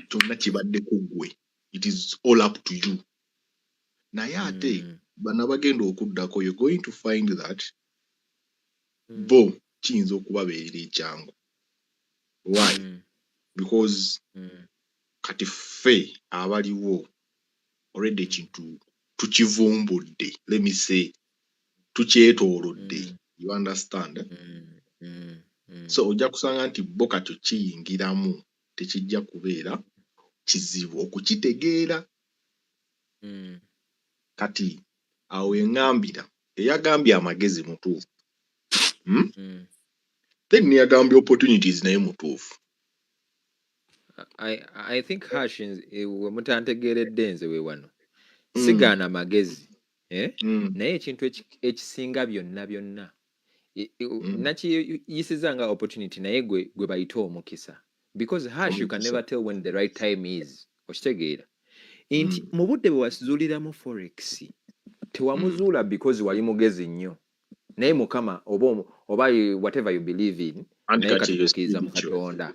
kyonna kibaddeko ggwe, it is all up to you. Naye ate bano abagenda okuddako, you're going to find that bo kiyinza okubabeerera ekyangu. Why? Because kati ffe abaliwo already ekintu tukivumbudde, let me say tukyetoolodde. You understand? So ojja kusanga nti bo kati kiyingiramu tekijja kubeera kizibu okukitegeera. Kati awo eŋŋambira eyagambye amagezi mutuufu, then neyagambye opportunities naye mutuufu. I think Hash we mutantegeeredde nze we wano sigaana amagezi naye ekintu ekisinga byonna nakiyisiza nga opportunity naye gwe bayita omukisa, because Hash you can never tell when the right time is. Okitegeera nti mu budde bwe wasizuuliramu Forex tewamuzuula because wali mugezi nnyo, naye Mukama oba whatever you believe in, naye kati tukkiriza mu Katonda.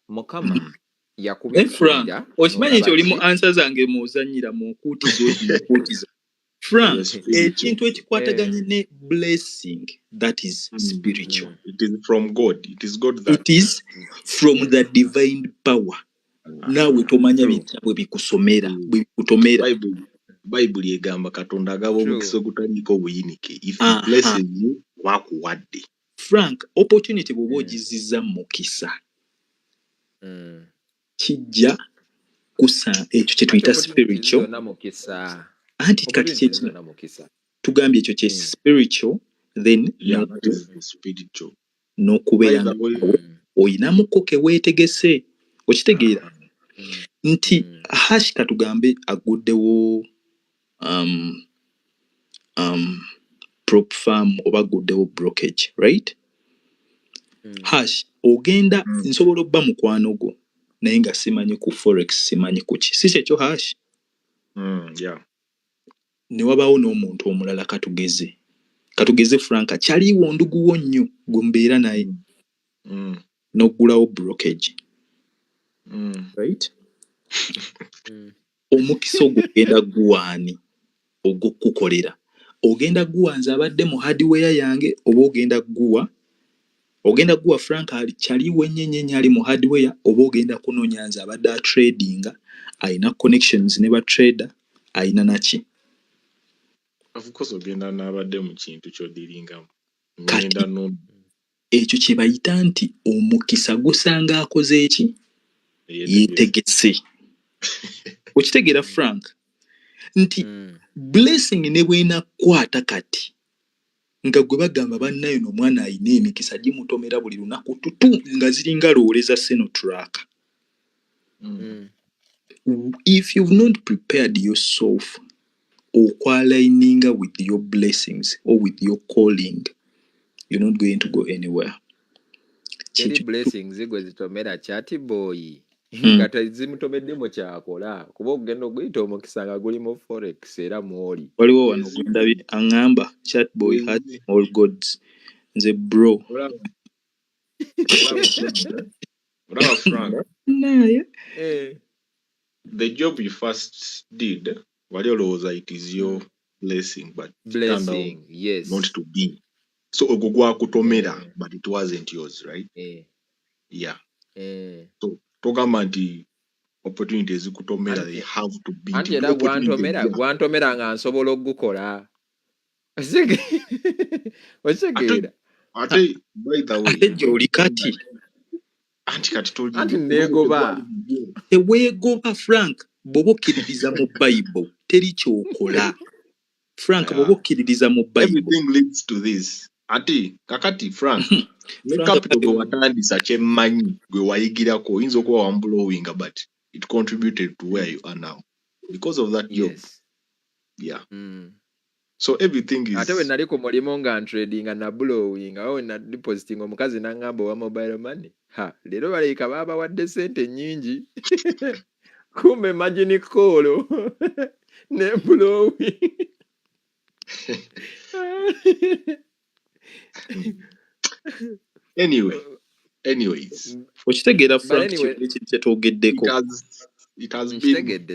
Mukama yakubikira. Okimanyi nti oli mu ansa zange muzannyira mu nkuutizo. Frank, ekintu ekikwataganye ne blessing, that is spiritual. It is from God. It is God that. It is from the divine power. Naawe tomanya bitabo bikusomera, bikutomera. Bible egamba Katonda agaba omukisa ogutandika obuyinike. If he blesses you, wakuwadde. Frank, opportunity bw'oba ogizizza mukisa kijja kusa ekyo kye tuyita spiritual. Anti kati kyekino tugambye ekyo kye spiritual, then n'okubeera oyinamuko ke weetegese. Okitegeera nti Hash katugambe aguddewo prop farm oba aguddewo brokerage, right? Hash ogenda nsobola obba mukwano gwo naye nga simanyi ku Forex, simanyi ku ki, si kyekyo Hash? Ne wabaawo n'omuntu omulala katugeze Frank kyaliwo nduguwo nnyo gwe mbeera naye n'oggulawo brokerage, right? Omukisa ogwo ogenda guwaani ogw'okukolera? Ogenda guwanza abadde mu hardware yange oba ogenda guwa Frank kyaliwo ennyenye ali mu hardware oba ogenda kunoonya nze abadde atradinga ayina connections ne ba trader ayina naki? Of course ogenda n'abadde mu kintu ky'odiringamu. Kati ekyo kye bayita nti omukisa gusanga akoze eki? Yeetegese. Okitegeera Frank nti blessing ne bw'enakwata kati nga gwe bagamba bannayo n'omwana ayina emikisa gimutomera buli lunaku tutu nga ziringa loole za seno track. if you've not prepared yourself or aligning with your blessings or with your calling, you're not going to go anywhere. Teri blessings gwe zitomera chat boy Mm. nga tezimutomeddemu kyakola kuba okugenda oguyita omukisa nga guli mu forex era mwoli. Waliwo wano gwe ndabye aŋŋamba chatboy has all gods nze bro Brother Frank, naye the job you first did, wali olowooza it is your blessing, but it turned out Blessing, yes. not to be. So ogwo gwakutomera, but it wasn't yours, right? Yeah. So togamba nti opportunities ezikutomera, they have to be. Anti era gwantomera nga nsobola okugukola. Osekeera. Ate by the way, ate gy'oli kati anti kati toli anti neegoba. teweegoba Frank bw'oba okkiririza mu Bible teri kyokola. Frank bw'oba okkiririza mu Bible. Everything leads to this. Ate kakati Frank ne capital gwe watandisa kyemmanyi gwe wayigirako oyinza okuba wamblowinga, but it contributed to where you are now because of that job. Yeah. So everything is. Ate we nali ku mulimu nga trading na blowing awo na depositing omukazi n'angamba wa mobile money. Leero baleka baba wadde sente nyingi. Kumbe imagine call ne blowing. Anyways. Okitegeera Frank kyetwogeddeko. It has been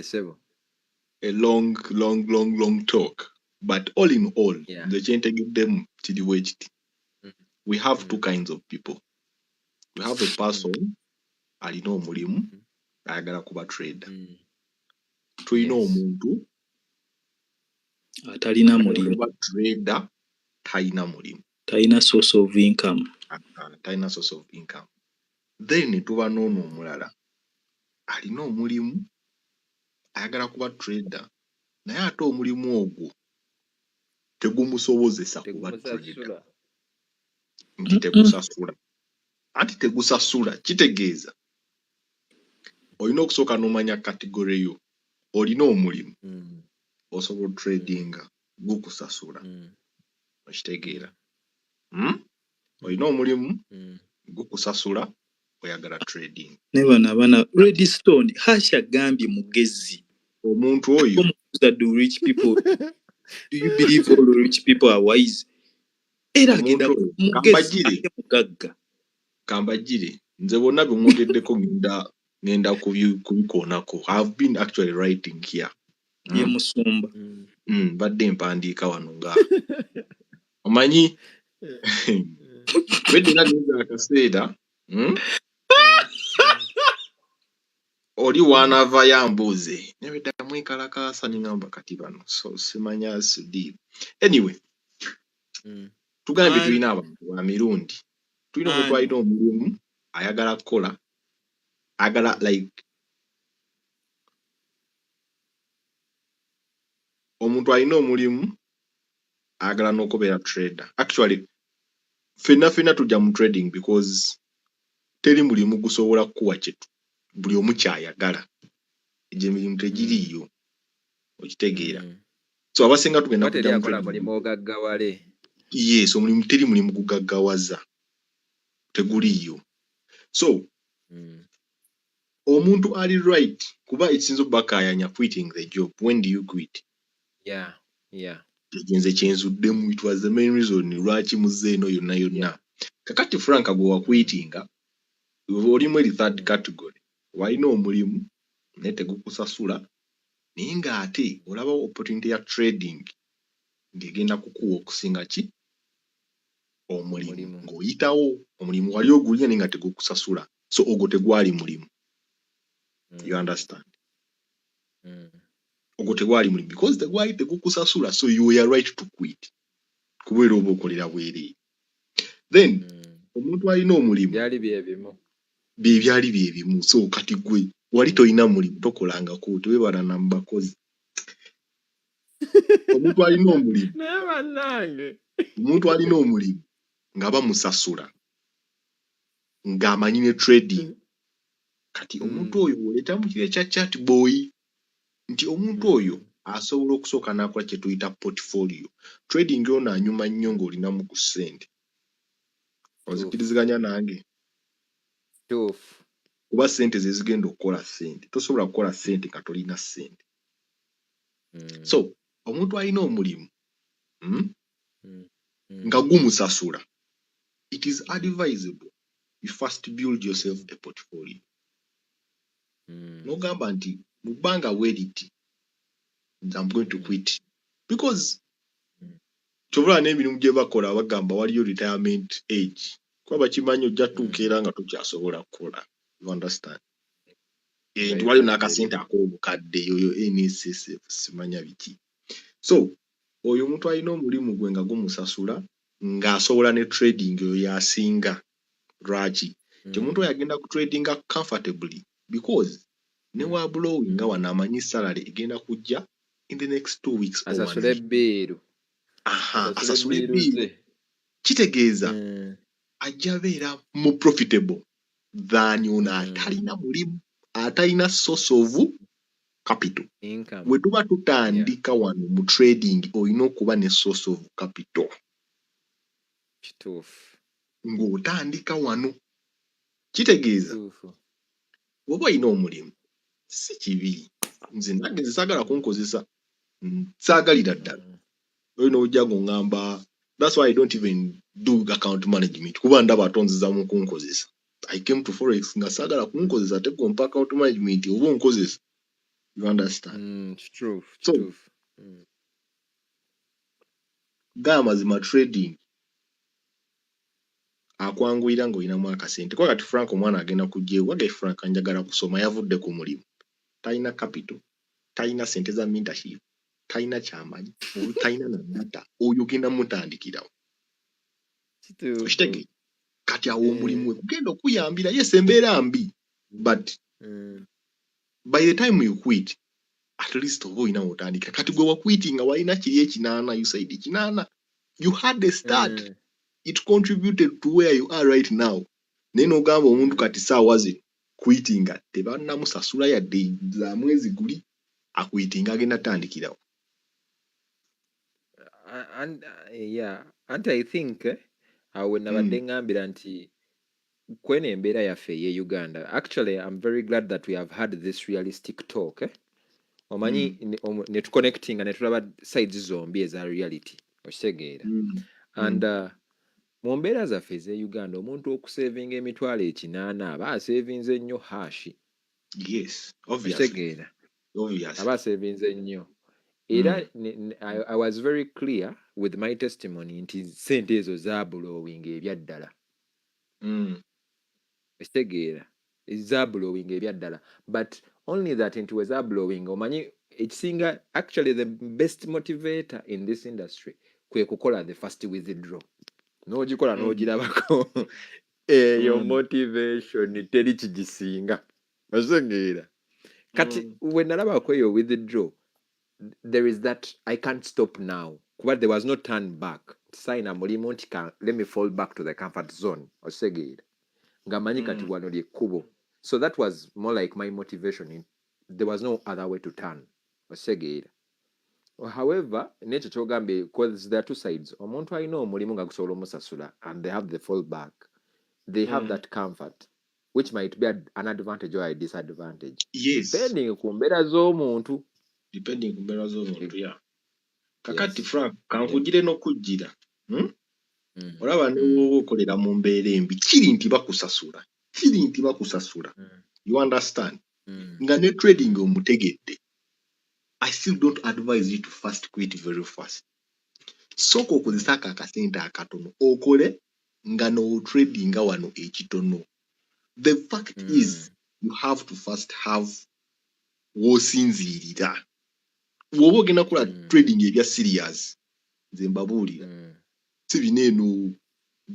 a long talk. But all in all, the kyentegeddemu kiri bwe kiti. We have two kinds of people. We have a person alina omulimu ayagala kuba trader. Tulina omuntu atalina mulimu, kuba trader talina mulimu, talina source of income. Talina source of income. Then tuba n'ono omulala alina omulimu ayagala kuba trader naye ate omulimu ogwo tegumusobozesa kuba trader. Nti tegusasula. Anti tegusasula kitegeeza olina okusooka n'omanya kategore yo. Olina omulimu osobola tradinga gukusasula. Okitegeera. Olina omulimu gukusasula oyagala trading. Ne bana Redstone Hash agambye mugezi. Omuntu oyo do rich people. Do you believe all rich people are wise? Era agenda mugezi mugagga. Kambagire nze bonna bimwogeddeko ngenda kubikoonako. I've been actually writing here. Ye musumba. Badde mpandiika wano nga omanyi wedde nagenza akaseera oli wanava yambuuze nebedda mwekalakaasa ningamba kati bano so simanya sudi. Anyway, tugambye tulina abantu ba mirundi. Tulina omuntu alina omulimu ayagala kukola, agala like omuntu alina omulimu agala n'okubeera trader. Actually fenna tujja mu trading because teri mulimu gusobola kuwa kitu buli omu kyayagala. Egyo emirimu tegiriiyo. Okitegeera. So abasinga tugenda kujja mu trading ogaggawale. Yes, omulimu teri mulimu gugaggawaza. Teguriiyo. So omuntu ali right kuba ekisinza okubakayanya quitting the job. When do you quit? Yeah. Tegenze kyenzuddemu, it was the main reason lwaki muze eno yonna. Kakati Frank gwe waquitinga oli mu third category. Walina omulimu naye tegukusasula naye ng'ate olaba opportunity ya trading ng'egenda kukuwa okusinga ki omulimu ng'oyitawo omulimu wali ogulina naye nga tegukusasula. So ogwo tegwali mulimu. You understand? Ogwo tegwali mulimu because tegwali tegukusasula, so you were right to quit. Kubeera oba okolera bwere. Then omuntu alina omulimu byali byebimu. Byali byebimu. So kati gwe wali toyina mulimu tokolangako tewebala na mbakozi. Omuntu alina omulimu naye bannange omuntu alina omulimu nga bamusasula ng'amanyi ne trading kati omuntu oyo oleeta mu kire kya chat boy nti omuntu oyo asobola okusooka n'akola kye tuyita portfolio trading ono anyuma nnyo ng'olinamu ku ssente ozikiriziganya nange kuba ssente ze zigenda okukola ssente tosobola kukola ssente nga tolina ssente so omuntu alina omulimu nga gumusasula it is advisable you first build yourself a portfolio n'ogamba nti mu bbanga weeriti I'm going to quit because kyobula n'emirimu gye bakola bagamba waliyo retirement age kuba bakimanyi ojja tuuka era nga tokyasobola kukola you understand nti waliyo n'akasente ak'obukadde yoyo NSSF simanya biki so oyo omuntu alina omulimu gwe nga gumusasula ng'asobola ne trading oyo yasinga lwaki omuntu oyo agenda ku tradinga comfortably because ne wa blowing nga wano amanyi salary egenda kujja in the next 2 weeks asasule ebbiiru asasule ebbiiru kitegeeza ajja beera mu profitable than ono atalina mulimu atalina source of capital we tuba tutandika wano mu trading olina okuba ne source of capital ng'otandika wano kitegeeza bw'oba olina omulimu si kibi nze nange zisaagala kunkozesa saagalira ddala oyo n'ojja ng'oŋŋamba that's why I don't even do account management kuba ndaba atonziza mu kunkozesa I came to Forex nga saagala kunkozesa tekompa account management oba onkozesa you understand so ga mazima trading akwanguyira ng'olinamu akasente kuba kati Frank omwana agenda kujja wage Frank njagala kusoma yavudde ku mulimu talina capital talina sente za mentorship talina kyamanyi talina na data oyo genda mutandikirawo okitege kati awo omulimu genda okuyambira yes embeera mbi but by the time you quit at least oba olina otandika kati gwe wakwiti nga walina kiri ekinaana you said ekinaana you had a start it contributed to where you are right now naye n'ogamba omuntu kati saawa ze kwitinga tebannamusasula yadde za mwezi guli akwitinga agenda tandikirawo anti I think awo nabadde ngambira nti kweno embeera yaffe ye Uganda actually I'm very glad that we have had this realistic talk omanyi ne tuconnectinga ne tulaba sides zombi eza reality okitegeera and mu mbeera zaffe eze Uganda omuntu okusevinga emitwalo 8 aba asevinze nnyo hashi yes obviously aba asevinze nnyo era I was very clear with my testimony nti sente ezo za blowing ebyaddala ekitegeera za blowing ebyaddala but only that nti we za blowing omanyi ekisinga actually the best motivator in this industry kwe kukola the first withdraw n'ogikola n'ogirabako eyo motivation teri kigisinga okitegeera kati we nalabako eyo withdraw there is that I can't stop now kuba there was no turn back sign mulimu nti let me fall back to the comfort zone okitegeera nga manyi kati wano lyekkubo so that was more like my motivation there was no other way to turn okitegeera however nekyo kyogambye because there are two sides omuntu alina omulimu nga gusobola omusasula and they have the fall back they have that comfort which might be an advantage or a disadvantage depending ku mbeera z'omuntu kakati Frank kankugire n'okujjira olaba ne wowe okolera mu mbeera embi kiri nti bakusasula you understand nga ne trading omutegedde I still don't advise you to first quit very fast sooka okozesa akasente akatono okole nga no tradinga wano ekitono the fact is you have to first have wosinzirira woba ogenda kola trading ebya serious nze mbabuulira si bineeno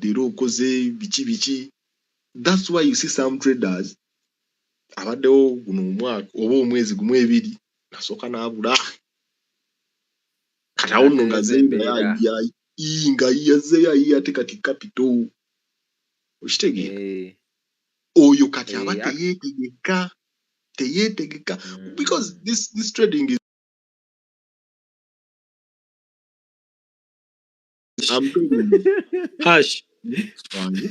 leero okoze biki that's why you see some traders abaddewo guno omwaka oba omwezi gumu ebiri nasooka n'abula kati awo nno nga nga yazeeyo ayiye ate kati capital okitegeera oyo kati aba teyetegeka because this trading is I'm telling you. Hash, Wangi.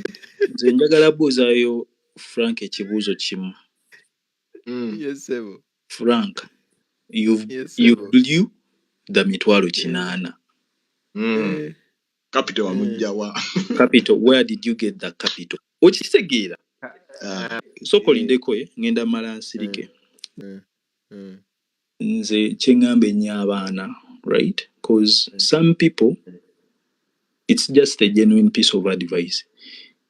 nze njagala buuzaayo Frank ekibuuzo kimu. Yes, sir. Frank, you Sir. blew the mitwalo 8. Capital amujjawa. Capital, where did you get the capital? Okitegeera. Sokolindeko ngenda mala nsirike. Nze kyengamba ennyo abaana, right? Because some people, it's just a genuine piece of advice.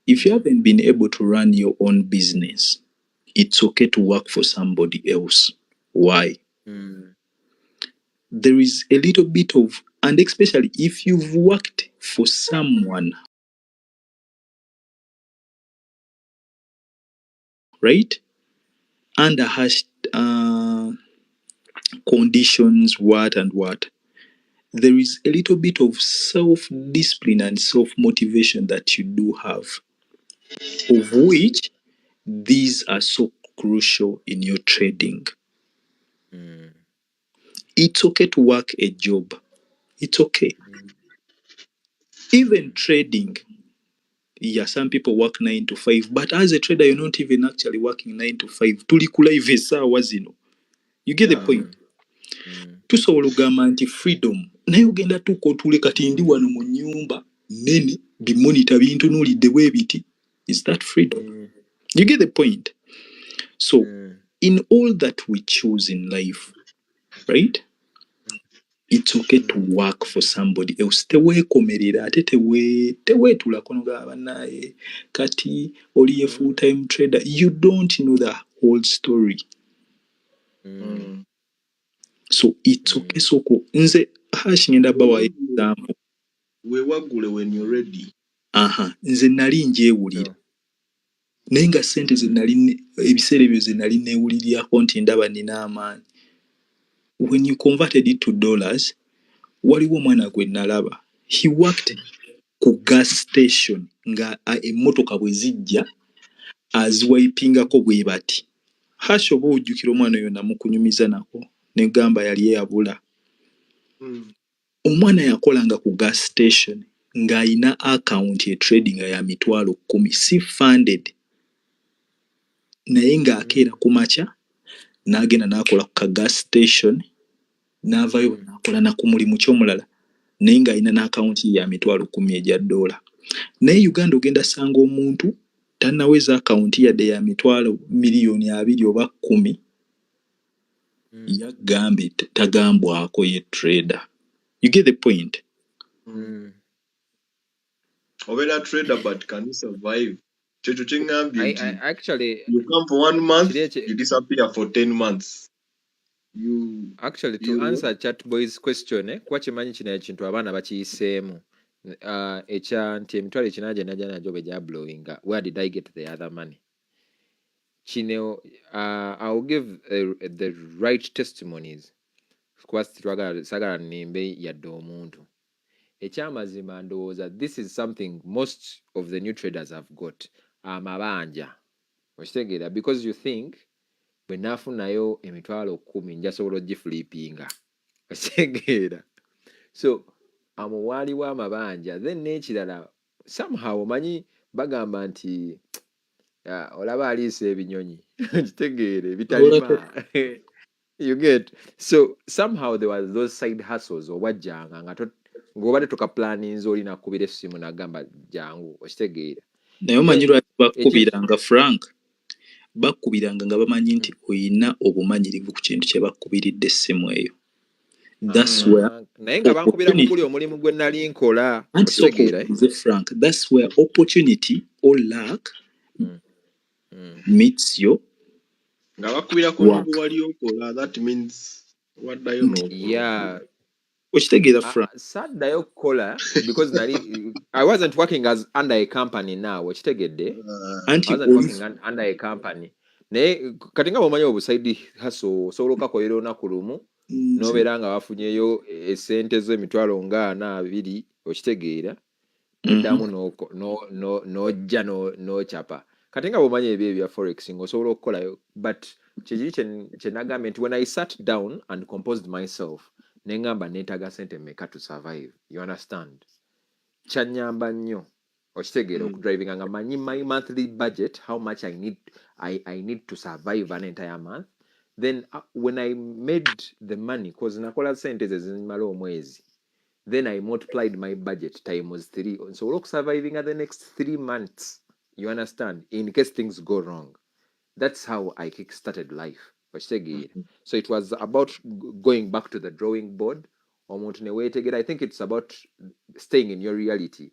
If you haven't been able to run your own business, it's okay to work for somebody else. Why? There is a little bit of, and especially if you've worked for someone, right? Under hash conditions, what and what, there is a little bit of self-discipline and self-motivation that you do have, of which these are so crucial in your trading. It's okay to work a job. It's okay. Even trading, yeah, some people work 9 to 5, but as a trader, you're not even actually working 9 to 5. Tuli kulaive essaawa zino. You get the point? Tusobola okugamba nti freedom naye ogenda tuuka otuule kati ndi wano mu nnyumba nene bimonita bintunuulidde bwe biti. Is that freedom? You get the point? So in all that we choose in life, right, it's okay to work for somebody else. Teweekomerera ate teweetulako noga bannaye kati oli a full time trader. You don't know the whole story. So it's okay. So nze Hash ngenda bawa example. Weewagule when you're ready. Nze nali njewulira naye nga ssente ze nali ebiseera ebyo ze nali neewuliryako nti ndaba nina amaanyi. When you converted it to dollars, waliwo omwana gwe nalaba. He worked ku gas station nga emmotoka bwe zijja aziwayipingako bwe bati. Hash oba ojjukira omwana oyo namukunyumiza nako ne gamba yali eyabula. Omwana yakolanga ku gas station ng'ayina account ye trading ya mitwalo 10, si funded. Naye ng'akeera ku makya n'agenda n'akola ku ka gas station n'avayo n'akola na ku mulimu ky'omulala naye ng'alina n'akawunti ya mitwalo 10 egya dola. Naye Uganda ogenda sanga omuntu tannaweza akawunti yadde ya mitwalo miliyoni 2 oba 10 yagambye tagambwako ye trader. You get the point? Obeera trader but can you survive? Kyekyo kyengambye nti Actually, you come for 1 month, you disappear for 10 months. Actually, to answer Chat Boy's question, kuba kimanyi kino ekintu abaana bakiyiseemu ekya nti emitwalo 4 gye najja nagyo bwe gyablowinga, where did I get the other money? Kino I'll give the right testimonies kuba saagala nimbe yadde omuntu. Ekyamazima ndowooza this is something most of the new traders have got, amabanja. Okitegeera, because you think bwe naafunayo emitwalo 10 njasobola ogiflipinga. Okitegeera. So waaliwo amabanja, then n'ekirala somehow omanyi bagamba nti olaba aliisa ebinyonyi. Okitegeere bitalima. You get? So somehow there was those side hustles obwajjanga ng'obadde tokaplaninze oli nakubira essimu n'agamba jangu. Okitegeera. Naye omanyi lwaki bakubiranga Frank? Bakubiranga nga bamanyi nti oyina obumanyirivu ku kintu kye bakubiridde essimu eyo. That's where naye nga bankubira ku guli omulimu gwe nali nkola. Okitegeera, Frank, that's where opportunity or luck meets you. Nga bakubirako n'obwe wali okola, that means waddayo n'okola. Yeah. Okitegeera Frank? Saddayo kukola because I wasn't working as under a company now. Okitegedde? I wasn't working under a company. Naye kati nga bw'omanyi obusaidi hustle osobola okakolera olunaku lumu n'obeera nga wafunyeyo essente z'emitwalo nga 40, okitegeera, n'oddamu n'ojja n'okyapa. kati nga bw'omanya ebyo ebya forex ng'osobola okukolayo but kyekiri kye nagambye nti when I sat down and composed myself ne ngamba neetaaga sente mmeka to survive, you understand, kyanyamba nnyo okitegeera okudrivinga nga manyi my monthly budget how much I need to survive an entire month. Then when I made the money, cause nakola sente zezimala omwezi, then I multiplied my budget times 3. So we're surviving at the next 3 months. You understand? In case things go wrong. That's how I kick-started life. So it was about going back to the drawing board. I think it's about staying in your reality.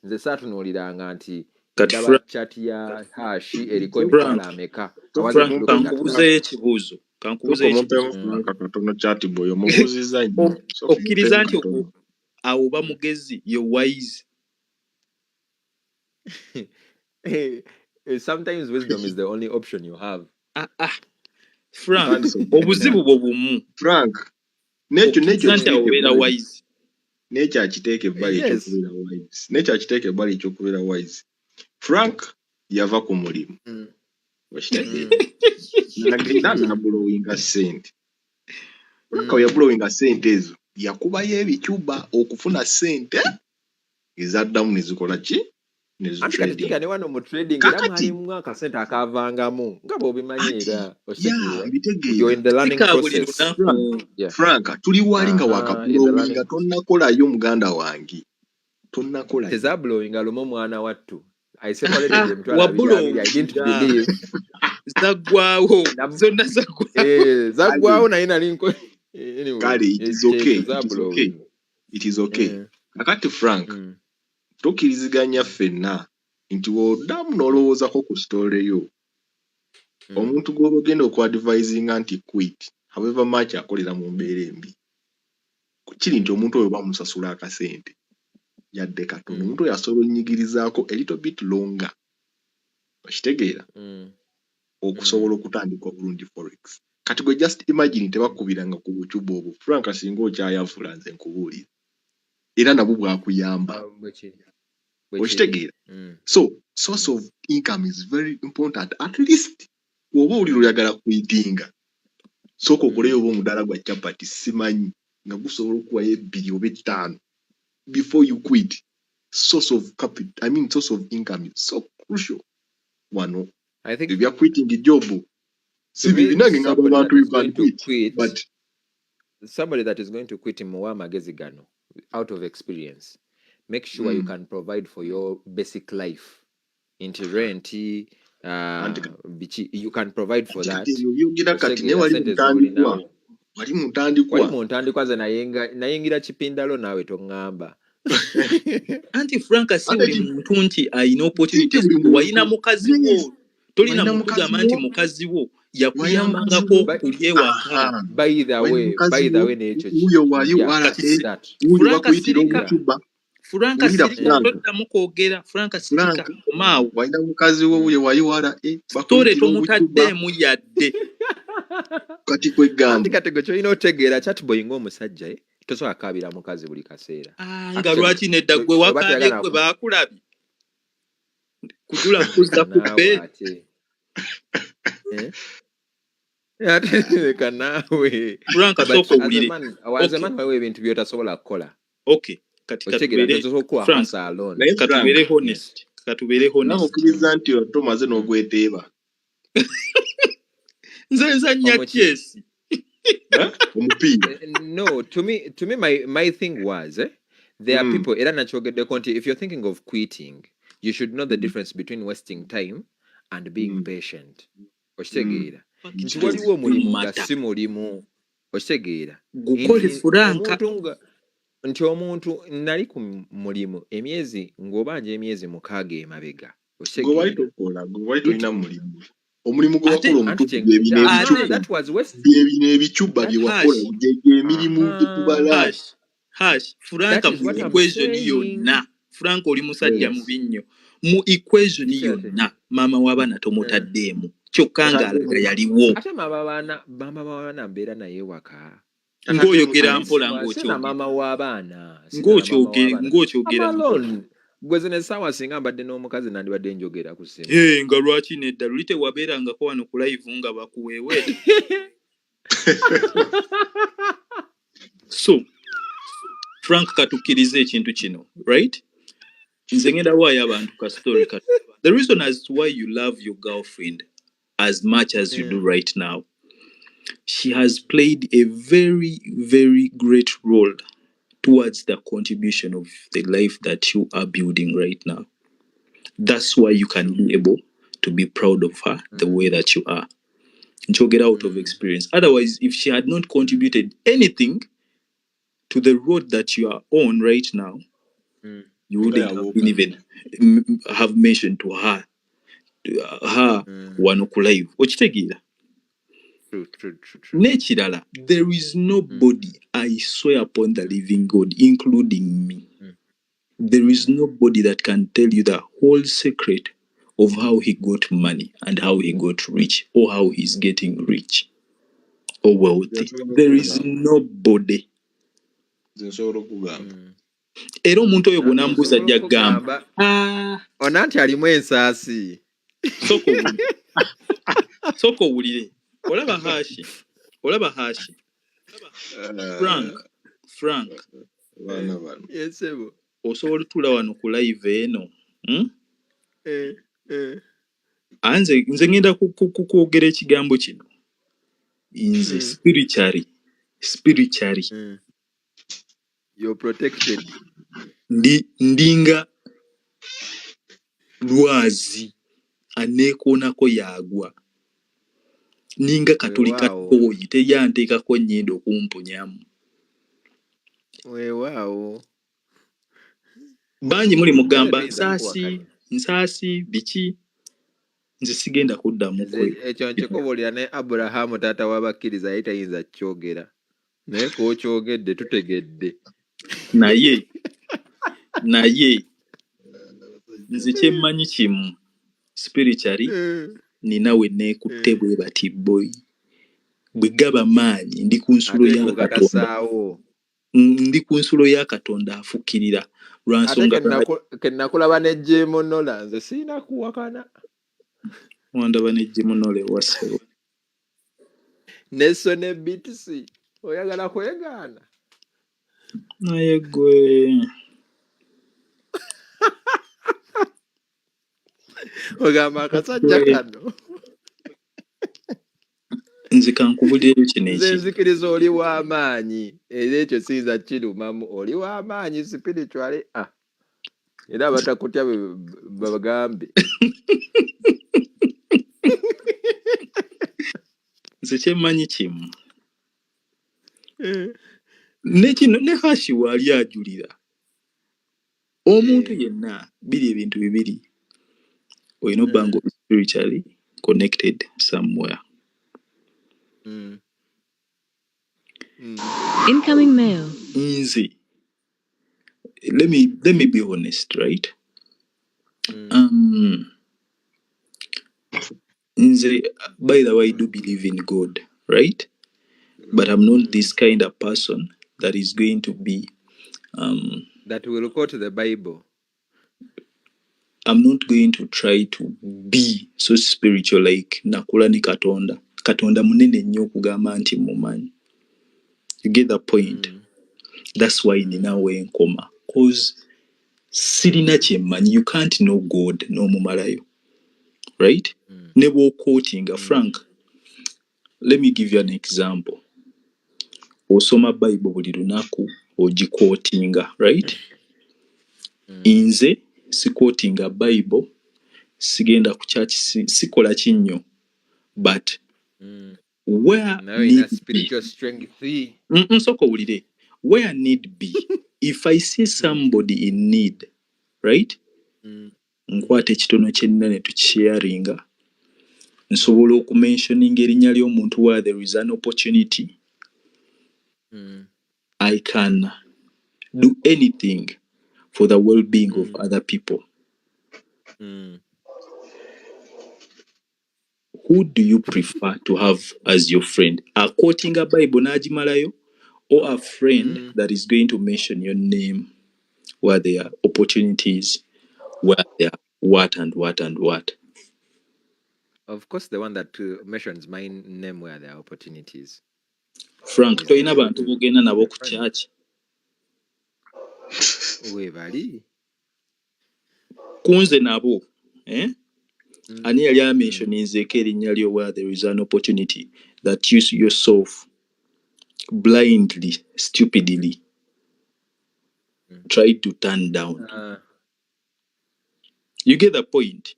The certain nti Kati ndaba chat ya Hash eriko emitwalo ameka. I wasn't Frank, looking at kankubuzeeyo ekibuuzo. Frank katono chat boy omubuuziza nnyo. Okkiriza nti ogwo awo oba mugezi ye wise. Sometimes wisdom is the only option you have. Frank, obuzibu bwo bumu. Frank, nekyo wise. Nature akiteeke ebbali ekyokubeera wise. Nature akiteeke ebbali ekyokubeera wise. Frank yava ku mulimu. Nagenda n'abulowinga ssente. Frank yabulowinga ssente ezo yakubayo ebicuba okufuna ssente ezaddamu nezikola ki? Trading. Ne wano mu trading era mwalimu akasente akavangamu nga bw'obimanyi era you're in the learning process. Frank tuli wali nga wakabulowinga tonnakolayo muganda wange. Tonnakola. Tezablowinga lumu mwana wattu. I separated emitwalo abiri. I didn't believe. Zagwawo. Zonna zagwawo. Zagwawo naye nali nko. Anyway, Kale, it is okay. It is okay. Kakati Frank. Tokiriziganya ffenna nti w'oddamu n'olowoozako ku story yo. Omuntu gw'ogenda okwadvisinga nti quit, however much akolera mu mbeera embi. Kiri nti omuntu oyo bamusasula akasente. Yadde katono. Omuntu oyo asobola onnyigirizaako a little bit longer. Okitegeera? Okusobola okutandika obulungi forex. Kati gwe just imagine tebakubiranga ku bucuba obwo. Frank singa okyayavula nze nkubuulira. Era nabwo bwakuyamba. Okitegeera? So, source of income is very important. At least, woba oli oyagala kuyitinga. Soko okuleyo oba omudala gwa chapati simanyi nga gusobola okuwayo 2 oba 5 before you quit. Source of capital, source of income is so crucial. Wano. I think if you are quitting the job, somebody that is going to quit in magezi gano out of experience. Make sure you can provide for your basic life. Into rent, you can provide for that. Wali muntandikwa ze nayengira kipindalo nawe tongamba. Anti Frank si buli muntu nti ayina opportunities wayina mukazi wo. Tolina mukugamba nti mukazi wo yakuyambangako kulye waka. By the way n'ekyo Frank sirika toddamu kwogera. Frank sirika omaawo. Wayina mukazi wo uye wayiwala bakutore tomutaddeemu yadde. Kati kwegamba. Kati gwe kyolina otegeera chatboy ng'omusajja tosobola kaabira mukazi buli kaseera. Nga lwaki nedda gwe wakaabye gwe baakulabye. Kujula kuzza ku bed. Ate naawe. Frank asooka owulire. Awazemani waliwo ebintu by'otasobola kukola. Okay. Katubeere honest. Katubeere honest. Namukkiriza nti otomaze n'ogweteeba. Nze nya chess. No, to me my thing was there are people era nachogeddeko nti if you're thinking of quitting, you should know the difference between wasting time and being patient. Okitegeera. Nti waliwo omulimu nga si mulimu. Okitegeera. Gukole Frank. Nti omuntu nali ku mulimu emyezi ng'obanja emyezi 6 emabega. Gwe wali tokola, gwe wali tolina mulimu. Omulimu gwe wakola omuntu byebino ebicuba bye wakola emirimu gikubala. Hash Frank mu equation yonna. Frank oli musajja mu binnyo. Mu equation yonna mama w'abaana tomutaddeemu. Kyokka ng'alaga yaliwo. Ate mama w'abaana mbeera naye waka. Ng'oyogera mpola ng'okyogera. Mama w'abaana. Ng'okyogera. gwe zino essaawa singa mbadde n'omukazi nandibadde njogera ku ssimu. nga lwaki nedda luli tewabeerangako wano ku live nga bakuweeweeta. So Frank katukkirize ekintu kino, right? Nze ngenda waayo abantu ka story kati. The reason as to why you love your girlfriend as much as you do right now, she has played a very, very great role towards the contribution of the life that you are building right now. That's why you can be able to be proud of her the way that you are. And she'll get out of experience. Otherwise, if she had not contributed anything to the road that you are on right now, you wouldn't have been even have mentioned to her wano ku live. Okitegeera? True. Nekirala, there is nobody, I swear upon the living God, including me, there is nobody that can tell you the whole secret of how he got money and how he got rich or how he's getting rich or wealthy. There is nobody. Era omuntu oyo bw'onambuuza ajja kugamba ona nti alimu ensaasi. Soko owulire. Olaba Hashi. Frank. Yesebo. Osobola otuula wano ku live eno. Nze ngenda kwogera ekigambo kino. Nze spiritually. You're protected. Ndinga lwazi aneekoonako yagwa. Ninga katolika toyi teyanteekako nnyindo okumpunyamu. Weewaawo. Bangi muli mugamba nsaasi biki. Nze sigenda kuddamu kwe. Ekyo nkikubuulira ne Aburahamu taata w'abakkiriza yali tayinza kyogera. Naye k'okyogedde tutegedde. Naye nze kyemmanyi kimu spiritually ninawe neekutte bwe bati boy. Bwe gaba maanyi ndi ku nsulo ya Katonda. Ndi ku nsulo ya Katonda afukirira. Lwansonga kennakulaba ne Jim Nola nze sirina kuwakana. Wandaba ne Jim Nola ewasebo. Neso ne BTC oyagala kwegaana. Naye gwe ogamba akasajja kano. Nze kankubulira kino nze nzikiriza oli w'amaanyi era ekyo siyinza kirumamu oli w'amaanyi spiritually era batakutya bagambe. Nze kyemmanyi kimu ne Hashi waali ajulira omuntu yenna biri ebintu bibiri olina obba nga spiritually connected somewhere. Incoming mail. Nze let me be honest, right? Nze, by the way, I do believe in God, right? But I'm not this kind of person that is going to be that will quote the Bible. I'm not going to try to be so spiritual like nakula ni Katonda. Katonda munene nnyo okugamba nti mumanyi. You get the point? That's why ninawe nkoma. Cause sirina kyemmanyi. You can't know God n'omumalayo. Right? Nebo quoting Frank. Let me give you an example. Osoma Bible buli lunaku ogiquotinga, right? Inze si quotinga Bible, sigenda ku church, sikola kinyo, but where need spiritual strength soko ulire, where need be, if I see somebody in need, right? Nkwate ekitono kyennene tukisharinga, nsobola okumentioninga erinnya ly'omuntu where there is an opportunity. I can do anything for the well-being of other people. Who do you prefer to have as your friend? A quoting a Bible najimalayo, or a friend that is going to mention your name where there are opportunities where there are what and what and what. Of course, the one that mentions my name where there are opportunities. Frank, Is toyina it bantu to bogenda nabo ku friend? church. Webali. Kunze nabo. Ani yali amentioninzeeko erinnya lyo where there is an opportunity that you yourself blindly, stupidly try to turn down. You get the point?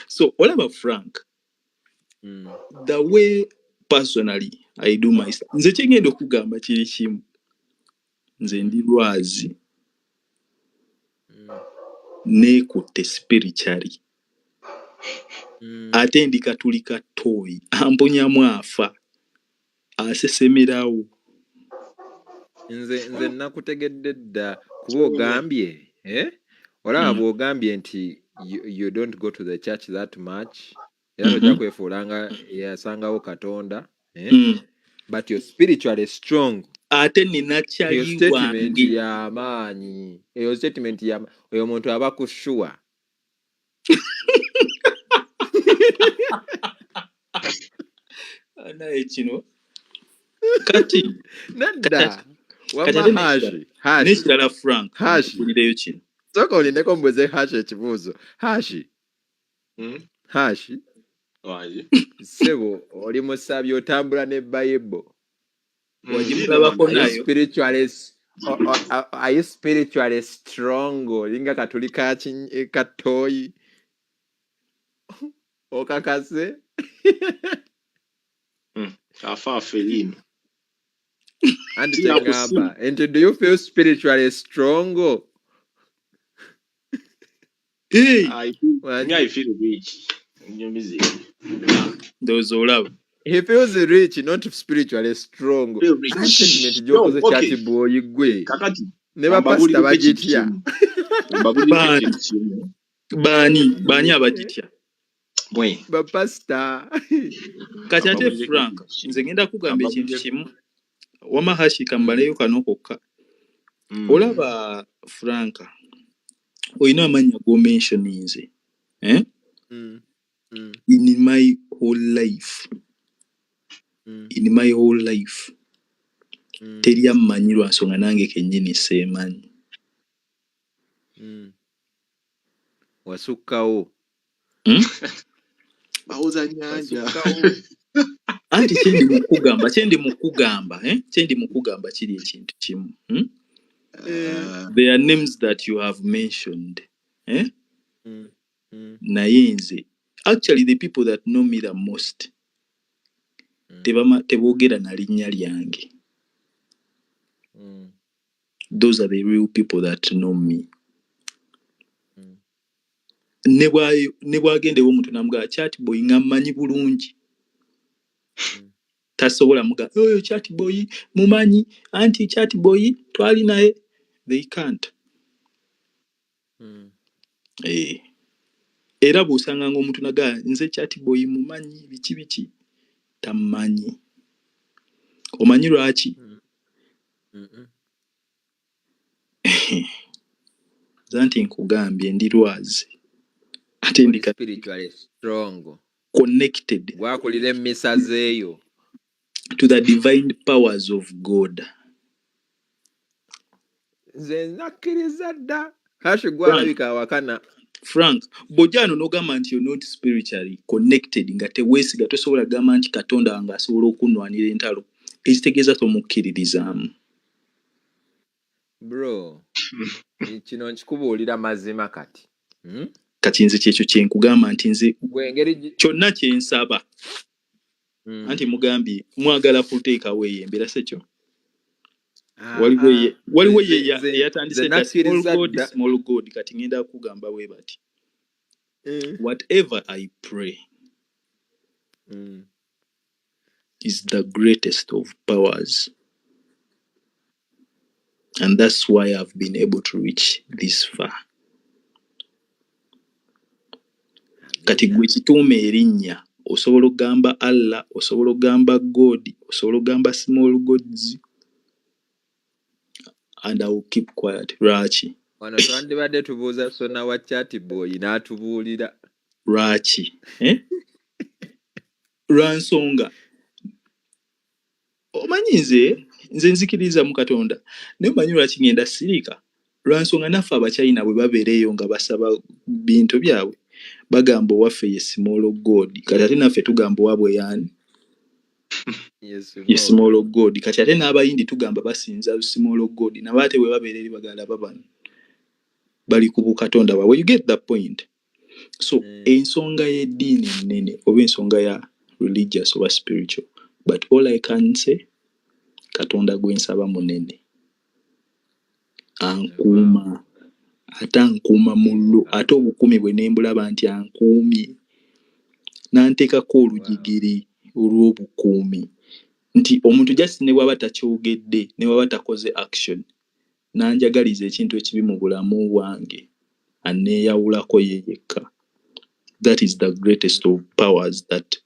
So, what about Frank? The way personally I do my stuff. Nze kyengenda okugamba kiri kimu. Nze ndi lwazi. Neekutte spiritually. Ate ndi katuli ka toy. Amponyamu afa. Asesemerawo. Nze nakutegedde dda kuba ogambye olaba bw'ogambye nti you don't go to the church that much era tojja kwefuulanga yasangawo Katonda but you're spiritually strong. Ate nina kyali wange. Y'amaanyi eyo statement oyo omuntu aba ku sure. Naye kino kati nedda wama n'ekirala Frank kulireyo kino soka olindeko mbuze hash ekibuuzo hashi sebo oli musabi otambula ne Bible wagimulabako nayo are you spiritually strong olinga katuli katoyi okakase afafelino and tengamba and do you feel spiritually strong? I feel rich. Those all out. He feels rich, not spiritually strong. Rich. No, okay. Boy, never pastor bagitya. Bani abagitya. Ba pastor. Kati ate Frank, nze ngenda kugamba ekintu kimu. Wama hashi kambaleyo kano kokka. Olaba Frank. Oyina amanya go mention nze. In my whole life. Teri amanyi lwa nsonga nange kennyini seemanyi. Wasukkawo. Bawuza nyanja. Anti kyendi mukugamba kiri ekintu kimu. There are names that you have mentioned. Naye nze actually the people that know me the most teboogera na linnya lyange. Those are the real people that know me. Ne bwagendewo omuntu namugaa chat boy nga mmanyi bulungi. Tasobola muga oyo chat boy mumanyi anti chat boy twali naye. They can't. Era bw'osanga ng'omuntu nagaa nze chat boy mumanyi biki tamanyi. Omanyi lwaki? Zanti nkugambye ndi lwazi. Ate ndi spiritually strong. Connected. Gwakulira emmisa zeeyo. To the divine powers of God. Nze nakkiriza dda. Hashi gwalabika wakana. Frank, bojano nogamba nti you're not spiritually connected nga teweesiga tosobola gamba nti Katonda wange asobola okunwanira entalo. Ekitegeeza tomukkiririzaamu. Bro, kino nkikubuulira mazima kati. Kati nze kyekyo kye nkugamba nti nze kyonna kye nsaba. Anti mugambye mwagala kuteekawo eyembera sekyo. Waliwo ye yatandise small god kati ngenda kugamba we bati. Whatever I pray is the greatest of powers. And that's why I've been able to reach this far. Kati gwe kituuma erinnya osobola okugamba Allah, osobola okugamba God, osobola okugamba small gods. and I will keep quiet. Lwaki? Wano twandibadde tubuuza Sona wa Chat Boy n'atubuulira. Lwaki? Lwa nsonga omanyi nze nzikiriza mu Katonda naye omanyi lwaki ngenda sirika? Lwa nsonga naffe Abachina bwe babeereyo nga basaba bintu byabwe bagamba owaffe ye small of God, kati ate naffe tugamba owabwe yaani ye small of God, kati ate n'Abayindi tugamba basinza small of God, nabo ate bwe babeera eri bagala babano bali ku bukatonda bwabwe. You get that point? So ensonga y'eddiini nnene oba ensonga ya religious oba spiritual, but all I can say, Katonda gwe nsaba munene, ankuuma, ate ankuuma mullo, ate obukumi bwe ne mbulaba nti ankuumye n'anteekako olujigiri olw'obukuumi, nti omuntu just ne bw'aba takyogedde ne bw'aba takoze action n'anjagaliza ekintu ekibi mu bulamu bwange anneeyawulako ye yekka. That is the greatest of powers that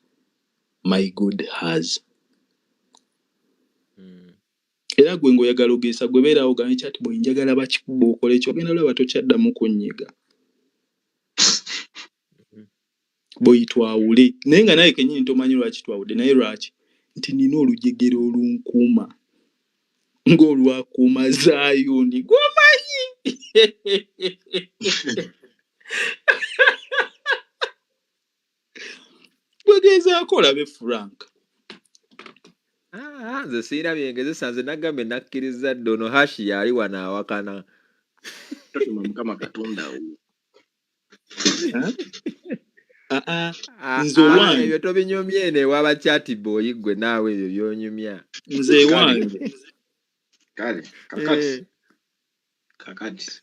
my God has. Era gwe ng'oyagala ogeesa gwe beera awo gambe Chat Boy njagala bakikuba okole ekyo ogenda olaba tokyaddamu kunnyiga. Boy twawule naye nga naye kennyini tomanyi lwaki twawudde, naye lwaki? Nti nina olujegere olunkuuma ng'olwakuuma Zayuni gw'omanyi. Gwegezaako olabe Frank. Nze siirabye ngezesa nze nagambe nakkiriza dde ono Hash yali wano awakana. Totuma Mukama Katonda wo. Nze wange ebyo tobinyumye ne waba Chat Boy gwe naawe ebyo byonyumya. Nze wange Kale kakati